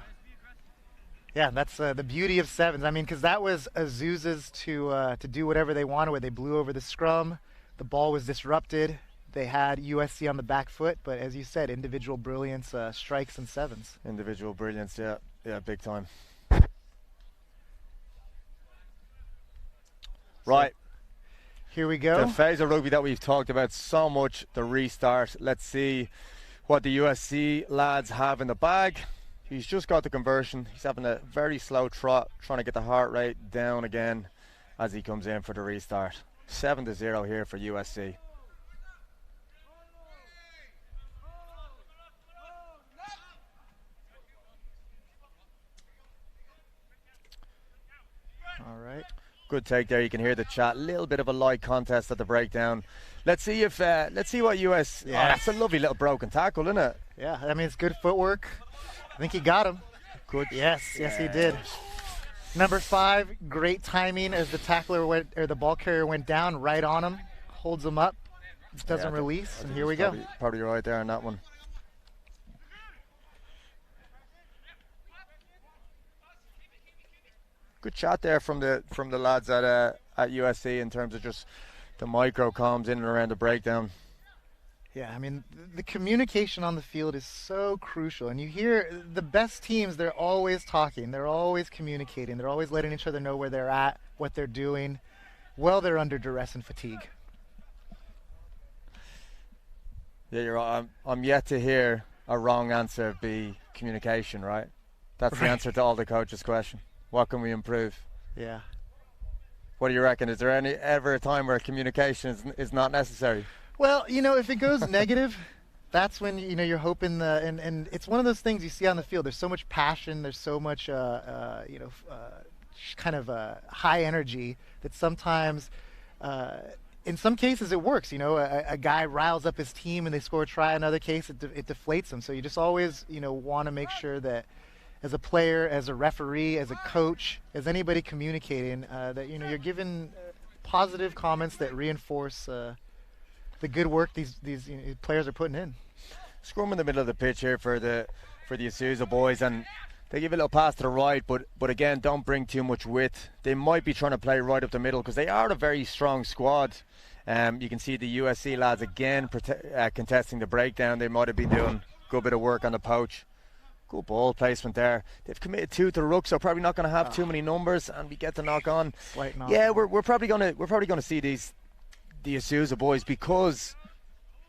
that's the beauty of sevens. I mean, because that was Azusa's to do whatever they wanted with. They blew over the scrum. The ball was disrupted. They had USC on the back foot, but as you said, individual brilliance strikes in sevens. Individual brilliance, yeah, big time. Right. Here we go. The phase of rugby that we've talked about so much, the restart. Let's see what the USC lads have in the bag. He's just got the conversion. He's having a very slow trot, trying to get the heart rate down again as he comes in for the restart. 7-0 here for USC. All right. Good take there. You can hear the chat. A little bit of a light contest at the breakdown. Let's see what US. Yes. Oh, that's a lovely little broken tackle, isn't it? Yeah, I mean, it's good footwork. I think he got him. Good. Yes, he did. Number 5, great timing as the the ball carrier went down right on him, holds him up, doesn't release, and here we go. Probably right there on that one. Good chat there from the lads at USC in terms of just the micro comms in and around the breakdown. Yeah, I mean, the communication on the field is so crucial. And you hear the best teams, they're always talking. They're always communicating. They're always letting each other know where they're at, what they're doing, while they're under duress and fatigue. Yeah, you're right. I'm yet to hear a wrong answer be communication, right? That's the answer to all the coaches' question. What can we improve? Yeah. What do you reckon? Is there ever a time where communication is not necessary? Well, if it goes negative, that's when, you're hoping and it's one of those things you see on the field. There's so much passion. There's so much, kind of high energy that sometimes, in some cases it works. A guy riles up his team and they score a try. In other case, it deflates them. So you just always, want to make sure that as a player, as a referee, as a coach, as anybody communicating, that, you're giving positive comments that reinforce the good work these players are putting in. Scrum in the middle of the pitch here for the Isuzu boys, and they give a little pass to the right, but again, don't bring too much width. They might be trying to play right up the middle because they are a very strong squad. You can see the USC lads again contesting the breakdown. They might have been doing a good bit of work on the poach. Good ball placement there. They've committed 2 to the ruck, so probably not going to have too many numbers, and we get the knock on. Slight knock. Yeah, we're probably going to see the Isuzu boys because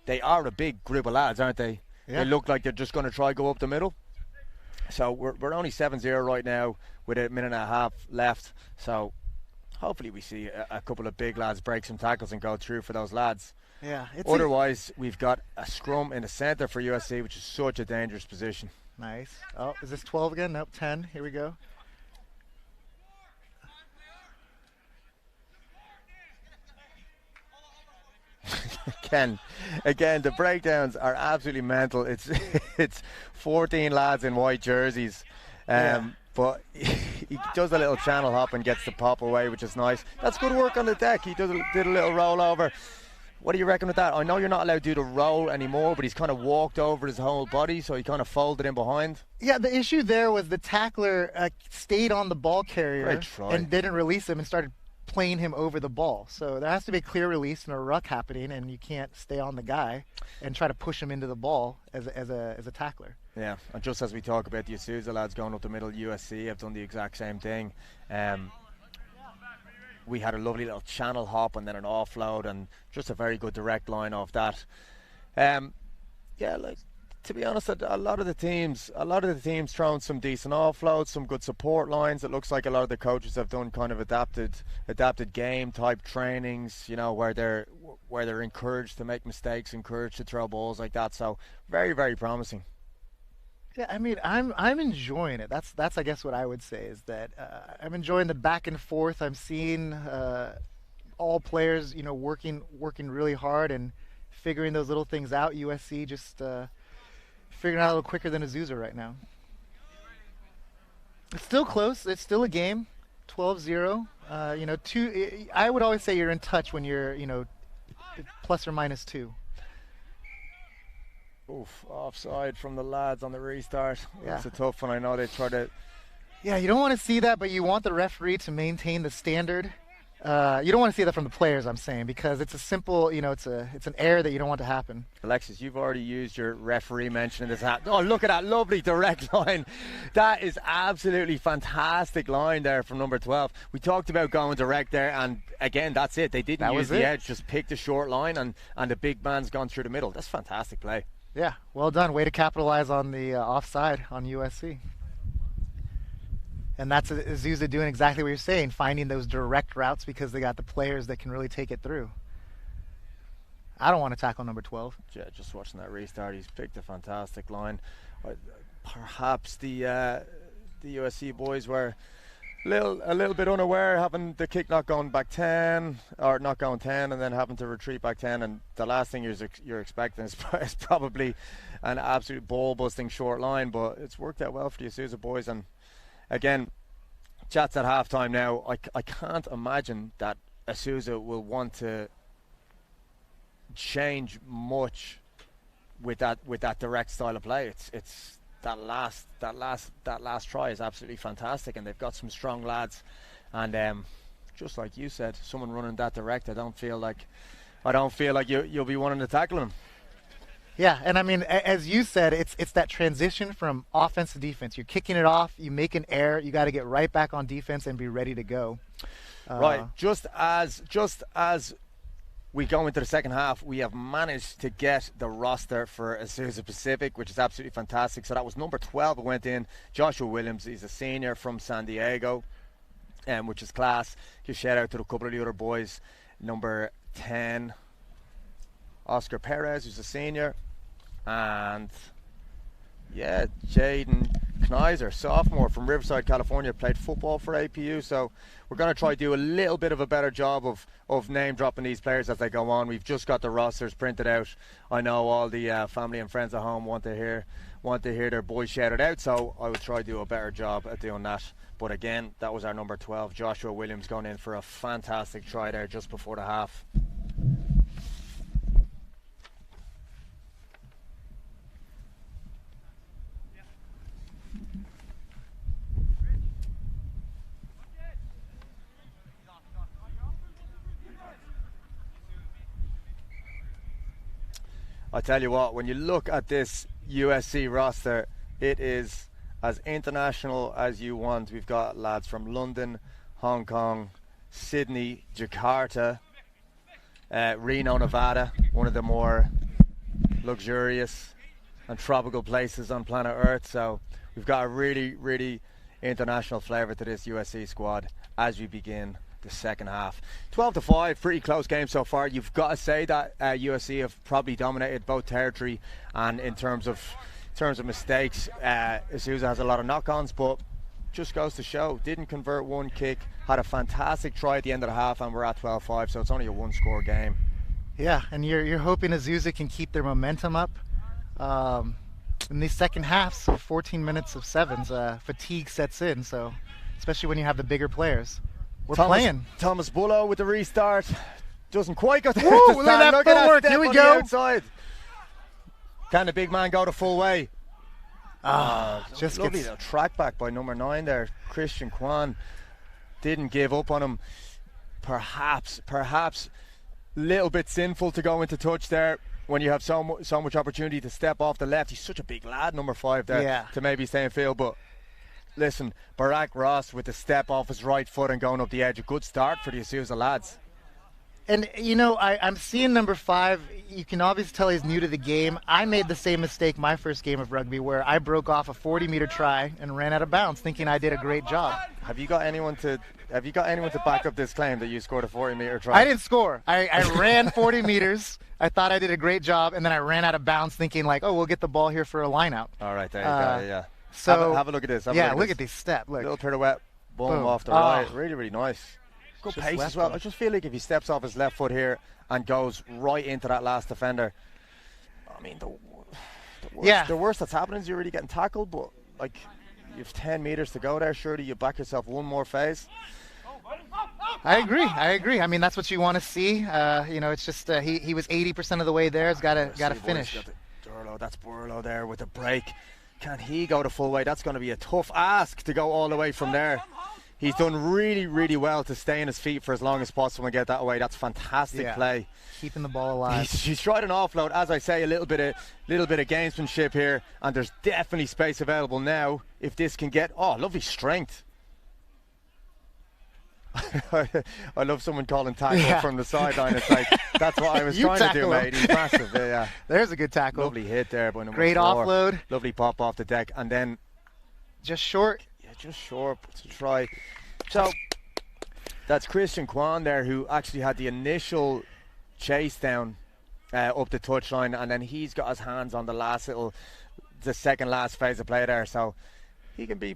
they are a big group of lads, aren't they? Yeah. They look like they're just going to try go up the middle. So we're only 7-0 right now with a minute and a half left. So hopefully we see a couple of big lads break some tackles and go through for those lads. Yeah. Otherwise, we've got a scrum in the centre for USC, which is such a dangerous position. Nice. Oh, is this 12 again? Nope, 10. Here we go. Again, the breakdowns are absolutely mental. It's 14 lads in white jerseys, but he does a little channel hop and gets the pop away, which is nice. That's good work on the deck. He did a little rollover. What do you reckon with that? I know you're not allowed to do the roll anymore, but he's kind of walked over his whole body, so he kind of folded in behind. Yeah, the issue there was the tackler stayed on the ball carrier and didn't release him and started playing him over the ball. So there has to be a clear release and a ruck happening, and you can't stay on the guy and try to push him into the ball as a tackler. Yeah, and just as we talk about the Isuzu lads going up the middle, USC have done the exact same thing. We had a lovely little channel hop and then an offload and just a very good direct line off that. To be honest, a lot of the teams throwing some decent offloads, some good support lines. It looks like a lot of the coaches have done kind of adapted game type trainings, where they're encouraged to make mistakes, encouraged to throw balls like that. So very, very promising. Yeah, I mean, I'm enjoying it. That's I guess what I would say is that I'm enjoying the back and forth. I'm seeing all players, working really hard and figuring those little things out. USC just figuring out a little quicker than Azusa right now. It's still close. It's still a game. 12-0. I would always say you're in touch when you're, plus or minus 2. Oof, offside from the lads on the restart. Yeah. That's a tough one. I know they try to... Yeah, you don't want to see that, but you want the referee to maintain the standard You don't want to see that from the players, I'm saying, because it's a simple, it's an error that you don't want to happen. Alexis, you've already used your referee mention in this. Oh, look at that lovely direct line. That is absolutely fantastic line there from number 12. We talked about going direct there, and again, that's it. They didn't use the edge, just picked a short line, and the big man's gone through the middle. That's fantastic play. Yeah, well done. Way to capitalize on the offside on USC. And that's Azusa doing exactly what you're saying, finding those direct routes because they got the players that can really take it through. I don't want to tackle number 12. Yeah, just watching that restart, he's picked a fantastic line. Perhaps the USC boys were a little bit unaware, having the kick not going back 10, or not going 10, and then having to retreat back 10. And the last thing you're expecting is probably an absolute ball-busting short line, but it's worked out well for the Azusa boys. And again, chats at halftime now. I can't imagine that Azusa will want to change much with that direct style of play. It's that last try is absolutely fantastic, and they've got some strong lads. And just like you said, someone running that direct, I don't feel like you'll be wanting to tackle him. Yeah, and I mean, as you said, it's that transition from offense to defense. You're kicking it off, you make an error, you got to get right back on defense and be ready to go. Right, just as we go into the second half, we have managed to get the roster for Azusa Pacific, which is absolutely fantastic. So that was number 12 who went in, Joshua Williams. He's a senior from San Diego, which is class. Give a shout out to a couple of the other boys. Number 10, Oscar Perez, who's a senior. And yeah, Jaden Kneiser, sophomore from Riverside, California, played football for APU. So we're going to try to do a little bit of a better job of name dropping these players as they go on. We've just got the rosters printed out. I know all the family and friends at home want to hear their boys shouted out, so I will try to do a better job at doing that. But again, that was our number 12, Joshua Williams, going in for a fantastic try there just before the half. I tell you what, when you look at this USC roster, it is as international as you want. We've got lads from London, Hong Kong, Sydney, Jakarta, Reno, Nevada, one of the more luxurious and tropical places on planet Earth. So we've got a really, really international flavour to this USC squad as we begin the second half. 12-5, pretty close game so far. You've got to say that USC have probably dominated both territory, and in terms of mistakes, Azusa has a lot of knock-ons, but just goes to show, didn't convert one kick, had a fantastic try at the end of the half, and we're at 12-5, so it's only a one-score game. Yeah, and you're hoping Azusa can keep their momentum up. In these second halves, 14 minutes of sevens, fatigue sets in, so especially when you have the bigger players. We're playing. Thomas Bullough with the restart. Doesn't quite go there. Ooh, look at that footwork. Here we go. Outside. Can the big man go the full way? Just lovely little track back by number 9 there. Christian Kwan didn't give up on him. Perhaps a little bit sinful to go into touch there when you have so much opportunity to step off the left. He's such a big lad, number 5 there, to maybe stay in field, but listen, Barack Ross with the step off his right foot and going up the edge. A good start for the Azusa lads. And, I'm seeing number 5. You can obviously tell he's new to the game. I made the same mistake my first game of rugby where I broke off a 40-meter try and ran out of bounds thinking I did a great job. Have you got anyone to back up this claim that you scored a 40-meter try? I didn't score. I ran 40 meters. I thought I did a great job, and then I ran out of bounds thinking like, oh, we'll get the ball here for a line out. All right, there you go, yeah. So have a look at this. Look at this step. Look. Little pirouette, boom, off the right. Really, really nice. Good pace as well. I just feel like if he steps off his left foot here and goes right into that last defender, I mean, the worst that's happening is you're really getting tackled, but like you have 10 meters to go there. Surely you back yourself one more phase. I agree. I mean, that's what you want to see. It's just he was 80% of the way there. It's got to finish. That's Burlow there with a break. Can he go the full way? That's going to be a tough ask to go all the way from there. He's done really, really well to stay on his feet for as long as possible and get that away. That's fantastic play. Keeping the ball alive. He's tried an offload, as I say, a little bit of gamesmanship here, and there's definitely space available now if this can get. Oh, lovely strength. I love someone calling tackle from the sideline. It's like, that's what I was trying to do, mate. He's massive. Yeah. There's a good tackle. Lovely hit there by number 4. Great offload. Lovely pop off the deck, and then just short. Yeah, just short to try. So that's Christian Kwan there, who actually had the initial chase down up the touchline, and then he's got his hands on the second last phase of play there. So he can be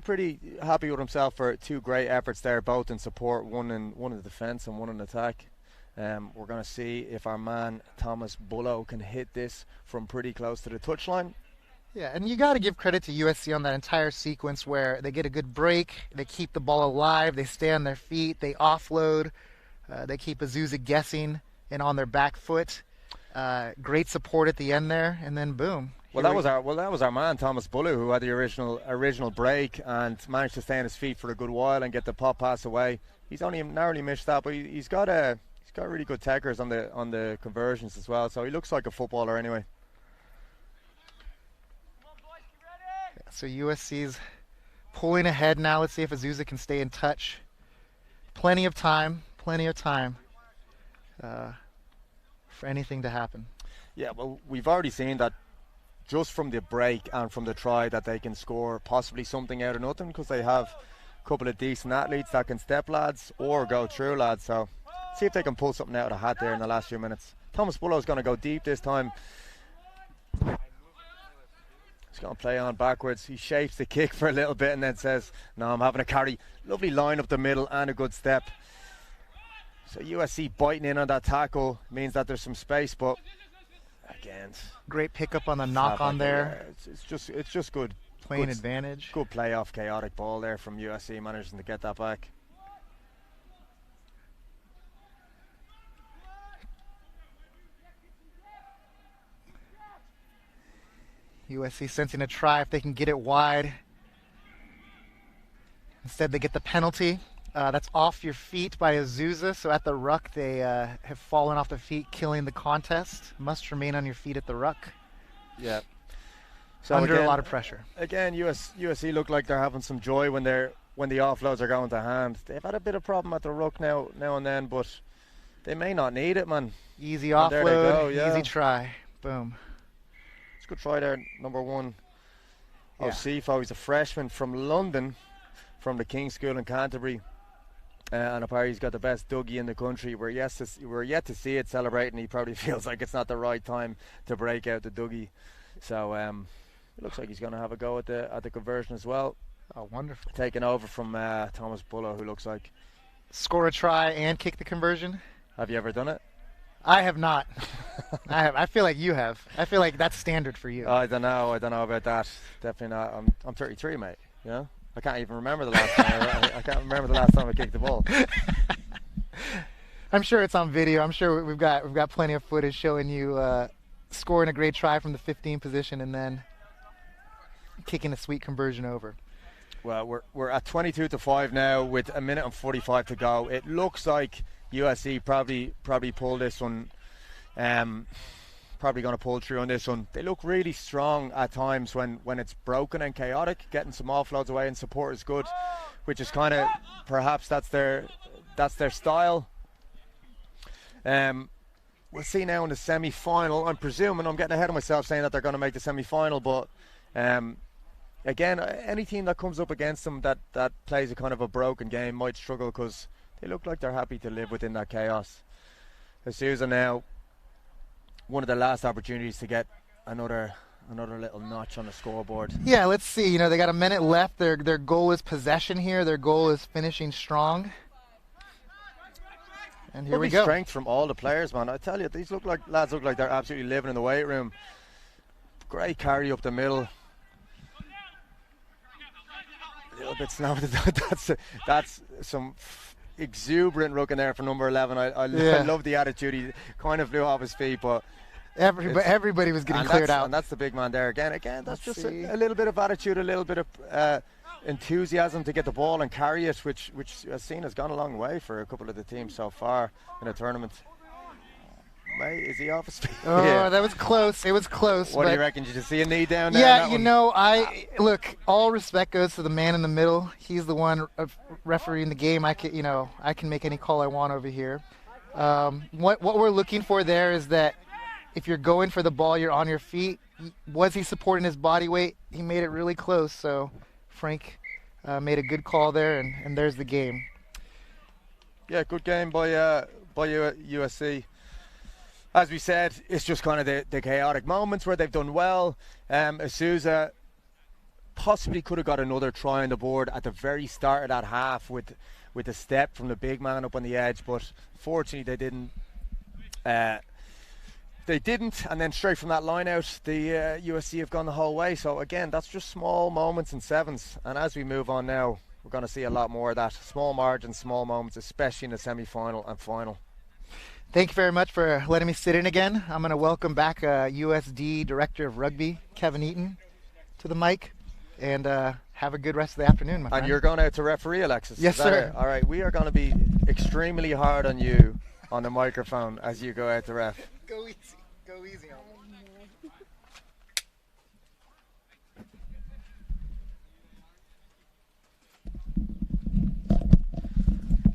pretty happy with himself for 2 great efforts there, both in support, one in defence and one in attack. We're going to see if our man Thomas Bullough can hit this from pretty close to the touchline. Yeah, and you got to give credit to USC on that entire sequence where they get a good break, they keep the ball alive, they stay on their feet, they offload, they keep Azusa guessing and on their back foot. Great support at the end there, and then boom. That was our man Thomas Bullough, who had the original break and managed to stay on his feet for a good while and get the pop pass away. He's only narrowly missed that, but he's got really good takers on the conversions as well. So he looks like a footballer anyway. So USC's pulling ahead now. Let's see if Azusa can stay in touch. Plenty of time for anything to happen. Yeah, well, we've already seen that just from the break and from the try that they can score possibly something out of nothing, because they have a couple of decent athletes that can step lads or go through lads. So see if they can pull something out of the hat there in the last few minutes. Thomas Bullough's going to go deep this time. He's going to play on backwards. He shapes the kick for a little bit and then says, no, I'm having a carry. Lovely line up the middle and a good step. So USC biting in on that tackle means that there's some space, but again, great pickup on the knock on there. Yeah, it's just good. Playing advantage. Good play off chaotic ball there from USC, managing to get that back. USC sensing a try if they can get it wide. Instead, they get the penalty. That's off your feet by Azusa. So at the ruck, they have fallen off their feet, killing the contest. Must remain on your feet at the ruck. Yeah. So under again, a lot of pressure. Again, USC look like they're having some joy when the offloads are going to hand. They've had a bit of problem at the ruck now and then, but they may not need it, man. Easy offload, yeah. Easy try. Boom. It's a good try there, number 1. Osifo, he's a freshman from London, from the King's School in Canterbury. And apparently he's got the best Dougie in the country. We're yet to see it celebrating. He probably feels like it's not the right time to break out the Dougie. So it looks like he's going to have a go at the conversion as well. Oh, wonderful. Taking over from Thomas Bullough, who looks like... Score a try and kick the conversion? Have you ever done it? I have not. I feel like you have. I feel like that's standard for you. I don't know about that. Definitely not. I'm 33, mate. You know? I can't even remember the last time. I can't remember the last time I kicked the ball. I'm sure it's on video. I'm sure we've got plenty of footage showing you scoring a great try from the 15 position and then kicking a sweet conversion over. Well, we're at 22-5 now with 1 minute and 45 to go. It looks like USC probably pull this one. Probably going to pull through on this one. They look really strong at times when it's broken and chaotic. Getting some offloads away and support is good, which is kind of perhaps that's their style. We'll see now in the semi-final. I'm presuming, I'm getting ahead of myself saying that they're going to make the semi-final, but again, any team that comes up against them that plays a kind of a broken game might struggle, because they look like they're happy to live within that chaos. Azusa now, one of the last opportunities to get another little notch on the scoreboard. Yeah, let's see. They got a minute left. Their goal is possession here. Their goal is finishing strong. And here we go. Strength from all the players, man. I tell you, these lads look like they're absolutely living in the weight room. Great carry up the middle. A little bit slow. That's some exuberant rucking there for number 11. I love the attitude. He kind of flew off his feet, but everybody was getting cleared out. And that's the big man there again. That's just a little bit of attitude, a little bit of enthusiasm to get the ball and carry it, which I've seen has gone a long way for a couple of the teams so far in the tournament. Mate, is he off his feet? Oh, yeah. That was close. It was close. What do you reckon? Did you see a knee down there? Yeah, look, all respect goes to the man in the middle. He's the one refereeing the game. I can make any call I want over here. What we're looking for there is that if you're going for the ball, you're on your feet. Was he supporting his body weight? He made it really close. So Frank made a good call there, and there's the game. Yeah, good game by USC. As we said, it's just kind of the chaotic moments where they've done well. Asusa possibly could have got another try on the board at the very start of that half with a step from the big man up on the edge, but fortunately they didn't. And then straight from that line out, the USC have gone the whole way. So again, that's just small moments in sevens. And as we move on now, we're going to see a lot more of that. Small margins, small moments, especially in the semi-final and final. Thank you very much for letting me sit in again. I'm going to welcome back USD Director of Rugby, Kevin Eaton, to the mic, and have a good rest of the afternoon, my friend. And you're going out to referee, Alexis? Yes, sir. All right, we are going to be extremely hard on you on the microphone as you go out to ref. Go easy. Go easy on me.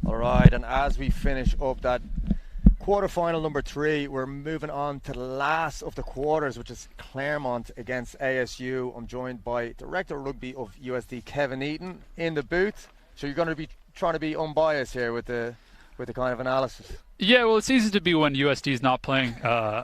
All right, and as we finish up that quarterfinal number 3, we're moving on to the last of the quarters, which is Claremont against ASU. I'm joined by Director of Rugby of USD, Kevin Eaton, in the booth. So you're going to be trying to be unbiased here with the kind of analysis. Yeah, well, it's easy to be when USD is not playing.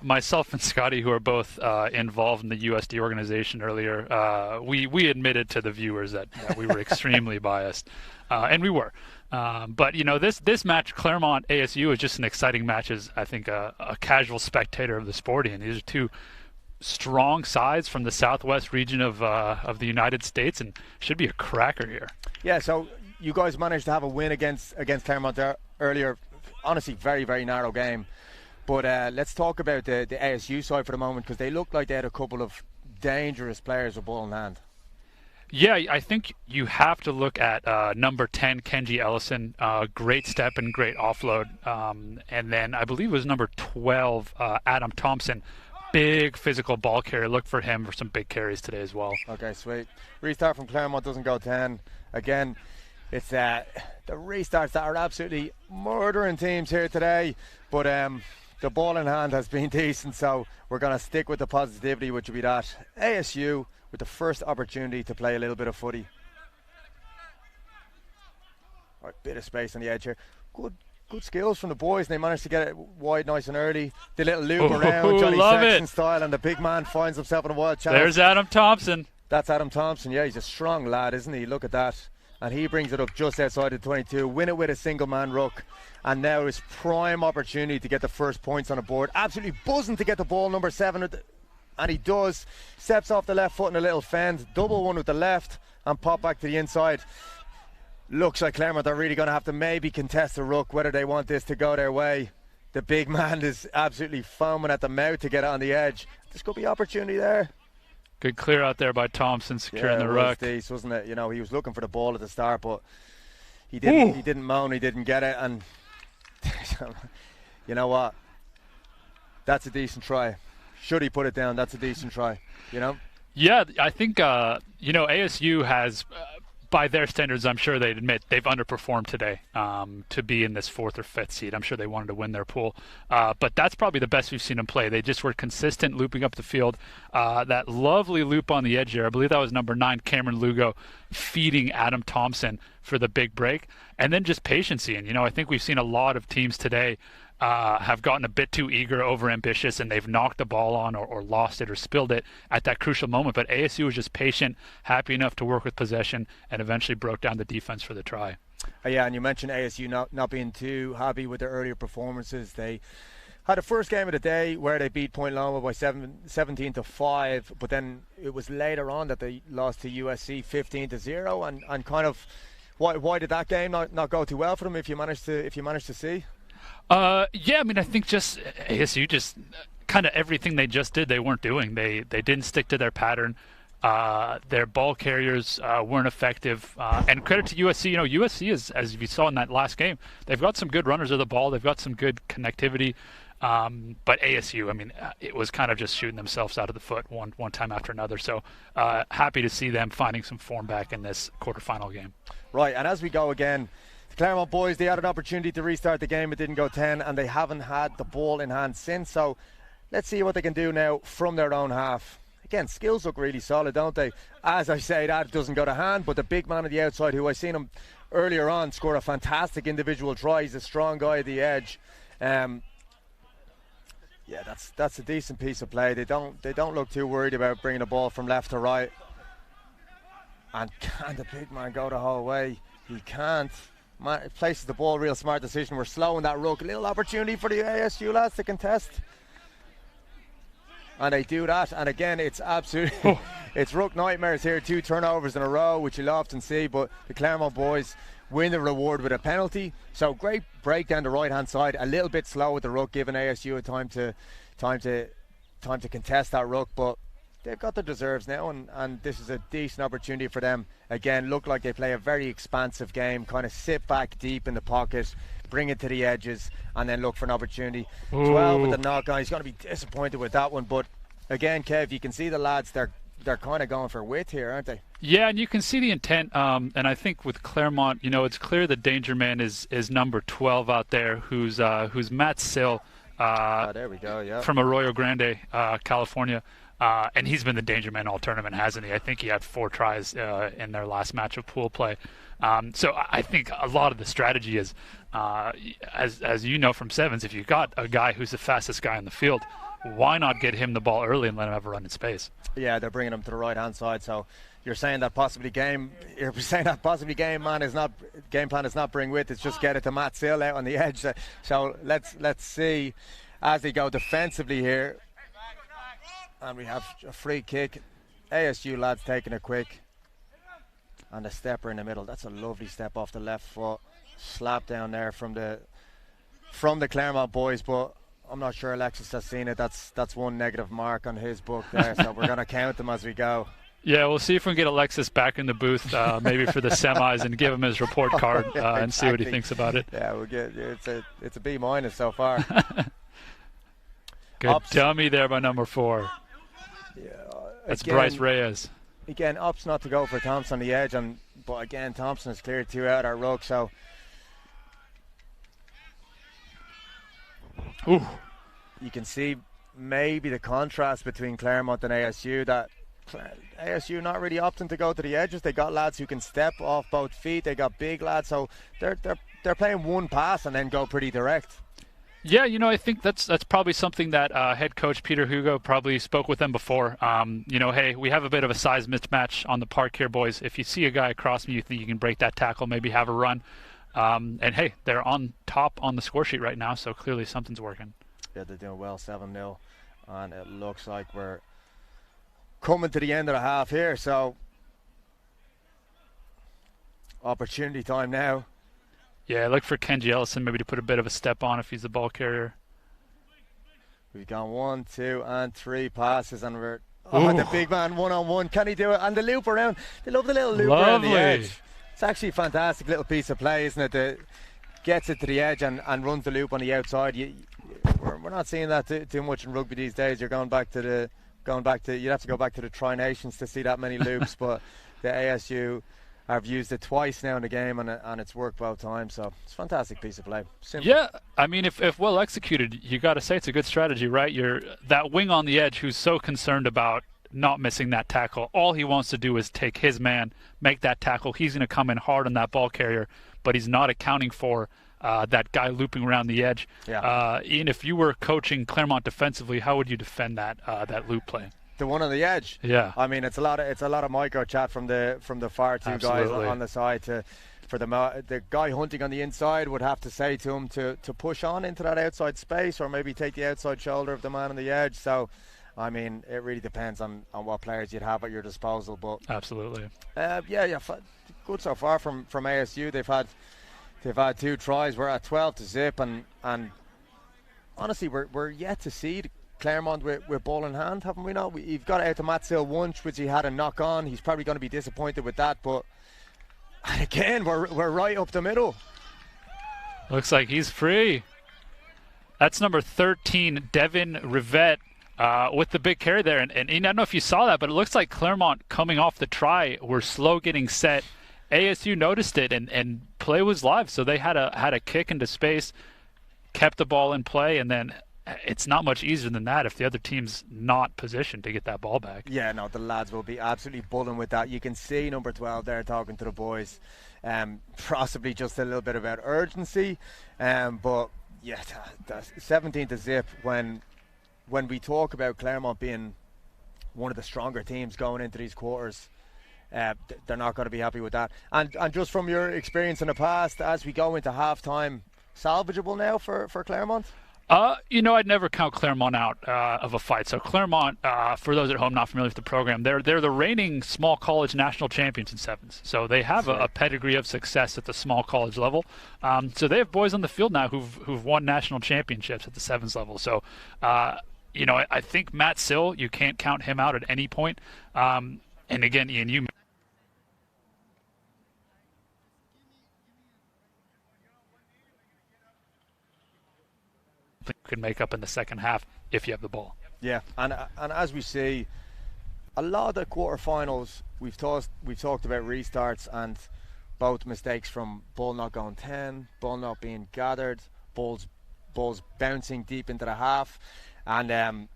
Myself and Scotty, who are both involved in the USD organization earlier, we admitted to the viewers that we were extremely biased, and we were. But this match, Claremont ASU, is just an exciting match as I think a casual spectator of the sporting. These are two strong sides from the southwest region of the United States, and should be a cracker here. Yeah, so you guys managed to have a win against Claremont there earlier. Honestly, very, very narrow game. But let's talk about the ASU side for the moment, because they looked like they had a couple of dangerous players with ball in hand. Yeah, I think you have to look at number 10, Kenji Ellison. Great step and great offload. And then I believe it was number 12, Adam Thompson. Big physical ball carrier. Look for him for some big carries today as well. Okay, sweet. Restart from Claremont doesn't go 10. Again, it's the restarts that are absolutely murdering teams here today. But the ball in hand has been decent, so we're going to stick with the positivity, which will be that ASU with the first opportunity to play a little bit of footy. All right, bit of space on the edge here. Good skills from the boys. They managed to get it wide nice and early. The little loop around, Johnny Sexton style, and the big man finds himself in a wild chance. There's Adam Thompson. That's Adam Thompson. Yeah, he's a strong lad, isn't he? Look at that. And he brings it up just outside the 22. Win it with a single man ruck. And now his prime opportunity to get the first points on the board. Absolutely buzzing to get the ball, number 7. And he does. Steps off the left foot in a little fend. Double one with the left and pop back to the inside. Looks like Claremont are really going to have to maybe contest the ruck, whether they want this to go their way. The big man is absolutely foaming at the mouth to get it on the edge. There's going to be opportunity there. Good clear out there by Thompson, securing the ruck. Yeah, it was decent, wasn't it? He was looking for the ball at the start, but he didn't. He didn't moan. He didn't get it, and you know what? That's a decent try. Should he put it down? That's a decent try. Yeah, I think ASU has. By their standards, I'm sure they'd admit they've underperformed today to be in this 4th or 5th seed. I'm sure they wanted to win their pool. But that's probably the best we've seen them play. They just were consistent looping up the field. That lovely loop on the edge there, I believe that was number 9, Cameron Lugo, feeding Adam Thompson for the big break. And then just patiency. And, I think we've seen a lot of teams today have gotten a bit too eager, over-ambitious, and they've knocked the ball on or lost it or spilled it at that crucial moment. But ASU was just patient, happy enough to work with possession, and eventually broke down the defense for the try. Yeah, and you mentioned ASU not being too happy with their earlier performances. They had a first game of the day where they beat Point Loma by 17-5, but then it was later on that they lost to USC 15-0, and kind of why did that game not go too well for them? If you managed to see. Yeah, I mean, I think just ASU just kind of everything they just did they weren't doing. They didn't stick to their pattern. Their ball carriers weren't effective. And credit to USC. You know, USC is, as you saw in that last game, they've got some good runners of the ball. They've got some good connectivity. But ASU, I mean, it was kind of just shooting themselves out of the foot one time after another. So happy to see them finding some form back in this quarterfinal game. Right, and as we go again, the Claremont boys, they had an opportunity to restart the game. It didn't go 10, and they haven't had the ball in hand since. So let's see what they can do now from their own half. Again, skills look really solid, don't they? As I say, that doesn't go to hand, but the big man on the outside, who I seen him earlier on score a fantastic individual try. He's a strong guy at the edge. Yeah, that's a decent piece of play. They don't look too worried about bringing the ball from left to right. And can the big man go the whole way? He can't. Man, places the ball, real smart decision. We're slowing that ruck. A little opportunity for the ASU lads to contest. And they do that. And again, it's absolutely, it's ruck nightmares here. 2 turnovers in a row, which you'll often see. But the Claremont boys win the reward with a penalty. So great break down the right-hand side. A little bit slow with the ruck, giving ASU a time to contest that ruck. But they've got their deserves now, and this is a decent opportunity for them. Again, look like they play a very expansive game, kind of sit back deep in the pocket, bring it to the edges, and then look for an opportunity. Ooh. 12 with the knock-on. He's going to be disappointed with that one. But again, Kev, you can see the lads, they're kind of going for width here, aren't they? Yeah, and you can see the intent. And I think with Claremont, you know, it's clear the danger man is number 12 out there, who's Matt Sill. There we go, yeah. From Arroyo Grande, California. And he's been the danger man all tournament, hasn't he? I think he had 4 tries in their last match of pool play. So I think a lot of the strategy is, as you know from sevens, if you've got a guy who's the fastest guy on the field, why not get him the ball early and let him have a run in space? Yeah, they're bringing him to the right-hand side. So you're saying that possibly game plan is not bring width. It's just get it to Matt Sill out on the edge. So let's see as they go defensively here. And we have a free kick. ASU lads taking it quick. And a stepper in the middle. That's a lovely step off the left foot. Slap down there from the Claremont boys, but I'm not sure Alexis has seen it. That's one negative mark on his book there, so we're going to count them as we go. Yeah, we'll see if we can get Alexis back in the booth, maybe for the semis, and give him his report card and see what he thinks about it. Yeah, we'll get it's a B- so far. Good dummy there by number 4. Yeah, that's again, Bryce Reyes. Again, opts not to go for Thompson on the edge, but again, Thompson has cleared 2 out our ruck, so. Ooh. You can see maybe the contrast between Claremont and ASU, that ASU not really opting to go to the edges. They got lads who can step off both feet. They got big lads, so they're playing one pass and then go pretty direct. Yeah, you know, I think that's probably something that head coach Peter Hugo probably spoke with them before. You know, hey, we have a bit of a size mismatch on the park here, boys. If you see a guy across me, you think you can break that tackle, maybe have a run. And hey, they're on top on the score sheet right now, so clearly something's working. Yeah, they're doing well, 7-0, and it looks like we're coming to the end of the half here, so opportunity time now. Yeah, look for Kenji Ellison maybe to put a bit of a step on if he's the ball carrier. We've gone 1, 2, and 3 passes, and we're the big man one-on-one. Can he do it? And the loop around. They love the little loop around the edge. It's actually a fantastic little piece of play, isn't it? That gets it to the edge and runs the loop on the outside. We're not seeing that too much in rugby these days. You're you'd have to go back to the Tri-Nations to see that many loops, but the ASU have used it twice now in the game, and it's worked both times. So it's a fantastic piece of play. Simple. Yeah, I mean, if well executed, you got to say it's a good strategy, right? You're that wing on the edge who's so concerned about not missing that tackle. All he wants to do is take his man, make that tackle. He's going to come in hard on that ball carrier, but he's not accounting for that guy looping around the edge. Yeah. Ian, if you were coaching Claremont defensively, how would you defend that loop play? The one on the edge. Yeah. I mean, it's a lot of micro chat from the far 2 guys on the side for the guy hunting on the inside would have to say to him to push on into that outside space, or maybe take the outside shoulder of the man on the edge. So, I mean, it really depends on what players you'd have at your disposal. But absolutely. Yeah, good so far from ASU. They've had 2 tries. We're at 12 to zip, and honestly, we're yet to see Claremont with ball in hand, haven't we not? You've got it out to Matt Sill once, which he had a knock on. He's probably going to be disappointed with that, but and again, we're right up the middle. Looks like he's free. That's number 13, Devin Rivette, with the big carry there. And I don't know if you saw that, but it looks like Claremont coming off the try were slow getting set. ASU noticed it, and play was live, so they had a kick into space, kept the ball in play, and then it's not much easier than that if the other team's not positioned to get that ball back. Yeah, no, the lads will be absolutely bulling with that. You can see number 12 there talking to the boys, possibly just a little bit about urgency, but yeah, 17 to zip. When we talk about Claremont being one of the stronger teams going into these quarters, they're not going to be happy with that. And just from your experience in the past, as we go into halftime, salvageable now for Claremont? I'd never count Claremont out of a fight. So Claremont, for those at home not familiar with the program, they're the reigning small college national champions in sevens. So they have a pedigree of success at the small college level. So they have boys on the field now who've won national championships at the sevens level. So, I think Matt Sill, you can't count him out at any point. And again, Ian, you can make up in the second half if you have the ball. Yeah, and as we see, a lot of the quarterfinals we've talked about restarts and both mistakes from ball not going 10, ball not being gathered, balls bouncing deep into the half, and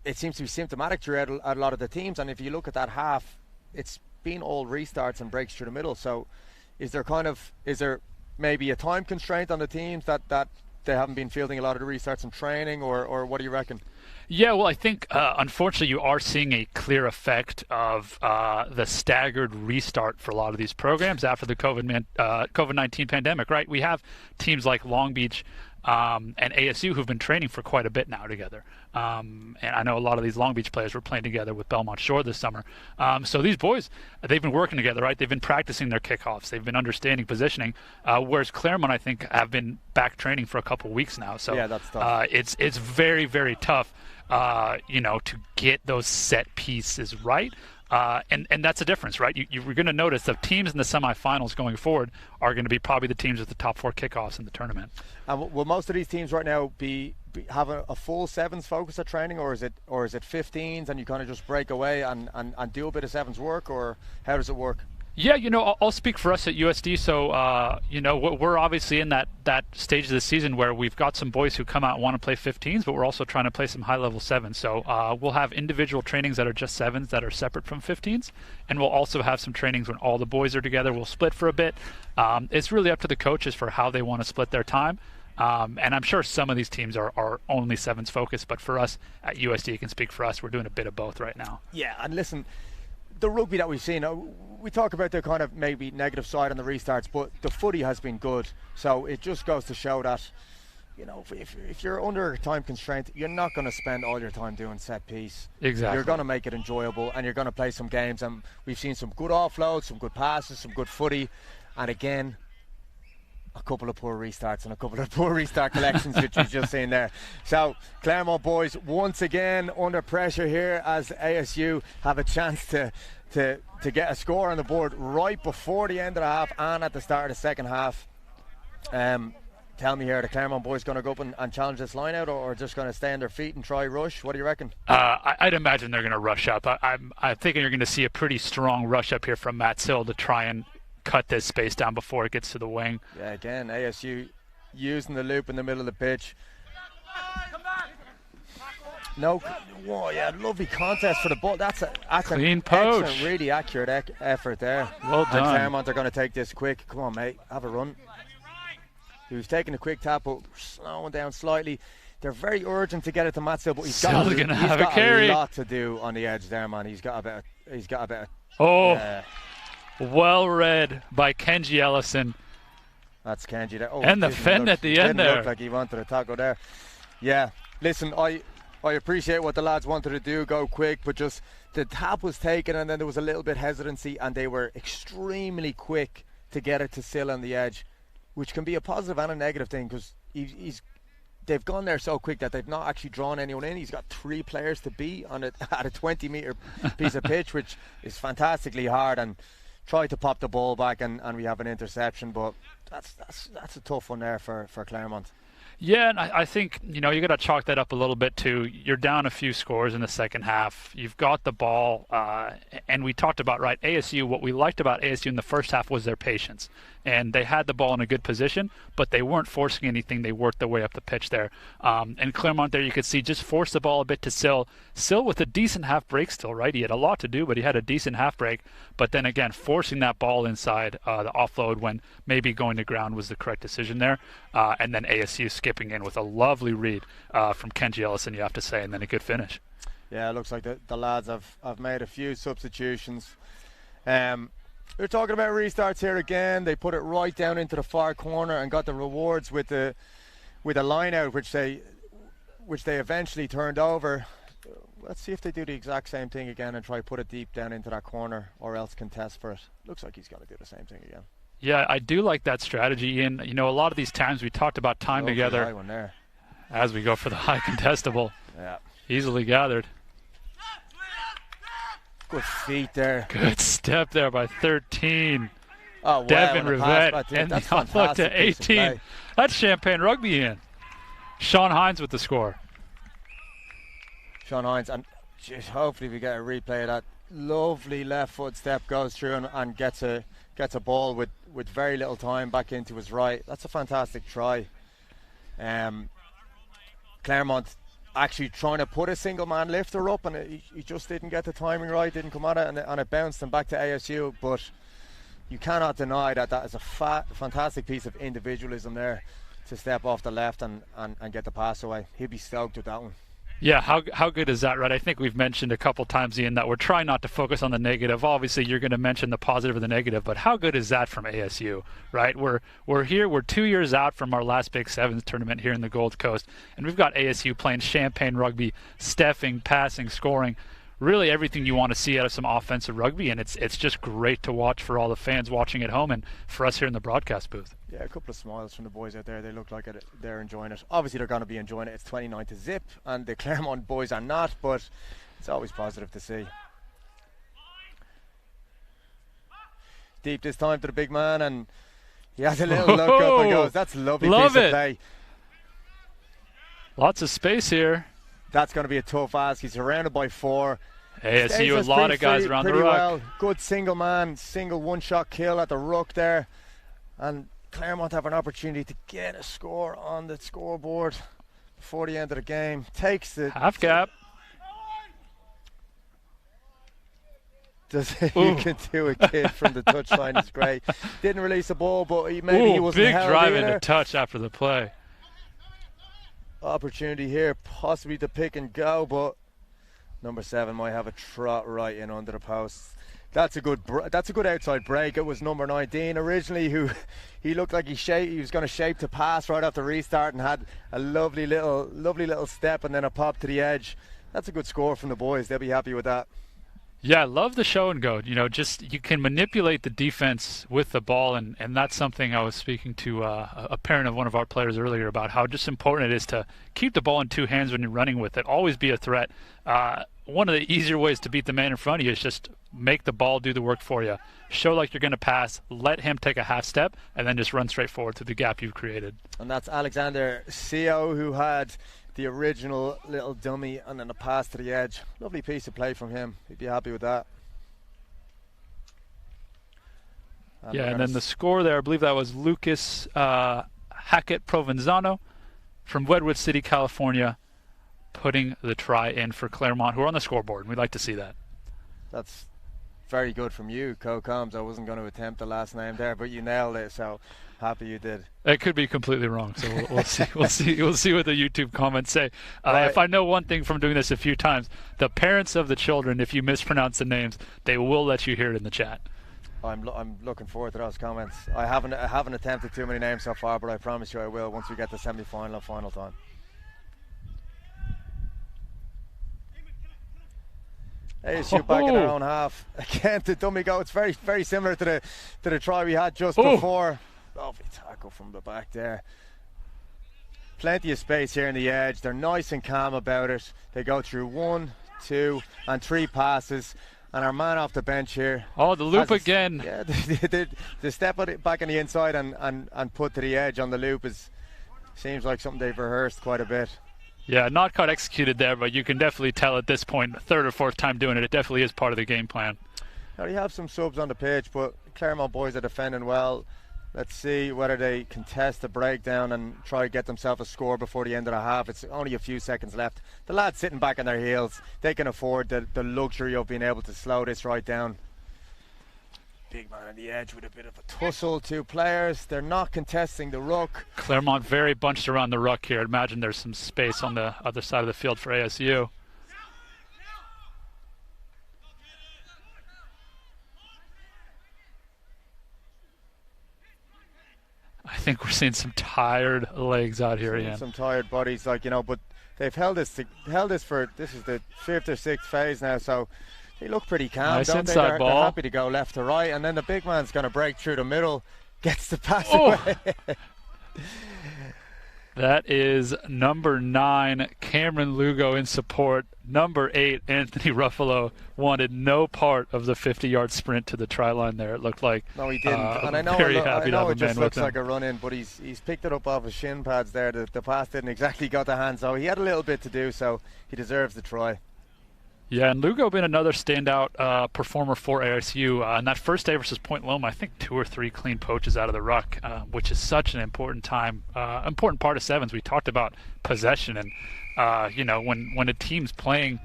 it seems to be symptomatic throughout a lot of the teams. And if you look at that half, it's been all restarts and breaks through the middle. So is there maybe a time constraint on the teams that they haven't been fielding a lot of the restarts in training, or what do you reckon? Yeah, well, I think unfortunately you are seeing a clear effect of the staggered restart for a lot of these programs after the COVID-19 pandemic, right? We have teams like Long Beach and ASU who've been training for quite a bit now together. And I know a lot of these Long Beach players were playing together with Belmont Shore this summer. So these boys, they've been working together, right? They've been practicing their kickoffs. They've been understanding positioning, whereas Claremont, I think, have been back training for a couple weeks now. So yeah, that's tough. It's very, very tough, to get those set pieces right. And that's a difference, right? You're going to notice the teams in the semifinals going forward are going to be probably the teams with the top 4 kickoffs in the tournament. And will most of these teams right now have a full sevens focus at training, or is it 15s and you kind of just break away and do a bit of sevens work, or how does it work? Yeah, I'll speak for us at USD. So, we're obviously in that stage of the season where we've got some boys who come out and want to play 15s, but we're also trying to play some high-level 7s. So we'll have individual trainings that are just 7s that are separate from 15s, and we'll also have some trainings when all the boys are together. We'll split for a bit. It's really up to the coaches for how they want to split their time. And I'm sure some of these teams are only 7s focused, but for us at USD, you can speak for us, we're doing a bit of both right now. Yeah, and listen, the rugby that we've seen, we talk about the kind of maybe negative side on the restarts, but the footy has been good. So it just goes to show that, if you're under a time constraint, you're not going to spend all your time doing set piece. Exactly. You're going to make it enjoyable, and you're going to play some games. And we've seen some good offloads, some good passes, some good footy, and again, a couple of poor restarts and a couple of poor restart collections, which you've just seen there. So Claremont boys once again under pressure here as ASU have a chance to get a score on the board right before the end of the half and at the start of the second half. Tell me here, the Claremont boys going to go up and challenge this line out, or just going to stay on their feet and try rush? What do you reckon? I'd imagine they're going to rush up. I'm thinking you're going to see a pretty strong rush up here from Matt Sill to try and cut this space down before it gets to the wing. Yeah, again, ASU using the loop in the middle of the pitch. No, whoa, yeah, lovely contest for the ball. That's clean an poach. Excellent, really accurate effort there. Well done. And Claremont are going to take this quick. Come on, mate, have a run. He was taking a quick tap, but slowing down slightly. They're very urgent to get it to Matt Sill, but he's got a lot to do on the edge there, man. He's got a bit. Well read by Kenji Ellison. That's Kenji there. Oh, and the fend at the end there. Look like he wanted a tackle there. Yeah, listen, I appreciate what the lads wanted to do, go quick, but just the tap was taken and then there was a little bit hesitancy, and they were extremely quick to get it to Sill on the edge, which can be a positive and a negative thing, because he's they've gone there so quick that they've not actually drawn anyone in. He's got 3 players to beat on at a 20-meter piece of pitch, which is fantastically hard, and tried to pop the ball back, and we have an interception, but that's a tough one there for Claremont. Yeah, and I think, you got to chalk that up a little bit too. You're down a few scores in the second half. You've got the ball, and we talked about, right, ASU, what we liked about ASU in the first half was their patience. And they had the ball in a good position, but they weren't forcing anything. They worked their way up the pitch there. And Claremont there, you could see, just forced the ball a bit to Sill. Sill with a decent half break still, right? He had a lot to do, but he had a decent half break. But then again, forcing that ball inside the offload when maybe going to ground was the correct decision there. And then ASU skipping in with a lovely read from Kenji Ellison, you have to say, and then a good finish. Yeah, it looks like the lads have made a few substitutions. We're talking about restarts here again. They put it right down into the far corner and got the rewards with a line out, which they eventually turned over. Let's see if they do the exact same thing again and try to put it deep down into that corner, or else contest for it. Looks like he's going to do the same thing again. Yeah, I do like that strategy. And a lot of these times we talked about time together high one there. As we go for the high contestable. Yeah, easily gathered. Good feet there. Good step there by 13. Oh, wow. Devin Rivette, and the unlock to 18. That's Champagne Rugby in. Sean Hines with the score. Sean Hines, and hopefully we get a replay of that. Lovely left foot step, goes through and gets a ball with very little time back into his right. That's a fantastic try. Claremont actually trying to put a single man lifter up, and he just didn't get the timing right, didn't come at it, and it bounced him back to ASU. But you cannot deny that is a fantastic piece of individualism there, to step off the left and get the pass away. He'll be stoked with that one. Yeah, how good is that, right? I think we've mentioned a couple times, Ian, that we're trying not to focus on the negative. Obviously, you're going to mention the positive or the negative, but how good is that from ASU, right? We're here, we're 2 years out from our last Big Sevens tournament here in the Gold Coast, and we've got ASU playing Champagne Rugby, steffing, passing, scoring, really everything you want to see out of some offensive rugby, and it's just great to watch for all the fans watching at home and for us here in the broadcast booth. Yeah, a couple of smiles from the boys out there. They look like they're enjoying it. Obviously, they're going to be enjoying it. It's 29-0, and the Claremont boys are not, but it's always positive to see. Deep this time to the big man, and he has a little look up and goes, that's a lovely piece of play. Lots of space here. That's going to be a tough ask. He's surrounded by 4. ASU, a lot of guys around the ruck. Well. Good single man, single one-shot kill at the ruck there. And Claremont have an opportunity to get a score on the scoreboard before the end of the game. Takes the half gap. You can do a kid from the touchline. It's great. Didn't release the ball, but he wasn't big held drive either. into touch after the play. Opportunity here, possibly to pick and go, but number 7 might have a trot right in under the post. That's a good outside break. It was number 19 originally who he looked like he was going to shape to pass right after restart, and had a lovely little step and then a pop to the edge. That's a good score from the boys. They'll be happy with that. Yeah, I love the show and go. Just you can manipulate the defense with the ball, and that's something I was speaking to a parent of one of our players earlier about, how just important it is to keep the ball in 2 hands when you're running with it. Always be a threat. One of the easier ways to beat the man in front of you is just make the ball do the work for you. Show like you're going to pass, let him take a half step, and then just run straight forward through the gap you've created. And that's Alexander Seo, who had the original little dummy and then a pass to the edge. Lovely piece of play from him. He'd be happy with that. And then the score there, I believe that was Lucas Hackett Provenzano from Redwood City, California, putting the try in for Claremont, who are on the scoreboard, and we'd like to see that. That's very good from you, Co Combs. I wasn't going to attempt the last name there, but you nailed it, so happy you did. It could be completely wrong, so we'll see. We'll see what the YouTube comments say. Right. If I know one thing from doing this a few times, the parents of the children, if you mispronounce the names, they will let you hear it in the chat. I'm looking forward to those comments. I haven't attempted too many names so far, but I promise you I will once we get to semi-final and final time. ASU back in their own half. Again, the dummy go. It's very, very similar to the try we had just before. Lovely tackle from the back there. plenty of space here on the edge. They're nice and calm about it. They go through 1, 2, and 3 passes. And our man off the bench here. Oh, the loop again. Yeah, the step back on the inside and put to the edge on the loop seems like something they've rehearsed quite a bit. Yeah, not quite executed there, but you can definitely tell at this point, third or fourth time doing it, it definitely is part of the game plan. Now, you have some subs on the pitch, but Claremont boys are defending well. Let's see whether they contest the breakdown and try to get themselves a score before the end of the half. It's only a few seconds left. The lads sitting back on their heels, they can afford the luxury of being able to slow this right down. Big man on the edge with a bit of a tussle. 2 players. They're not contesting the ruck. Claremont very bunched around the ruck here. Imagine there's some space on the other side of the field for ASU. I think we're seeing some tired legs out here, Ian. Some tired bodies, but they've held this for, this is the 5th or 6th phase now, so they look pretty calm, nice don't inside they? They're ball. happy to go left to right, and then the big man's going to break through the middle, gets the pass away. That is number 9, Cameron Lugo in support. Number 8, Anthony Ruffalo, wanted no part of the 50-yard sprint to the try line there, it looked like. No, he didn't. And I know it just looks like a run-in, but he's picked it up off his shin pads there. The pass didn't exactly got the hand, so he had a little bit to do, so he deserves the try. Yeah, and Lugo been another standout performer for ASU. On that first day versus Point Loma, I think 2 or 3 clean poaches out of the ruck, which is such an important part of sevens. We talked about possession, and when a team's playing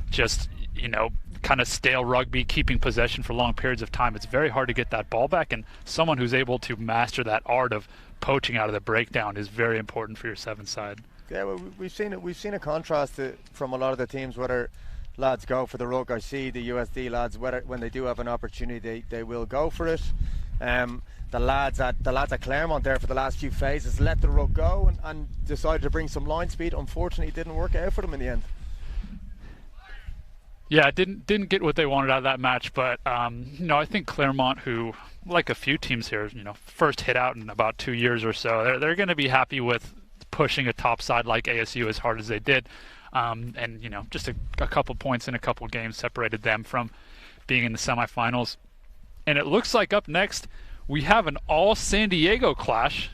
just kind of stale rugby, keeping possession for long periods of time, it's very hard to get that ball back. And someone who's able to master that art of poaching out of the breakdown is very important for your seven side. Yeah, well, we've seen a contrast from a lot of the teams, whether lads go for the ruck. I see the USD lads, when they do have an opportunity, they will go for it. The lads at Claremont there for the last few phases let the ruck go and decided to bring some line speed. Unfortunately, it didn't work out for them in the end. Yeah, didn't get what they wanted out of that match, but I think Claremont, who, like a few teams here, first hit out in about 2 years or so, they're going to be happy with pushing a top side like ASU as hard as they did. And just a couple points in a couple games separated them from being in the semifinals. And it looks like up next we have an all San Diego clash,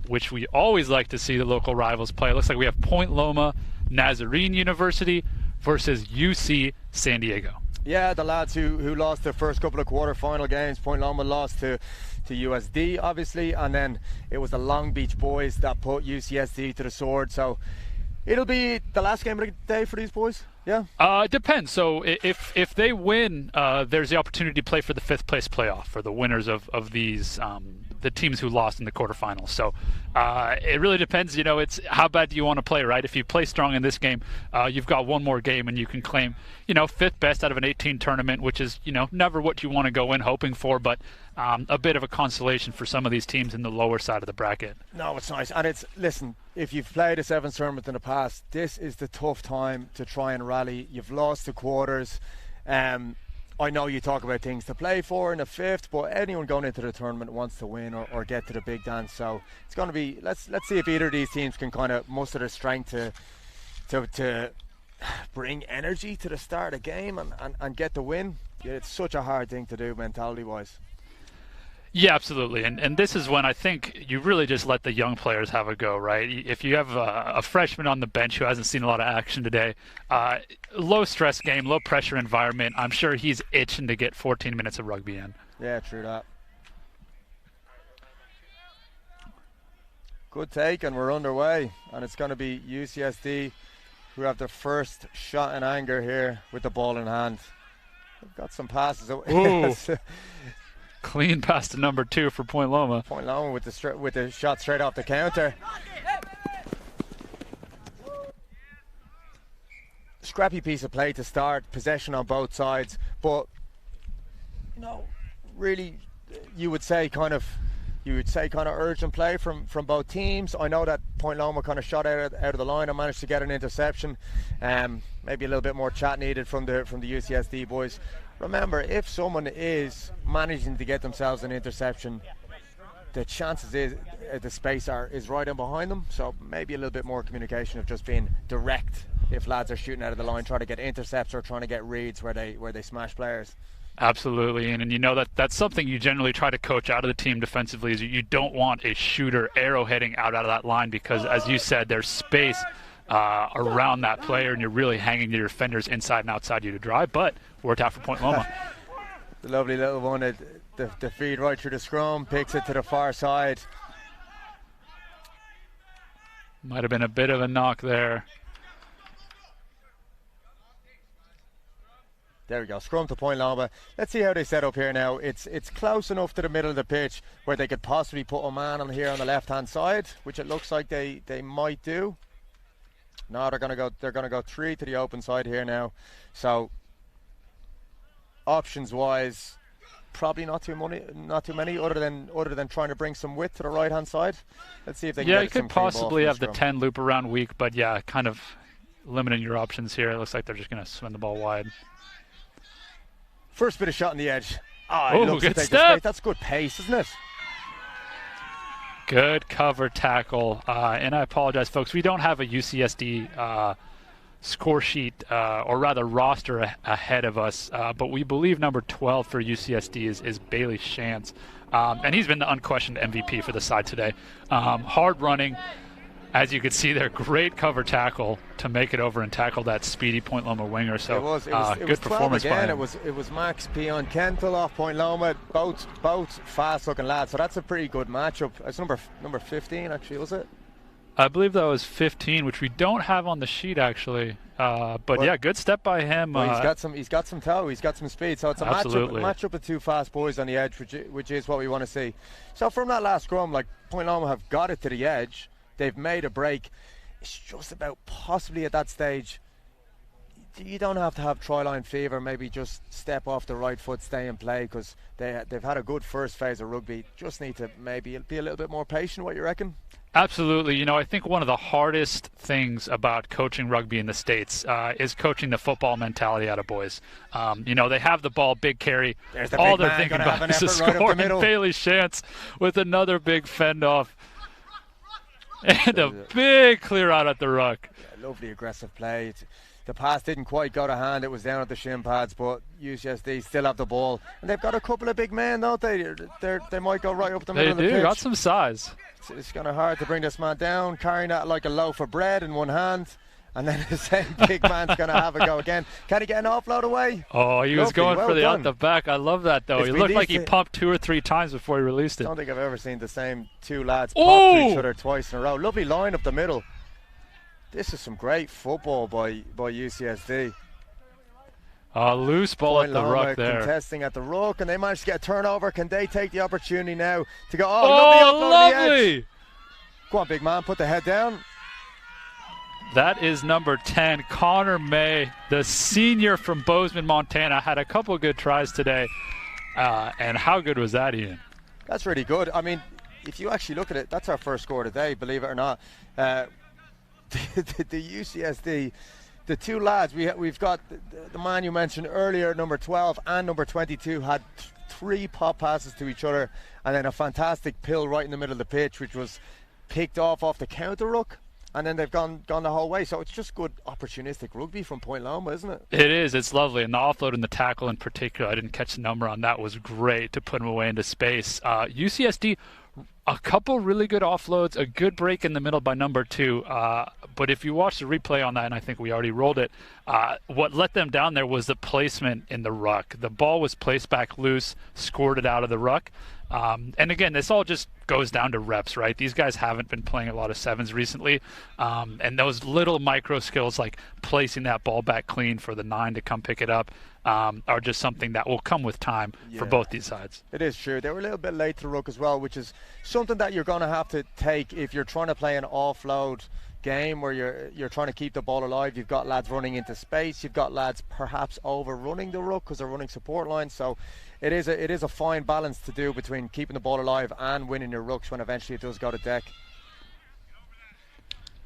which we always like to see the local rivals play. It looks like we have Point Loma, Nazarene University versus UC San Diego. Yeah, the lads who lost their first couple of quarterfinal games. Point Loma lost to USD, obviously, and then it was the Long Beach boys that put UCSD to the sword. So it'll be the last game of the day for these boys. Yeah. It depends. So if they win, there's the opportunity to play for the 5th place playoff for the winners of these the teams who lost in the quarterfinals. So it really depends. It's how bad do you want to play, right? If you play strong in this game, you've got one more game and you can claim 5th best out of an 18 tournament, which is never what you want to go in hoping for, but a bit of a consolation for some of these teams in the lower side of the bracket. No, it's nice. And listen, if you've played a sevens tournament in the past, this is the tough time to try and rally. You've lost the quarters. I know you talk about things to play for in the 5th, but anyone going into the tournament wants to win or get to the big dance. So it's going to be, let's see if either of these teams can kind of muster the strength to bring energy to the start of the game and get the win. Yeah, it's such a hard thing to do mentality-wise. Yeah, absolutely. And this is when I think you really just let the young players have a go, right? If you have a freshman on the bench who hasn't seen a lot of action today, low stress game, low pressure environment, I'm sure he's itching to get 14 minutes of rugby in. Yeah, true that. Good take, and we're underway. And it's going to be UCSD who have their first shot in anger here with the ball in hand. They've got some passes. Ooh. Clean pass to number 2 for Point Loma. Point Loma with the shot straight off the counter. Scrappy piece of play to start, possession on both sides, but really you would say kind of urgent play from both teams. I know that Point Loma kind of shot out of the line and managed to get an interception. Maybe a little bit more chat needed from the UCSD boys. Remember, if someone is managing to get themselves an interception, the chances is the space is right in behind them. So maybe a little bit more communication of just being direct if lads are shooting out of the line, trying to get intercepts or trying to get reads where they smash players. Absolutely, and you know that's something you generally try to coach out of the team defensively. Is you don't want a shooter arrowheading out of that line because, as you said, there's space around that player, and you're really hanging your defenders inside and outside you to drive. But worked out for Point Loma. The lovely little one, the feed right through the scrum, picks it to the far side. Might have been a bit of a knock there. There we go, scrum to Point Loma. Let's see how they set up here now. It's close enough to the middle of the pitch where they could possibly put a man on here on the left-hand side, which it looks like they might do. No, they're gonna go 3 to the open side here now. So options-wise, probably not too many, other than trying to bring some width to the right-hand side. Let's see if they can. Yeah, get you could some clean ball possibly from have the scrum. 10 loop around weak, but yeah, kind of limiting your options here. It looks like they're just gonna swing the ball wide. First bit of shot on the edge. Oh, Ooh, it looks to good take the step. space. That's good pace, isn't it? Good cover tackle. And I apologize, folks. We don't have a UCSD score sheet, or rather roster ahead of us. But we believe number 12 for UCSD is Bailey Shantz. And he's been the unquestioned MVP for the side today. Hard running. As you can see there, great cover tackle to make it over and tackle that speedy Point Loma winger. So it was good performance by again. him. It was Max Pion Kentel off Point Loma, both fast-looking lads. So that's a pretty good matchup. It's number 15 actually, was it? I believe that was 15, which we don't have on the sheet actually. But yeah, good step by him. Well, he's got some toe, he's got some speed. So it's a matchup of two fast boys on the edge, which is what we want to see. So from that last scrum, like Point Loma have got it to the edge. They've made a break. It's just about possibly at that stage, you don't have to have try line fever. Maybe just step off the right foot, stay in play, because they've had a good first phase of rugby. Just need to maybe be a little bit more patient. What you reckon? Absolutely. You know, I think one of the hardest things about coaching rugby in the States is coaching the football mentality out of boys. You know, they have the ball, big carry. All they're thinking about is a score. And Bailey Shantz with another big fend off. And a big clear out at the ruck. Yeah, lovely aggressive play. The pass didn't quite go to hand. It was down at the shin pads, but UCSD still have the ball. And they've got a couple of big men, don't they? They might go right up the middle of the pitch. They do, got some size. It's kind of hard to bring this man down, carrying that like a loaf of bread in one hand. And then the same big man's going to have a go again. Can he get an offload away? Oh, he was going for the out the back. I love that, though. He looked like he pumped 2 or 3 times before he released it. I don't think I've ever seen the same two lads pump to each other twice in a row. Lovely line up the middle. This is some great football by UCSD. Loose ball Point at the Loma ruck there. Contesting at the ruck, and they managed to get a turnover. Can they take the opportunity now to go? Oh, lovely! Go on, big man, put the head down. That is number 10, Connor May, the senior from Bozeman, Montana. Had a couple of good tries today. And how good was that, Ian? That's really good. I mean, if you actually look at it, that's our first score today, believe it or not. The UCSD, the two lads, we've got the man you mentioned earlier, number 12 and number 22, had 3 pop passes to each other, and then a fantastic pill right in the middle of the pitch, which was picked off the counter ruck. And then they've gone the whole way. So it's just good opportunistic rugby from Point Loma, isn't it? It is. It's lovely. And the offload and the tackle in particular, I didn't catch the number on that, was great to put him away into space. UCSD, a couple really good offloads, a good break in the middle by number 2. But if you watch the replay on that, and I think we already rolled it, what let them down there was the placement in the ruck. The ball was placed back loose, scored it out of the ruck. And again, this all just goes down to reps, right? These guys haven't been playing a lot of 7s recently. And those little micro skills like placing that ball back clean for the 9 to come pick it up are just something that will come with time for both these sides. It is true. They were a little bit late to the ruck as well, which is something that you're going to have to take if you're trying to play an offload game where you're trying to keep the ball alive. You've got lads running into space. You've got lads perhaps overrunning the ruck because they're running support lines. So it is a fine balance to do between keeping the ball alive and winning your rucks when eventually it does go to deck.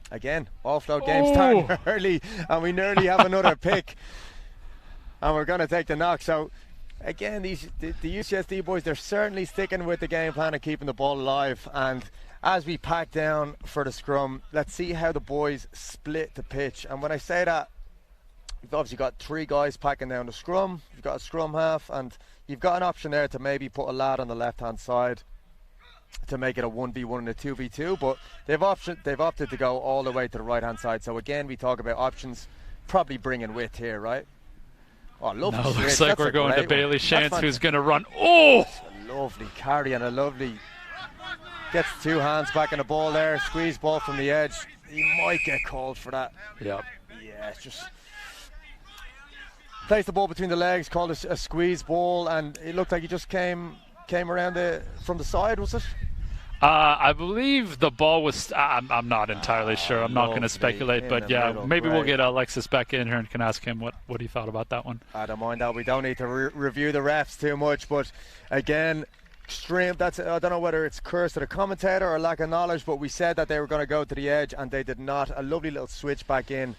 Again, offload game starting early, and we nearly have another pick, and we're going to take the knock. So again, the UCSD boys, they're certainly sticking with the game plan and keeping the ball alive. And as we pack down for the scrum, let's see how the boys split the pitch. And when I say that, you've obviously got 3 guys packing down the scrum. You've got a scrum half, and you've got an option there to maybe put a lad on the left-hand side to make it a 1v1 and a 2v2. But they've opted to go all the way to the right-hand side. So again, we talk about options, probably bringing width here, right? Oh, lovely. No, switch. looks like That's we're a going to great one. Bailey Shantz, That's who's going to run. Oh! a lovely carry and a lovely... Gets 2 hands back in the ball there. Squeeze ball from the edge. He might get called for that. Yep. Yeah, it's just... Placed the ball between the legs, called a squeeze ball, and it looked like he just came around from the side, was it? I believe the ball was... I'm not entirely sure. I'm not going to speculate, but yeah, maybe we'll get Alexis back in here and can ask him what he thought about that one. I don't mind that. We don't need to review the refs too much, but again, extreme. I don't know whether it's curse to the commentator or lack of knowledge, but we said that they were going to go to the edge and they did not. A lovely little switch back in,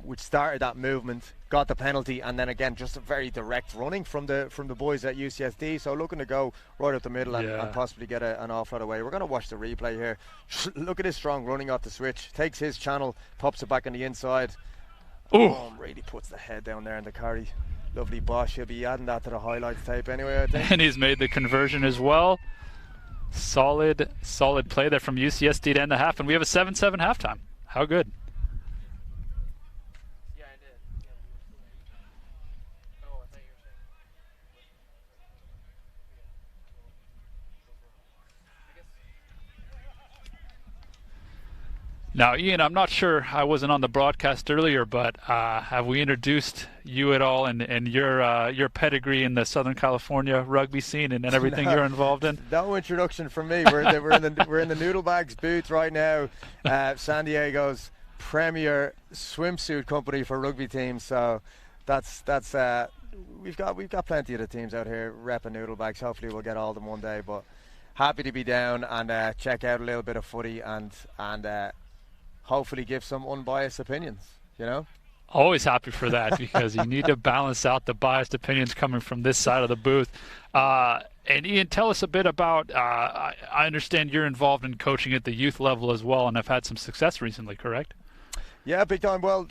which started that movement, got the penalty, and then again just a very direct running from the boys at UCSD. So looking to go right up the middle and possibly get an offload away. We're going to watch the replay here. Look at his strong running off the switch. Takes his channel, pops it back on the inside. Oh, really puts the head down there in the carry. Lovely Bosch. He'll be adding that to the highlights tape anyway, I think. And he's made the conversion as well. Solid play there from UCSD to end the half, and we have a 7-7 halftime. How good. Yeah, I did. Oh, I thought you were saying. Now, Ian, I'm not sure, I wasn't on the broadcast earlier, but have we introduced you at all and your pedigree in the Southern California rugby scene and everything you're involved in? No introduction from me. We're in the Noodle Bags booth right now. San Diego's premier swimsuit company for rugby teams. So that's we've got plenty of the teams out here repping Noodle Bags. Hopefully we'll get all of them one day. But happy to be down and check out a little bit of footy and hopefully give some unbiased opinions, you know? Always happy for that because you need to balance out the biased opinions coming from this side of the booth. And Ian, tell us a bit about, I understand you're involved in coaching at the youth level as well and have had some success recently, correct? Yeah, big time. Well,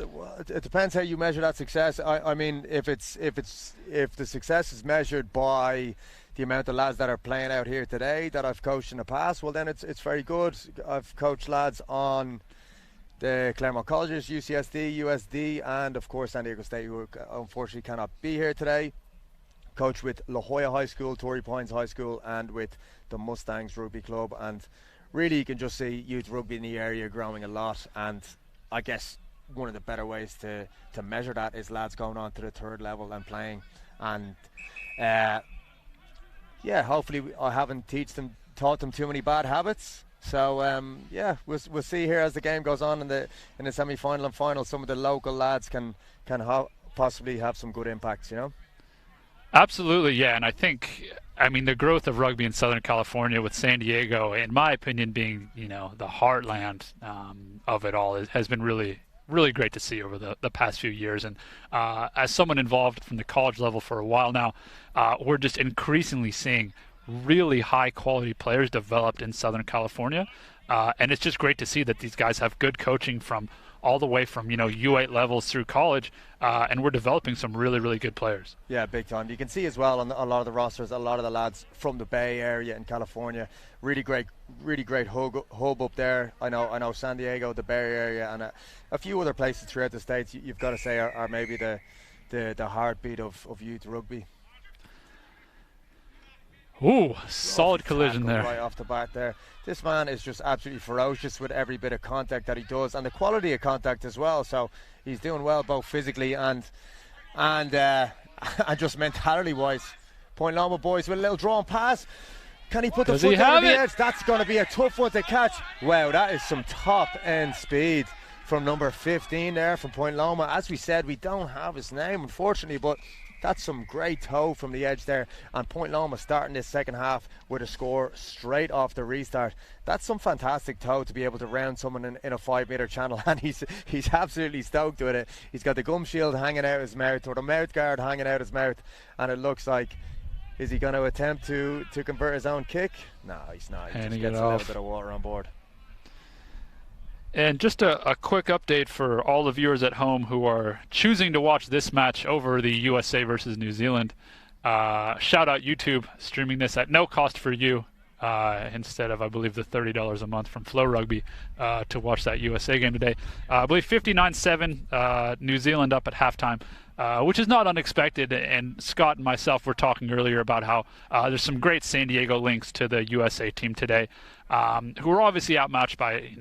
it depends how you measure that success. I mean, if the success is measured by the amount of lads that are playing out here today that I've coached in the past, well then it's very good. I've coached lads on the Claremont colleges, UCSD, USD, and of course San Diego State, who unfortunately cannot be here today. Coached with La Jolla High School, Torrey Pines High School, and with the Mustangs Rugby Club. And really you can just see youth rugby in the area growing a lot. And I guess one of the better ways to measure that is lads going on to the 3rd level and playing. And yeah, hopefully I haven't taught them too many bad habits. So yeah, we'll see here as the game goes on in the semi-final and final. Some of the local lads can possibly have some good impacts, you know. Absolutely, yeah, and I mean the growth of rugby in Southern California with San Diego, in my opinion, being the heartland of it all, has been really great to see over the past few years. And as someone involved from the college level for a while now, we're just increasingly seeing really high quality players developed in Southern California, and it's just great to see that these guys have good coaching from all the way from U8 levels through college, and we're developing some really good players. Yeah, big time. You can see as well on a lot of the rosters, a lot of the lads from the Bay Area in California. Really great hub up there. I know San Diego, the Bay Area, and a few other places throughout the states. You've got to say are maybe the heartbeat of youth rugby. Ooh, solid collision there. Right off the bat there. This man is just absolutely ferocious with every bit of contact that he does, and the quality of contact as well. So he's doing well both physically and just mentality-wise. Point Loma boys with a little drawn pass. Can he put the foot down the edge? That's going to be a tough one to catch. Wow, that is some top-end speed from number 15 there from Point Loma. As we said, we don't have his name, unfortunately, but That's some great toe from the edge there. And Point Loma starting this second half with a score straight off the restart. That's some fantastic toe to be able to round someone in a 5-metre channel. And he's absolutely stoked with it. He's got the gum shield hanging out his mouth, or the mouth guard hanging out his mouth. And it looks like, is he going to attempt to convert his own kick? No, he's not. He just gets a little bit of water on board. And just a quick update for all the viewers at home who are choosing to watch this match over the USA versus New Zealand. Shout out YouTube, streaming this at no cost for you, instead of, I believe, the $30 a month from Flow Rugby to watch that USA game today. I believe 59-7, New Zealand up at halftime, which is not unexpected. And Scott and myself were talking earlier about how there's some great San Diego links to the USA team today, who are obviously outmatched by,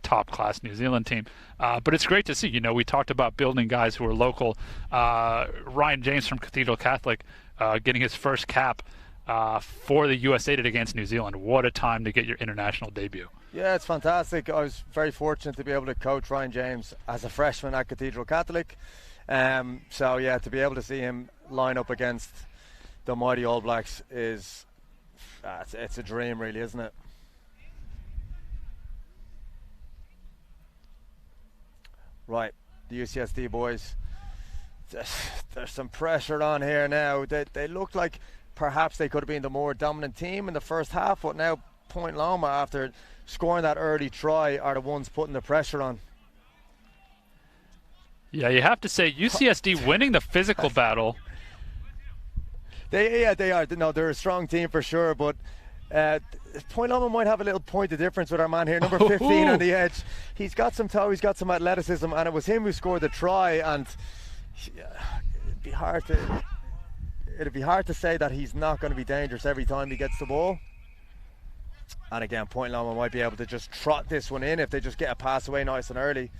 top-class New Zealand team. But it's great to see. We talked about building guys who are local. Ryan James from Cathedral Catholic getting his first cap for the USA against New Zealand. What a time to get your international debut. Yeah, it's fantastic. I was very fortunate to be able to coach Ryan James as a freshman at Cathedral Catholic. So, yeah, to be able to see him line up against the mighty All Blacks is it's a dream, really, isn't it? Right, the UCSD boys, there's some pressure on here now. They look like perhaps they could have been the more dominant team in the first half, but now Point Loma, after scoring that early try, are the ones putting the pressure on. Yeah, you have to say UCSD winning the physical battle. They are. No, they're a strong team for sure, but Point Loma might have a little point of difference with our man here, number 15 on the edge. He's got some toe, he's got some athleticism, and it was him who scored the try. And it'd be hard to say that he's not going to be dangerous every time he gets the ball. And again, Point Loma might be able to just trot this one in if they just get a pass away nice and early.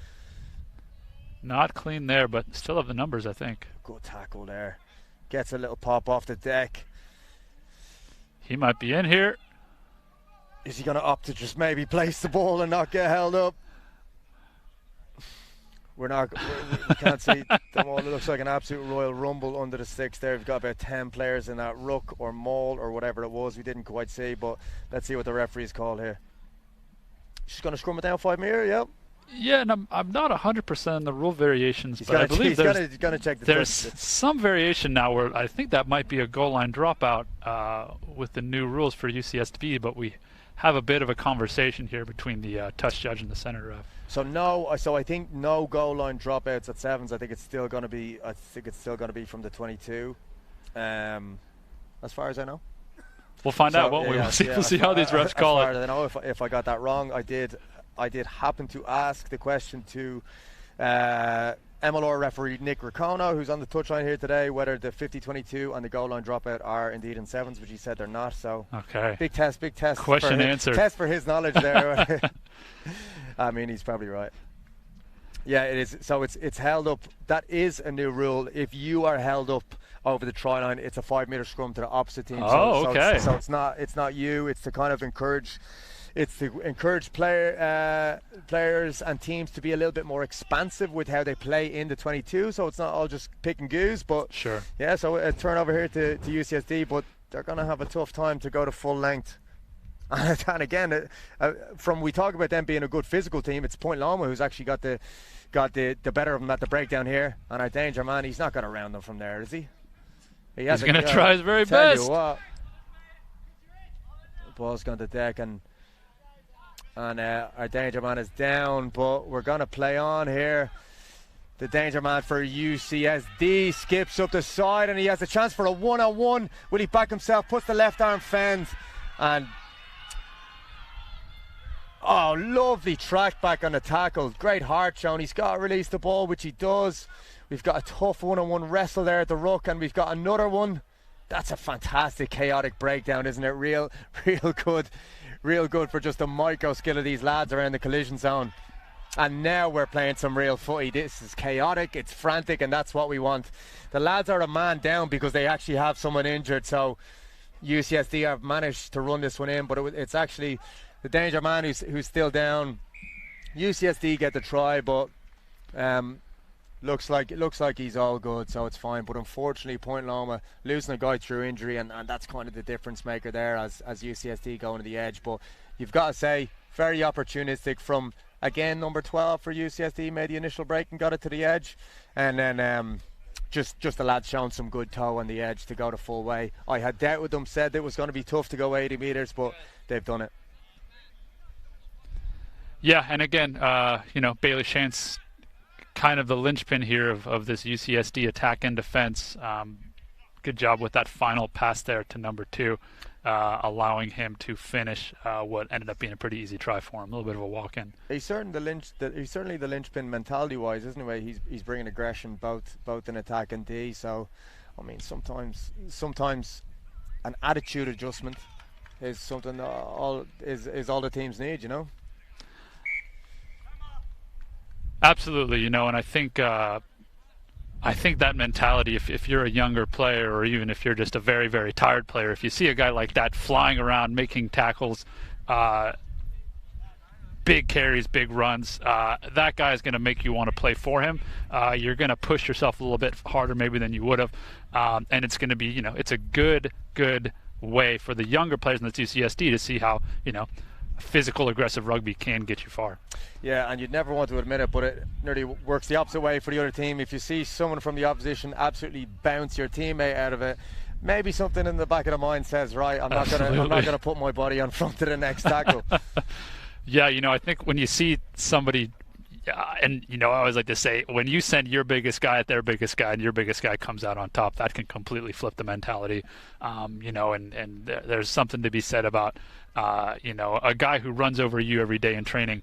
Not clean there, but still have the numbers, I think. Good tackle there. Gets a little pop off the deck. He might be in here. Is he going to opt to just maybe place the ball and not get held up? We can't see them all. It looks like an absolute royal rumble under the sticks there. We've got about 10 players in that ruck or maul or whatever it was. We didn't quite see, but let's see what the referee's called here. She's going to scrum it down 5 metre, yep. Yeah, and I'm not 100% on the rule variations, He's but I believe he's going to check the there's some variation now where I think that might be a goal line dropout with the new rules for UCSD, but we have a bit of a conversation here between the touch judge and the center ref. So I think no goal line dropouts at sevens. I think it's still going to be from the 22, as far as I know. We'll find out, won't we? We'll see how these refs call it. I don't know if I got that wrong. I did happen to ask the question to MLR referee Nick Riccono, who's on the touchline here today, whether the 50-22 and the goal line dropout are indeed in sevens, which he said they're not. So okay, big test. Question answered. Test for his knowledge there. I mean, he's probably right. Yeah, it is. So it's held up. That is a new rule. If you are held up over the try line, it's a 5 metre scrum to the opposite team. Okay. So it's not you. It's to kind of encourage. It's to encourage players and teams to be a little bit more expansive with how they play in the 22. So it's not all just pick and goose. But sure. Yeah. So a turnover here to UCSD, but they're going to have a tough time to go to full length. And again, from we talk about them being a good physical team, it's Point Loma who's actually got the better of them at the breakdown here. And our danger man, he's not going to round them from there, is he? He's going to try his very best. You what, the ball's gone to deck, and our danger man is down, but we're going to play on here. The danger man for UCSD skips up the side, and he has a chance for a one-on-one. Will he back himself? Puts the left arm fend, and oh, lovely track back on the tackle. Great heart shown. He's got to release the ball, which he does. We've got a tough one-on-one wrestle there at the ruck, and we've got another one. That's a fantastic chaotic breakdown, isn't it? Real good for just the micro skill of these lads around the collision zone. And now we're playing some real footy. This is chaotic, it's frantic, and that's what we want. The lads are a man down because they actually have someone injured, so UCSD have managed to run this one in, but it's actually the danger man who's still down. UCSD get the try, but Looks like he's all good, so it's fine. But unfortunately, Point Loma losing a guy through injury, and that's kind of the difference maker there as UCSD going to the edge. But you've got to say, very opportunistic from, again, number 12 for UCSD, made the initial break and got it to the edge. And then just the lads showing some good toe on the edge to go the full way. I had doubt with them, said it was going to be tough to go 80 metres, but they've done it. Yeah, and again, Bailey Shantz, kind of the linchpin here of this UCSD attack and defense. Good job with that final pass there to number 2, allowing him to finish what ended up being a pretty easy try for him. A little bit of a walk-in. He's certainly the linchpin mentality-wise, isn't he? He's bringing aggression both in attack and D. So, I mean, sometimes an attitude adjustment is something all the teams need, you know. Absolutely, and I think that mentality, if you're a younger player or even if you're just a very, very tired player, if you see a guy like that flying around, making tackles, big carries, big runs, that guy is going to make you want to play for him. You're going to push yourself a little bit harder maybe than you would have, and it's going to be, it's a good way for the younger players in the UCSD to see how, physical, aggressive rugby can get you far. Yeah, and you'd never want to admit it, but it nearly works the opposite way for the other team. If you see someone from the opposition absolutely bounce your teammate out of it, maybe something in the back of the mind says, right, I'm not going to put my body on front of the next tackle. Yeah, I think when you see somebody, and I always like to say, when you send your biggest guy at their biggest guy and your biggest guy comes out on top, that can completely flip the mentality. And there's something to be said about a guy who runs over you every day in training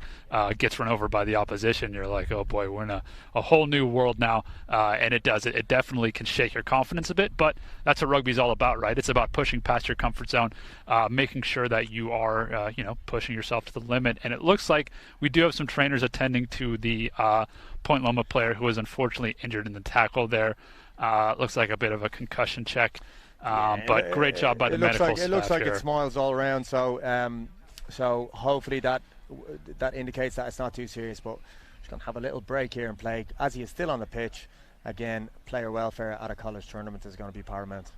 gets run over by the opposition. You're like, oh boy, we're in a whole new world now, and it does. It definitely can shake your confidence a bit, but that's what rugby's all about, right? It's about pushing past your comfort zone, making sure that you are, pushing yourself to the limit. And it looks like we do have some trainers attending to the Point Loma player who was unfortunately injured in the tackle there. Looks like a bit of a concussion check. But great job by the medical staff. It looks like it smiles all around, so hopefully that indicates that it's not too serious. But just going to have a little break here and play. As he is still on the pitch, again, player welfare at a college tournament is going to be paramount.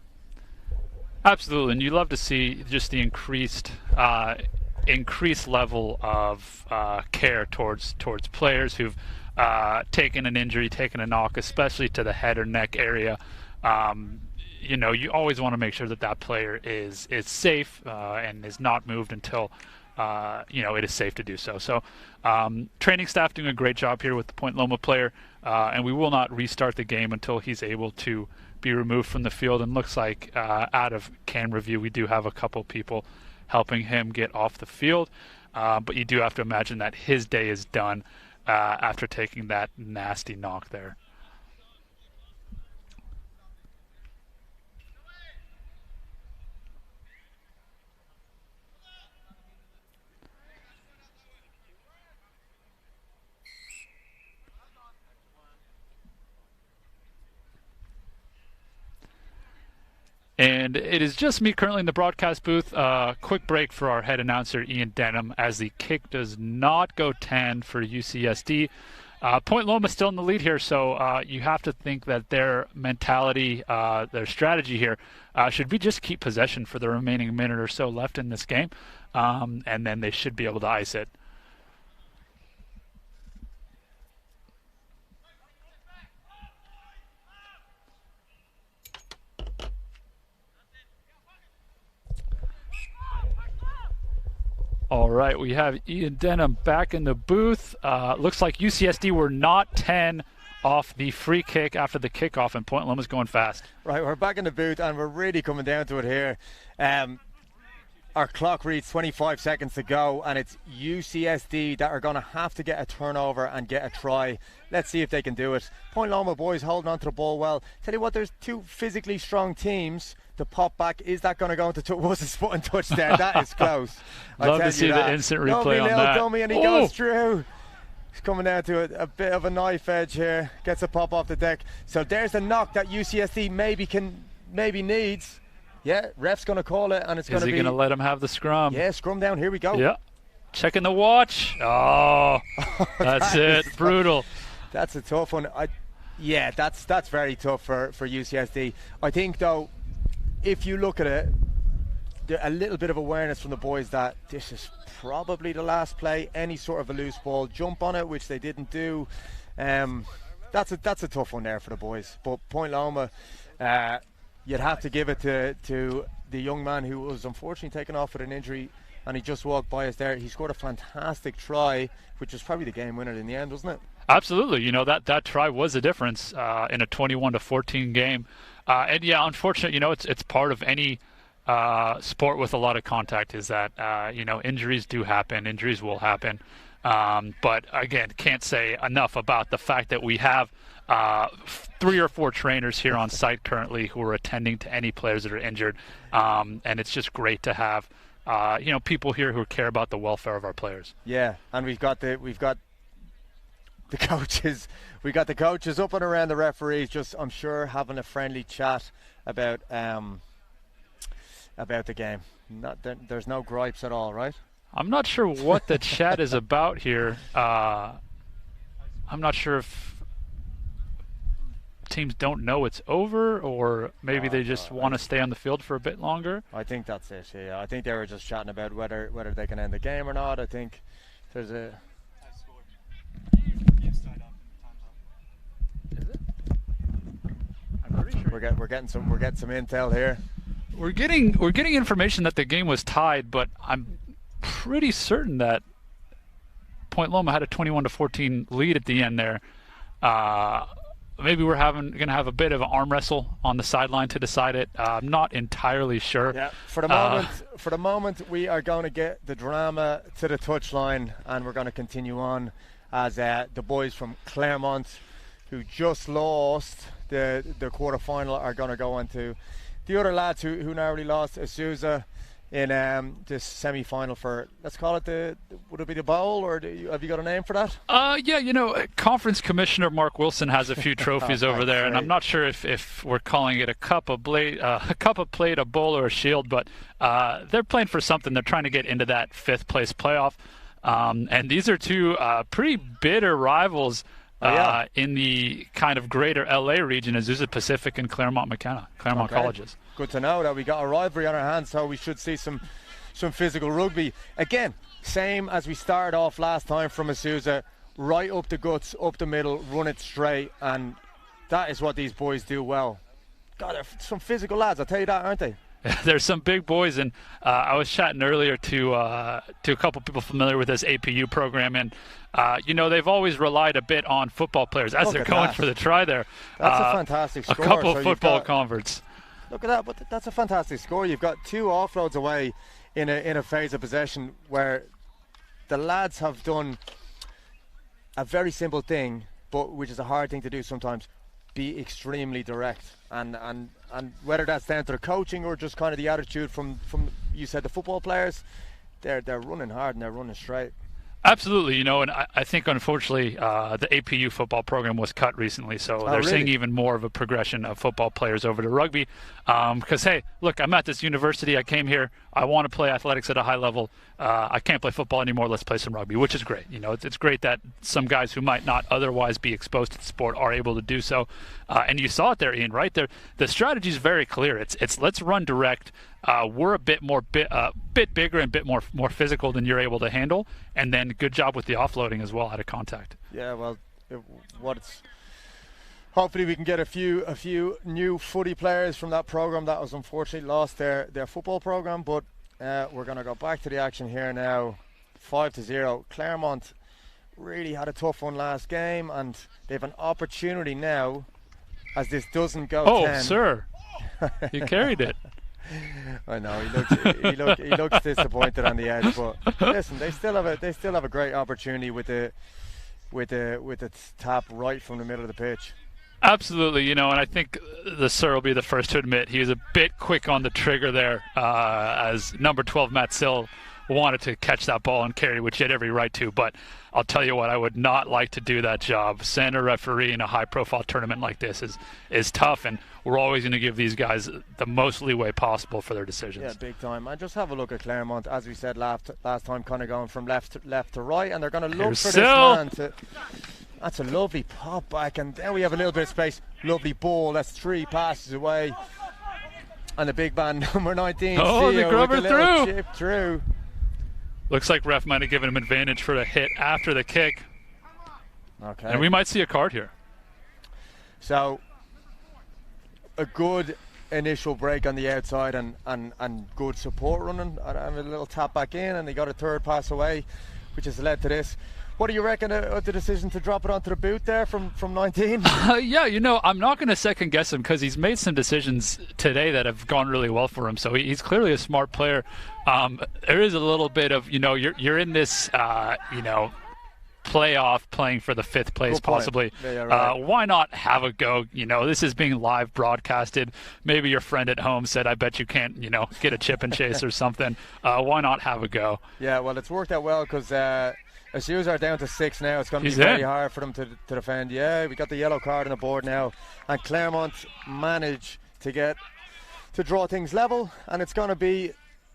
Absolutely, and you love to see just the increased level of care towards players who've taken an injury, taken a knock, especially to the head or neck area. You always want to make sure that player is safe and is not moved until it is safe to do so. So training staff doing a great job here with the Point Loma player, and we will not restart the game until he's able to be removed from the field. And looks like out of camera view, we do have a couple people helping him get off the field, but you do have to imagine that his day is done after taking that nasty knock there. And it is just me currently in the broadcast booth. Quick break for our head announcer, Ian Denham, as the kick does not go 10 for UCSD. Point Loma still in the lead here, so you have to think that their mentality, their strategy here, should be just keep possession for the remaining minute or so left in this game, and then they should be able to ice it. All right, we have Ian Denham back in the booth. Looks like UCSD were not 10 off the free kick after the kickoff, and Point Loma's going fast. Right, we're back in the booth, and we're really coming down to it here. Our clock reads 25 seconds to go, and it's UCSD that are going to have to get a turnover and get a try. Let's see if they can do it. Point Loma boys holding on to the ball well. Tell you what, there's two physically strong teams. The pop back, is that going to go into was his foot and touchdown? That is close. Love to see the instant replay on that. Dummy, and he goes through. He's coming down to a bit of a knife edge here. Gets a pop off the deck. So there's the knock that UCSD maybe needs. Yeah, ref's going to call it, and it's going to be. Is he going to let him have the scrum? Yeah, scrum down. Here we go. Yeah. Checking the watch. Oh, that's it. Brutal. That's a tough one. Yeah, that's very tough for UCSD. I think, though, if you look at it, a little bit of awareness from the boys that this is probably the last play, any sort of a loose ball, jump on it, which they didn't do. That's a tough one there for the boys. But Point Loma, you'd have to give it to the young man who was unfortunately taken off with an injury, and he just walked by us there. He scored a fantastic try, which was probably the game winner in the end, wasn't it? Absolutely. That try was a difference in a 21-14 game. And yeah, unfortunately, it's part of any sport with a lot of contact is that, injuries do happen. Injuries will happen. But again, can't say enough about the fact that we have 3 or 4 trainers here on site currently who are attending to any players that are injured. And it's just great to have, people here who care about the welfare of our players. Yeah, and we've got the coaches. We got the coaches up and around the referees, just I'm sure having a friendly chat about the game. There's no gripes at all, right? I'm not sure what the chat is about here. I'm not sure if teams don't know it's over, or maybe they just want to stay on the field for a bit longer. I think that's it. Yeah, I think they were just chatting about whether they can end the game or not. I think there's a. I'm pretty sure we're getting some intel here. We're getting information that the game was tied, but I'm pretty certain that Point Loma had a 21-14 lead at the end there. Maybe we're going to have a bit of an arm wrestle on the sideline to decide it. I'm not entirely sure. Yeah, for the moment, we are going to get the drama to the touchline, and we're going to continue on as the boys from Claremont, who just lost the quarterfinal, are going to go on to the other lads who narrowly lost Azusa in this semi-final for, let's call it would it be the bowl, or have you got a name for that? Yeah, Conference Commissioner Mark Wilson has a few trophies over there, and I'm not sure if we're calling it a cup of plate, a bowl, or a shield, but they're playing for something. They're trying to get into that 5th place playoff, and these are 2 pretty bitter rivals in the kind of greater LA region, Azusa Pacific and Claremont McKenna, colleges. Good to know that we got a rivalry on our hands, so we should see some physical rugby. Again, same as we started off last time from Azusa, right up the guts, up the middle, run it straight, and that is what these boys do well. God, they're some physical lads, I'll tell you that, aren't they? There's some big boys, and I was chatting earlier to a couple people familiar with this APU program, and they've always relied a bit on football players as they're going for the try there. That's a fantastic score. A couple of football converts. Look at that, but that's a fantastic score. You've got 2 offloads away in a phase of possession where the lads have done a very simple thing, but which is a hard thing to do sometimes, be extremely direct. And whether that's down to the coaching or just kind of the attitude from you said the football players, they're running hard and they're running straight. Absolutely, and I think unfortunately the APU football program was cut recently, so they're seeing even more of a progression of football players over to rugby. Because hey, look, I'm at this university. I came here. I want to play athletics at a high level. I can't play football anymore. Let's play some rugby, which is great. It's great that some guys who might not otherwise be exposed to the sport are able to do so. And you saw it there, Ian. Right there, the strategy is very clear. It's let's run direct. We're a bit bigger and a bit more physical than you're able to handle, and then good job with the offloading as well out of contact. Yeah, well, hopefully we can get a few new footy players from that program that was unfortunately lost their football program, but we're going to go back to the action here now. 5-0. Claremont really had a tough one last game, and they have an opportunity now as this doesn't go 10. Oh, sir, you carried it. I know he looks disappointed on the edge, but listen, they still have a great opportunity with the tap right from the middle of the pitch. Absolutely, and I think the sir will be the first to admit he was a bit quick on the trigger there, as number 12 Matt Sill wanted to catch that ball and carry, which he had every right to. But I'll tell you what, I would not like to do that job. Send a referee in a high-profile tournament like this is tough, and we're always going to give these guys the most leeway possible for their decisions. Yeah, big time. And just have a look at Claremont, as we said last time, kind of going from left to right, and they're going to look for this man to. That's a lovely pop back, and then we have a little bit of space. Lovely ball. That's 3 passes away. And the big man, number 19, oh, the grubber through. Chip through. Looks like ref might have given him advantage for the hit after the kick. Okay. And we might see a card here. So, a good initial break on the outside and good support running. And a little tap back in, and they got a 3rd pass away, which has led to this. What do you reckon of the decision to drop it onto the boot there from 19? Yeah, I'm not going to second guess him because he's made some decisions today that have gone really well for him. So he's clearly a smart player. There is a little bit of, you're in this, playoff playing for the 5th place possibly. Yeah, right. Why not have a go? This is being live broadcasted. Maybe your friend at home said, I bet you can't, get a chip and chase or something. Why not have a go? Yeah, well, it's worked out well because Azures are down to 6 now. It's going to be very hard for them to defend. Yeah, we got the yellow card on the board now. And Claremont managed to draw things level. And it's going to be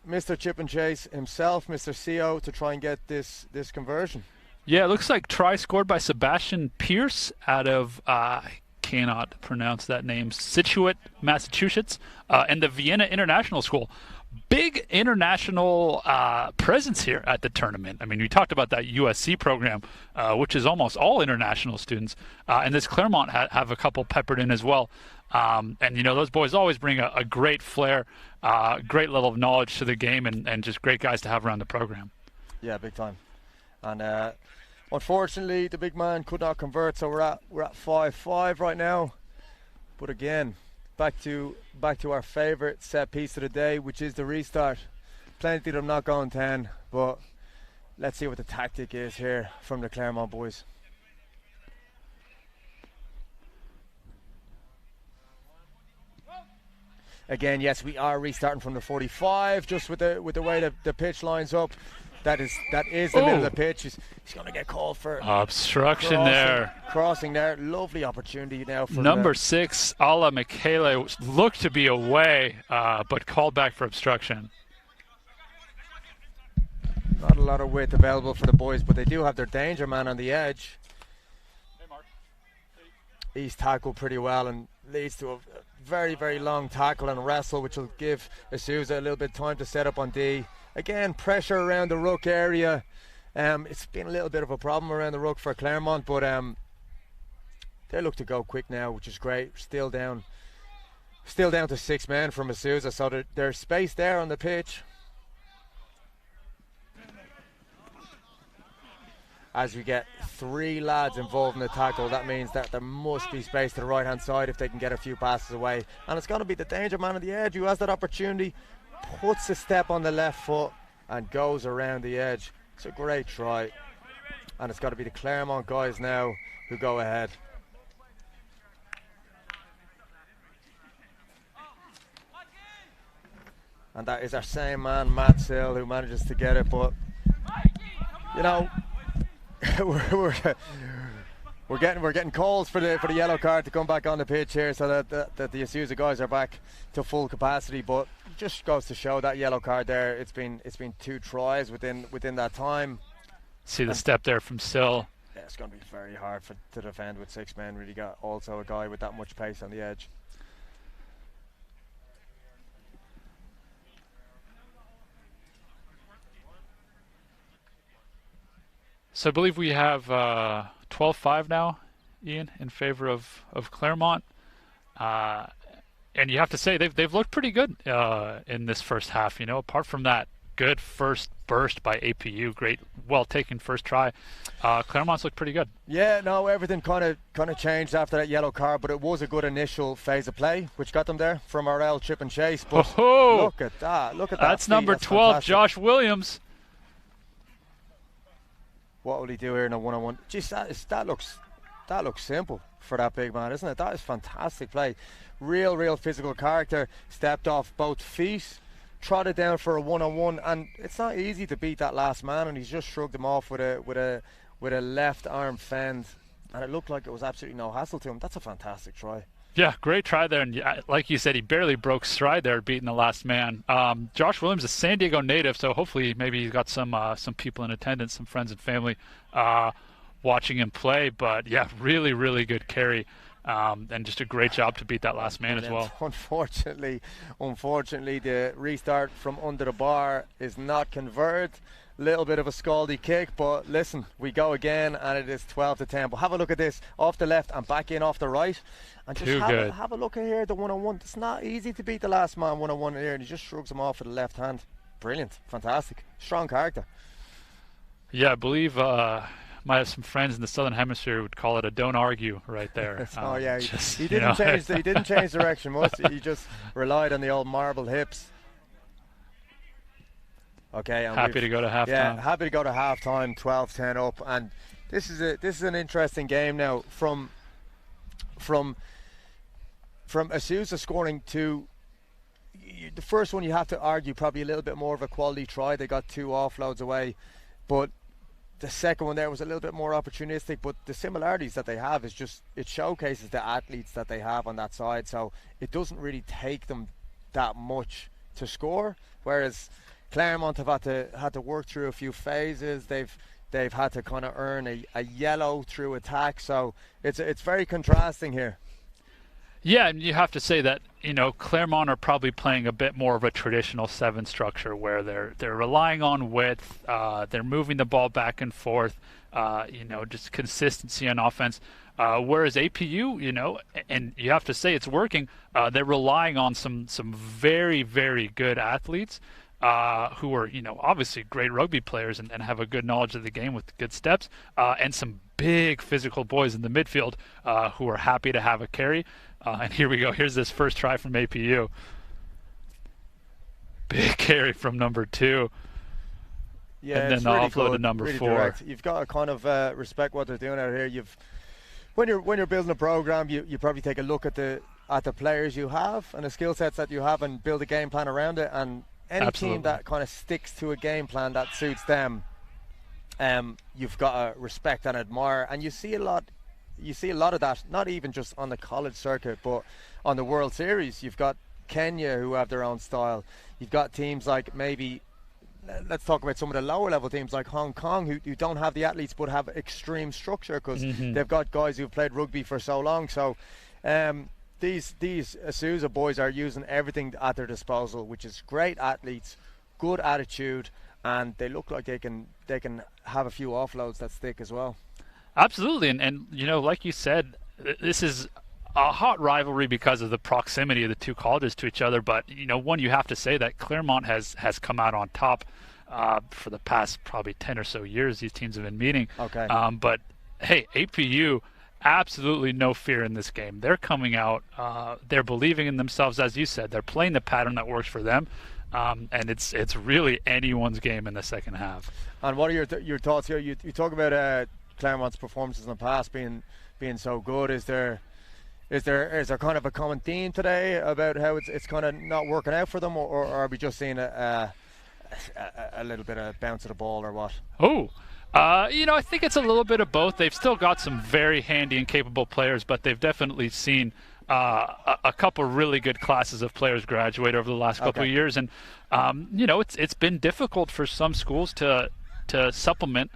Mr. Chip and Chase himself, Mr. CO, to try and get this conversion. Yeah, it looks like try scored by Sebastian Pierce out of, I cannot pronounce that name, Scituate, Massachusetts, and the Vienna International School. Big international presence here at the tournament. I mean, we talked about that USC program, which is almost all international students. And this Claremont have a couple peppered in as well. And, those boys always bring a great flair, great level of knowledge to the game, and just great guys to have around the program. Yeah, big time. And unfortunately, the big man could not convert, so we're at 5-5 right now. But again, back to our favourite set piece of the day, which is the restart. Plenty of them not going 10, but let's see what the tactic is here from the Claremont boys. Again, yes, we are restarting from the 45, just with the way the pitch lines up. That is the middle of the pitch. He's going to get called for obstruction there. Crossing there. Lovely opportunity now for number 6, Ala Michele, looked to be away, but called back for obstruction. Not a lot of width available for the boys, but they do have their danger man on the edge. He's tackled pretty well and leads to a very, very long tackle and wrestle, which will give Isuza a little bit of time to set up on D. Again, pressure around the ruck area. It's been a little bit of a problem around the ruck for Claremont, but they look to go quick now, which is great. Still down to 6 men from Isuza, so there's space there on the pitch. As we get 3 lads involved in the tackle, that means that there must be space to the right-hand side if they can get a few passes away. And it's going to be the danger man on the edge who has that opportunity, puts a step on the left foot and goes around the edge. It's a great try. And it's got to be the Claremont guys now who go ahead. And that is our same man, Matt Sill, who manages to get it. But, we're getting calls for the yellow card to come back on the pitch here, so that the Isuza guys are back to full capacity. But it just goes to show that yellow card there. It's been 2 tries within that time. See the step there from Sill. Yeah, it's going to be very hard to defend with 6 men. Really got also a guy with that much pace on the edge. So I believe we have 12-5 now, Ian, in favor of Claremont. And you have to say they've looked pretty good in this first half. Apart from that good first burst by APU, great, well-taken first try, Claremont's looked pretty good. Yeah, no, everything kind of changed after that yellow card, but it was a good initial phase of play, which got them there from RL Chip and Chase. But look at that! That's number 12, fantastic. Josh Williams. What will he do here in a one-on-one? Geez, that looks simple for that big man, isn't it? That is fantastic play. Real physical character. Stepped off both feet, trotted down for a one-on-one, and it's not easy to beat that last man. And he's just shrugged him off with a left arm fend, and it looked like it was absolutely no hassle to him. That's a fantastic try. Yeah, great try there, and like you said, he barely broke stride there, beating the last man. Josh Williams is a San Diego native, so hopefully maybe he's got some people in attendance, some friends and family. watching him play. But yeah, really, really good carry. And just a great job to beat that last man as well. Unfortunately, the restart from under the bar is not converted. Little bit of a scaldy kick, but listen, we go again, and it is 12-10. But have a look at this, off the left and back in off the right. And just have a look at here, the one-on-one. It's not easy to beat the last man one-on-one here, and he just shrugs him off with the left hand. Brilliant, fantastic, strong character. Yeah, I believe might have some friends in the Southern Hemisphere would call it a "don't argue" right there. Oh yeah, he didn't change. He didn't change direction much. He just relied on the old marble hips. Okay, and happy to go to halftime. Yeah, happy to go to halftime. 12-10 up, and this is an interesting game now. From Asusa scoring to the first one, you have to argue probably a little bit more of a quality try. They got 2 offloads away, but the second one there was a little bit more opportunistic. But the similarities that they have is just, it showcases the athletes that they have on that side. So it doesn't really take them that much to score, whereas Claremont have had to work through a few phases. They've had to kind of earn a yellow through attack. So it's very contrasting here. Yeah, and you have to say that, you know, Claremont are probably playing a bit more of a traditional 7 structure where they're relying on width, they're moving the ball back and forth, you know, just consistency on offense. Whereas APU, you know, and you have to say it's working, they're relying on some very, very good athletes who are, you know, obviously great rugby players and have a good knowledge of the game with good steps, and some big physical boys in the midfield who are happy to have a carry. And here we go. Here's this first try from APU. Big carry from number 2. Yeah, and then the really offload good, to number really 4. Direct. You've got to kind of respect what they're doing out here. When you're building a program, you probably take a look at the players you have and the skill sets that you have and build a game plan around it. And any team that kind of sticks to a game plan that suits them, you've got to respect and admire. And you see a lot of that, not even just on the college circuit, but on the World Series. You've got Kenya who have their own style. You've got teams like, maybe, let's talk about some of the lower level teams like Hong Kong who don't have the athletes but have extreme structure because they've got guys who've played rugby for so long. So these Asusa boys are using everything at their disposal, which is great athletes, good attitude, and they look like they can have a few offloads that stick as well. Absolutely, and you know, like you said, this is a hot rivalry because of the proximity of the 2 colleges to each other. But you know, you have to say that Claremont has come out on top for the past probably 10 or so years. These teams have been meeting. Okay. But hey, APU, absolutely no fear in this game. They're coming out. They're believing in themselves, as you said. They're playing the pattern that works for them. And it's really anyone's game in the second half. And what are your thoughts here? You talk about Claremont's performances in the past being so good. Is there kind of a common theme today about how it's kind of not working out for them, or are we just seeing a little bit of bounce of the ball, or what? You know, I think it's a little bit of both. They've still got some very handy and capable players, but they've definitely seen a couple really good classes of players graduate over the last couple of years, and you know, it's been difficult for some schools to supplement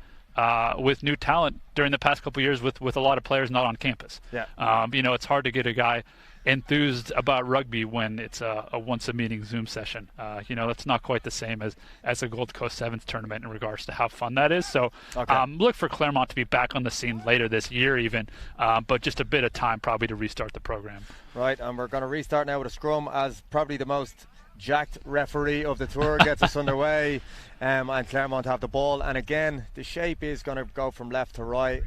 with new talent during the past couple of years with a lot of players not on campus. Yeah. You know, it's hard to get a guy enthused about rugby when it's a once a meeting Zoom session. You know, it's not quite the same as a Gold Coast Sevens tournament in regards to how fun that is. So look for Claremont to be back on the scene later this year even, but just a bit of time probably to restart the program. Right, and we're going to restart now with a scrum as probably the most jacked referee of the tour gets us underway, and Claremont have the ball. And again, the shape is going to go from left to right,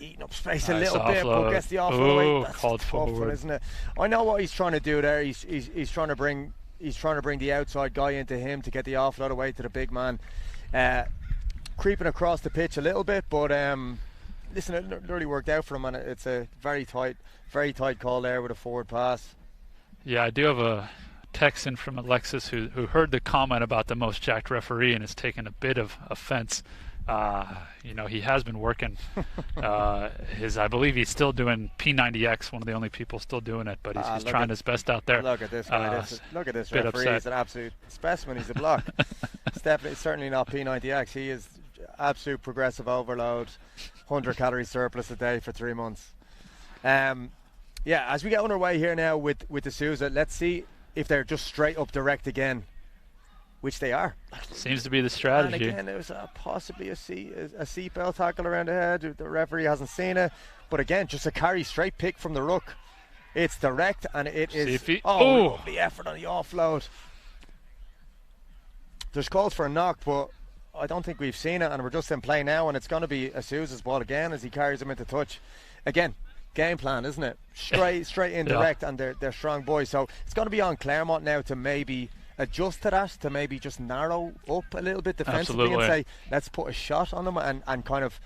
eating up space a little bit, but gets the offload away. That's called a tough one, isn't it? I know what he's trying to do there. He's trying to bring the outside guy into him to get the offload away to the big man, creeping across the pitch a little bit. But listen, it really worked out for him, and it's a very tight call there with a forward pass. Yeah, I do have a text in from Alexis who heard the comment about the most jacked referee and has taken a bit of offense. You know, he has been working I believe he's still doing P90X, one of the only people still doing it, but he's trying his best out there. Look at this guy. Look at this referee. He's an absolute specimen. He's a block. It's certainly not P90X. He is absolute progressive overload, 100 calorie surplus a day for 3 months. Yeah, as we get underway here now with the Sousa, let's see if they're just straight up direct again, which they are. Seems to be the strategy. And again, there's possibly a seatbelt tackle around the head. The referee hasn't seen it. But again, just a carry straight pick from the ruck. It's direct, and it is... lovely effort on the offload. There's calls for a knock, but I don't think we've seen it, and we're just in play now, and it's going to be Sousa's ball again as he carries him into touch. Again, game plan, isn't it? Straight in direct, and they're strong boys. So it's going to be on Claremont now to maybe adjust to that, to maybe just narrow up a little bit defensively. Absolutely. And say, let's put a shot on them and kind of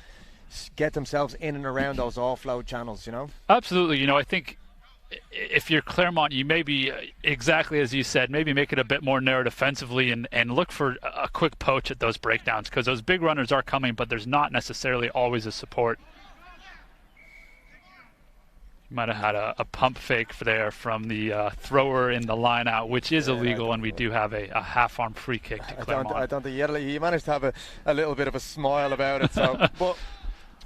get themselves in and around those offload channels, you know? Absolutely. You know, I think if you're Claremont, you maybe, exactly as you said, maybe make it a bit more narrow defensively and look for a quick poach at those breakdowns, because those big runners are coming, but there's not necessarily always a support. Might have had a pump fake there from the thrower in the line out, which is illegal, and we do have a half-arm free kick to Claremont. I don't think he managed to have a little bit of a smile about it. So, but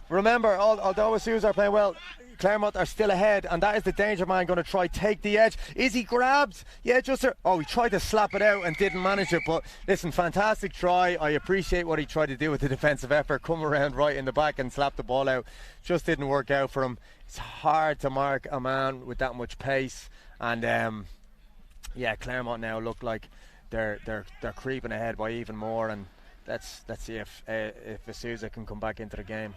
remember, although Sousa are playing well, Claremont are still ahead, and that is the danger man going to try take the edge. Is he grabbed? Yeah, he tried to slap it out and didn't manage it. But listen, fantastic try. I appreciate what he tried to do with the defensive effort. Come around right in the back and slap the ball out. Just didn't work out for him. It's hard to mark a man with that much pace, and yeah, Claremont now look like they're creeping ahead by even more, and let's see if Sousa can come back into the game.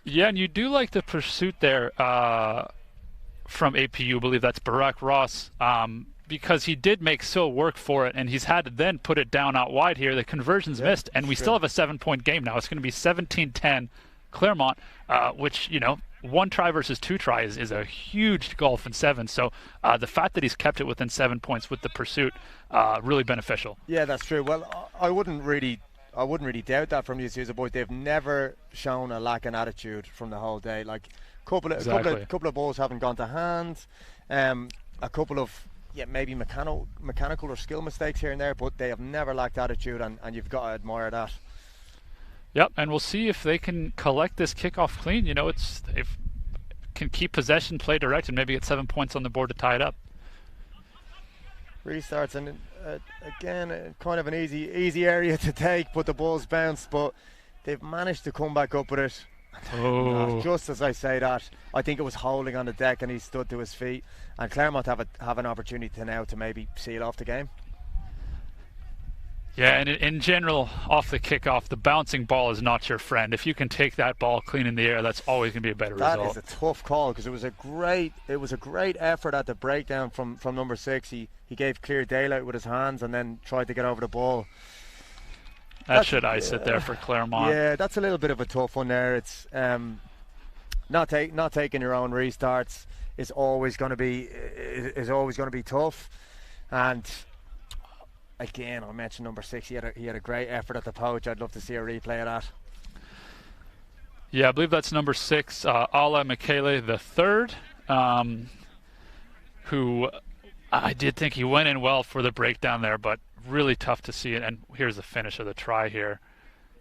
Yeah, and you do like the pursuit there from APU. I believe that's Barack Ross, because he did make So work for it, and he's had to then put it down out wide here. The conversion's missed, and we still have a 7-point game now. It's going to be 17-10 Claremont, which, you know, 1 try versus 2 tries is a huge gulf in 7. So the fact that he's kept it within 7 points with the pursuit, really beneficial. Yeah, that's true. Well, I wouldn't really doubt that from these Sousa boys. They've never shown a lack in attitude from the whole day. Like a couple of balls haven't gone to hand, a couple of maybe mechanical or skill mistakes here and there, but they have never lacked attitude, and you've got to admire that. Yep, and we'll see if they can collect this kickoff clean. You know, if can keep possession, play direct, and maybe get 7 points on the board to tie it up. Restarts, and again, kind of an easy area to take, but the ball's bounced, but they've managed to come back up with it. Just as I say that, I think it was holding on the deck, and he stood to his feet, and Claremont have an opportunity to maybe seal off the game. Yeah, and in general, off the kickoff, the bouncing ball is not your friend. If you can take that ball clean in the air, that's always going to be a better result. That is a tough call, because it was a great effort at the breakdown from number 6. He gave clear daylight with his hands and then tried to get over the ball. That should ice it there for Claremont. Yeah, that's a little bit of a tough one there. It's not taking your own restarts is always going to be tough, and. Again, I mentioned number 6. He had a great effort at the poach. I'd love to see a replay of that. Yeah, I believe that's number 6, Ala Michele the third, who I did think he went in well for the breakdown there, but really tough to see it. And here's the finish of the try here.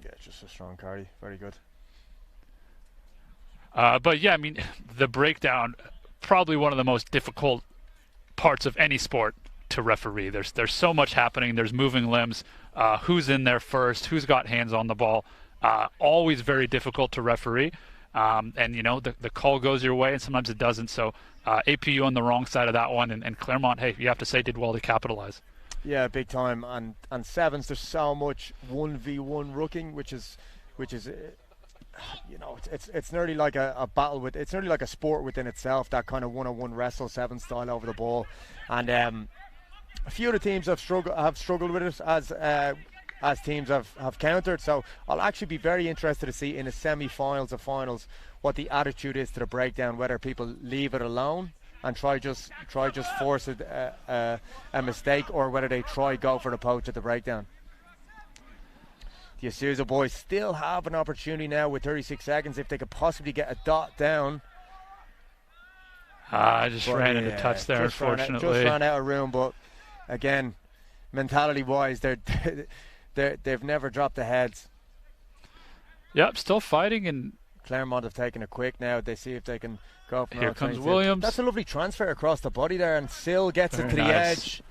Yeah, just a strong carry. Very good. But yeah, I mean, the breakdown, probably one of the most difficult parts of any sport to referee. There's so much happening. There's moving limbs. Who's in there first? Who's got hands on the ball? Always very difficult to referee. And you know, the call goes your way, and sometimes it doesn't. So APU on the wrong side of that one, and Claremont, hey, you have to say, did well to capitalize. Yeah, big time. And sevens, there's so much 1v1 rooking, which is you know, it's nearly like a battle with. It's nearly like a sport within itself. That kind of 1-on-1 wrestle 7 style over the ball, and a few of the teams have struggled with it as teams have countered. So I'll actually be very interested to see in the semi-finals or finals what the attitude is to the breakdown. Whether people leave it alone and try just force it a mistake, or whether they go for the poach at the breakdown. The Sousa boys still have an opportunity now with 36 seconds if they could possibly get a dot down. I just ran into touch there, unfortunately. Just ran out of room, but again, mentality-wise, they've never dropped the heads. Yep, still fighting, and Claremont have taken it quick now. They see if they can go from here comes Williams. That's a lovely transfer across the body there, and Sill gets it to the nice. edge.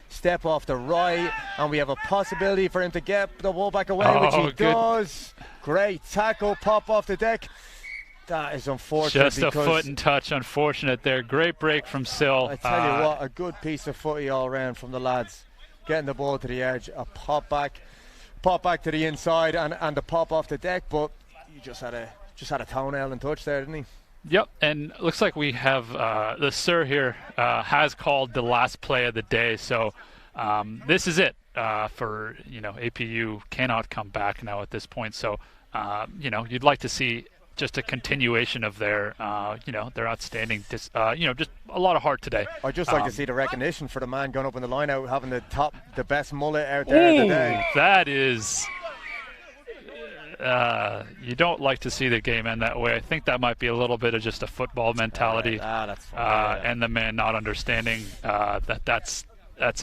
Step off the right, and we have a possibility for him to get the ball back away, which he does. Great tackle, pop off the deck. That is unfortunate. Just a foot and touch, unfortunate there. Great break from Sill. I tell you what, a good piece of footy all around from the lads. Getting the ball to the edge, a pop back to the inside, and the pop off the deck. But he just had a toenail and touch there, didn't he? Yep, and looks like we have the sir here has called the last play of the day. So this is it for APU cannot come back now at this point. So you'd like to see just a continuation of their their outstanding just a lot of heart today. I'd just like to see the recognition for the man going up in the line out, having the best mullet out there today. That is. You don't like to see the game end that way. I think that might be a little bit of just a football mentality, that's fine, and the man not understanding that's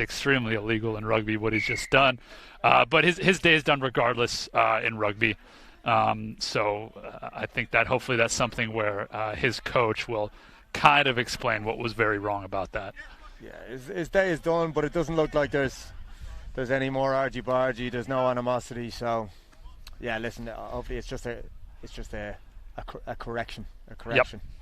extremely illegal in rugby what he's just done. But his day is done regardless in rugby. So I think that hopefully that's something where his coach will kind of explain what was very wrong about that. Yeah, his day is done, but it doesn't look like there's any more argy-bargy. There's no animosity, so. Yeah, listen. Hopefully, it's just a correction. A correction. Yep.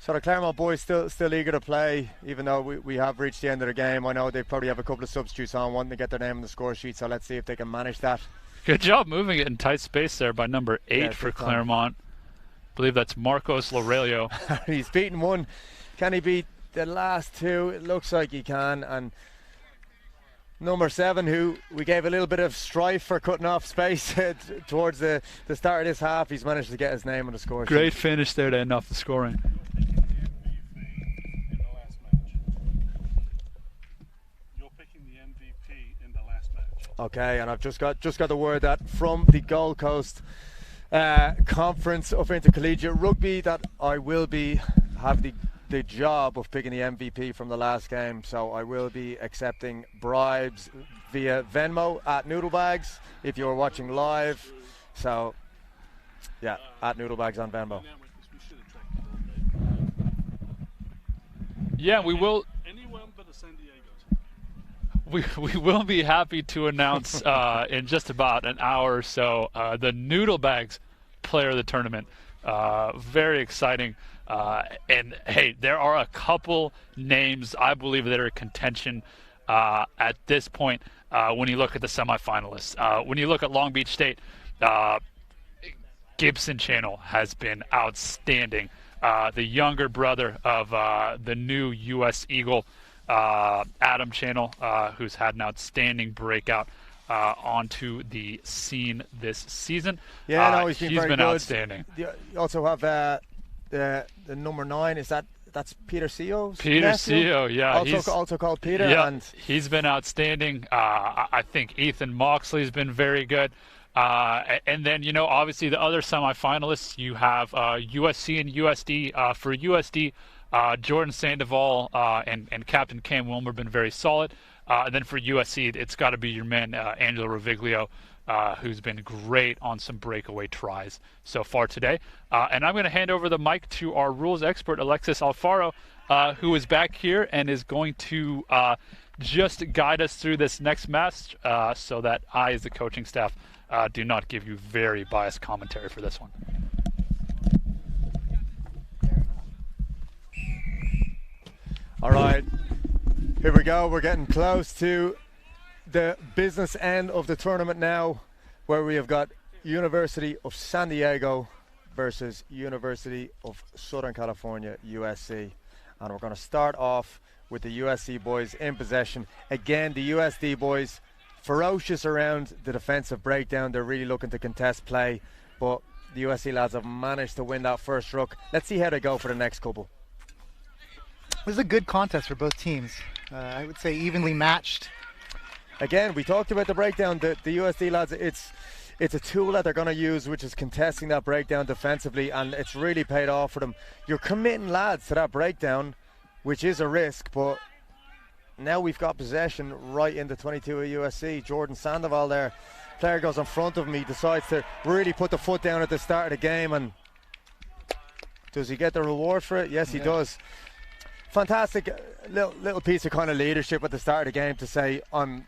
So the Claremont boys still eager to play, even though we have reached the end of the game. I know they probably have a couple of substitutes on, wanting to get their name on the score sheet. So let's see if they can manage that. Good job moving it in tight space there by number 8 for Claremont. I believe that's Marcos Laurelio. He's beaten one. Can he beat the last two? It looks like he can. And number 7, who we gave a little bit of strife for cutting off space towards the start of this half, he's managed to get his name on the score sheet. Great finish there to end off the scoring. You're picking the MVP in the last match. Okay, and I've just got the word that from the Gold Coast Conference of Intercollegiate Rugby that I will have the job of picking the MVP from the last game, so I will be accepting bribes via Venmo at Noodlebags if you're watching live. So yeah, at Noodlebags on Venmo. Yeah, we will. Anyone but the San Diegos. We will be happy to announce in just about an hour or so the Noodlebags player of the tournament. Very exciting. And hey, there are a couple names I believe that are in contention at this point when you look at the semifinalists. When you look at Long Beach State, Gibson Channel has been outstanding. The younger brother of the new U.S. Eagle, Adam Channel, who's had an outstanding breakout onto the scene this season. Yeah, no, he's been very good. Outstanding. You also have the number 9. That's Peter Seo's Peter Seo, yeah. Also called Peter. Yeah, and he's been outstanding. I think Ethan Moxley's been very good. And then, obviously the other semifinalists, you have USC and USD. For USD, Jordan Sandoval and Captain Cam Wilmer have been very solid. And then for USC, it's got to be your man, Angelo Roviglio, who's been great on some breakaway tries so far today. And I'm going to hand over the mic to our rules expert, Alexis Alfaro, who is back here and is going to just guide us through this next match so that I, as the coaching staff, do not give you very biased commentary for this one. all right, here we go. We're getting close to the business end of the tournament now, where we have got University of San Diego versus University of Southern California, USC. And we're going to start off with the USC boys in possession. Again, the USD boys ferocious around the defensive breakdown. They're really looking to contest play, but the USC lads have managed to win that first ruck. Let's see how they go for the next couple. This is a good contest for both teams. I would say evenly matched. Again, we talked about the breakdown. The USD lads, it's a tool that they're going to use, which is contesting that breakdown defensively, and it's really paid off for them. You're committing lads to that breakdown, which is a risk, but now we've got possession right in the 22 of USC. Jordan Sandoval there. Player goes in front of him. He decides to really put the foot down at the start of the game, and does he get the reward for it? Yes, he does. Fantastic little piece of kind of leadership at the start of the game to say, I'm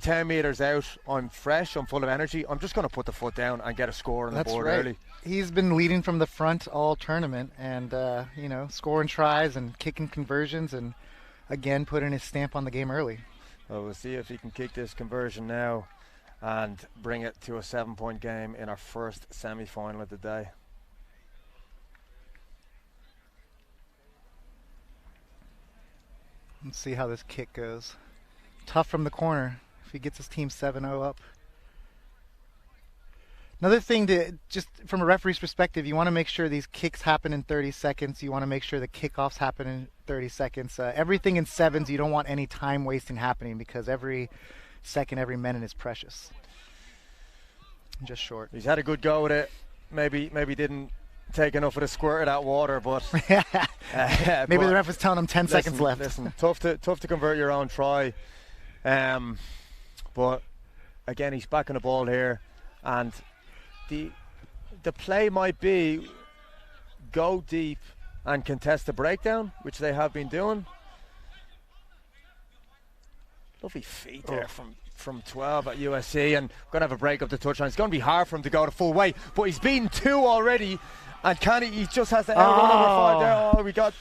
10 metres out, I'm fresh, I'm full of energy, I'm just going to put the foot down and get a score on the board early. He's been leading from the front all tournament, and you know, scoring tries and kicking conversions, and again putting his stamp on the game early. Well, we'll see if he can kick this conversion now and bring it to a 7-point game in our first semi-final of the day. Let's see how this kick goes. Tough from the corner if he gets his team 7-0 up. Another thing, to just from a referee's perspective, you want to make sure these kicks happen in 30 seconds. You want to make sure the kickoffs happen in 30 seconds. Everything in sevens, you don't want any time wasting happening, because every second, every minute is precious. Just short. He's had a good go with it. Maybe didn't take enough of the squirt of that water, but maybe the ref was telling him 10 seconds left. Listen, tough to convert your own try, but again, he's backing the ball here, and the play might be go deep and contest the breakdown, which they have been doing. Lovely feet there from 12 at USC, and going to have a break up the touchline. It's going to be hard for him to go the full way, but he's beaten 2 already. And he just has to outrun number 5 there. Oh, we got.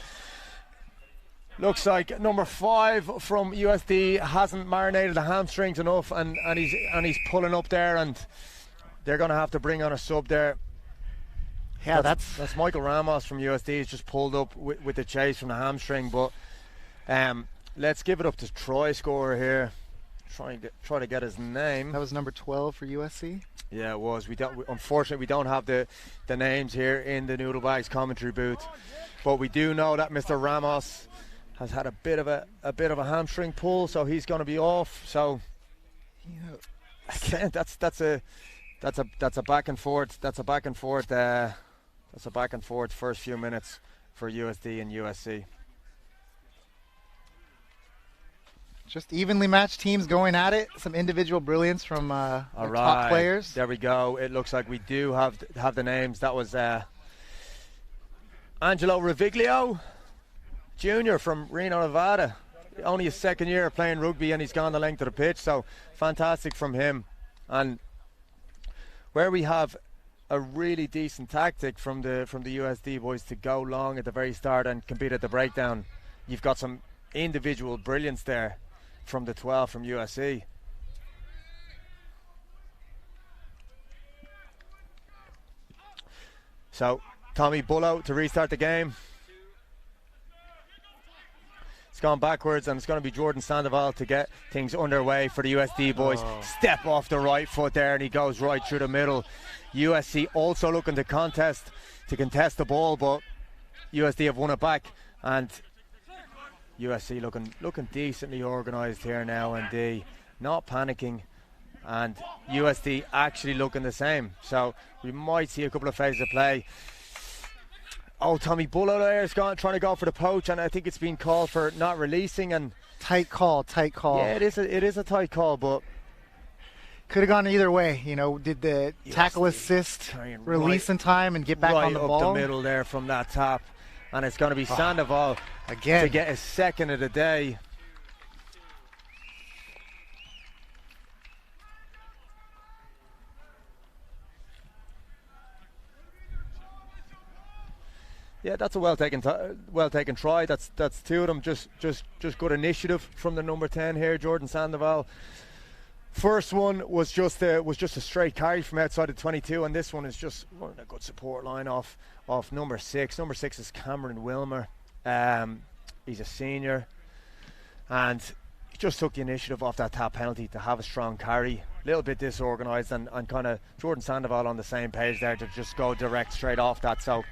Looks like number 5 from USD hasn't marinated the hamstrings enough, and he's pulling up there, and they're going to have to bring on a sub there. Yeah, that's Michael Ramos from USD. He's just pulled up with the chase from the hamstring. But let's give it up to Troy scorer here. Try to get his name. That was number 12 for USC. Yeah, it was. Unfortunately, we don't have the names here in the Noodle Bags commentary booth, but we do know that Mr. Ramos has had a bit of a hamstring pull, so he's going to be off. So again, that's a back and forth. That's a back and forth first few minutes for USD and USC. Just evenly matched teams going at it. Some individual brilliance from top players. There we go. It looks like we do have the names. That was Angelo Reviglio Jr. from Reno, Nevada. Only his second year playing rugby, and he's gone the length of the pitch. So fantastic from him. And where we have a really decent tactic from the USD boys to go long at the very start and compete at the breakdown, you've got some individual brilliance there from the 12 from USC. So Tommy Bullow to restart the game. It's gone backwards, and it's going to be Jordan Sandoval to get things underway for the USD boys. Step off the right foot there, and he goes right through the middle. USC also looking to contest the ball, but USD have won it back, and USC looking decently organised here now, and they not panicking, and USD actually looking the same. So we might see a couple of phases of play. Oh, Tommy Bullow there is trying to go for the poach, and I think it's been called for not releasing. And tight call. Yeah, it is a tight call, but could have gone either way. You know, did the tackle assist release in time and get back on the ball? Right up the middle there from that tap. And it's going to be Sandoval again to get his second of the day. Yeah, that's a well taken try. That's 2 of them. Just good initiative from the number 10 here, Jordan Sandoval. First one was just a straight carry from outside of 22, and this one is just running a good support line off number 6. Number 6 is Cameron Wilmer. He's a senior, and he just took the initiative off that tap penalty to have a strong carry. A little bit disorganised, and kind of Jordan Sandoval on the same page there to just go direct straight off that. So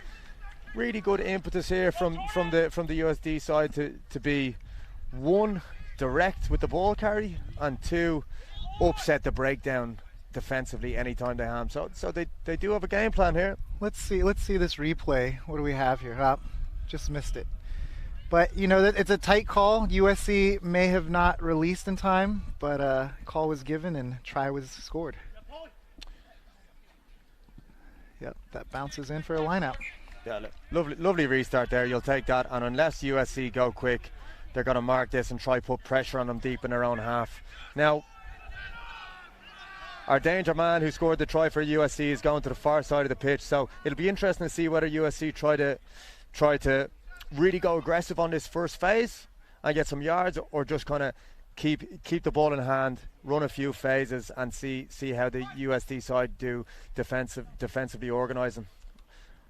really good impetus here from the USD side to be 1, direct with the ball carry, and 2, upset the breakdown defensively anytime they have. So they do have a game plan here. Let's see this replay. What do we have here? Just missed it. But, you know, it's a tight call. USC may have not released in time, but call was given and try was scored. Yep, that bounces in for a line out. Yeah, lovely restart there. You'll take that. And unless USC go quick, they're going to mark this and try put pressure on them deep in their own half. Now, our danger man who scored the try for USC is going to the far side of the pitch. So it'll be interesting to see whether USC try to really go aggressive on this first phase and get some yards, or just kind of keep the ball in hand, run a few phases, and see how the USD side do defensively organising.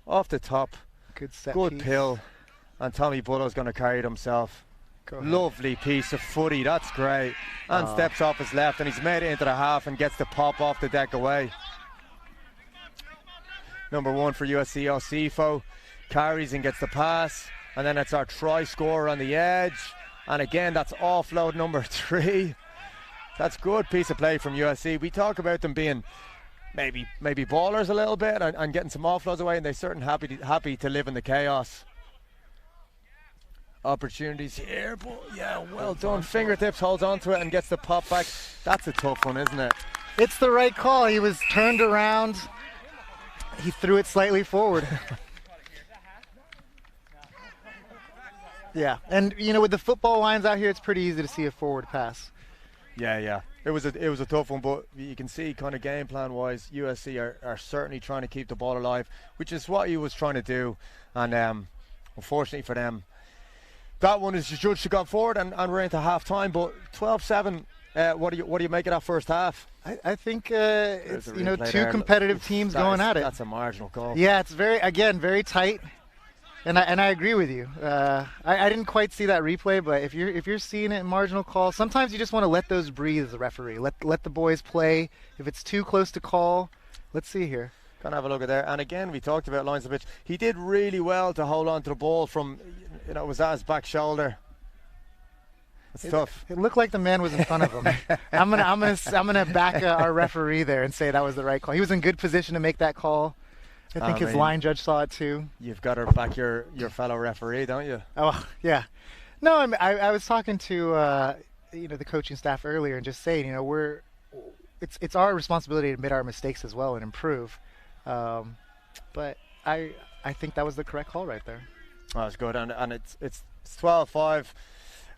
Off the top, good pill, and Tommy Bullow's going to carry it himself. Lovely piece of footy, that's great. And steps off his left, and he's made it into the half and gets the pop off the deck away. Number 1 for USC, Osifo, carries and gets the pass, and then it's our try scorer on the edge. And again, that's offload number 3. That's good piece of play from USC. We talk about them being maybe ballers a little bit and getting some offloads away, and they're certainly happy to live in the chaos. Opportunities here, but yeah, well done. Fingertips, holds on to it and gets the pop back. That's a tough one, isn't it? It's the right call. He was turned around. He threw it slightly forward. Yeah, and you know, with the football lines out here, it's pretty easy to see a forward pass. Yeah. It was a tough one, but you can see kind of game plan wise, USC are certainly trying to keep the ball alive, which is what he was trying to do. And unfortunately for them, that one is judged to go forward, and we're into half time. But 12-7, what do you make of that first half? I think it's, you know, two competitive teams going at it. That's a marginal call. Yeah, it's very tight. And I agree with you. I didn't quite see that replay, but if you're seeing it in marginal call, sometimes you just want to let those breathe as a referee. Let the boys play. If it's too close to call, let's see here. Gonna have a look at there. And again, we talked about lines of pitch. He did really well to hold on to the ball from, you know, it was at his back shoulder. It's tough. It looked like the man was in front of him. I'm gonna back our referee there and say that was the right call. He was in good position to make that call. I think his line judge saw it too. You've got to back your fellow referee, don't you? Oh yeah. No, I was talking to you know, the coaching staff earlier and just saying, you know, it's our responsibility to admit our mistakes as well and improve. But I think that was the correct call right there. Oh, that's good, and it's 12-5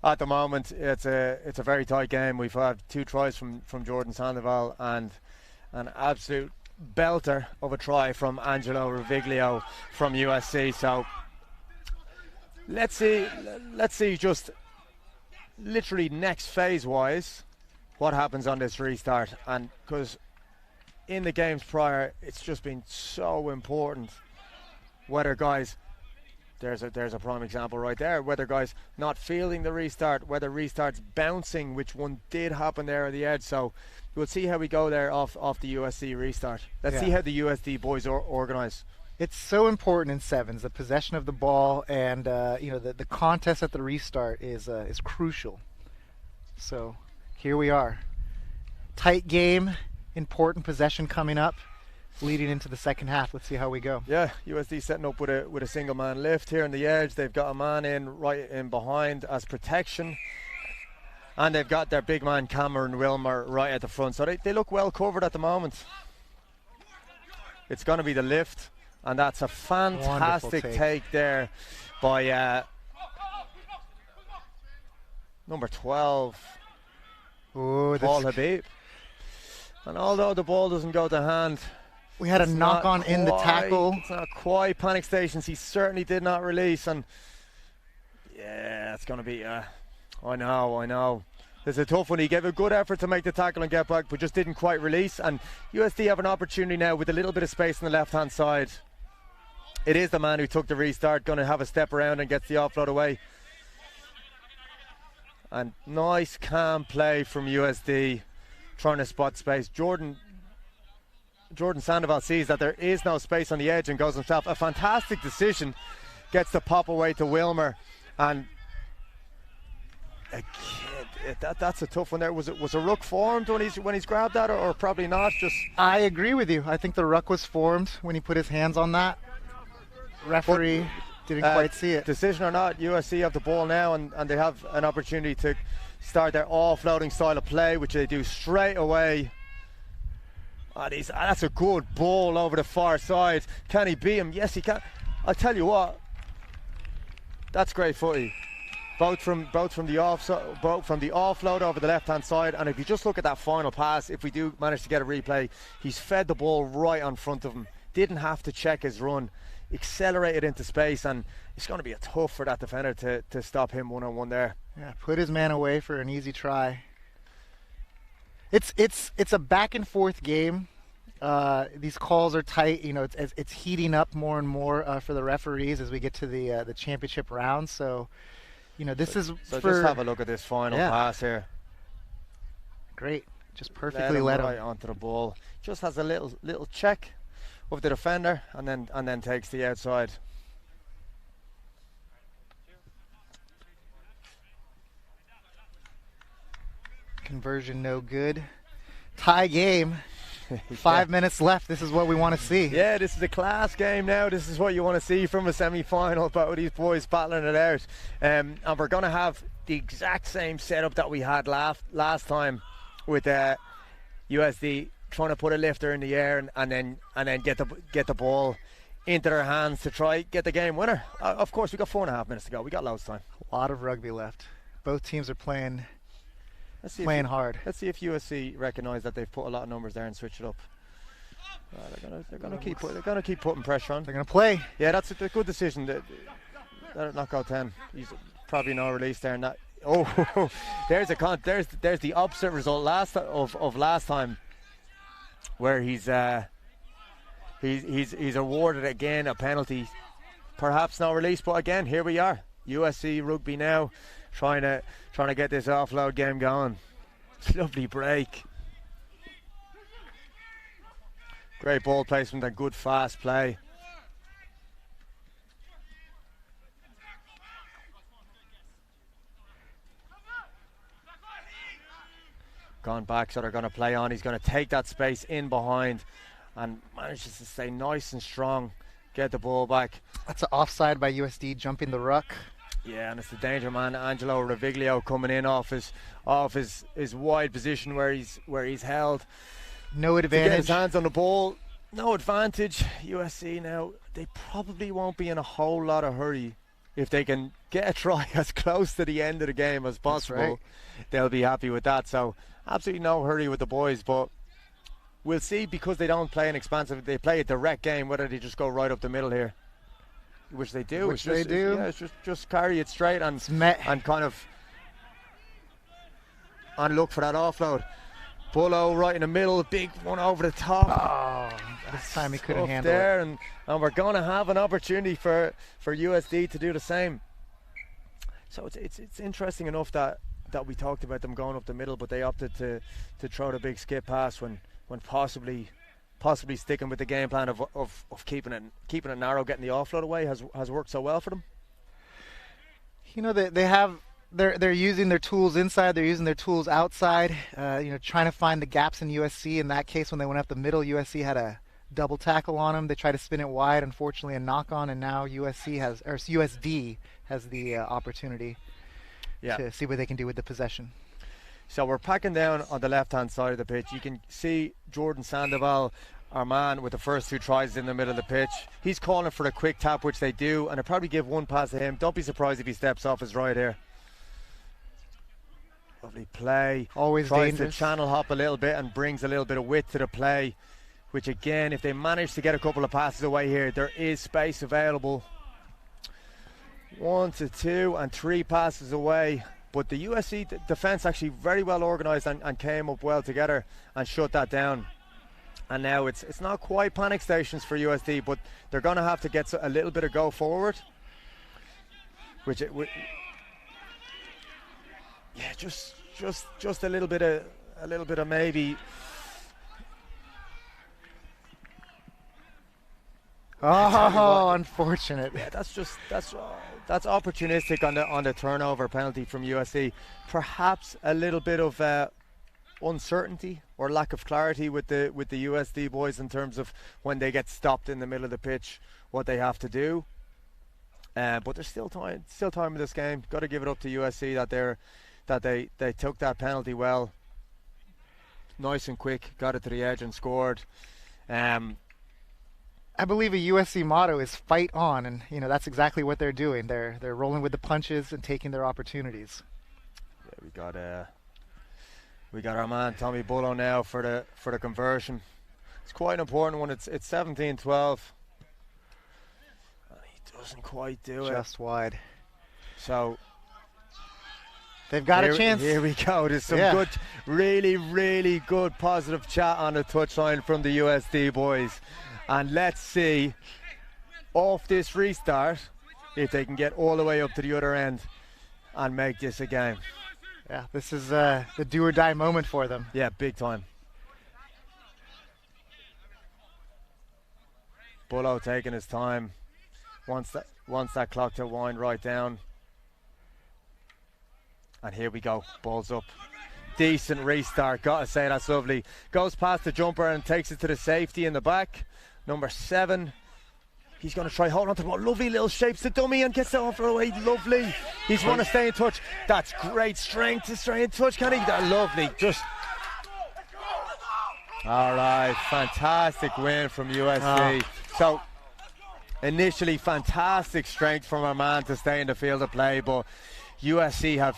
at the moment. It's a very tight game. We've had 2 tries from Jordan Sandoval and an absolute belter of a try from Angelo Reviglio from USC. So let's see just literally next phase wise what happens on this restart, and because in the games prior it's just been so important whether guys, there's a prime example right there, whether guys not feeling the restart, whether restarts bouncing, which one did happen there at the edge. So we'll see how we go there off the USC restart. Let's see how the USD boys organise. It's so important in sevens, the possession of the ball, and you know, the contest at the restart is crucial. So here we are, tight game, important possession coming up, leading into the second half. Let's see how we go. Yeah, USD setting up with a single man lift here on the edge. They've got a man in right in behind as protection. And they've got their big man Cameron Wilmer right at the front. So they look well covered at the moment. It's going to be the lift. And that's a fantastic take there by number 12, Paul Habib. And although the ball doesn't go to hand, we had a knock on in the tackle. It's not quite panic stations. He certainly did not release. And yeah, it's going to be... I know. It's a tough one. He gave a good effort to make the tackle and get back, but just didn't quite release. And USD have an opportunity now with a little bit of space on the left-hand side. It is the man who took the restart, going to have a step around and gets the offload away. And nice, calm play from USD, trying to spot space. Jordan Sandoval sees that there is no space on the edge and goes himself. A fantastic decision. Gets the pop away to Wilmer, and that's a tough one there. Was a ruck formed when he's grabbed that, or probably not? I agree with you. I think the ruck was formed when he put his hands on that. Referee. Didn't quite see it. Decision or not, USC have the ball now, and they have an opportunity to start their offloading style of play, which they do straight away. That's a good ball over the far side. Can he beat him? Yes, he can. I'll tell you what, that's great footy. Both from the offload over the left-hand side, and if you just look at that final pass, if we do manage to get a replay, he's fed the ball right on front of him. Didn't have to check his run, accelerated into space, and it's going to be tough for that defender to stop him one-on-one there. Yeah, put his man away for an easy try. It's a back and forth game. These calls are tight. You know, it's heating up more and more for the referees as we get to the championship round. So, you know, this is so for, just have a look at this final pass here. Great, just perfectly led him right onto the ball. Just has a little check of the defender, and then takes the outside. Conversion no good. Tie game. 5 minutes left. This is what we want to see. Yeah, this is a class game now. This is what you want to see from a semi-final. Both these boys battling it out. And we're going to have the exact same setup that we had last time with USD trying to put a lifter in the air and then get the ball into their hands to try get the game winner. Of course, we got 4.5 minutes to go. We got loads of time. A lot of rugby left. Both teams are playing hard. Let's see if USC recognise that they've put a lot of numbers there and switch it up. They're going to keep putting pressure on. They're going to play. Yeah, that's a good decision. Let it not go 10. He's probably no release there. There's the opposite result of last time, where he's awarded again a penalty. Perhaps no release, but again, here we are. USC Rugby now trying to get this offload game going. Lovely break. Great ball placement and good fast play. Gone back, so they're going to play on. He's going to take that space in behind and manages to stay nice and strong. Get the ball back. That's an offside by USD, jumping the ruck. Yeah, and it's the danger man Angelo Reviglio coming in off his wide position where he's held. No advantage. To get his hands on the ball. No advantage. USC now, they probably won't be in a whole lot of hurry. If they can get a try as close to the end of the game as possible, right, they'll be happy with that. So absolutely no hurry with the boys, but we'll see, because they don't play an expansive, they play a direct game, whether they just go right up the middle here. Which they do. It's just carry it straight and kind of and look for that offload. Bullo right in the middle, big one over the top. Oh, this time he couldn't handle there, it. And we're going to have an opportunity for USD to do the same. So it's interesting enough that we talked about them going up the middle, but they opted to throw the big skip pass when possibly sticking with the game plan of keeping it narrow, getting the offload away has worked so well for them. You know, they're using their tools inside, they're using their tools outside, trying to find the gaps in USC. In that case, when they went up the middle, USC had a double tackle on them. They tried to spin it wide, unfortunately a knock on, and now USD has the opportunity to see what they can do with the possession. So we're packing down on the left-hand side of the pitch. You can see Jordan Sandoval, our man with the first 2 tries in the middle of the pitch. He's calling for a quick tap, which they do, and they'll probably give one pass to him. Don't be surprised if he steps off his right here. Lovely play. Always tries dangerous. to channel hop a little bit and brings a little bit of width to the play, which again, if they manage to get a couple of passes away here, there is space available. 1 to 2 and 3 passes away. But the USC defence actually very well organised and came up well together and shut that down. And now it's not quite panic stations for USD, but they're going to have to get a little bit of go forward. Just a little bit of maybe. Oh, unfortunate. Yeah, that's opportunistic on the turnover penalty from USC. Perhaps a little bit of uncertainty or lack of clarity with the USD boys in terms of when they get stopped in the middle of the pitch, what they have to do. But there's still time in this game. Got to give it up to USC that they took that penalty well, nice and quick, got it to the edge and scored. I believe a USC motto is fight on, and that's exactly what they're doing. They're rolling with the punches and taking their opportunities. Yeah, we got our man Tommy Bullo now for the conversion. It's quite an important one. It's 17-12. And he doesn't quite do it. Just wide. So they've got a chance. Here we go. There's some good, really, really good positive chat on the touchline from the USD boys. And let's see, off this restart, if they can get all the way up to the other end and make this a game. Yeah, this is the do or die moment for them. Yeah, big time. Bullo taking his time. Wants that clock to wind right down. And here we go, balls up. Decent restart, gotta say that's lovely. Goes past the jumper and takes it to the safety in the back. Number 7, he's going to try hold on to the ball. Lovely little shapes the dummy and gets it off away. Lovely. He's want to stay in touch. That's great strength to stay in touch. Can he? That lovely. Just. All right. Fantastic win from USC. So initially fantastic strength from our man to stay in the field of play, but USC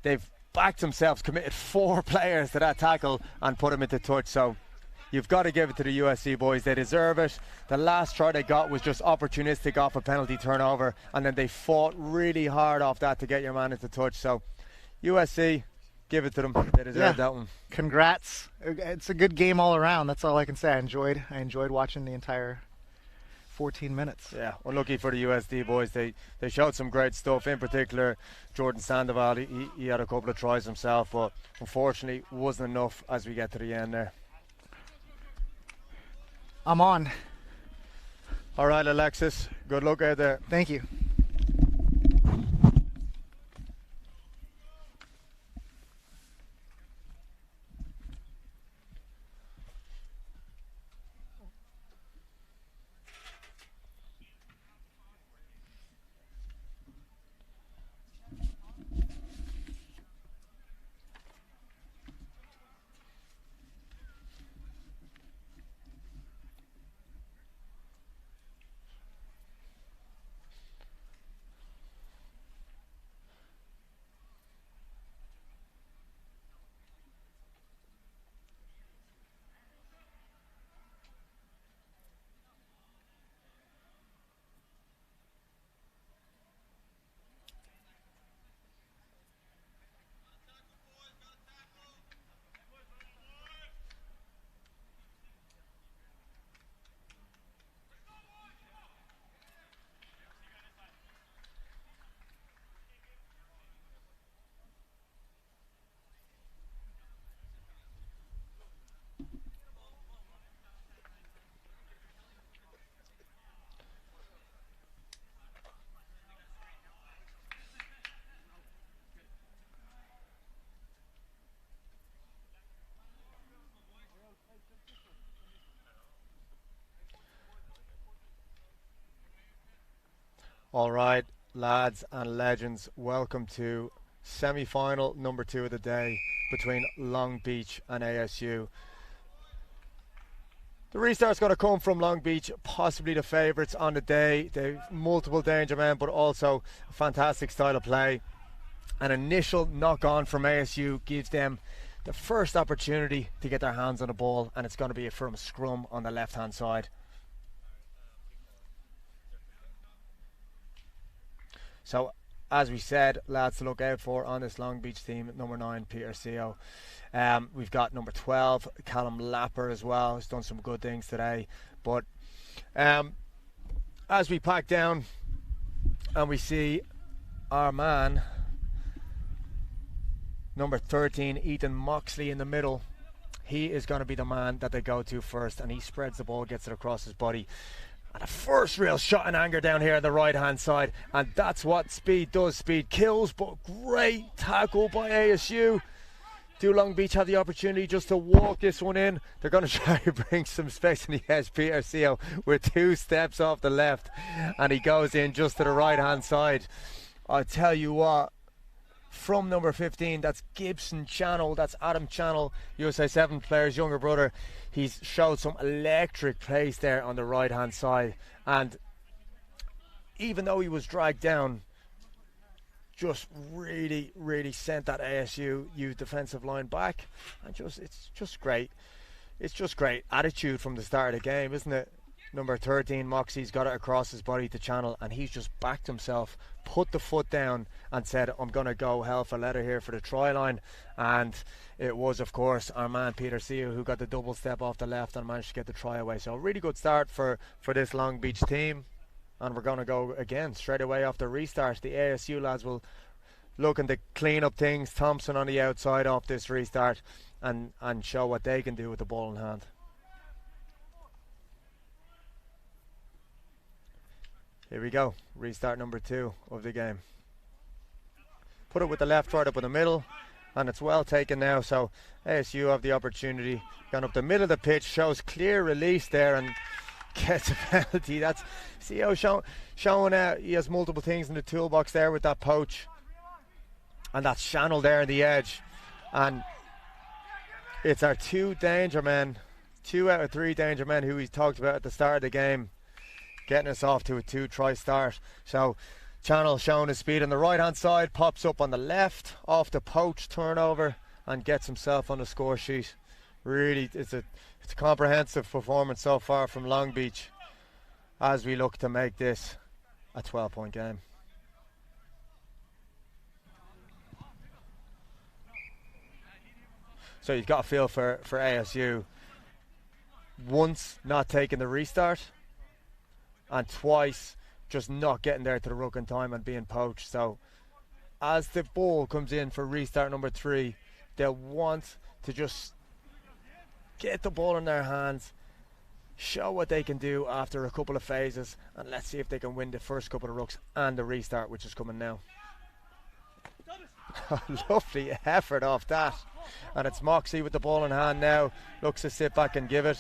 they've backed themselves, committed 4 players to that tackle and put him into touch. So you've got to give it to the USC boys. They deserve it. The last try they got was just opportunistic off a penalty turnover, and then they fought really hard off that to get your man into touch. So USC, give it to them. They deserve that one. Congrats. It's a good game all around. That's all I can say. I enjoyed watching the entire 14 minutes. Yeah, unlucky for the USD boys. They showed some great stuff. In particular, Jordan Sandoval, he had a couple of tries himself, but unfortunately wasn't enough as we get to the end there. I'm on. All right, Alexis. Good luck out there. Thank you. All right, lads and legends, welcome to semi-final number 2 of the day between Long Beach and ASU. The restart's going to come from Long Beach, possibly the favourites on the day. They've multiple danger men, but also a fantastic style of play. An initial knock-on from ASU gives them the first opportunity to get their hands on the ball, and it's going to be from a scrum on the left-hand side. So, as we said, lads to look out for on this Long Beach team, number 9, Peter Seo. We've got number 12, Callum Lapper as well, who's done some good things today. But as we pack down and we see our man, number 13, Ethan Moxley in the middle, he is going to be the man that they go to first, and he spreads the ball, gets it across his body. And a first real shot and anger down here on the right-hand side. And that's what speed does. Speed kills, but great tackle by ASU. Do Long Beach have the opportunity just to walk this one in? They're going to try to bring some space in the edge. Peter Seo with 2 steps off the left, and he goes in just to the right-hand side. I'll tell you what, from number 15, that's Gibson Channel, that's Adam Channel, USA 7 player's younger brother. He's showed some electric pace there on the right-hand side, and even though he was dragged down, just really sent that ASU defensive line back, and it's just great. It's just great attitude from the start of the game, isn't it? Number 13, Moxie's got it across his body to Channel, and he's just backed himself, put the foot down, and said, I'm going to go hell for leather here for the try line. And it was, of course, our man Peter Seo who got the double step off the left and managed to get the try away. So a really good start for this Long Beach team. And we're going to go again straight away off the restart. The ASU lads will looking to clean up things. Thompson on the outside off this restart and show what they can do with the ball in hand. Here we go. Restart number 2 of the game. Put it with the left right up in the middle, and it's well taken now. So ASU have the opportunity. Gone up the middle of the pitch, shows clear release there, and gets a penalty. That's Seo showing out he has multiple things in the toolbox there with that poach, and that's Channel there in the edge, and it's our 2 danger men, 2 out of 3 danger men who we talked about at the start of the game, getting us off to a 2-try start. So Channel showing his speed on the right hand side, pops up on the left off the poach turnover and gets himself on the score sheet. Really, it's a comprehensive performance so far from Long Beach as we look to make this a 12-point game. So you've got a feel for ASU. Once not taking the restart, and twice just not getting there to the ruck in time and being poached. So as the ball comes in for restart number 3, they'll want to just get the ball in their hands, show what they can do after a couple of phases, and let's see if they can win the first couple of rucks and the restart, which is coming now. Lovely effort off that, and it's Moxie with the ball in hand now, looks to sit back and give it,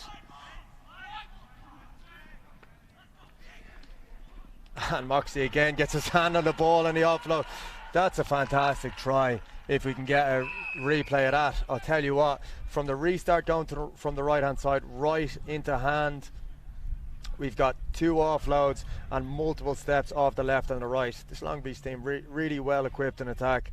and Moxie again gets his hand on the ball and the offload. That's a fantastic try. If we can get a replay of that, I'll tell you what, from the restart going to from the right hand side right into hand, we've got 2 offloads and multiple steps off the left and the right. This Long Beach team really well equipped in attack.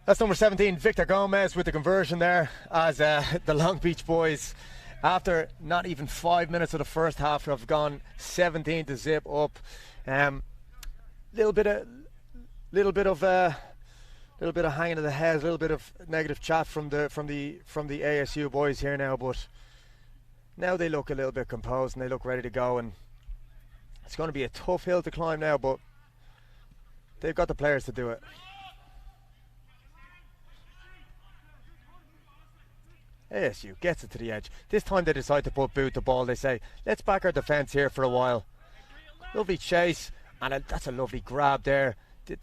That's number 17, Victor Gomez, with the conversion there, as the Long Beach boys, after not even 5 minutes of the first half, have gone 17 to zip up. Little bit of hanging of the head, a little bit of negative chat from the ASU boys here now, but now they look a little bit composed and they look ready to go. And it's going to be a tough hill to climb now, but they've got the players to do it. ASU gets it to the edge. This time they decide to put boot the ball. They say, let's back our defence here for a while. Lovely chase, and that's a lovely grab there. The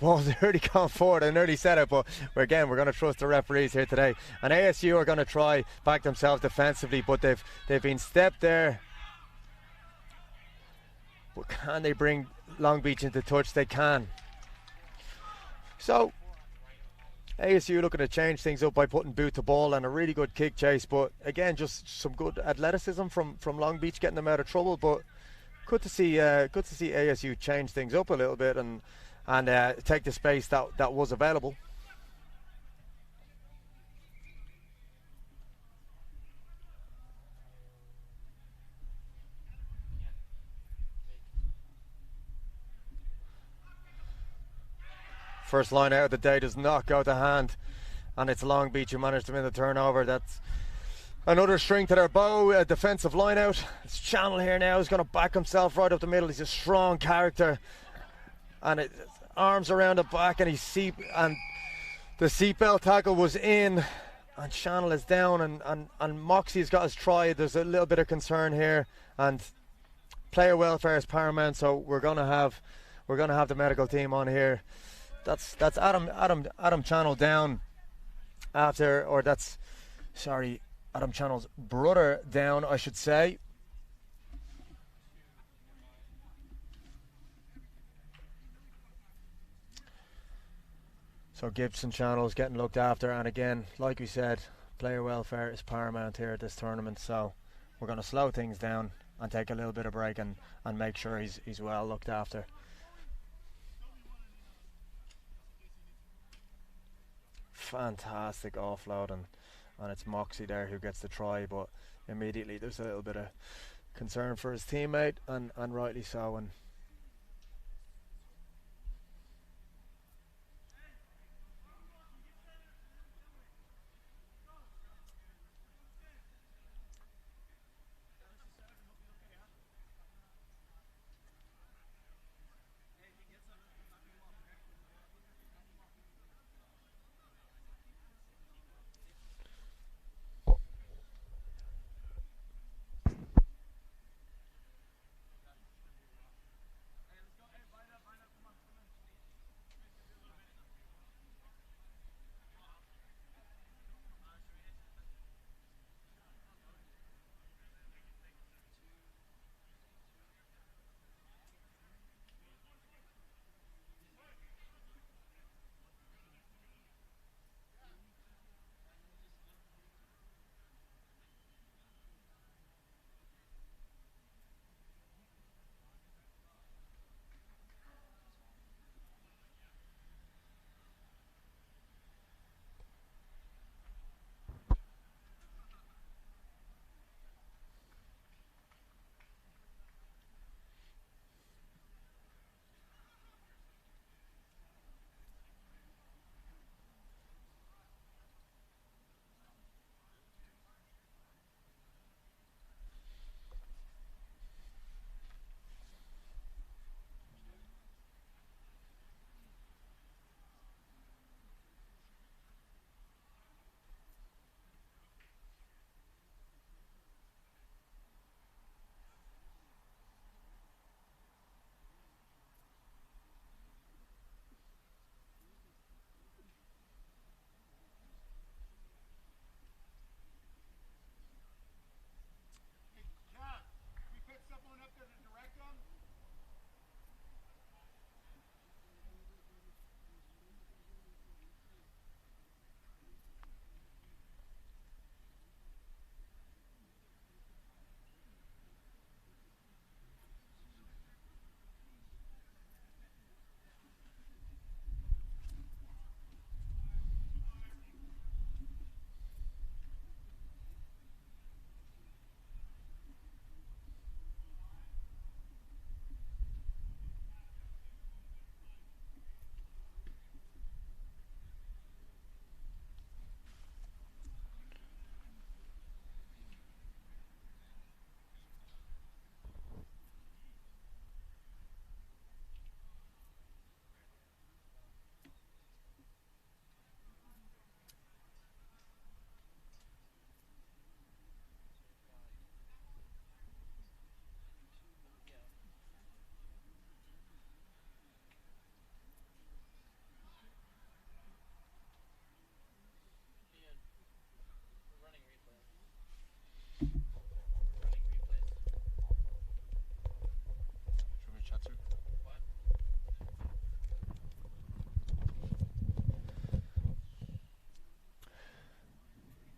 ball's nearly gone forward. I nearly said it, but we're going to trust the referees here today. And ASU are going to try back themselves defensively, but they've been stepped there. But can they bring Long Beach into touch? They can. So ASU looking to change things up by putting boot to ball and a really good kick chase, but again just some good athleticism from Long Beach getting them out of trouble. But good to see ASU change things up a little bit and take the space that was available. First line out of the day does not go to hand, and it's Long Beach who managed to win the turnover. That's another string to their bow. A defensive line out. It's Channel here now. He's going to back himself right up the middle. He's a strong character, and arms around the back, and The seatbelt tackle was in, and Channel is down, and Moxie's got his try. There's a little bit of concern here, and player welfare is paramount. So we're gonna have the medical team on here. That's Adam Channel down after, or that's Adam Channel's brother down, I should say. So Gibson Channel's getting looked after, and again, like we said, player welfare is paramount here at this tournament. So we're going to slow things down and take a little bit of break and make sure he's well looked after. Fantastic offload, and it's Moxie there who gets the try, but immediately there's a little bit of concern for his teammate, and rightly so. And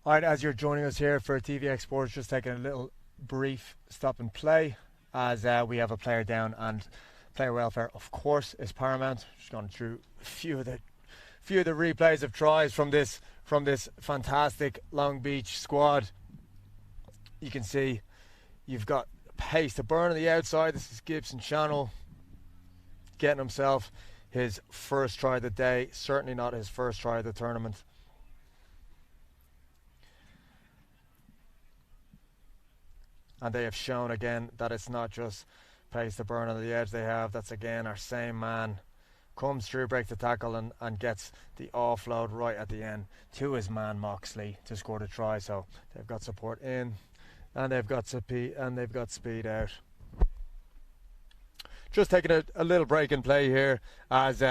all right, as you're joining us here for TVX Sports, just taking a little brief stop and play as we have a player down, and player welfare, of course, is paramount. Just gone through a few of the replays of tries from this fantastic Long Beach squad. You can see you've got pace to burn on the outside. This is Gibson Channel getting himself his first try of the day, certainly not his first try of the tournament. And they have shown again that it's not just pace to burn on the edge they have. That's again our same man, comes through, breaks the tackle, and gets the offload right at the end to his man Moxley to score the try. So they've got support in, and they've got speed out. Just taking a little break in play here, as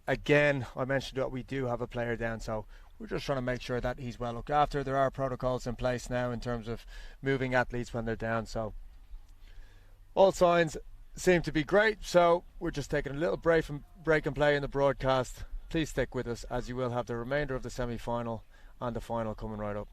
again I mentioned that we do have a player down, so we're just trying to make sure that he's well looked after. There are protocols in place now in terms of moving athletes when they're down, so all signs seem to be great. So we're just taking a little break and play in the broadcast. Please stick with us, as you will have the remainder of the semi-final and the final coming right up.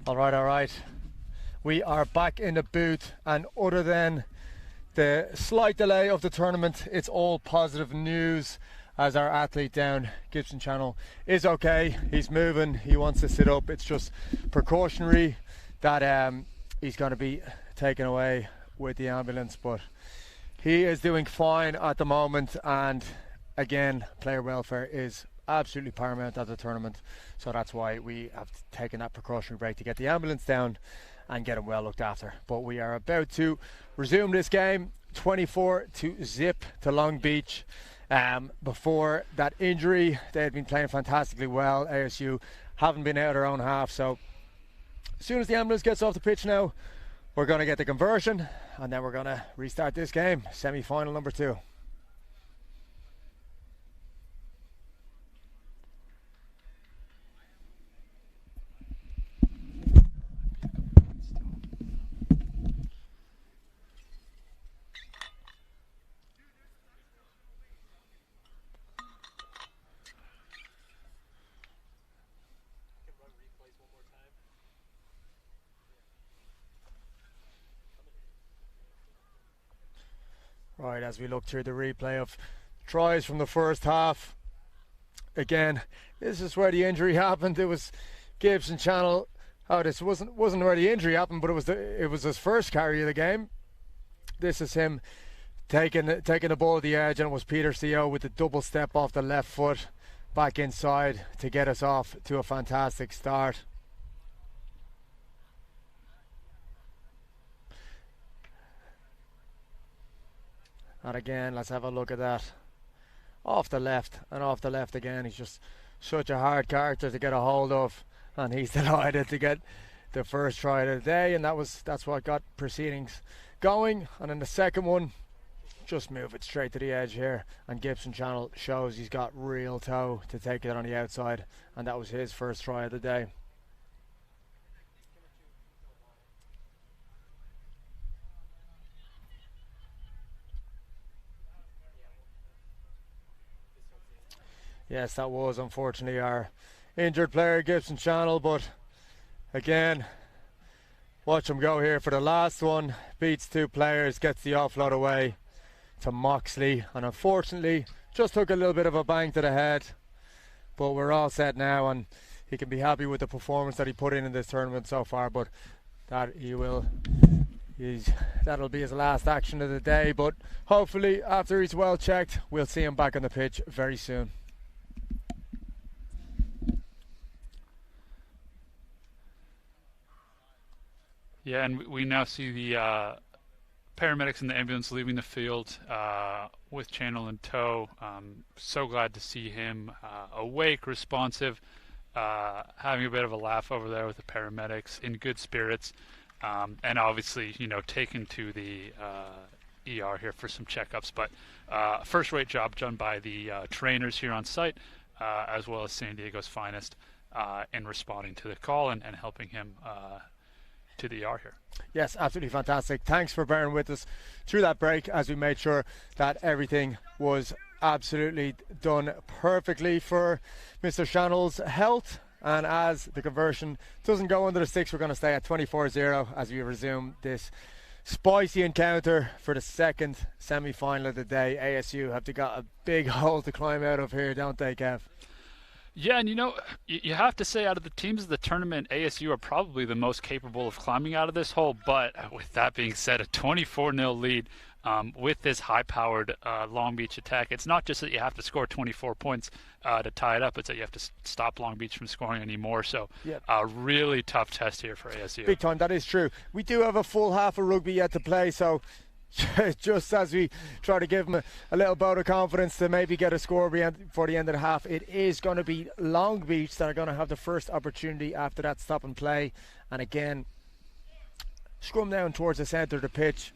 All right. We are back in the booth, and other than the slight delay of the tournament, it's all positive news as our athlete down Gibson Channel is okay. He's moving, he wants to sit up. It's just precautionary that he's going to be taken away with the ambulance, but he is doing fine at the moment, and again, player welfare is absolutely paramount at the tournament, so that's why we have taken that precautionary break to get the ambulance down and get him well looked after. But we are about to resume this game, 24-0 to Long Beach. Before that injury, they had been playing fantastically well. ASU haven't been out of their own half, so as soon as the ambulance gets off the pitch now, we're going to get the conversion, and then we're going to restart this game, semi-final number 2. Right, as we look through the replay of tries from the first half, again, this is where the injury happened. It was Gibson Channel. Oh, this wasn't where the injury happened, but it was his first carry of the game. This is him taking the ball at the edge, and it was Peter CO with the double step off the left foot back inside to get us off to a fantastic start. And again, let's have a look at that. Off the left and off the left again. He's just such a hard character to get a hold of, and he's delighted to get the first try of the day, and that's what got proceedings going. And then the second one, just move it straight to the edge here, and Gibson Channel shows he's got real toe to take it on the outside, and that was his first try of the day. Yes, that was unfortunately our injured player, Gibson Channel, but again, watch him go here for the last one. Beats 2 players, gets the offload away to Moxley, and unfortunately just took a little bit of a bang to the head, but we're all set now, and he can be happy with the performance that he put in this tournament so far, but that'll be his last action of the day. But hopefully after he's well checked, we'll see him back on the pitch very soon. Yeah, and we now see the paramedics and the ambulance leaving the field with Channel in tow. So glad to see him awake, responsive, having a bit of a laugh over there with the paramedics, in good spirits, and obviously, taken to the ER here for some checkups. But first-rate job done by the trainers here on site, as well as San Diego's finest, in responding to the call and helping him to the ER here. Yes, absolutely fantastic. Thanks for bearing with us through that break as we made sure that everything was absolutely done perfectly for Mr. Channel's health. And as the conversion doesn't go under the sticks, we're going to stay at 24-0 as we resume this spicy encounter for the second semi-final of the day. ASU have got a big hole to climb out of here, don't they, Kev? Yeah, and you have to say, out of the teams of the tournament, ASU are probably the most capable of climbing out of this hole. But with that being said, a 24-0 lead with this high-powered Long Beach attack. It's not just that you have to score 24 points to tie it up. It's that you have to stop Long Beach from scoring anymore. So a really tough test here for ASU. Big time, that is true. We do have a full half of rugby yet to play, so just as we try to give them a little vote of confidence to maybe get a score for the end of the half, it is going to be Long Beach that are going to have the first opportunity after that stop and play. And again, scrum down towards the centre of the pitch.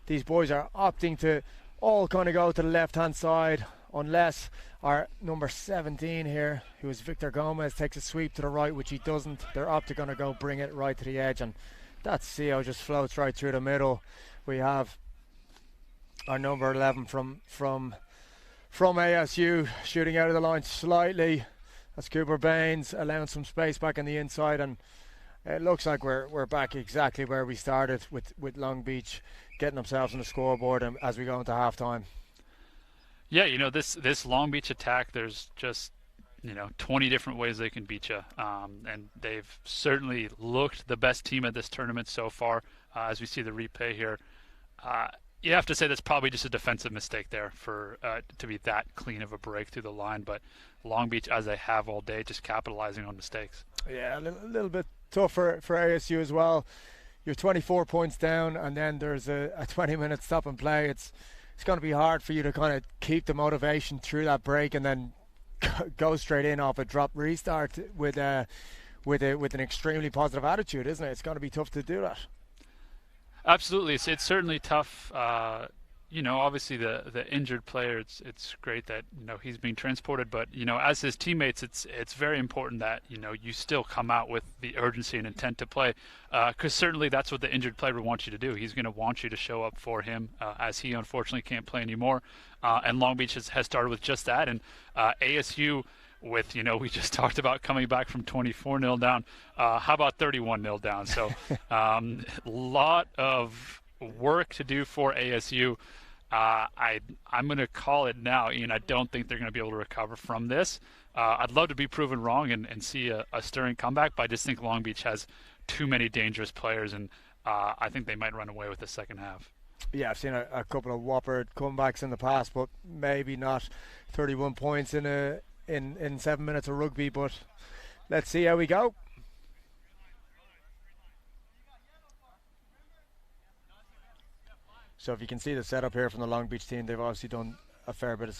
These boys are opting to all kind of go to the left hand side, unless our number 17 here, who is Victor Gomez, takes a sweep to the right, which he doesn't. They're opting to go bring it right to the edge, and that CO just floats right through the middle. We have our number 11 from ASU shooting out of the line slightly. That's Cooper Baines allowing some space back on the inside, and It looks like we're back exactly where we started with Long Beach getting themselves on the scoreboard and as we go into halftime. Yeah, this Long Beach attack, there's just 20 different ways they can beat you, and they've certainly looked the best team at this tournament so far. As we see the replay here, you have to say that's probably just a defensive mistake there for to be that clean of a break through the line. But Long Beach, as they have all day, just capitalizing on mistakes. Yeah, a little bit tough for ASU as well. You're 24 points down, and then there's a 20-minute stop and play. It's going to be hard for you to kind of keep the motivation through that break and then go straight in off a drop restart with an extremely positive attitude, isn't it? It's going to be tough to do that. Absolutely, it's certainly tough. Obviously the injured player, it's great that he's being transported, but as his teammates, it's very important that you still come out with the urgency and intent to play, because certainly that's what the injured player would want you to do. He's going to want you to show up for him, as he unfortunately can't play anymore. And Long Beach has started with just that, and ASU with we just talked about coming back from 24-0 down. How about 31-0 down? So lot of work to do for ASU. I'm going to call it now, Ian. I don't think they're going to be able to recover from this. I'd love to be proven wrong and see a stirring comeback, but I just think Long Beach has too many dangerous players, and I think they might run away with the second half. Yeah, I've seen a couple of whopper comebacks in the past, but maybe not 31 points in 7 minutes of rugby. But let's see how we go. So if you can see the setup here from the Long Beach team, they've obviously done a fair bit of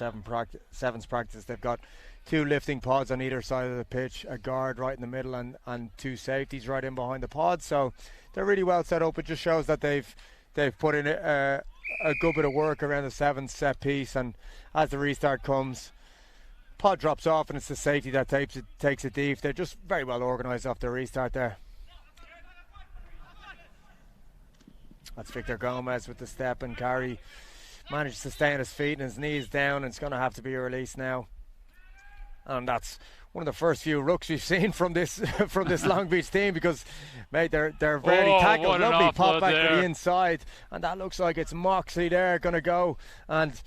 sevens practice. They've got 2 lifting pods on either side of the pitch, a guard right in the middle, and 2 safeties right in behind the pod. So they're really well set up. It just shows that they've put in a good bit of work around the sevens set piece, and as the restart comes, pod drops off and it's the safety that takes it deep. They're just very well organised off the restart there. That's Victor Gomez with the step, and Carey managed to stay on his feet and his knees down, and it's going to have to be a release now. And that's one of the first few rooks we've seen from this Long Beach team, because mate, they're very tackled. Lovely pop back to the inside, and that looks like it's Moxley there going to go, and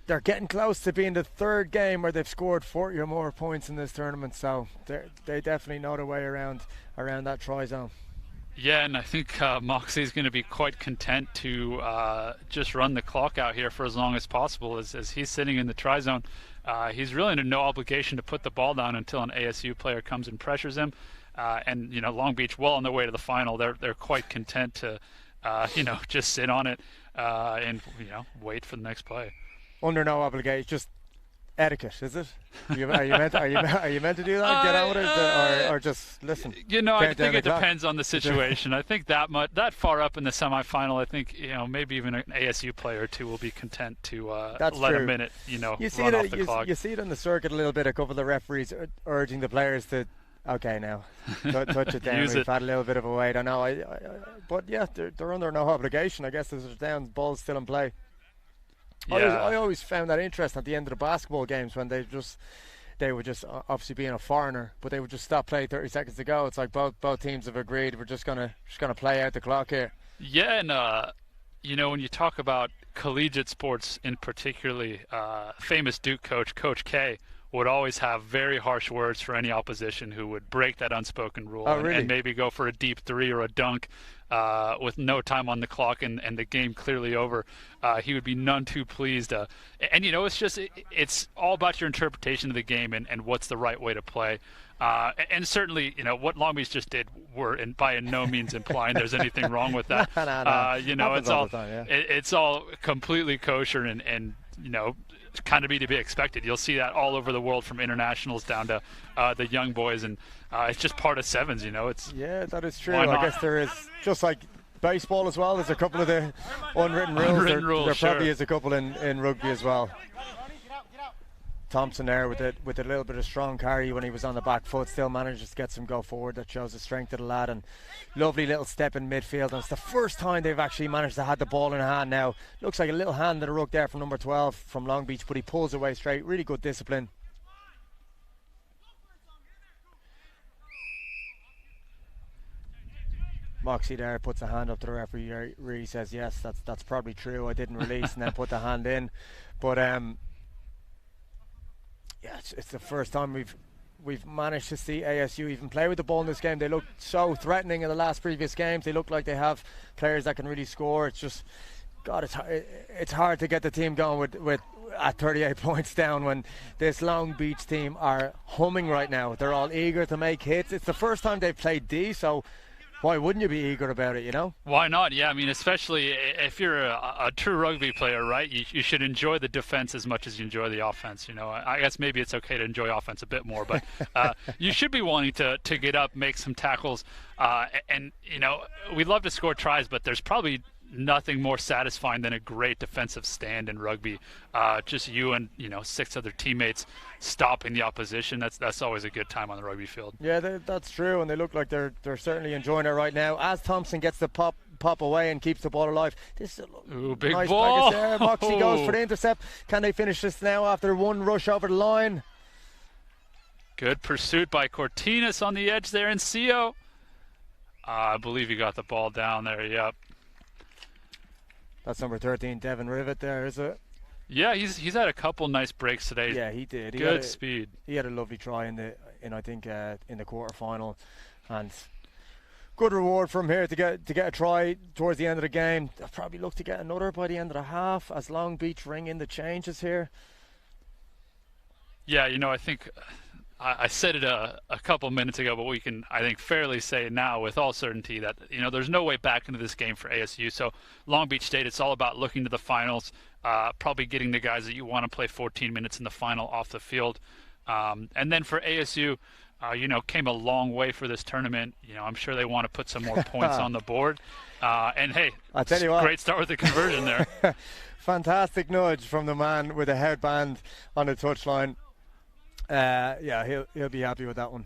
they're getting close to being the 3rd game where they've scored 40 or more points in this tournament. So they definitely know their way around that try zone. Yeah, and I think Moxley's going to be quite content to just run the clock out here for as long as possible. As he's sitting in the try zone, he's really under no obligation to put the ball down until an ASU player comes and pressures him. And Long Beach, well on their way to the final, they're quite content to just sit on it and wait for the next play. Under no obligation, just etiquette, is it? Are you meant to do that? Get on with it, or just listen? I think it depends on the situation. I think that far up in the semifinal, I think maybe even an ASU player or two will be content to let a minute run off the clock. You see it on the circuit a little bit. A couple of the referees urging the players to okay now touch it down. We've had a little bit of a wait. I know, but yeah, they're under no obligation. I guess as they're down, ball's still in play. Yeah. I always found that interesting at the end of the basketball games when they would just obviously being a foreigner, but they would just stop play 30 seconds to go. It's like both teams have agreed we're just gonna play out the clock here. Yeah, and when you talk about collegiate sports in particularly, famous Duke coach, Coach K, would always have very harsh words for any opposition who would break that unspoken rule and maybe go for a deep 3 or a dunk with no time on the clock and the game clearly over. He would be none too pleased. And it's all about your interpretation of the game and what's the right way to play. And certainly, what Long Beach just did were by no means implying there's anything wrong with that. No. It's all completely kosher and kind of be to be expected. You'll see that all over the world, from internationals down to the young boys, and it's just part of sevens. That is true. I guess there is, just like baseball as well, there's a couple of the unwritten rules. There probably is a couple in rugby as well. Thompson there with a little bit of strong carry when he was on the back foot, still manages to get some go forward. That shows the strength of the lad, and lovely little step in midfield. And it's the first time they've actually managed to have the ball in hand now. Looks like a little hand to the ruck there from number 12 from Long Beach, but he pulls away straight. Really good discipline. Moxie there puts a hand up to the referee. Really says, yes, that's probably true. I didn't release, and then put the hand in. But yeah, it's the first time we've managed to see ASU even play with the ball in this game. They looked so threatening in the last previous games. They look like they have players that can really score. It's just, God, it's hard to get the team going with at 38 points down when this Long Beach team are humming right now. They're all eager to make hits. It's the first time they've played D, so why wouldn't you be eager about it, you know? Why not? Yeah, I mean, especially if you're a true rugby player, right? You should enjoy the defense as much as you enjoy the offense, you know? I guess maybe it's okay to enjoy offense a bit more, but you should be wanting to get up, make some tackles, and, you know, we love to score tries, but there's probably nothing more satisfying than a great defensive stand in rugby. Just you and, you know, 6 other teammates stopping the opposition. That's always a good time on the rugby field. Yeah, that's true, and they look like they're certainly enjoying it right now. As Thompson gets the pop away and keeps the ball alive. This is a big nice ball. There. Moxie goes for the intercept. Can they finish this now after one rush over the line? Good pursuit by Cortinas on the edge there in CO. I believe he got the ball down there. Yep. That's number 13, Devin Rivet there, is it? Yeah, he's had a couple nice breaks today. Yeah, he did. Good speed. He had a lovely try in the quarterfinal, and good reward from here to get a try towards the end of the game. They'll probably look to get another by the end of the half as Long Beach ring in the changes here. Yeah, you know, I think I said it a couple minutes ago, but we can, I think, fairly say now with all certainty that, you know, there's no way back into this game for ASU. So Long Beach State, it's all about looking to the finals, probably getting the guys that you want to play 14 minutes in the final off the field. And then for ASU, you know, came a long way for this tournament. You know, I'm sure they want to put some more points on the board. And hey, I'll tell you what, great start with the conversion there. Fantastic nudge from the man with a headband on the touchline. Yeah, he'll be happy with that one.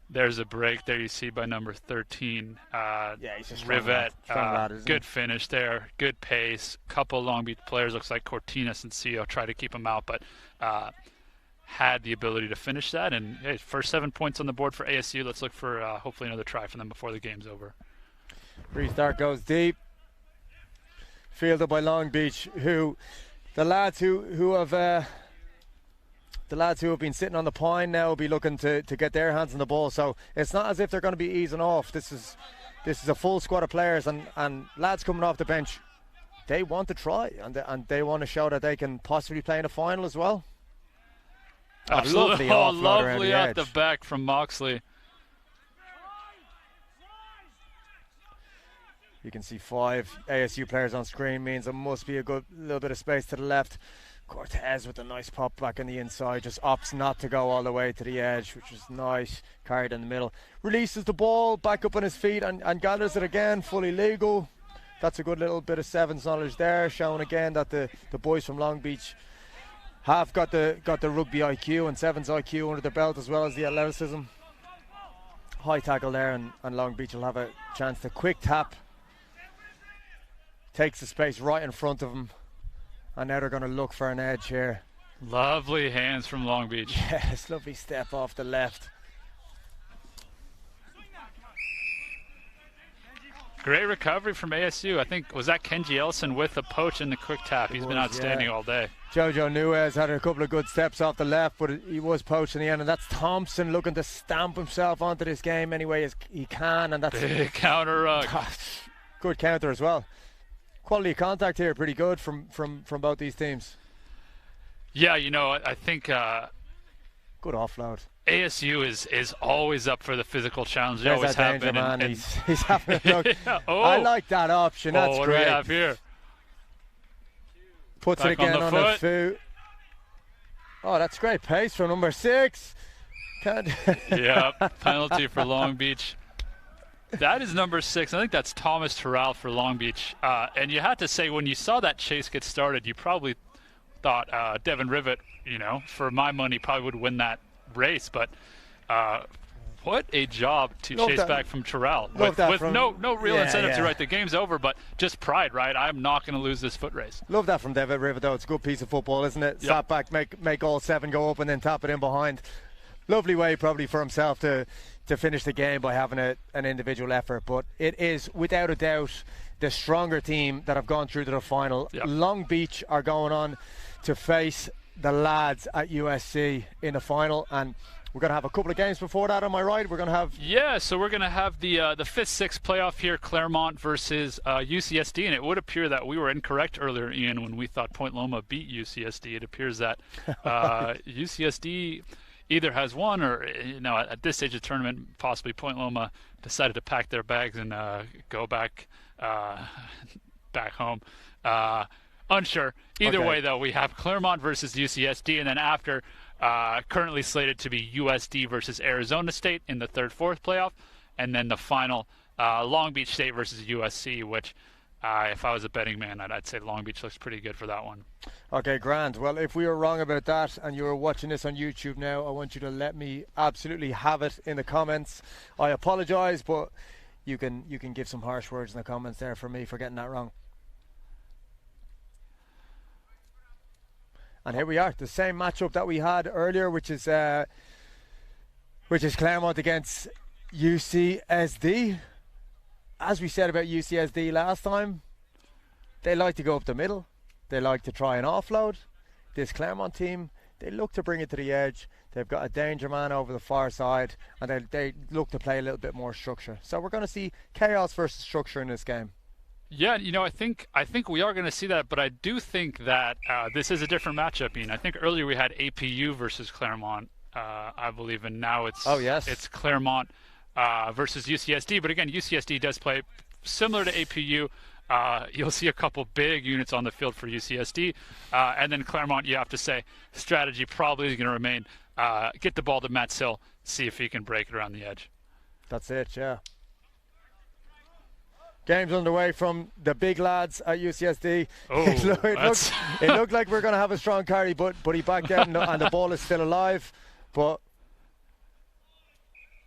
There's a break there you see by number 13. Yeah, he's a strong Rivet. lad, isn't good he? finish there. Good pace. Couple Long Beach players, looks like Cortinas and CO, try to keep him out, but had the ability to finish that. And hey, first 7 points on the board for ASU. Let's look for hopefully another try from them before the game's over. Restart goes deep. Fielded by Long Beach, the lads who have been sitting on the pine now will be looking to get their hands on the ball. So it's not as if they're going to be easing off. This is a full squad of players, and lads coming off the bench, they want to try, and they want to show that they can possibly play in a final as well. Absolutely. Lovely out out the back from Moxley. You can see 5 ASU players on screen, means there must be a good little bit of space to the left. Cortez with a nice pop back on the inside, just opts not to go all the way to the edge, which is nice. Carried in the middle. Releases the ball back up on his feet and gathers it again, fully legal. That's a good little bit of sevens knowledge there, showing again that the boys from Long Beach have got the rugby IQ and sevens IQ under their belt, as well as the athleticism. High tackle there, and Long Beach will have a chance to quick tap. Takes the space right in front of him. And now they're going to look for an edge here. Lovely hands from Long Beach. Yes, lovely step off the left. Great recovery from ASU. I think, was that Kenji Ellison with the poach and the quick tap? He's been outstanding all day. Jojo Nuez had a couple of good steps off the left, but he was poached in the end. And that's Thompson looking to stamp himself onto this game any way as he can. And that's big counter rug. Good counter as well. Quality of contact here, pretty good from both these teams. Yeah, you know, I think good offload. ASU is always up for the physical challenge. They There's always that have danger, been. man. He's having a look. Yeah. I like that option. That's what great. do we have here? Puts Back it again on the foot. Oh, that's great pace from number 6. Yeah, penalty for Long Beach. That is number 6. I think that's Thomas Terrell for Long Beach. And you had to say, when you saw that chase get started, you probably thought Devin Rivet, you know, for my money, probably would win that race. But what a job to chase back from Terrell. With no real incentive to, right, the game's over, but just pride, right? I'm not going to lose this foot race. Love that from Devin Rivet, though. It's a good piece of football, isn't it? Yep. Sat back, make all 7 go up and then tap it in behind. lovely way probably for himself to finish the game by having an individual effort. But it is without a doubt the stronger team that have gone through to the final. Yep. Long Beach are going on to face the lads at USC in the final, and we're going to have a couple of games before that, am I right? We're going to have... Yeah, so we're going to have the 5th-6th playoff here, Claremont versus UCSD, and it would appear that we were incorrect earlier, Ian, when we thought Point Loma beat UCSD. It appears that UCSD either has won or, at this stage of the tournament, possibly Point Loma decided to pack their bags and go back home. Unsure. Either way, though, we have Claremont versus UCSD, and then after, currently slated to be USD versus Arizona State in the 3rd-4th playoff, and then the final, Long Beach State versus USC, which, if I was a betting man, I'd say Long Beach looks pretty good for that one. Okay, grand. Well, if we were wrong about that and you were watching this on YouTube now, I want you to let me absolutely have it in the comments. I apologise, but you can give some harsh words in the comments there for me for getting that wrong. And here we are, the same matchup that we had earlier, which is Claremont against UCSD. As we said about UCSD last time, they like to go up the middle. They like to try and offload. This Claremont team, they look to bring it to the edge. They've got a danger man over the far side, and they look to play a little bit more structure. So we're going to see chaos versus structure in this game. Yeah, I think we are going to see that, but I do think that this is a different matchup. Ian, I think earlier we had APU versus Claremont, I believe, and now it's Claremont versus UCSD. But again, UCSD does play similar to APU. You'll see a couple big units on the field for UCSD, and then Claremont. You have to say strategy probably is going to remain get the ball to Matt Sill, see if he can break it around the edge. That's it, yeah. Game's underway from the big lads at UCSD. Oh, it looked like we were going to have a strong carry, but he backed out and the ball is still alive. But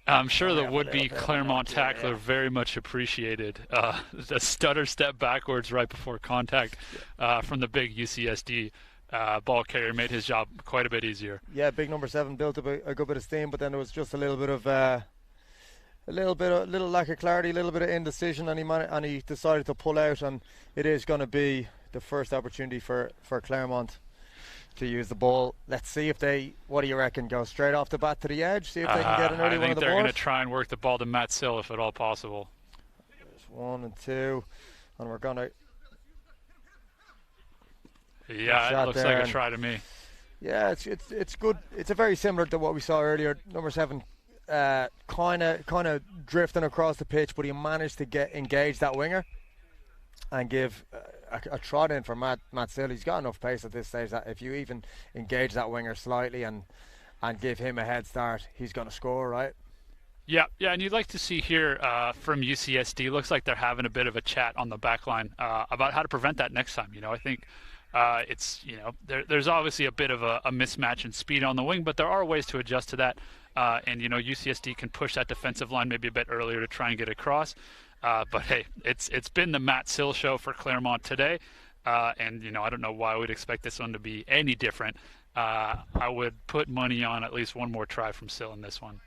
I'm sure the would-be Claremont tackler very much appreciated the stutter step backwards right before contact from the big UCSD ball carrier. Made his job quite a bit easier. Yeah, big number 7 built up a good bit of steam, but then there was just a little bit of a little lack of clarity, a little bit of indecision, and he decided to pull out, and it is going to be the first opportunity for Claremont to use the ball. Let's see if what do you reckon, go straight off the bat to the edge, see if they can get an early one on the board? I think they're going to try and work the ball to Matt Sill if at all possible. There's 1 and 2, and we're going to... Yeah, it looks like a try to me. Yeah, it's good. It's a very similar to what we saw earlier. Number 7 kind of drifting across the pitch, but he managed to engage that winger and give a trot in for Matt Sill. He's got enough pace at this stage that if you even engage that winger slightly and give him a head start, he's going to score, right? Yeah, and you'd like to see here from UCSD, looks like they're having a bit of a chat on the back line about how to prevent that next time. I think there's obviously a bit of a mismatch in speed on the wing, but there are ways to adjust to that. And UCSD can push that defensive line maybe a bit earlier to try and get across. But hey, it's been the Matt Sill show for Claremont today, and I don't know why we'd expect this one to be any different. I would put money on at least one more try from Sill in this one.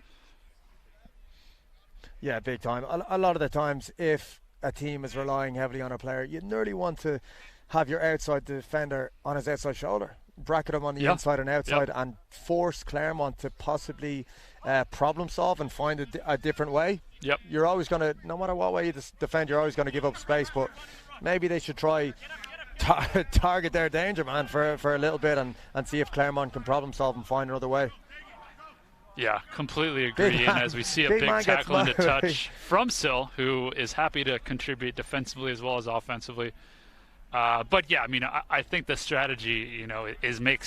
Yeah, big time. A lot of the times, if a team is relying heavily on a player, you nearly want to have your outside defender on his outside shoulder, bracket him on the inside and outside, and force Claremont to possibly problem solve and find a different way. Yep. You're always going to, no matter what way you defend, you're always going to give up space, but maybe they should try target their danger man for a little bit and see if Claremont can problem solve and find another way. Yeah, completely agree. And as we see a big tackle into touch from Sill, who is happy to contribute defensively as well as offensively. But yeah, I think the strategy, is make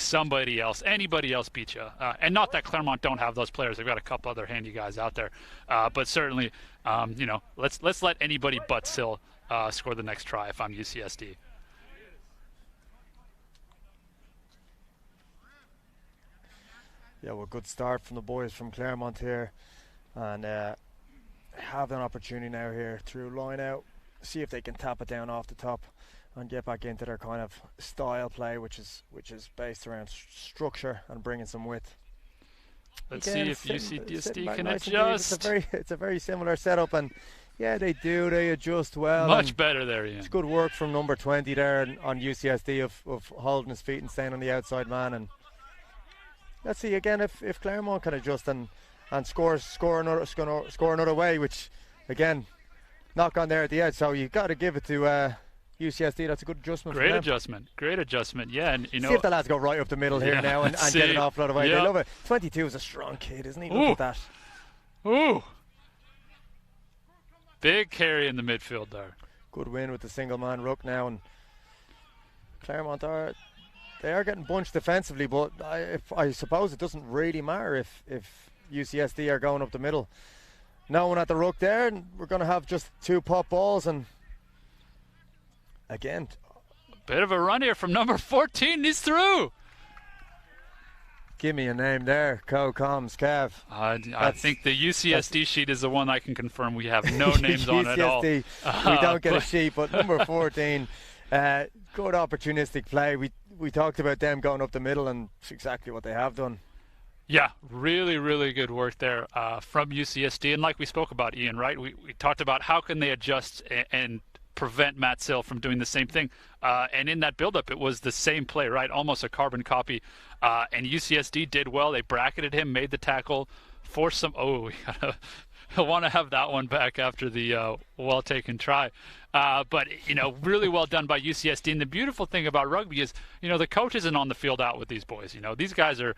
anybody else beat you. And not that Claremont don't have those players. They've got a couple other handy guys out there. But certainly, let's let anybody but Sill score the next try if I'm UCSD. Yeah, well, good start from the boys from Claremont here, and have an opportunity now here through line out, see if they can tap it down off the top and get back into their kind of style play, which is based around structure and bringing some width. Let's Again, see if UCSD sitting back can nice and deep. adjust. It's a very similar setup, and yeah, they adjust well. Much and better there, Ian. It's good work from number 20 there on UCSD of holding his feet and staying on the outside man. And let's see again if Claremont can adjust and score another way, which again, knock on there at the edge. So you got to give it to UCSD. That's a good adjustment. Great for them. adjustment. Yeah, and See if the lads go right up the middle here now and get an awful lot away. Yeah. They love it. 22 is a strong kid, isn't he? Look at that. Ooh. Big carry in the midfield there. Good win with the single man ruck now, and Claremont are getting bunched defensively, but I suppose it doesn't really matter if UCSD are going up the middle. No one at the ruck there, and we're going to have just 2 pop balls, and again, Bit of a run here from number 14. He's through. give me a name there, Co-Coms, Kev. I think the UCSD sheet is the one I can confirm we have no names on at all. UCSD, we don't get a sheet, but number 14, good opportunistic play. We talked about them going up the middle, and it's exactly what they have done. Yeah, really, really good work there from UCSD. And like we spoke about, Ian, right? We talked about how can they adjust and prevent Matt Sill from doing the same thing. And in that build-up, it was the same play, right? Almost a carbon copy. And UCSD did well. They bracketed him, made the tackle, forced some. Oh, we gotta want to have that one back after the well-taken try. But, really well done by UCSD. And the beautiful thing about rugby is, the coach isn't on the field out with these boys. These guys are,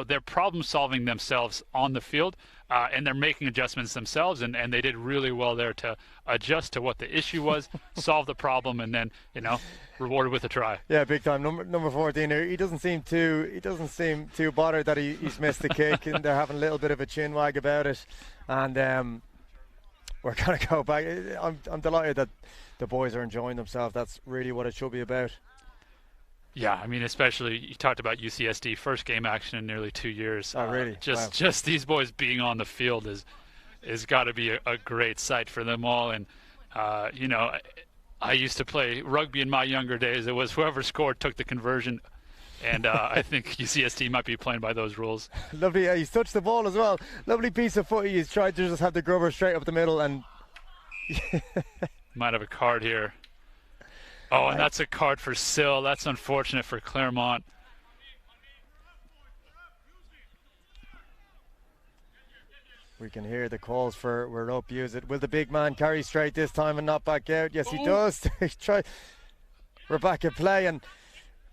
they're problem-solving themselves on the field, and they're making adjustments themselves. And they did really well there to adjust to what the issue was, solve the problem, and then, rewarded with a try. Yeah, big time. Number 14. He doesn't seem too bothered that he's missed the kick, and they're having a little bit of a chin wag about it. And we're going to go back. I'm delighted that the boys are enjoying themselves. That's really what it should be about. Yeah, I mean, especially you talked about UCSD, first game action in nearly 2 years. Oh, really? Just these boys being on the field is got to be a great sight for them all. And I used to play rugby in my younger days. It was whoever scored took the conversion. And I think UCSD might be playing by those rules. Lovely. He's touched the ball as well. Lovely piece of footy. He's tried to just have the grubber straight up the middle, and might have a card here. Oh, and that's a card for Sill. That's unfortunate for Claremont. we can hear the calls for we're up, use it. Will the big man carry straight this time and not back out? Yes, he does. We're back at play, and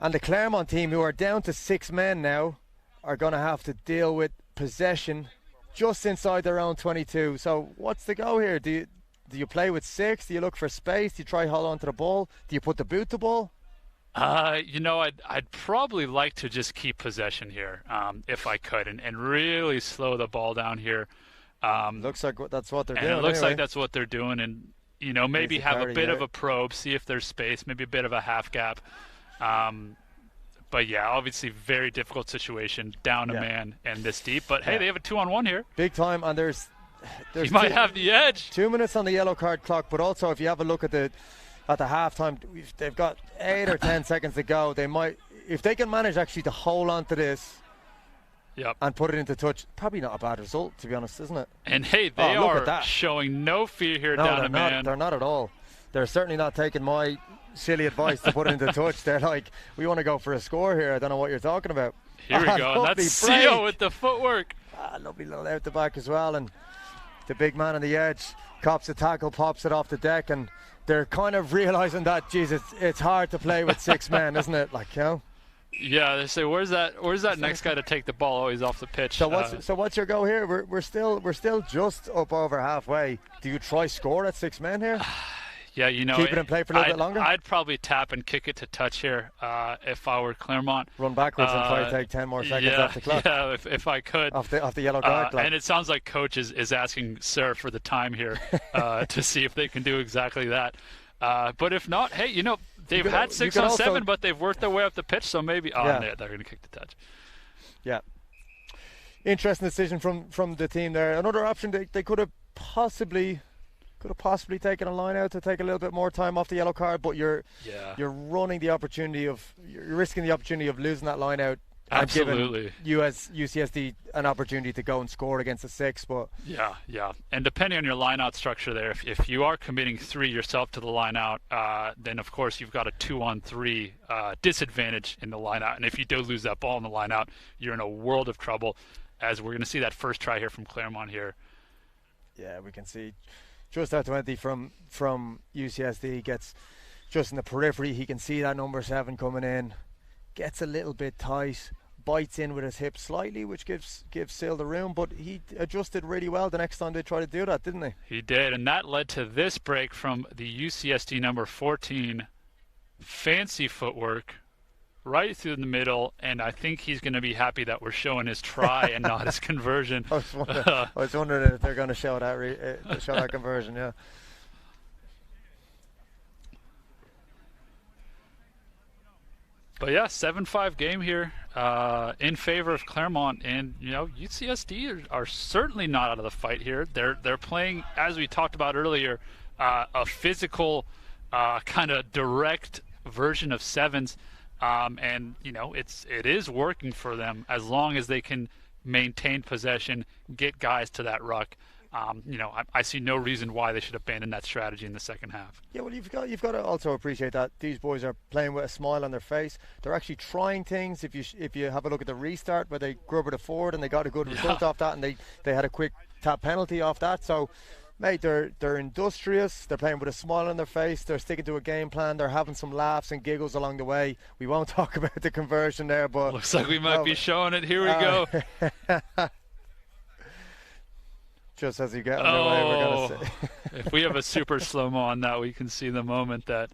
the Claremont team, who are down to 6 men now, are going to have to deal with possession just inside their own 22. So what's the go here? Do you play with 6? Do you look for space? Do you try hold on to the ball? Do you put the boot to ball? I'd probably like to just keep possession here, if I could, and really slow the ball down here. Looks like that's what they're doing. It looks anyway. like that's what they're doing, and maybe have a bit of a probe, see if there's space, maybe a bit of a half gap. But yeah, obviously very difficult situation, down a man and this deep. But hey, they have a 2-on-1 here. Big time, and there's he might have the edge. 2 minutes on the yellow card clock, but also if you have a look at the halftime, they've got 8 or 10 seconds to go. They might, if they can manage actually to hold on to this. Yep. And put it into touch. Probably not a bad result, to be honest, isn't it? And hey, they are showing no fear here, down a man. They're not at all. They're certainly not taking my silly advice to put it into touch. They're like, we want to go for a score here. I don't know what you're talking about. Here we go. And that's Sio with the footwork. Lovely little out the back as well. And the big man on the edge cops a tackle, pops it off the deck, and they're kind of realising that, Jesus, it's hard to play with 6 men, isn't it? Like, Yeah, they say, where's that next guy to take the ball? Oh, he's off the pitch. So what's your go here? We're still just up over halfway. Do you try score at 6 men here? Yeah, keep it in play for a little bit longer. I'd probably tap and kick it to touch here if I were Claremont. Run backwards and try to take 10 more seconds off the clock. Yeah, if I could. Off the yellow card clock. And it sounds like coach is asking Sir for the time here to see if they can do exactly that. But if not, hey, they've had 6 on 7, but they've worked their way up the pitch, so maybe they're going to kick the touch. Yeah. Interesting decision from the team there. Another option, they could have possibly taken a line out to take a little bit more time off the yellow card, but you're risking the opportunity of losing that line out Absolutely. And given UCSD an opportunity to go and score against a 6, but yeah. And depending on your line-out structure there, if you are committing 3 yourself to the line-out, then of course you've got a 2-on-3 disadvantage in the line-out. And if you do lose that ball in the line-out, you're in a world of trouble, as we're going to see that first try here from Claremont here. Yeah, we can see just at 20 from UCSD, gets just in the periphery. He can see that number 7 coming in, gets a little bit tight, bites in with his hip slightly, which gives Sil the room, but he adjusted really well the next time they tried to do that, didn't he? He did, and that led to this break from the UCSD number 14. Fancy footwork right through the middle, and I think he's going to be happy that we're showing his try and not his conversion. I was wondering if they're going to show that conversion, yeah. But yeah, 7-5 game here in favor of Claremont, and UCSD are certainly not out of the fight here. They're playing, as we talked about earlier, a physical kind of direct version of sevens, and it is working for them as long as they can maintain possession, get guys to that ruck. I see no reason why they should abandon that strategy in the second half. Yeah, well, you've got to also appreciate that these boys are playing with a smile on their face. They're actually trying things. If you have a look at the restart where they grubbered it forward and they got a good result off that, and they had a quick tap penalty off that. So, mate, they're industrious. They're playing with a smile on their face. They're sticking to a game plan. They're having some laughs and giggles along the way. We won't talk about the conversion there, but looks like we might be showing it. Here we go. Just as you get underway, we're going to say. If we have a super slow-mo on that, we can see the moment that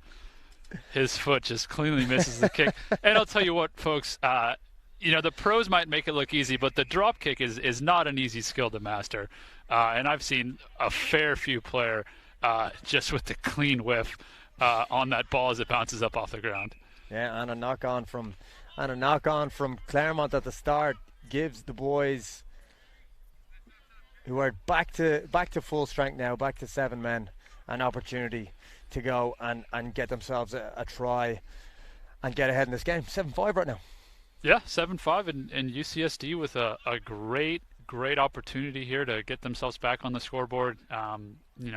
his foot just cleanly misses the kick. And I'll tell you what, folks, the pros might make it look easy, but the drop kick is not an easy skill to master. And I've seen a fair few player just with the clean whiff on that ball as it bounces up off the ground. Yeah, and a knock on from Claremont at the start gives the boys, who are back to full strength now, back to 7 men, an opportunity to go and get themselves a try and get ahead in this game. 7-5 right now. Yeah, 7-5, and UCSD with a great opportunity here to get themselves back on the scoreboard.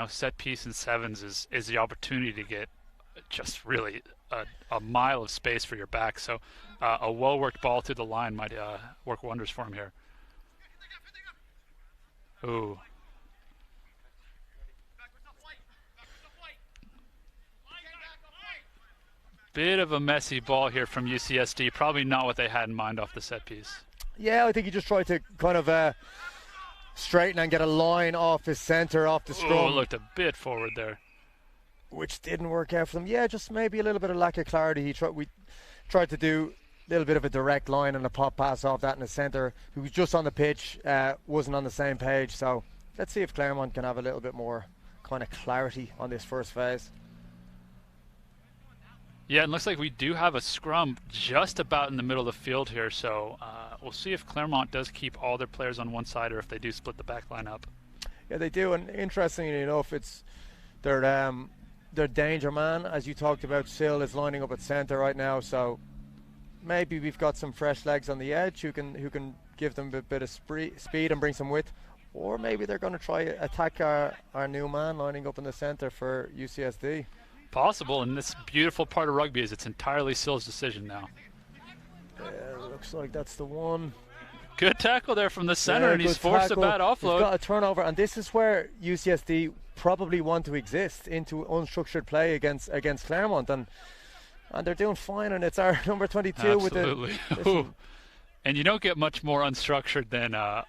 Set piece and sevens is the opportunity to get just really a mile of space for your back. So a well-worked ball through the line might work wonders for him here. Ooh. Bit of a messy ball here from UCSD. Probably not what they had in mind off the set piece. Yeah, I think he just tried to kind of straighten and get a line off his centre, off the scrum. Oh, looked a bit forward there, which didn't work out for them. Yeah, just maybe a little bit of lack of clarity. We tried to do a little bit of a direct line and a pop pass off that in the centre, who was just on the pitch, wasn't on the same page. So let's see if Claremont can have a little bit more kind of clarity on this first phase. Yeah, it looks like we do have a scrum just about in the middle of the field here, so we'll see if Claremont does keep all their players on one side or if they do split the back line up. Yeah, they do, and interestingly enough, it's their danger man, as you talked about. Sil is lining up at centre right now, so maybe we've got some fresh legs on the edge who can give them a bit of speed and bring some width, or maybe they're going to try attack our new man lining up in the centre for UCSD. Possible, and this beautiful part of rugby is it's entirely Sil's decision now. Yeah, looks like that's the one. Good tackle there from the center, and he's forced a bad offload. He's got a turnover, and this is where UCSD probably want to exist, into unstructured play against Claremont, and they're doing fine, and it's our number 22. Absolutely. With and you don't get much more unstructured than a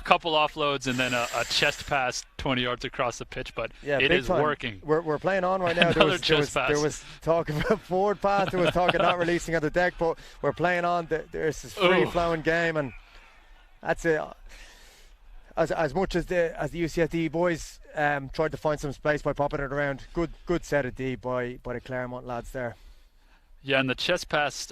couple offloads and then a chest pass 20 yards across the pitch, but yeah, it is time. Working. We're playing on right now. There was talk about forward pass, there was talk of not releasing on the deck, but we're playing on. There's this free-flowing game, and that's it. As much as the UCSD boys tried to find some space by popping it around, good set of D by the Claremont lads there. Yeah, and the chest pass,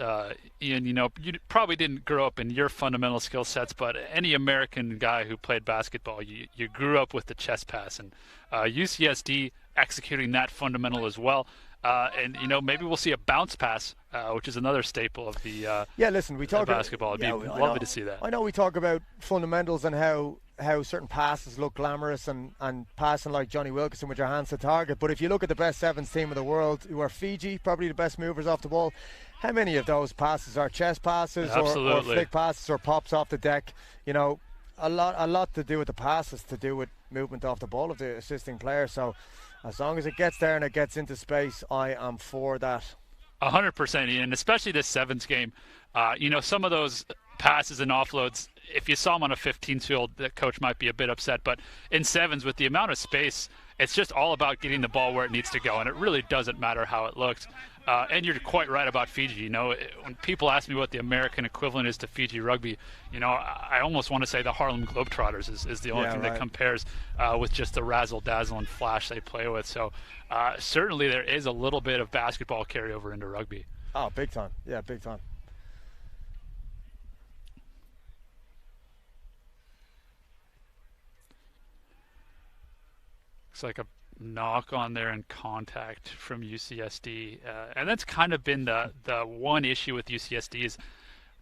Ian, you probably didn't grow up in your fundamental skill sets, but any American guy who played basketball, you grew up with the chest pass. And UCSD executing that fundamental as well. And maybe we'll see a bounce pass, which is another staple of the listen, we talk basketball. I'd be lovely to see that. I know we talk about fundamentals and how certain passes look glamorous and passing like Johnny Wilkinson with your hands to target, but if you look at the best sevens team in the world, who are Fiji, probably the best movers off the ball, how many of those passes are chest passes or flick passes or pops off the deck? A lot to do with the passes, to do with movement off the ball of the assisting player. So as long as it gets there and it gets into space, I am for that. 100%, Ian, especially this sevens game. Some of those passes and offloads, if you saw them on a 15 field, the coach might be a bit upset. But in sevens, with the amount of space, it's just all about getting the ball where it needs to go, and it really doesn't matter how it looks. And you're quite right about Fiji. When people ask me what the American equivalent is to Fiji rugby, I almost want to say the Harlem Globetrotters is the only thing that compares with just the razzle-dazzle and flash they play with. So certainly there is a little bit of basketball carryover into rugby. Oh, big time. Yeah, big time. Looks like a knock on there and contact from UCSD. And that's kind of been the one issue with UCSD is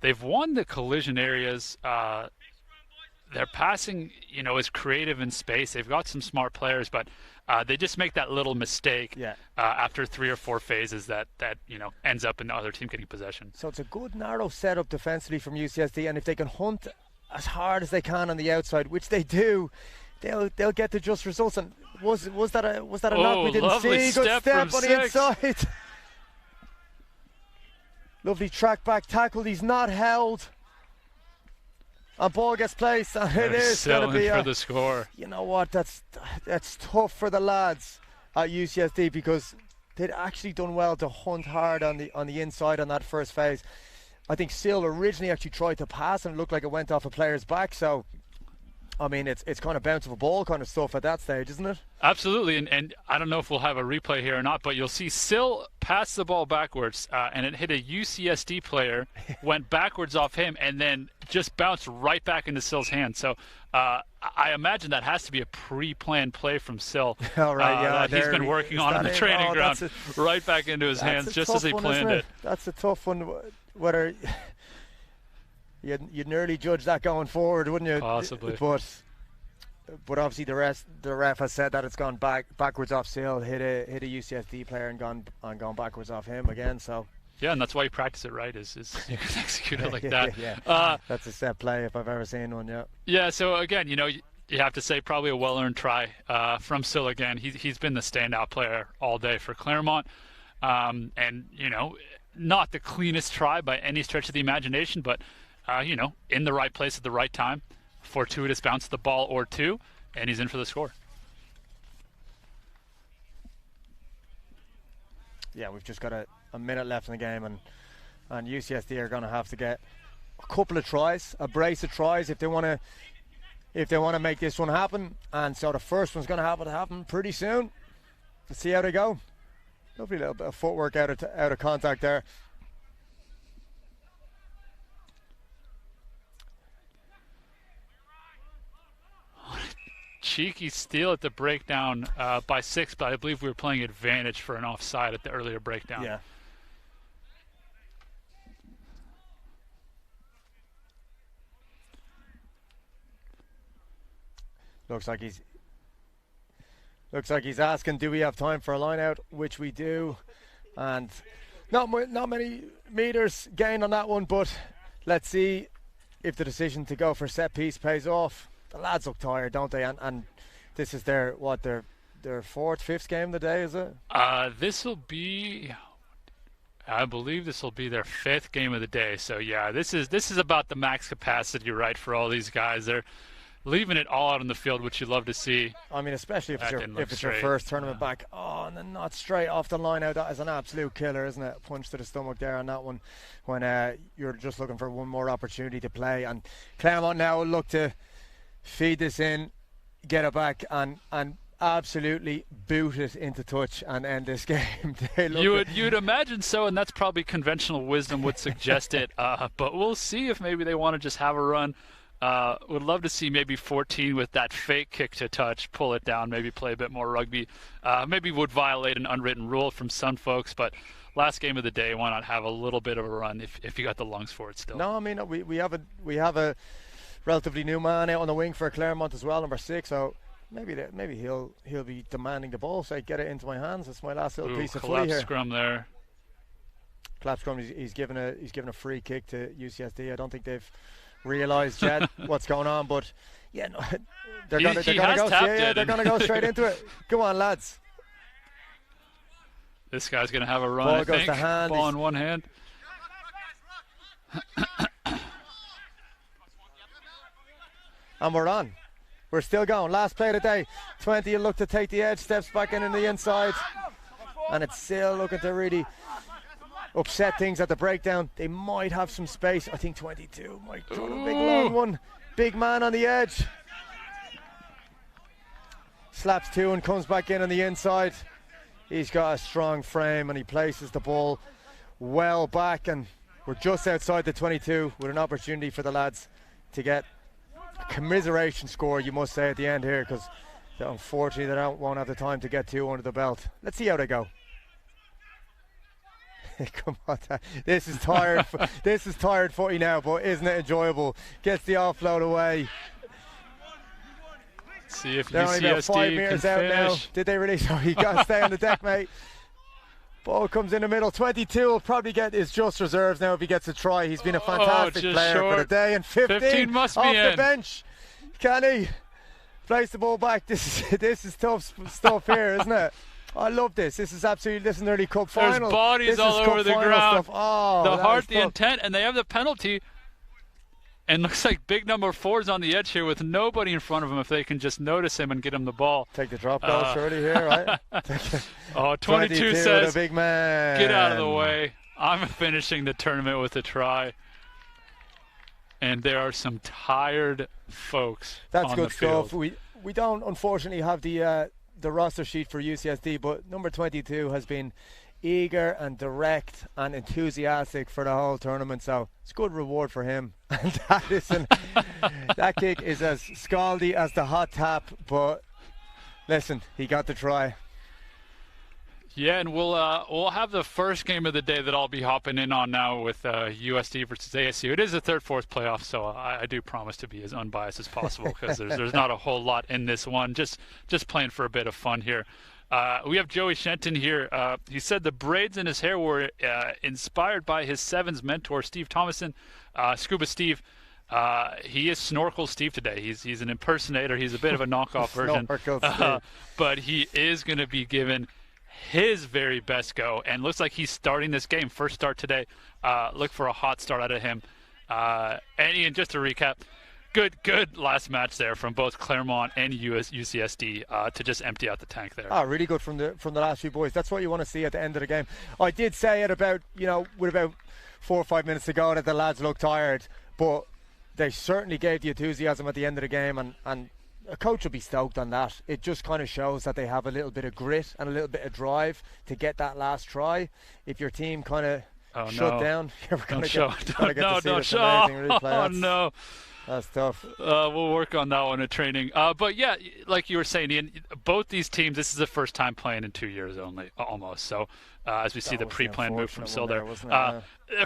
they've won the collision areas. Their passing, is creative in space. They've got some smart players, but they just make that little mistake after 3 or 4 phases that ends up in the other team getting possession. So it's a good narrow setup defensively from UCSD, and if they can hunt as hard as they can on the outside, which they do, they'll get the just results. And was that a knock we didn't see? Good step on the inside. Lovely track back tackle. He's not held. And ball gets placed, and it is going to be for the score. You know what? That's tough for the lads at UCSD, because they'd actually done well to hunt hard on the inside on that first phase. I think Sill originally actually tried to pass, and it looked like it went off a player's back. So, I mean, it's kind of bounce of a ball kind of stuff at that stage, isn't it? Absolutely, and I don't know if we'll have a replay here or not, but you'll see Sill pass the ball backwards, and it hit a UCSD player, went backwards off him, and then just bounced right back into Sill's hand. So I imagine that has to be a pre-planned play from Sill. All right, he's been working on in the training ground, right back into his hands just as he planned it. That's a tough one. Whether you'd nearly judge that going forward, wouldn't you? Possibly. But obviously the ref has said that it's gone backwards off Sill, hit a UCSD player and gone backwards off him again. So yeah, and that's why you practice it right. Is you can execute it like that. Yeah. That's a set play if I've ever seen one. Yeah. Yeah. So again, you have to say probably a well-earned try from Sill again. He's been the standout player all day for Claremont, and not the cleanest try by any stretch of the imagination, but in the right place at the right time. Fortuitous bounce of the ball or two, and he's in for the score. Yeah, we've just got a minute left in the game, and UCSD are going to have to get a couple of tries, a brace of tries if they want to make this one happen. And so the first one's going to have to happen pretty soon. Let's see how they go. Lovely little bit of footwork out of contact there. Cheeky steal at the breakdown by 6, but I believe we were playing advantage for an offside at the earlier breakdown. Yeah. Looks like he's asking, do we have time for a line out? Which we do. And not many meters gained on that one, but let's see if the decision to go for set piece pays off. The lads look tired, don't they? And this is their 4th, 5th game of the day, is it? I believe this will be their 5th game of the day. So yeah, this is about the max capacity, right, for all these guys. They're leaving it all out on the field, which you love to see. I mean, especially if it's your first tournament back. Oh, and then not straight off the line out. That is an absolute killer, isn't it? Punch to the stomach there on that one when you're just looking for one more opportunity to play. And Claremont now will look to feed this in, get it back, and absolutely boot it into touch and end this game. You'd imagine so, and that's probably conventional wisdom would suggest it. But we'll see if maybe they want to just have a run Would love to see maybe 14 with that fake kick to touch, pull it down, maybe play a bit more rugby. Maybe would violate an unwritten rule from some folks, but last game of the day, why not have a little bit of a run if you got the lungs for it still? No, I mean we have a relatively new man out on the wing for Claremont as well, number 6. So maybe he'll be demanding the ball. Say, get it into my hands. It's my last little piece of footy here. Scrum there. Collapse scrum. He's given a free kick to UCSD. I don't think they've realised yet what's going on, but yeah, no, they're gonna go straight into it. Go on, lads. This guy's gonna have a run. Ball I goes think. to hand. Ball in one hand. And we're on. We're still going. Last play of the day. 20 will look to take the edge, steps back in the inside, and it's still looking to really upset things at the breakdown. They might have some space. I think 22 might throw a big long one. Big man on the edge. Slaps 2 and comes back in on the inside. He's got a strong frame and he places the ball well back, and we're just outside the 22 with an opportunity for the lads to get a commiseration score, you must say, at the end here, because unfortunately they won't have the time to get 2 under the belt. Let's see how they go. Come on, this is tired. This is tired footy now, but isn't it enjoyable? Gets the offload away. See if they're only about 5 meters out now. Did they really? So you got to stay on the deck, mate. Ball comes in the middle. 22 will probably get his just reserves now if he gets a try. He's been a fantastic player for the day. And 15 must off be the in. bench. Can he place the ball back? This is tough stuff here, isn't it? I love this. This is nearly cup final. There's bodies all over the ground. Oh, the heart, the intent, and they have the penalty. And looks like big number 4's on the edge here with nobody in front of him if they can just notice him and get him the ball. Take the drop goal surely here, right? 22 says, big man. Get out of the way. I'm finishing the tournament with a try. And there are some tired folks That's on good the field. stuff. We don't, unfortunately, have the roster sheet for UCSD, but number 22 has been eager and direct and enthusiastic for the whole tournament, so it's good reward for him. And that kick is as scaldy as the hot tap, but listen, he got the try. Yeah, and we'll have the first game of the day that I'll be hopping in on now with USD versus ASU. It is a third-fourth playoff, so I do promise to be as unbiased as possible because there's not a whole lot in this one. Just playing for a bit of fun here. We have Joey Shenton here. He said the braids in his hair were inspired by his Sevens mentor, Steve Thomason. Scuba Steve, he is Snorkel Steve today. He's an impersonator. He's a bit of a knockoff version. But he is going to be given his very best go, and looks like he's starting this game. First start today. Look for a hot start out of him. And Ian, just to recap, good last match there from both Claremont and UCSD to just empty out the tank there. Oh, really good from the last few boys. That's what you want to see at the end of the game. I did say it about, with about 4 or 5 minutes to go that the lads looked tired, but they certainly gave the enthusiasm at the end of the game, and a coach will be stoked on that. It just kind of shows that they have a little bit of grit and a little bit of drive to get that last try. If your team kind of shut down, you're going to get to see this amazing replay. Oh, no. That's tough. We'll work on that one in training. But yeah, like you were saying, Ian, both these teams, this is the first time playing in 2 years only, almost. So as we see the pre-planned move from Sil there.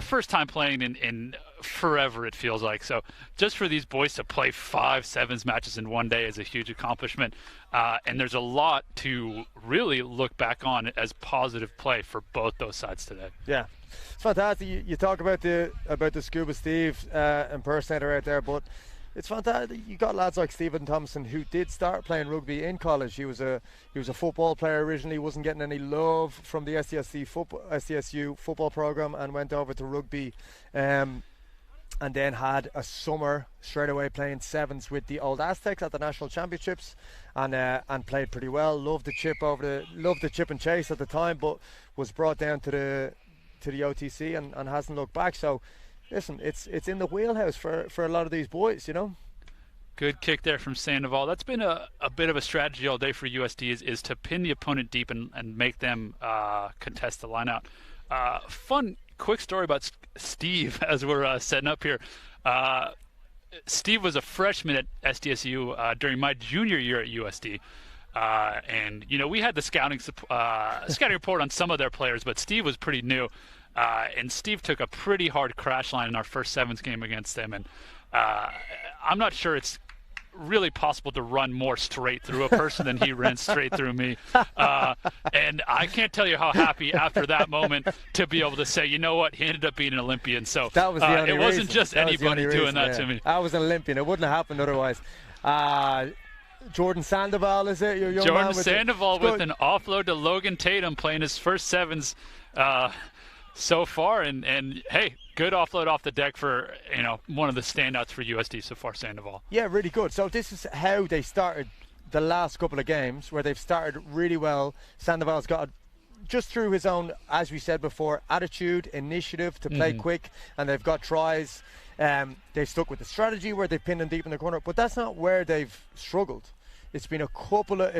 First time playing in forever, it feels like. So just for these boys to play 5 sevens matches in one day is a huge accomplishment. And there's a lot to really look back on as positive play for both those sides today. Yeah. It's fantastic. You talk about the Scuba Steve impersonator out there, but it's fantastic. You got lads like Stephen Thompson who did start playing rugby in college. He was a football player originally, wasn't getting any love from the SDSU football program, and went over to rugby, and then had a summer straight away playing sevens with the old Aztecs at the national championships, and played pretty well. Loved the chip and chase at the time, but was brought down to the OTC and hasn't looked back. So listen, it's in the wheelhouse for a lot of these boys, Good kick there from Sandoval. That's been a bit of a strategy all day for USD is to pin the opponent deep and make them contest the line out. Fun quick story about Steve as we're setting up here. Steve was a freshman at SDSU during my junior year at USD. And, we had the scouting report on some of their players, but Steve was pretty new. And Steve took a pretty hard crash line in our first sevens game against them. And I'm not sure it's really possible to run more straight through a person than he ran straight through me. And I can't tell you how happy after that moment to be able to say, you know what, he ended up being an Olympian. So that was the only it wasn't reason. just anybody doing that to me. I was an Olympian. It wouldn't have happened otherwise. Jordan Sandoval, is it? Your young Jordan man with Sandoval with an offload to Logan Tatum, playing his first sevens so far. And hey, good offload off the deck for, one of the standouts for USD so far, Sandoval. Yeah, really good. So this is how they started the last couple of games, where they've started really well. Sandoval's got, just through his own, as we said before, attitude, initiative to play quick, and they've got tries. They've stuck with the strategy where they've pinned them deep in the corner, but that's not where they've struggled. It's been a couple of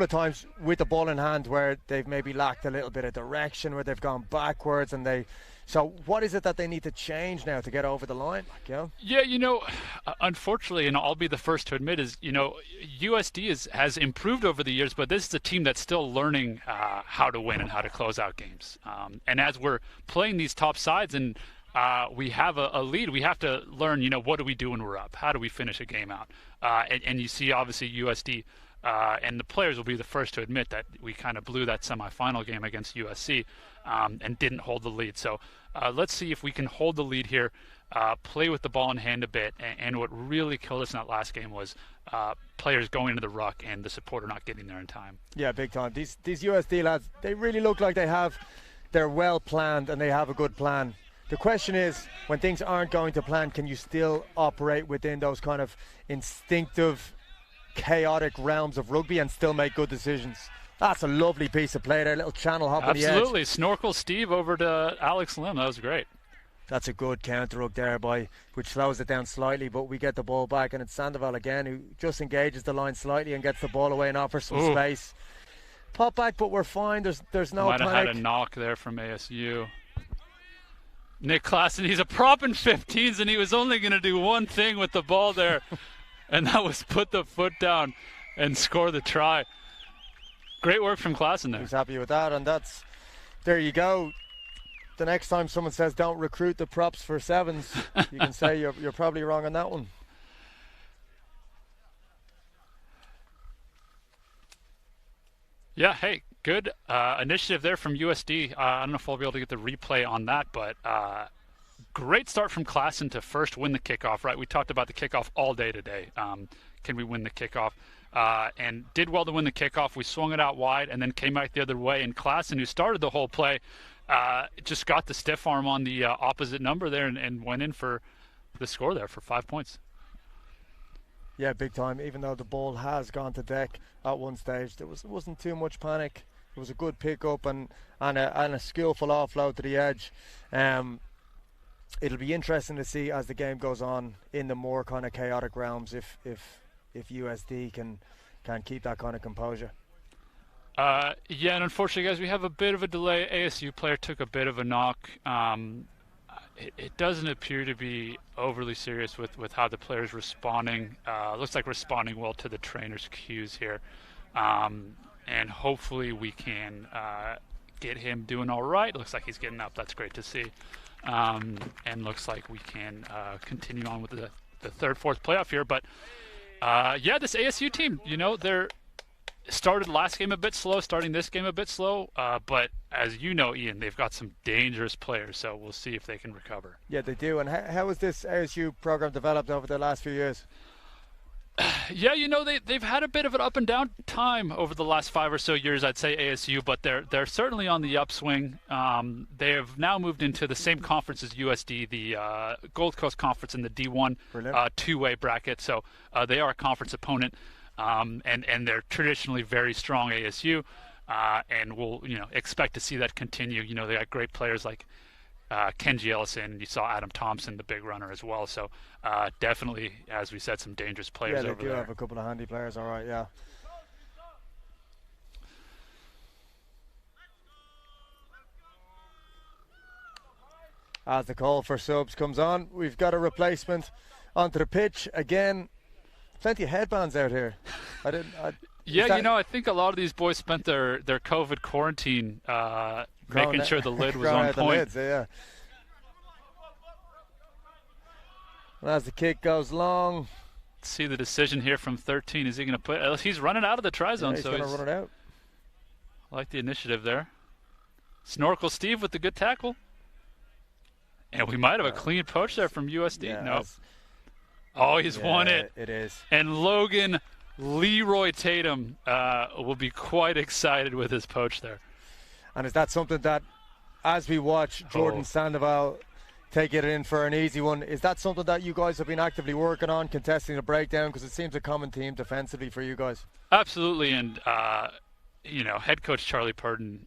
times with the ball in hand where they've maybe lacked a little bit of direction, where they've gone backwards, and so what is it that they need to change now to get over the line? Yeah, unfortunately, and I'll be the first to admit, is USD has improved over the years, but this is a team that's still learning how to win and how to close out games. And as we're playing these top sides and we have a lead, we have to learn, what do we do when we're up? How do we finish a game out? And you see, obviously, USD and the players will be the first to admit that we kind of blew that semifinal game against USC and didn't hold the lead. So let's see if we can hold the lead here, play with the ball in hand a bit. And what really killed us in that last game was players going into the ruck and the supporter not getting there in time. Yeah, big time. These USD lads, they really look like they're well planned and they have a good plan. The question is, when things aren't going to plan, can you still operate within those kind of instinctive, chaotic realms of rugby and still make good decisions? That's a lovely piece of play there, a little channel hop on the edge. Absolutely. Snorkel Steve over to Alex Lim. That was great. That's a good counter hook there, which slows it down slightly, but we get the ball back, and it's Sandoval again who just engages the line slightly and gets the ball away and offers some space. Pop back, but we're fine. There's no panic. Might have had a knock there from ASU. Nick Klassen, he's a prop in 15s, and he was only going to do one thing with the ball there, and that was put the foot down and score the try. Great work from Klassen there. He's happy with that, and there you go. The next time someone says don't recruit the props for sevens, you can say you're probably wrong on that one. Yeah, hey, good initiative there from USD. I don't know if I'll be able to get the replay on that, but great start from Klassen to first win the kickoff, right? We talked about the kickoff all day today. Can we win the kickoff? And did well to win the kickoff. We swung it out wide and then came back the other way. And Klassen, who started the whole play, just got the stiff arm on the opposite number there and went in for the score there for 5 points. Yeah, big time. Even though the ball has gone to deck at one stage, there wasn't too much panic. It was a good pickup and a skillful offload to the edge. It'll be interesting to see as the game goes on in the more kind of chaotic realms if USD can keep that kind of composure. Yeah, and unfortunately, guys, we have a bit of a delay. ASU player took a bit of a knock. It doesn't appear to be overly serious with how the player's responding. Looks like responding well to the trainer's cues here. And hopefully we can get him doing all right. Looks like he's getting up. That's great to see. And looks like we can continue on with the third, fourth playoff here. But yeah, this ASU team, they're started last game a bit slow, starting this game a bit slow. But as you know, Ian, they've got some dangerous players, so we'll see if they can recover. Yeah, they do. And how has this ASU program developed over the last few years? Yeah, they've had a bit of an up and down time over the last 5 or so years, I'd say ASU, but they're certainly on the upswing. They have now moved into the same conference as USD, the Gold Coast Conference in the D1 two-way bracket, so they are a conference opponent, and they're traditionally very strong ASU, and we'll expect to see that continue. They got great players like Kenji Ellison. You saw Adam Thompson, the big runner, as well. So definitely, as we said, some dangerous players over there. Yeah, they do have a couple of handy players. All right, yeah. As the call for subs comes on, we've got a replacement onto the pitch again. Plenty of headbands out here. I think a lot of these boys spent their COVID quarantine making sure the lid was on point. Lids, yeah. And as the kick goes long, see the decision here from 13. Is he going to put? He's running out of the try zone, he's going to run it out. I like the initiative there. Snorkel Steve with the good tackle. And we might have a clean poach there from USD. Yeah, no. Oh, he's won it. It is. And Logan Leroy Tatum will be quite excited with his poach there. And is that something that, as we watch Jordan Sandoval take it in for an easy one, is that something that you guys have been actively working on, contesting the breakdown? Because it seems a common theme defensively for you guys. Absolutely. And, head coach Charlie Purdon,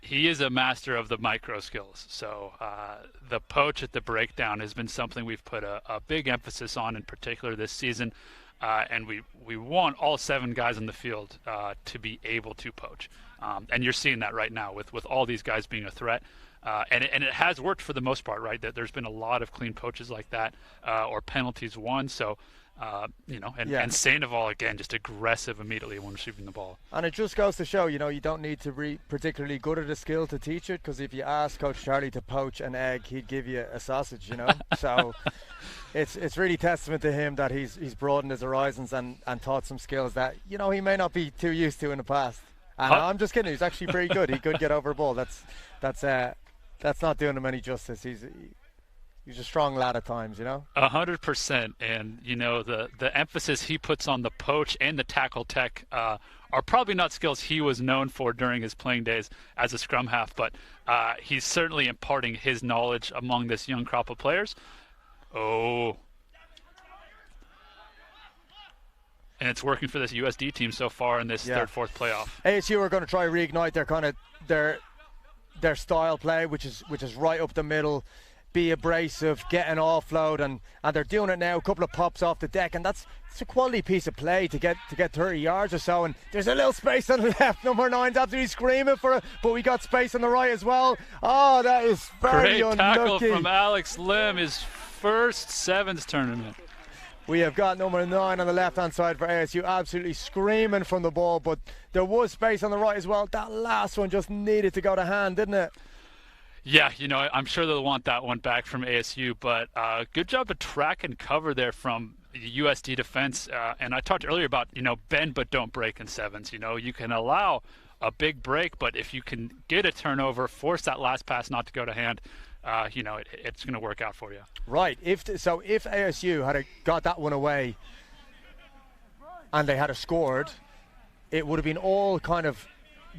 he is a master of the micro skills. So the poach at the breakdown has been something we've put a big emphasis on, in particular this season. And we want all 7 guys on the field to be able to poach. And you're seeing that right now with all these guys being a threat. And it has worked for the most part, right? That there's been a lot of clean poaches like that or penalties won. So, and Sandoval, again, just aggressive immediately when receiving the ball. And it just goes to show, you don't need to be particularly good at a skill to teach it, because if you ask Coach Charlie to poach an egg, he'd give you a sausage, So it's really testament to him that he's broadened his horizons and taught some skills that, he may not be too used to in the past. And I'm just kidding. He's actually pretty good. He could get over a ball. That's not doing him any justice. He's a strong lad at times, 100%. And, the emphasis he puts on the poach and the tackle tech are probably not skills he was known for during his playing days as a scrum half, but he's certainly imparting his knowledge among this young crop of players. Oh. And it's working for this USD team so far in this third, fourth playoff. ASU are going to try to reignite their style play, which is right up the middle, be abrasive, get an offload, and they're doing it now. A couple of pops off the deck, and it's a quality piece of play to get 30 yards or so. And there's a little space on the left. Number 9's absolutely screaming for it, but we got space on the right as well. Oh, that is very unlucky. Great tackle from Alex Lim, his first sevens tournament. We have got number 9 on the left-hand side for ASU, absolutely screaming from the ball, but there was space on the right as well. That last one just needed to go to hand, didn't it? Yeah, I'm sure they'll want that one back from ASU, but good job to track and cover there from the USD defense. And I talked earlier about, bend but don't break in sevens. You can allow a big break, but if you can get a turnover, force that last pass not to go to hand, it's going to work out for you. Right. If ASU had got that one away and they had scored, it would have been all kind of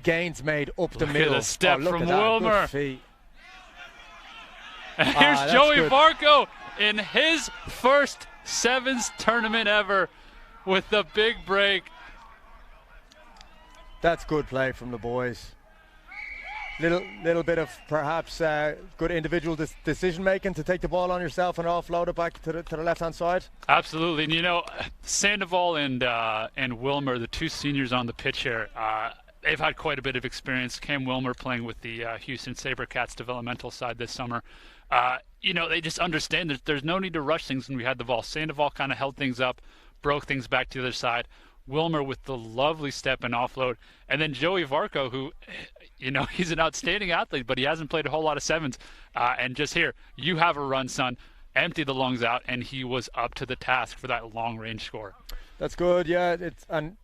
gains made up the middle. Look at a step from Wilmer. Good feet. And here's Joey Varco in his first sevens tournament ever with the big break. That's good play from the boys. Little bit of perhaps good individual decision making to take the ball on yourself and offload it back to the left hand side. Absolutely, and Sandoval and Wilmer, the 2 seniors on the pitch here, they've had quite a bit of experience. Cam Wilmer playing with the Houston SaberCats developmental side this summer. They just understand that there's no need to rush things when we had the ball. Sandoval kind of held things up, broke things back to the other side. Wilmer with the lovely step and offload. And then Joey Varco, who, he's an outstanding athlete, but he hasn't played a whole lot of sevens. And just here, you have a run, son. Empty the lungs out, and he was up to the task for that long-range score. That's good, yeah. And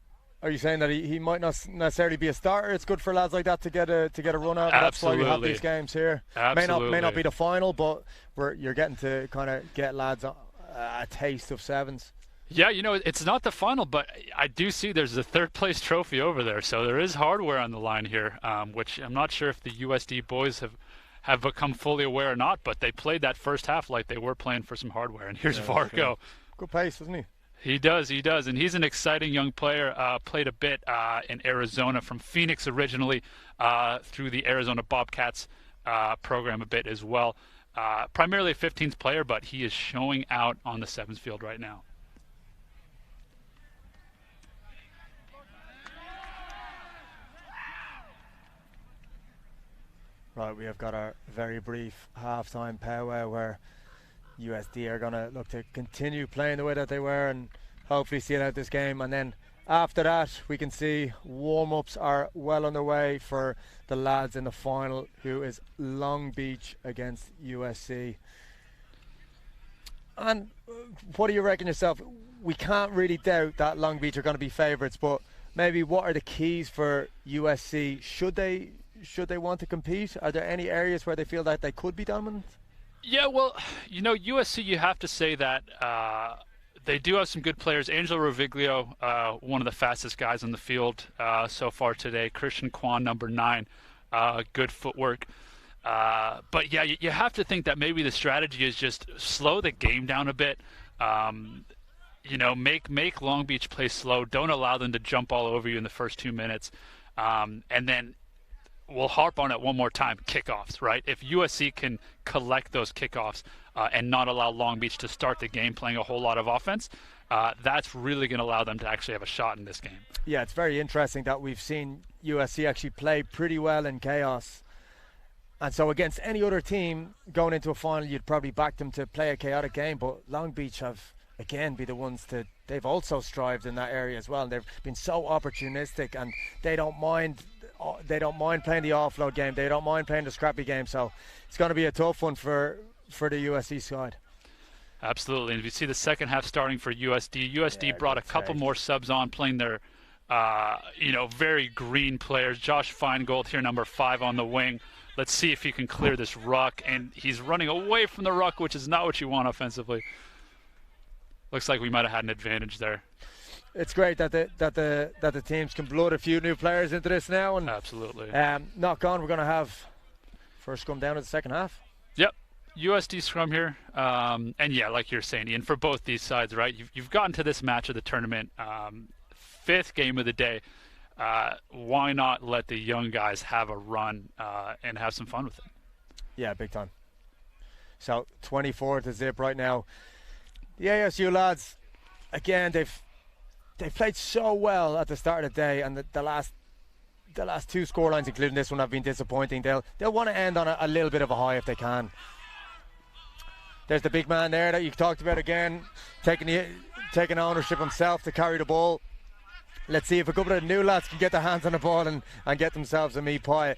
are you saying that he might not necessarily be a starter? It's good for lads like that to get a run out. That's why we have these games here. Absolutely. May not be the final, but you're getting to kind of get lads a taste of sevens. Yeah, it's not the final, but I do see there's a third-place trophy over there. So there is hardware on the line here, which I'm not sure if the USD boys have become fully aware or not, but they played that first half like they were playing for some hardware. And here's Varco. Good pace, doesn't he? He does, and he's an exciting young player. Played a bit in Arizona, from Phoenix originally, through the Arizona Bobcats program a bit as well. Primarily a 15th player, but he is showing out on the sevens field right now. Right, we have got our very brief halftime powwow where USD are going to look to continue playing the way that they were and hopefully see it out this game. And then after that, we can see warm-ups are well underway for the lads in the final, who is Long Beach against USC. And what do you reckon yourself? We can't really doubt that Long Beach are going to be favourites, but maybe what are the keys for USC? Should they want to compete? Are there any areas where they feel that they could be dominant? Yeah, well, USC, you have to say that they do have some good players. Angelo Roviglio, one of the fastest guys on the field so far today. Christian Kwan, number 9, good footwork. But yeah, you have to think that maybe the strategy is just slow the game down a bit. Make Long Beach play slow. Don't allow them to jump all over you in the first 2 minutes. And then we'll harp on it one more time, kickoffs, right? If USC can collect those kickoffs and not allow Long Beach to start the game playing a whole lot of offense, that's really going to allow them to actually have a shot in this game. Yeah, it's very interesting that we've seen USC actually play pretty well in chaos. And so against any other team going into a final, you'd probably back them to play a chaotic game. But Long Beach have, again, be the ones they've also strived in that area as well. And they've been so opportunistic, and they don't mind playing the offload game. They don't mind playing the scrappy game. So it's going to be a tough one for the USC side. Absolutely. And if you see the second half starting for USD brought a couple more subs on, playing their very green players. Josh Feingold here, number 5 on the wing. Let's see if he can clear this ruck, and he's running away from the ruck, which is not what you want offensively. Looks like we might have had an advantage there. It's great that the teams can blood a few new players into this now, and absolutely. Knock on, we're going to have first scrum down to the second half. Yep, USD scrum here, and yeah, like you're saying, Ian, for both these sides, right? You've gotten to this match of the tournament, 5th game of the day. Why not let the young guys have a run and have some fun with it? Yeah, big time. So 24 to zip right now. The ASU lads, again, they've played so well at the start of the day, and the last 2 scorelines, including this one, have been disappointing. They'll want to end on a little bit of a high if they can. There's the big man there that you talked about again, taking ownership himself to carry the ball. Let's see if a couple of new lads can get their hands on the ball and get themselves a meat pie.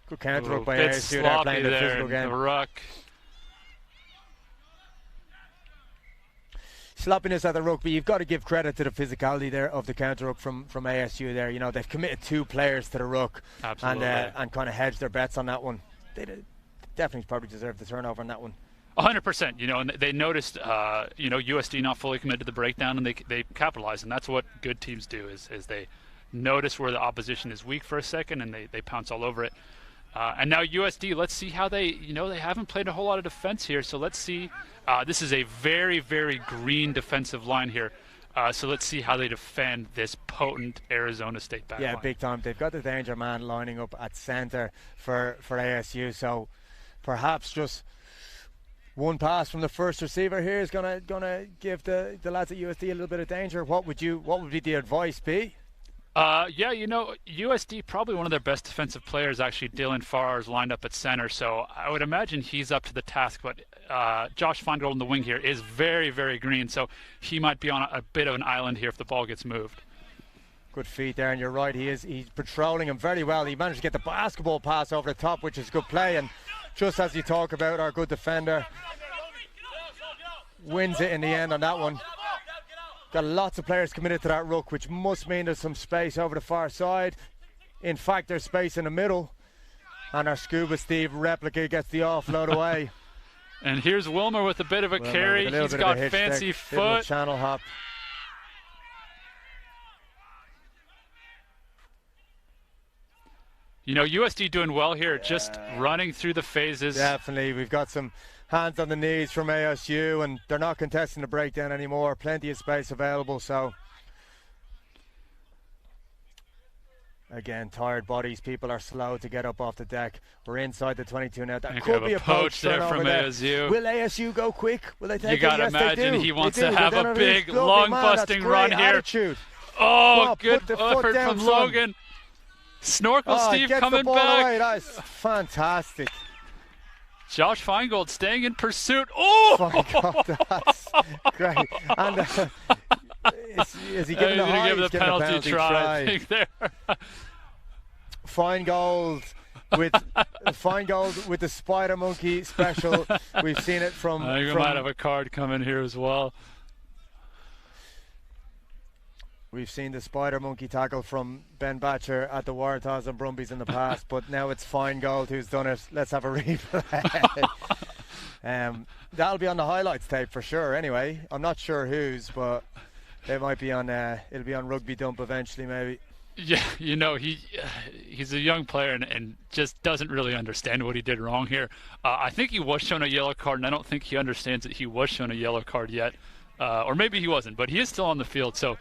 Good counter up by ASU there, playing the physical game. The ruck. Sloppiness at the rugby. You've got to give credit to the physicality there of the counter up from ASU there. They've committed 2 players to the ruck. Absolutely. And kind of hedged their bets on that one. They definitely probably deserved the turnover on that one. 100%, and they noticed, USD not fully committed to the breakdown, and they capitalize, and that's what good teams do, is they notice where the opposition is weak for a second, and they pounce all over it. And now USD, let's see how they haven't played a whole lot of defense here, so let's see. This is a very, very green defensive line here, so let's see how they defend this potent Arizona State back line. Yeah, big time. They've got the danger man lining up at center for ASU, so perhaps just one pass from the first receiver here is gonna give the lads at USD a little bit of danger. What would be the advice be? USD, probably one of their best defensive players, actually, Dylan Farr, is lined up at center, so I would imagine he's up to the task. But Josh Feingold on the wing here is very, very green, so he might be on a bit of an island here if the ball gets moved. Good feet there, and you're right, he's patrolling him very well. He managed to get the basketball pass over the top, which is good play, and just as you talk about, our good defender wins it in the end on that one. Got lots of players committed to that ruck, which must mean there's some space over the far side. In fact, there's space in the middle, and our Scuba Steve replica gets the offload away. And here's Wilmer with a bit of a carry. He's got fancy foot. Channel hop. USD doing well here, just running through the phases. Definitely. We've got some hands on the knees from ASU, and they're not contesting the breakdown anymore. Plenty of space available, so again, tired bodies. People are slow to get up off the deck. We're inside the 22 now. That could be a poach there from ASU. Will ASU go quick? Will they take it? You got to imagine he wants to have a big, long busting run here. Attitude. Oh, good effort from Logan. Snorkel Steve gets coming the ball back. away. That is fantastic. Josh Feingold staying in pursuit. Oh! My God, that's great. And is he giving He's a gonna high? give He's the giving a penalty try. I think there. Feingold with the spider monkey special. We've seen it from. I think we might have a card coming here as well. We've seen the spider monkey tackle from Ben Batcher at the Waratahs and Brumbies in the past, but now it's Feingold who's done it. Let's have a replay. That'll be on the highlights tape for sure. Anyway, I'm not sure whose, but it might be on. It'll be on Rugby Dump eventually, maybe. Yeah, he's a young player and just doesn't really understand what he did wrong here. I think he was shown a yellow card, and I don't think he understands that he was shown a yellow card yet. Or maybe he wasn't, but he is still on the field. So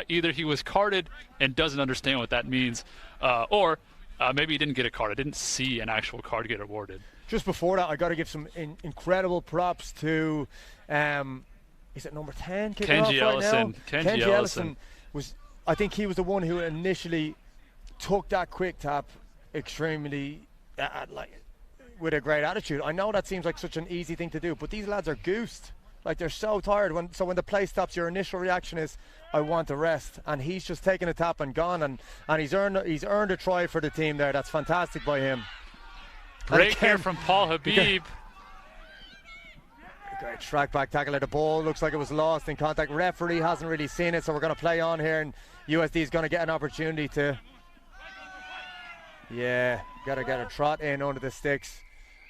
either he was carded and doesn't understand what that means, or maybe he didn't get a card. I didn't see an actual card get awarded. Just before that, I got to give some incredible props to, is it number 10? Kenji Ellison. Kenji Ellison was, I think he was the one who initially took that quick tap extremely, with a great attitude. I know that seems like such an easy thing to do, but these lads are goosed. Like, they're so tired. When the play stops, your initial reaction is, I want to rest. And he's just taken a tap and gone, and he's earned a try for the team there. That's fantastic by him. Great care from Paul Habib. Great track back tackle at the ball. Looks like it was lost in contact. Referee hasn't really seen it, so we're going to play on here, and USD is going to get an opportunity to. Yeah, got to get a trot in under the sticks.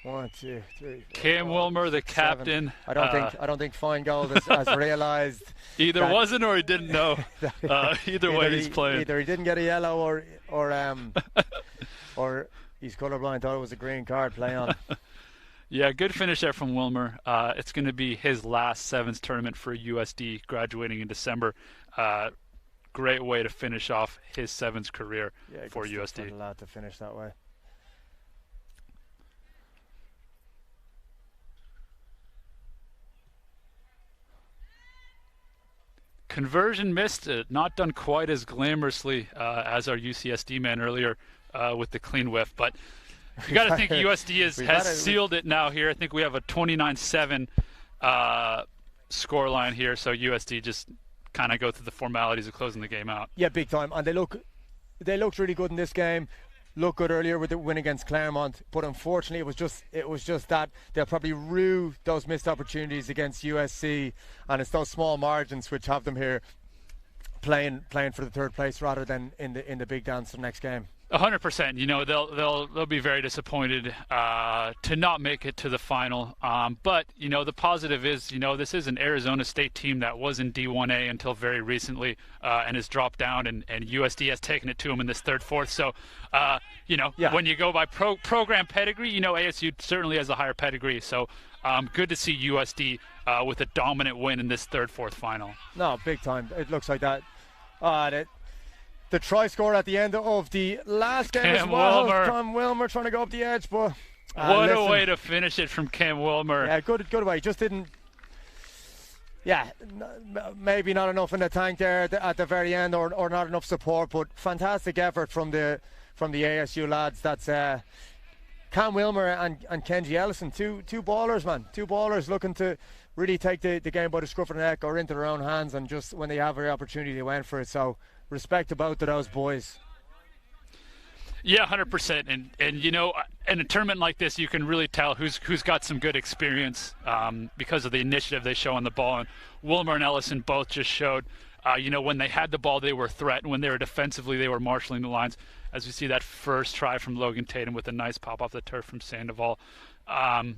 1, 2, 3. 4, Cam 5, Wilmer, the 6, captain. 7. I don't think Feingold has realised. Either wasn't or he didn't know. Either way, he's playing. Either he didn't get a yellow or he's colourblind. Thought it was a green card. Play on. Yeah, good finish there from Wilmer. It's going to be his last sevens tournament for USD, graduating in December. Great way to finish off his sevens career for USD. A lot to finish that way. Conversion missed, not done quite as glamorously as our UCSD man earlier with the clean whiff, but you got to think USD has sealed it now here. I think we have a 29-7 score line here, so USD just kind of go through the formalities of closing the game out. Yeah, big time, and they looked really good in this game. Looked good earlier with the win against Claremont, but unfortunately it was just that they'll probably rue those missed opportunities against USC, and it's those small margins which have them here playing for the third place rather than in the big dance the next game. 100%. You know, they'll be very disappointed to not make it to the final. But you know, the positive is, you know, this is an Arizona State team that was in D1A until very recently and has dropped down, and USD has taken it to them in this third, fourth. So, you know, when you go by program pedigree, you know, ASU certainly has a higher pedigree. So, good to see USD with a dominant win in this third, fourth final. No, big time. It looks like that. The try score at the end of the last game as well. Cam Wilmer trying to go up the edge, but what a way to finish it from Cam Wilmer. Yeah, good way. Just didn't. Yeah, maybe not enough in the tank there at the very end, or not enough support. But fantastic effort from the ASU lads. That's Cam Wilmer and Kenji Ellison, two ballers, man. Two ballers looking to really take the game by the scruff of the neck or into their own hands, and just when they have the opportunity, they went for it. So respect to both of those boys. Yeah, 100%. And you know, in a tournament like this, you can really tell who's got some good experience because of the initiative they show on the ball. And Wilmer and Ellison both just showed, you know, when they had the ball, they were a threat, and when they were defensively, they were marshalling the lines. As we see that first try from Logan Tatum with a nice pop off the turf from Sandoval. And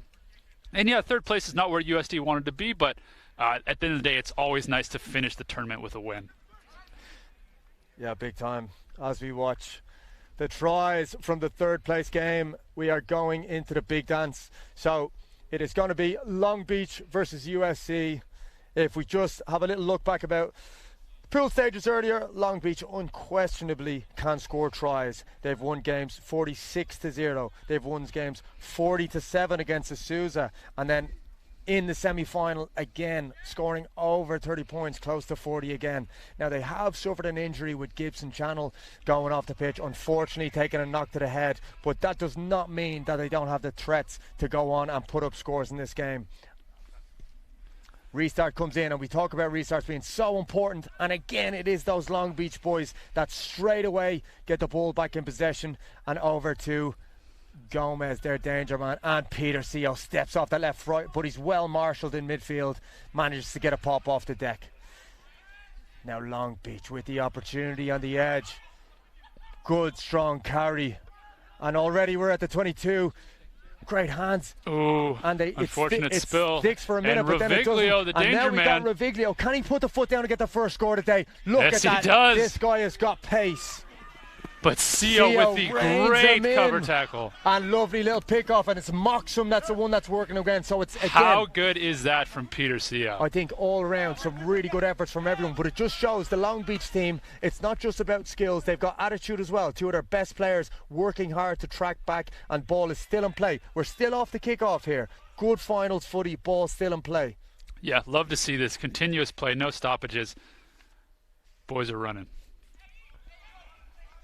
yeah, third place is not where USD wanted to be, but at the end of the day, it's always nice to finish the tournament with a win. Yeah, big time. As we watch the tries from the third place game, we are going into the big dance. So it is going to be Long Beach versus USC. If we just have a little look back about pool stages earlier, Long Beach unquestionably can score tries. They've won games 46-0. They've won games 40-7 against Azusa. And then in the semi-final again, scoring over 30 points, close to 40 again. Now, they have suffered an injury with Gibson Channel going off the pitch, unfortunately taking a knock to the head, but that does not mean that they don't have the threats to go on and put up scores in this game. Restart comes in, and we talk about restarts being so important, and again it is those Long Beach boys that straight away get the ball back in possession and over to Gomez, their danger man, and Peter Seo steps off the left right, but he's well marshalled in midfield, manages to get a pop off the deck. Now Long Beach with the opportunity on the edge, good strong carry, and already we're at the 22. Great hands. Ooh, and unfortunate spill. It sticks for a minute, and but then it doesn't. the danger and now we man. got Reviglio. Can he put the foot down and get the first score today? Look Yes, at that. he does. This guy has got pace. But Seo with the great cover tackle. And lovely little pick-off, and it's Moxham that's the one that's working again. So it's, again, how good is that from Peter Seo? I think all around some really good efforts from everyone, but it just shows the Long Beach team, it's not just about skills, they've got attitude as well. Two of their best players working hard to track back, and ball is still in play. We're still off the kick-off here. Good finals footy, ball still in play. Yeah, love to see this continuous play, no stoppages. Boys are running.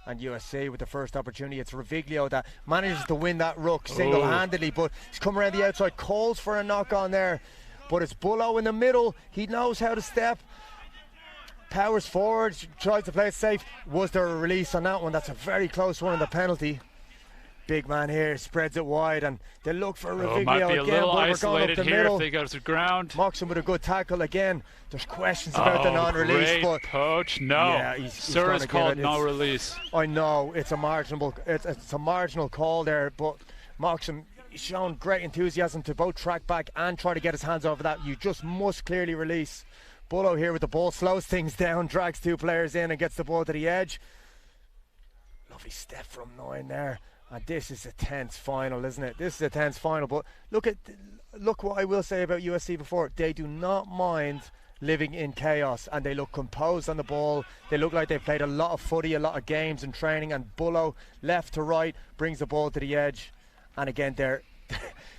And USC with the first opportunity. It's Reviglio that manages to win that ruck single-handedly, but he's come around the outside, calls for a knock on there, but it's Bullo in the middle. He knows how to step, powers forward, tries to play it safe. Was there a release on that one? That's a very close one in the penalty. Big man here spreads it wide, and they look for Reviglio might be a again, little but we're isolated going up the here middle. if they go to the ground. Moxham with a good tackle again. There's questions about the non-release, great but poach. No, yeah, Sir is called no release. I know it's a marginal call there, but Moxham shown great enthusiasm to both track back and try to get his hands over that. You just must clearly release. Bullo here with the ball, slows things down, drags two players in and gets the ball to the edge. Lovely step from 9 there. And this is a tense final, isn't it? This is a tense final, but look what I will say about USC before. They do not mind living in chaos, and they look composed on the ball. They look like they've played a lot of footy, a lot of games and training, and Bullo left to right brings the ball to the edge, and again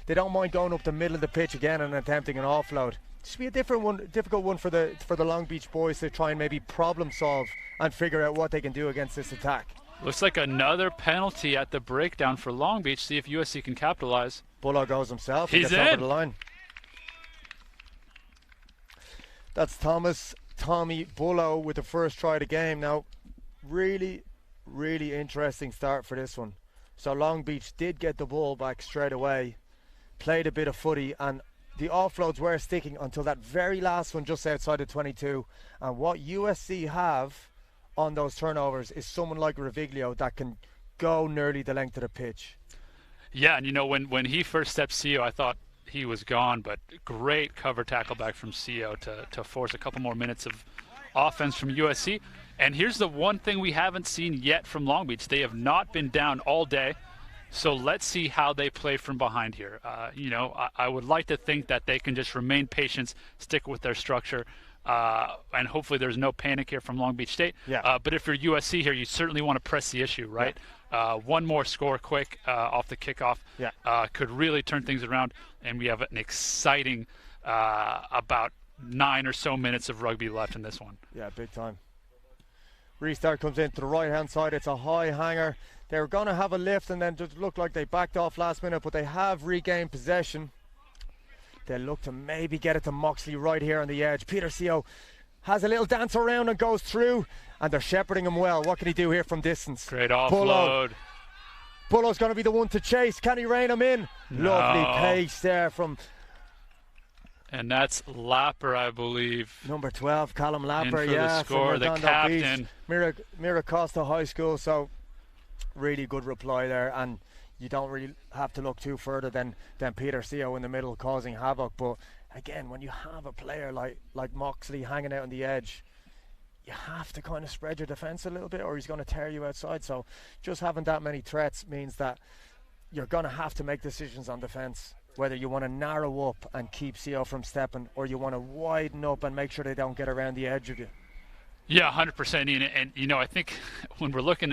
they don't mind going up the middle of the pitch again and attempting an offload. This will be a difficult one for the Long Beach boys to try and maybe problem solve and figure out what they can do against this attack. Looks like another penalty at the breakdown for Long Beach. See if USC can capitalize. Bullo goes himself. He's gets over in. the line. That's Tommy Bullo with the first try of the game. Now, really, really interesting start for this one. So Long Beach did get the ball back straight away, played a bit of footy, and the offloads were sticking until that very last one just outside the 22. And what USC have on those turnovers is someone like Reviglio that can go nearly the length of the pitch. Yeah, and you know, when he first stepped Seo, I thought he was gone, but great cover tackle back from Seo to force a couple more minutes of offense from USC. And here's the one thing we haven't seen yet from Long Beach. They have not been down all day, so let's see how they play from behind here. I would like to think that they can just remain patient, stick with their structure, and hopefully there's no panic here from Long Beach State. Yeah. But if you're USC here, you certainly want to press the issue, right? Yeah. One more score quick off the kickoff could really turn things around, and we have an exciting about 9 or so minutes of rugby left in this one. Yeah, big time. Restart comes in to the right-hand side. It's a high hanger. They were going to have a lift and then just looked like they backed off last minute, but they have regained possession. They look to maybe get it to Moxley right here on the edge. Peter Seo has a little dance around and goes through, and they're shepherding him well. What can he do here from distance? Great offload. Bullo's going to be the one to chase. Can he rein him in? No. Lovely pace there from... And that's Lapper, I believe. Number 12, Callum Lapper, in for yeah. the score, the captain. Miracosta High School, so really good reply there, and you don't really have to look too further than Peter Seo in the middle causing havoc. But again, when you have a player like Moxley hanging out on the edge, you have to kind of spread your defence a little bit, or he's going to tear you outside. So just having that many threats means that you're going to have to make decisions on defence, whether you want to narrow up and keep Seo from stepping, or you want to widen up and make sure they don't get around the edge of you. Yeah, 100%. Ian. And I think if we look at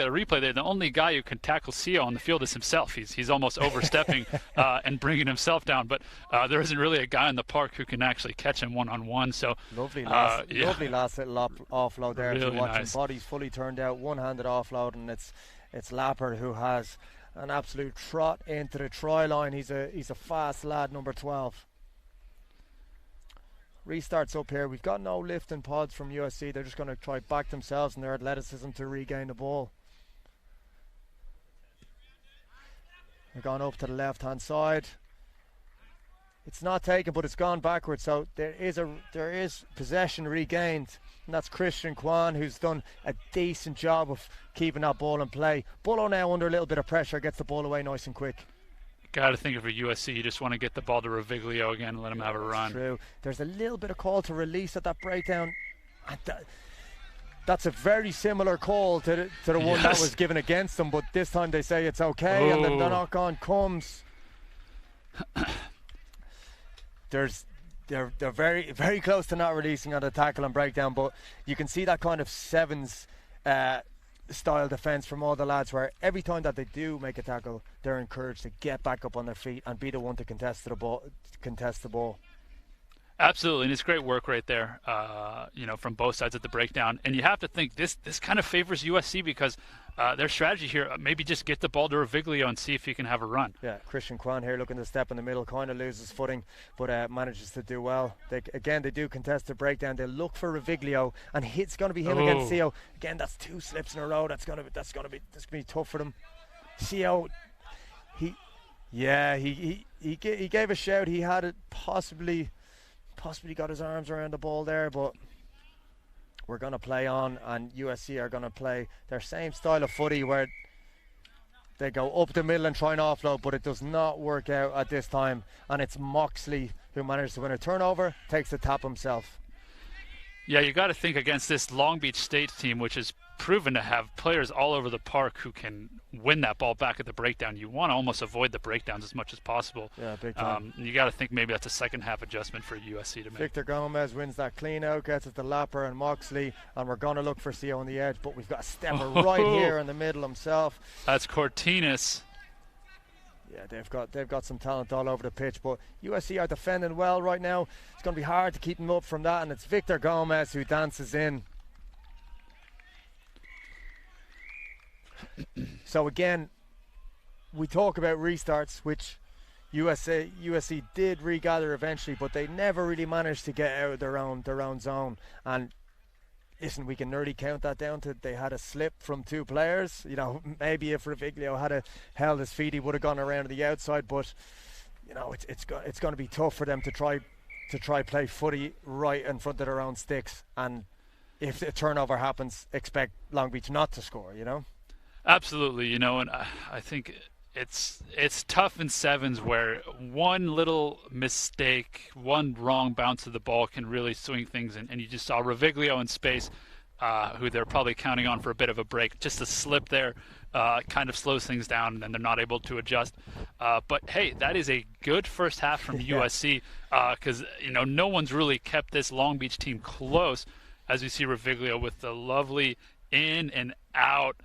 a replay there, the only guy who can tackle Sio on the field is himself. He's almost overstepping and bringing himself down. But there isn't really a guy in the park who can actually catch him one-on-one. So lovely last little offload there. Really if you watch nice. him, body's fully turned out, one-handed offload, and it's Lapper who has an absolute trot into the try line. He's a fast lad, number 12. Restarts up here. We've got no lifting pods from USC. They're just going to try back themselves and their athleticism to regain the ball. They're gone up to the left-hand side. It's not taken, but it's gone backwards. So there is possession regained, and that's Christian Kwan, who's done a decent job of keeping that ball in play. Bullo now under a little bit of pressure, gets the ball away nice and quick. Got to think of a USC. You just want to get the ball to Reviglio again and let him have a run. True. There's a little bit of call to release at that breakdown. And that's a very similar call to the one that was given against them, but this time they say it's okay, and the knock-on comes. They're very, very close to not releasing on the tackle and breakdown, but you can see that kind of sevens style defence from all the lads, where every time that they do make a tackle, they're encouraged to get back up on their feet and be the one to contest the ball. Absolutely, and it's great work right there, from both sides of the breakdown. And you have to think this kind of favors USC because their strategy here, maybe just get the ball to Reviglio and see if he can have a run. Yeah, Christian Kwan here looking to step in the middle, kind of loses footing, but manages to do well. They do contest the breakdown. They look for Reviglio, and it's going to be him against Sio. Again, that's 2 slips in a row. That's going to be tough for them. Sio, he gave a shout. He had it possibly got his arms around the ball there, but we're going to play on, and USC are going to play their same style of footy where they go up the middle and try and offload, but it does not work out at this time, and it's Moxley who manages to win a turnover, takes the tap himself. Yeah, you got to think against this Long Beach State team, which is proven to have players all over the park who can win that ball back at the breakdown. You want to almost avoid the breakdowns as much as possible. Yeah, big time. You got to think maybe that's a second half adjustment for USC to make. Victor Gomez wins that clean out, gets it to Lapper and Moxley, and we're going to look for Sio on the edge, but we've got a stepper right here in the middle himself. That's Cortinas. Yeah, they've got some talent all over the pitch, but USC are defending well right now. It's going to be hard to keep them up from that, and it's Victor Gomez who dances in. So again, we talk about restarts, which USC did regather eventually, but they never really managed to get out of their own zone. And listen, we can nearly count that down to they had a slip from 2 players. Maybe if Reviglio had held his feet, he would have gone around to the outside. But it's going to be tough for them to try play footy right in front of their own sticks. And if a turnover happens, expect Long Beach not to score. Absolutely, and I think it's tough in sevens where one little mistake, one wrong bounce of the ball can really swing things. And you just saw Reviglio in space, who they're probably counting on for a bit of a break. Just a slip there kind of slows things down, and then they're not able to adjust. But, hey, that is a good first half from USC because, no one's really kept this Long Beach team close, as we see Reviglio with the lovely in and out.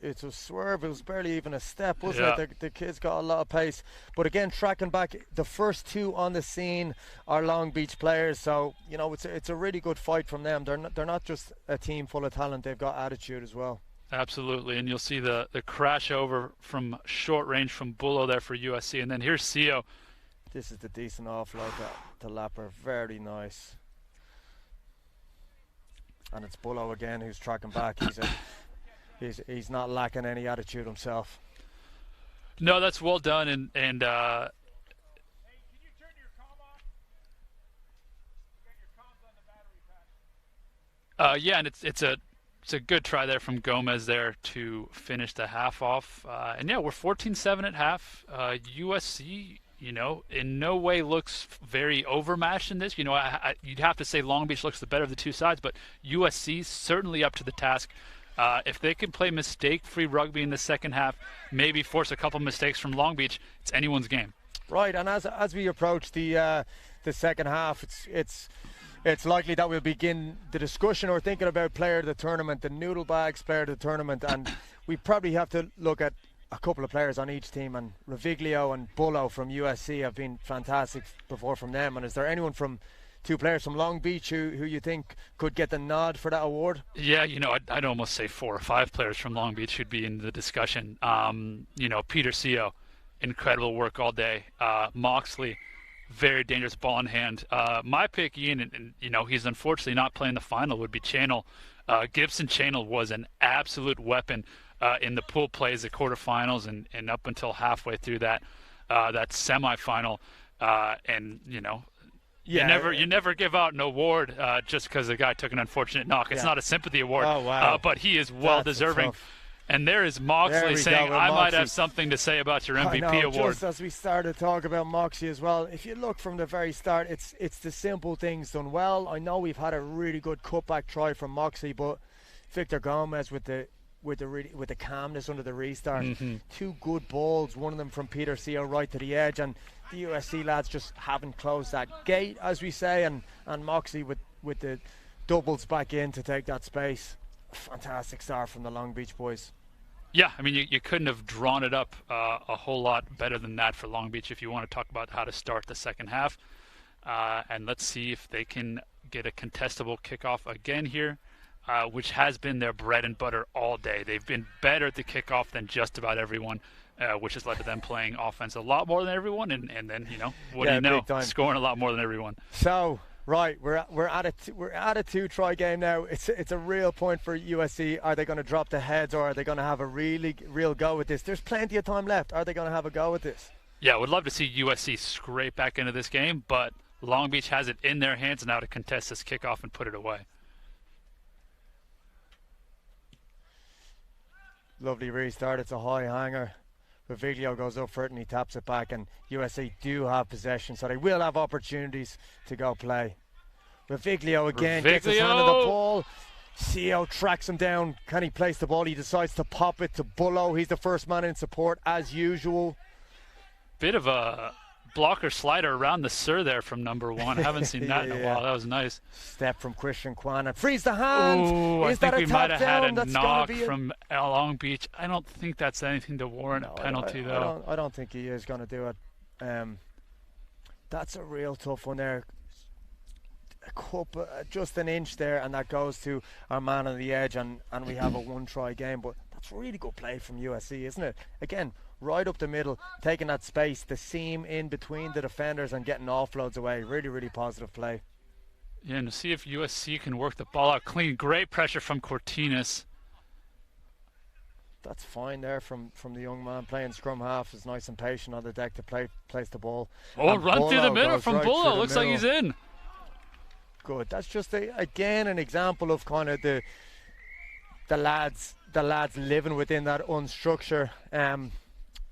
It's a swerve. It was barely even a step, wasn't it? The kid's got a lot of pace. But again, tracking back, the first 2 on the scene are Long Beach players. So, it's a really good fight from them. They're not just a team full of talent. They've got attitude as well. Absolutely. And you'll see the crash over from short range from Bullo there for USC. And then here's Sio. This is the decent offload to Lapper. Very nice. And it's Bullo again who's tracking back. He's not lacking any attitude himself. No, that's well done, and Hey, can you turn your comm on? You got your comms on the battery pack. and it's a good try there from Gomez there to finish the half off. And we're 14-7 at half. USC, in no way looks very overmatched in this. You'd have to say Long Beach looks the better of the 2 sides, but USC certainly up to the task. If they can play mistake-free rugby in the second half, maybe force a couple mistakes from Long Beach, it's anyone's game. Right, and as we approach the second half, it's it's likely that we'll begin the discussion or thinking about player of the tournament, the noodle bags player of the tournament, and we probably have to look at a couple of players on each team, and Reviglio and Bullo from USC have been fantastic before from them. And is there anyone from two players from Long Beach who you think could get the nod for that award? Yeah, I'd almost say 4 or 5 players from Long Beach should be in the discussion. Peter Seo, incredible work all day. Moxley, very dangerous ball in hand. My pick, Ian, and he's unfortunately not playing the final, would be Channel. Gibson Channel was an absolute weapon in the pool plays, the quarterfinals, and up until halfway through that semifinal. You never give out an award just because the guy took an unfortunate knock. It's not a sympathy award, but he is well deserving. And there is Moxley saying, I might have something to say about your MVP award. Just as we started to talk about Moxley as well, if you look from the very start, it's the simple things done well. I know we've had a really good cutback try from Moxley, but Victor Gomez with the calmness under the restart. 2 good balls, one of them from Peter Seo right to the edge, and the USC lads just haven't closed that gate, as we say, and Moxley with the doubles back in to take that space. Fantastic start from the Long Beach boys. Yeah, I mean, you couldn't have drawn it up a whole lot better than that for Long Beach if you want to talk about how to start the second half. And let's see if they can get a contestable kickoff again here, which has been their bread and butter all day. They've been better at the kickoff than just about everyone, which has led to them playing offense a lot more than everyone, and then, scoring a lot more than everyone. So, right, we're at a 2-try game now. It's a real point for USC. Are they going to drop the heads, or are they going to have a real go with this? There's plenty of time left. Are they going to have a go with this? Yeah, would love to see USC scrape back into this game, but Long Beach has it in their hands now to contest this kickoff and put it away. Lovely restart. It's a high hanger. Reviglio goes up for it and he taps it back, and USC do have possession, so they will have opportunities to go play. Reviglio again gets his hand on the ball. Seo tracks him down. Can he place the ball? He decides to pop it to Bullo. He's the first man in support as usual. Bit of a blocker slider around the Sir there from number 1. I haven't seen that in a while. That was nice. Step from Christian Kwan and frees the hand. Ooh, I think we might have had a knock from Long Beach. I don't think that's anything to warrant a penalty, though. I don't think he is going to do it. That's a real tough one there. Just an inch there, and that goes to our man on the edge, and we have a 1-try game. But that's really good play from USC, isn't it? Again, right up the middle, taking that space, the seam in between the defenders and getting offloads away. Really, really positive play. Yeah, and to see if USC can work the ball out clean. Great pressure from Cortinas. That's fine there from the young man playing scrum half. Is nice and patient on the deck to place the ball. Oh, and run through the middle from Bullo. Looks like he's in. Good. That's just again an example of kind of the lads living within that unstructure.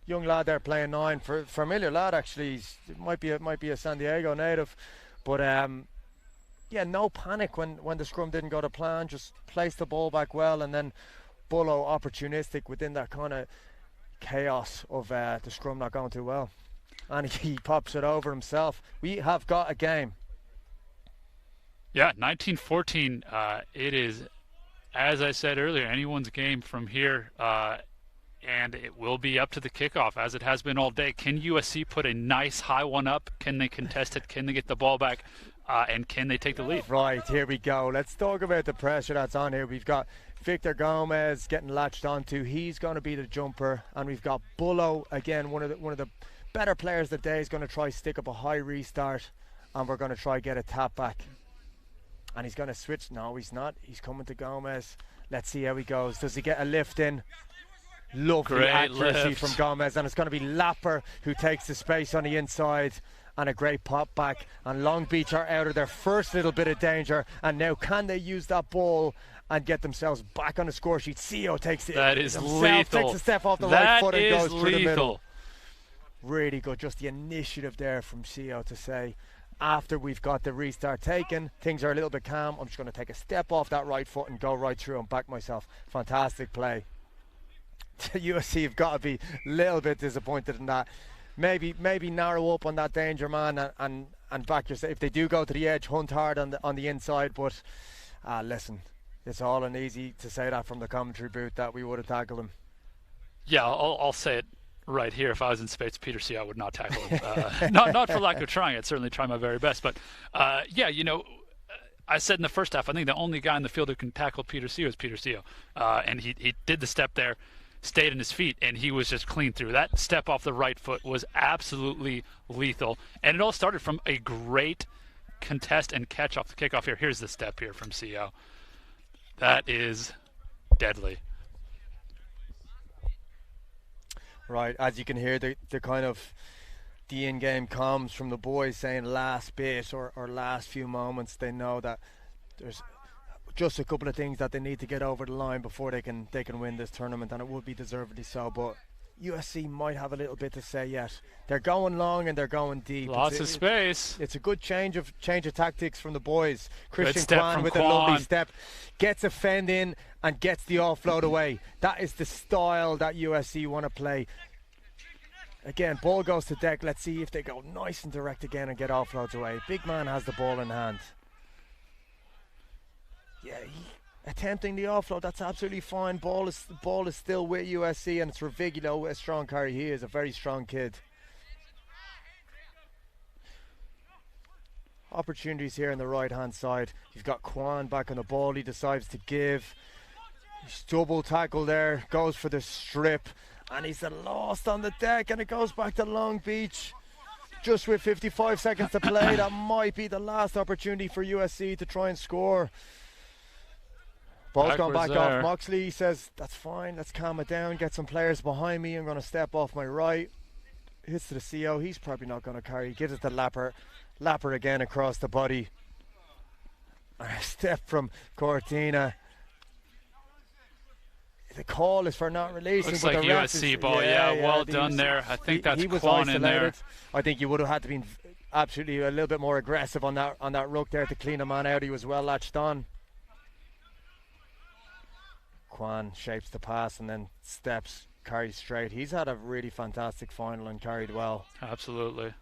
Young lad there playing 9, familiar lad actually. It might be a San Diego native, but no panic when the scrum didn't go to plan. Just placed the ball back well, and then Bullo opportunistic within that kind of chaos of the scrum not going too well, and he pops it over himself. We have got a game. Yeah, 19-14. It is, as I said earlier, anyone's game from here. And it will be up to the kickoff, as it has been all day. Can USC put a nice high one up? Can they contest it? Can they get the ball back? And can they take the lead? Right, here we go. Let's talk about the pressure that's on here. We've got Victor Gomez getting latched onto. He's going to be the jumper. And we've got Bullo, again, one of the better players of the day, is going to try stick up a high restart. And we're going to try get a tap back. And he's going to switch. No, he's not. He's coming to Gomez. Let's see how he goes. Does he get a lift in? Lovely great accuracy lift from Gomez, and it's going to be Lapper who takes the space on the inside, and a great pop back. And Long Beach are out of their first little bit of danger, and now can they use that ball and get themselves back on the score sheet? Seo takes it. That is lethal. Takes a step off the right foot and goes through the middle. Really good. Just the initiative there from Seo to say, after we've got the restart taken, things are a little bit calm. I'm just going to take a step off that right foot and go right through and back myself. Fantastic play. USC have got to be a little bit disappointed in that. maybe narrow up on that danger man and back yourself. If they do go to the edge, hunt hard on the inside. But listen, it's all and easy to say that from the commentary booth that we would have tackled him. Yeah, I'll say it right here. If I was in space, Peter C, I would not tackle him. Not for lack of trying. I'd certainly try my very best. But yeah, I said in the first half, I think the only guy in the field who can tackle Peter C is Peter C. And he did the step there, stayed in his feet, and he was just clean through. That step off the right foot was absolutely lethal. And it all started from a great contest and catch off the kickoff here. Here's the step here from CO. That is deadly. Right, as you can hear, the kind of the in-game comms from the boys saying last bit or last few moments. They know that there's just a couple of things that they need to get over the line before they can win this tournament, and it would be deservedly so. But USC might have a little bit to say yet. They're going long and they're going deep. Lots of space. It's a good change of tactics from the boys. Christian step Kwan from with Kwan. a lovely step, gets a fend in and gets the offload away. That is the style that USC want to play. Again, ball goes to deck. Let's see if they go nice and direct again and get offloads away. Big man has the ball in hand. Yeah, attempting the offload, that's absolutely fine. Ball is still with USC, and it's Revigilo, a strong carry. He is a very strong kid. Opportunities here on the right hand side. You've got Kwan back on the ball. He decides to give. He's double tackle there, goes for the strip, and he's lost on the deck, and it goes back to Long Beach. Just with 55 seconds to play, that might be the last opportunity for USC to try and score. Ball's gone back off. Moxley says, that's fine, let's calm it down, get some players behind me. I'm going to step off my right. Hits to the CO. He's probably not going to carry. Gives it to Lapper. Lapper again across the body. And a step from Cortina. The call is for not releasing. Looks but like the ref USC is, ball. Yeah, well done there. I think that's Kwan in there. I think you would have had to be absolutely a little bit more aggressive on that ruck there to clean a man out. He was well latched on. Kwan shapes the pass and then steps, carries straight. He's had a really fantastic final and carried well. Absolutely.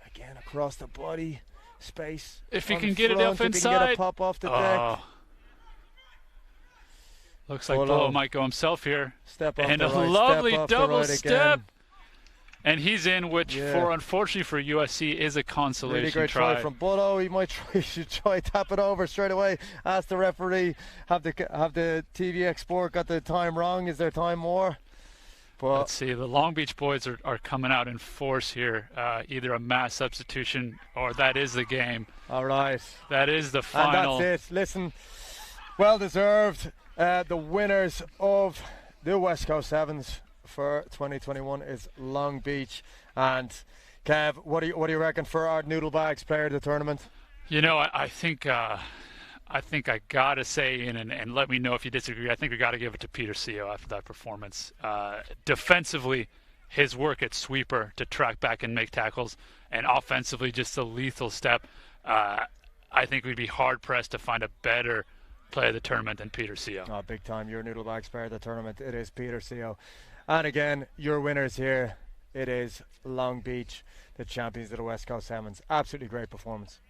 Again, across the body, space. If he can get it up inside. If he can get a pop off the deck. Looks like Bolo might go himself here. Step off and the a right, lovely step off double the right step. Again. And he's in, which unfortunately for USC is a consolation really great try from Bolo. He should try tap it over straight away. Ask the referee. Have the TV export got the time wrong? Is there time more? But let's see. The Long Beach boys are coming out in force here. Either a mass substitution or that is the game. All right. That is the final. And that's it. Listen, well deserved. The winners of the West Coast Sevens for 2021 is Long Beach. And Kev, what do you reckon for our Noodle Bags player of the tournament? You know, I think I gotta say, and let me know if you disagree. I think we gotta give it to Peter CO after that performance. Defensively, his work at sweeper to track back and make tackles, and offensively, just a lethal step. I think we'd be hard pressed to find a better player of the tournament than Peter CO. Oh, big time! Your Noodle Bags player of the tournament. It is Peter CO. And again, your winners here, it is Long Beach, the champions of the West Coast Sevens. Absolutely great performance.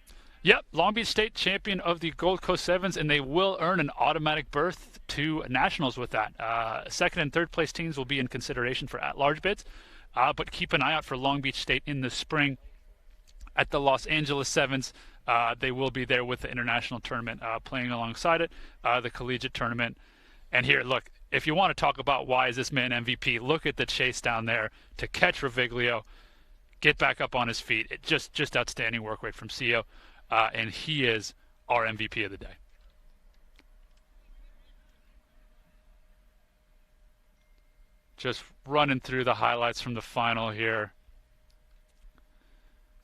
Yep, Long Beach State champion of the Gold Coast Sevens, and they will earn an automatic berth to nationals with that. Second and third place teams will be in consideration for at-large bids, but keep an eye out for Long Beach State in the spring at the Los Angeles Sevens. They will be there with the international tournament, playing alongside it, the collegiate tournament. And here, look, if you want to talk about why is this man MVP, look at the chase down there to catch Reviglio, get back up on his feet. Just outstanding work rate from CO, and he is our MVP of the day. Just running through the highlights from the final here.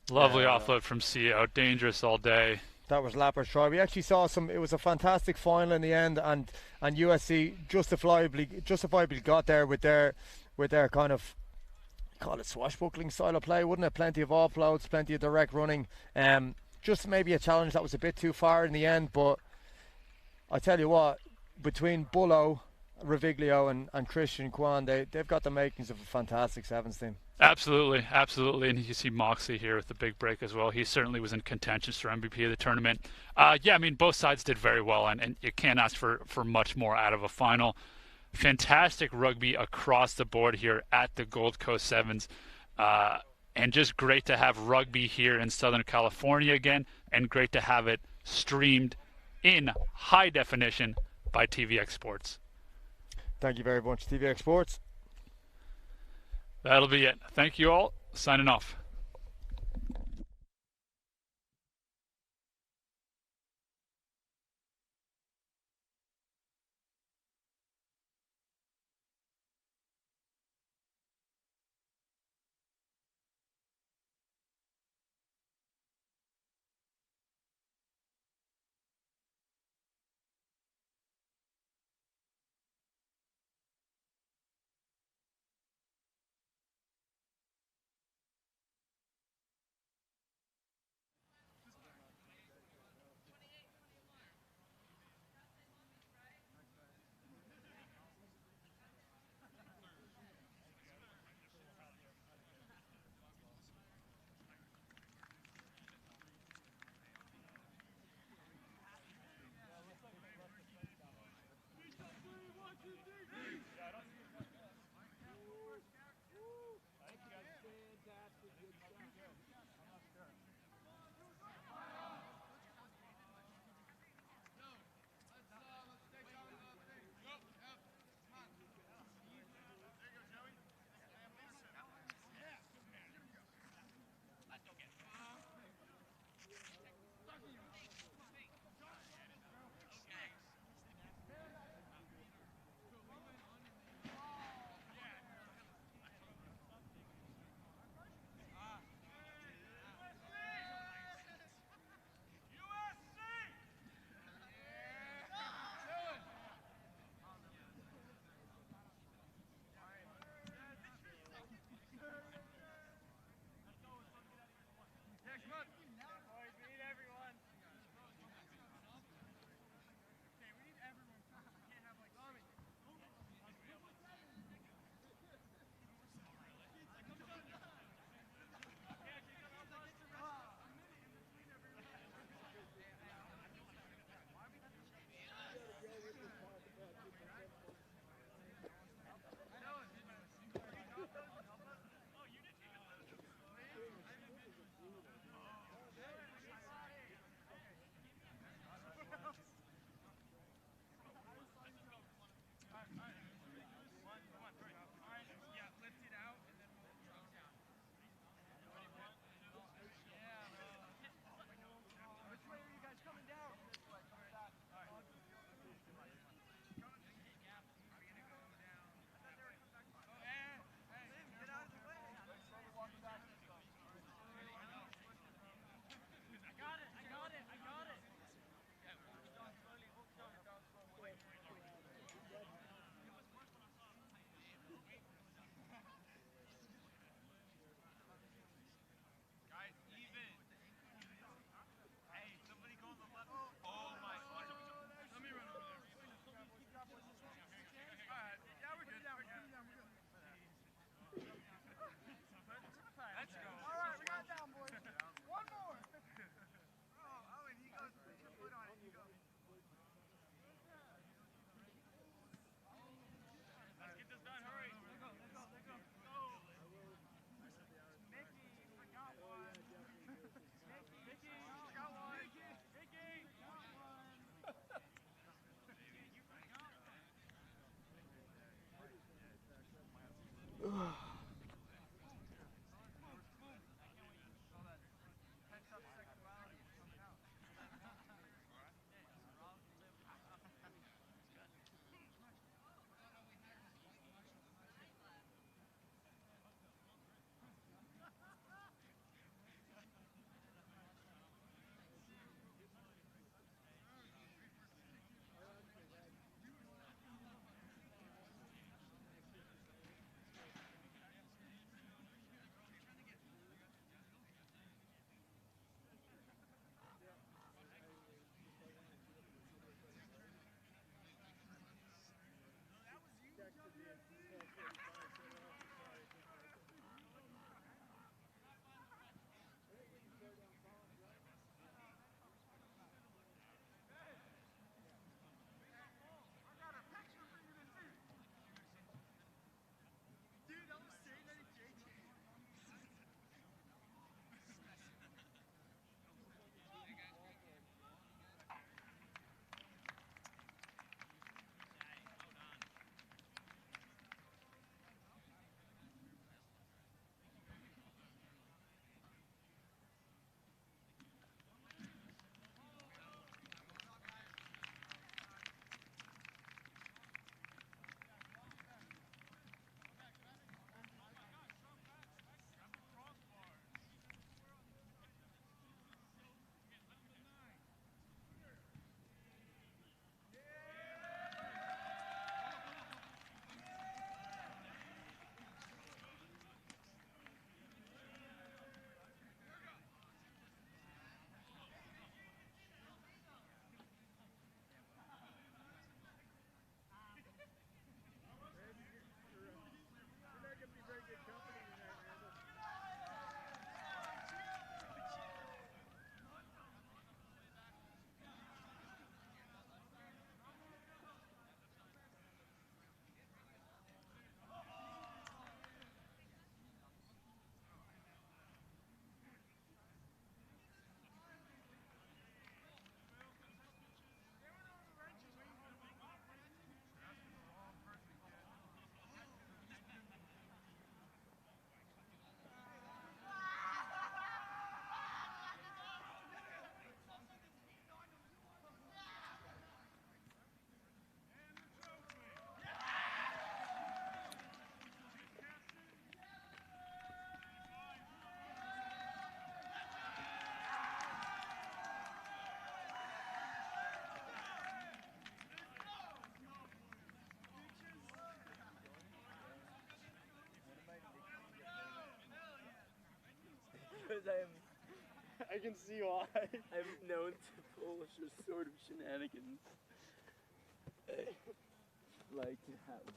Lovely offload from CO, dangerous all day. That was Lapper's try. We actually saw it was a fantastic final in the end, and USC justifiably got there with their kind of, call it swashbuckling style of play, wouldn't it? Plenty of offloads, plenty of direct running. Just maybe a challenge that was a bit too far in the end, but I tell you what, between Bullo, Reviglio and Christian Kwan, they've got the makings of a fantastic sevens team. Absolutely, absolutely. And you see Moxley here with the big break as well. He certainly was in contention for MVP of the tournament. Yeah, I mean, both sides did very well, and you can't ask for much more out of a final. Fantastic rugby across the board here at the Gold Coast Sevens. And just great to have rugby here in Southern California again, and great to have it streamed in high definition by TVX Sports. Thank you very much, TVX Sports. That'll be it. Thank you all. Signing off. I can see why. I'm known to pull a sort of shenanigans. I like to have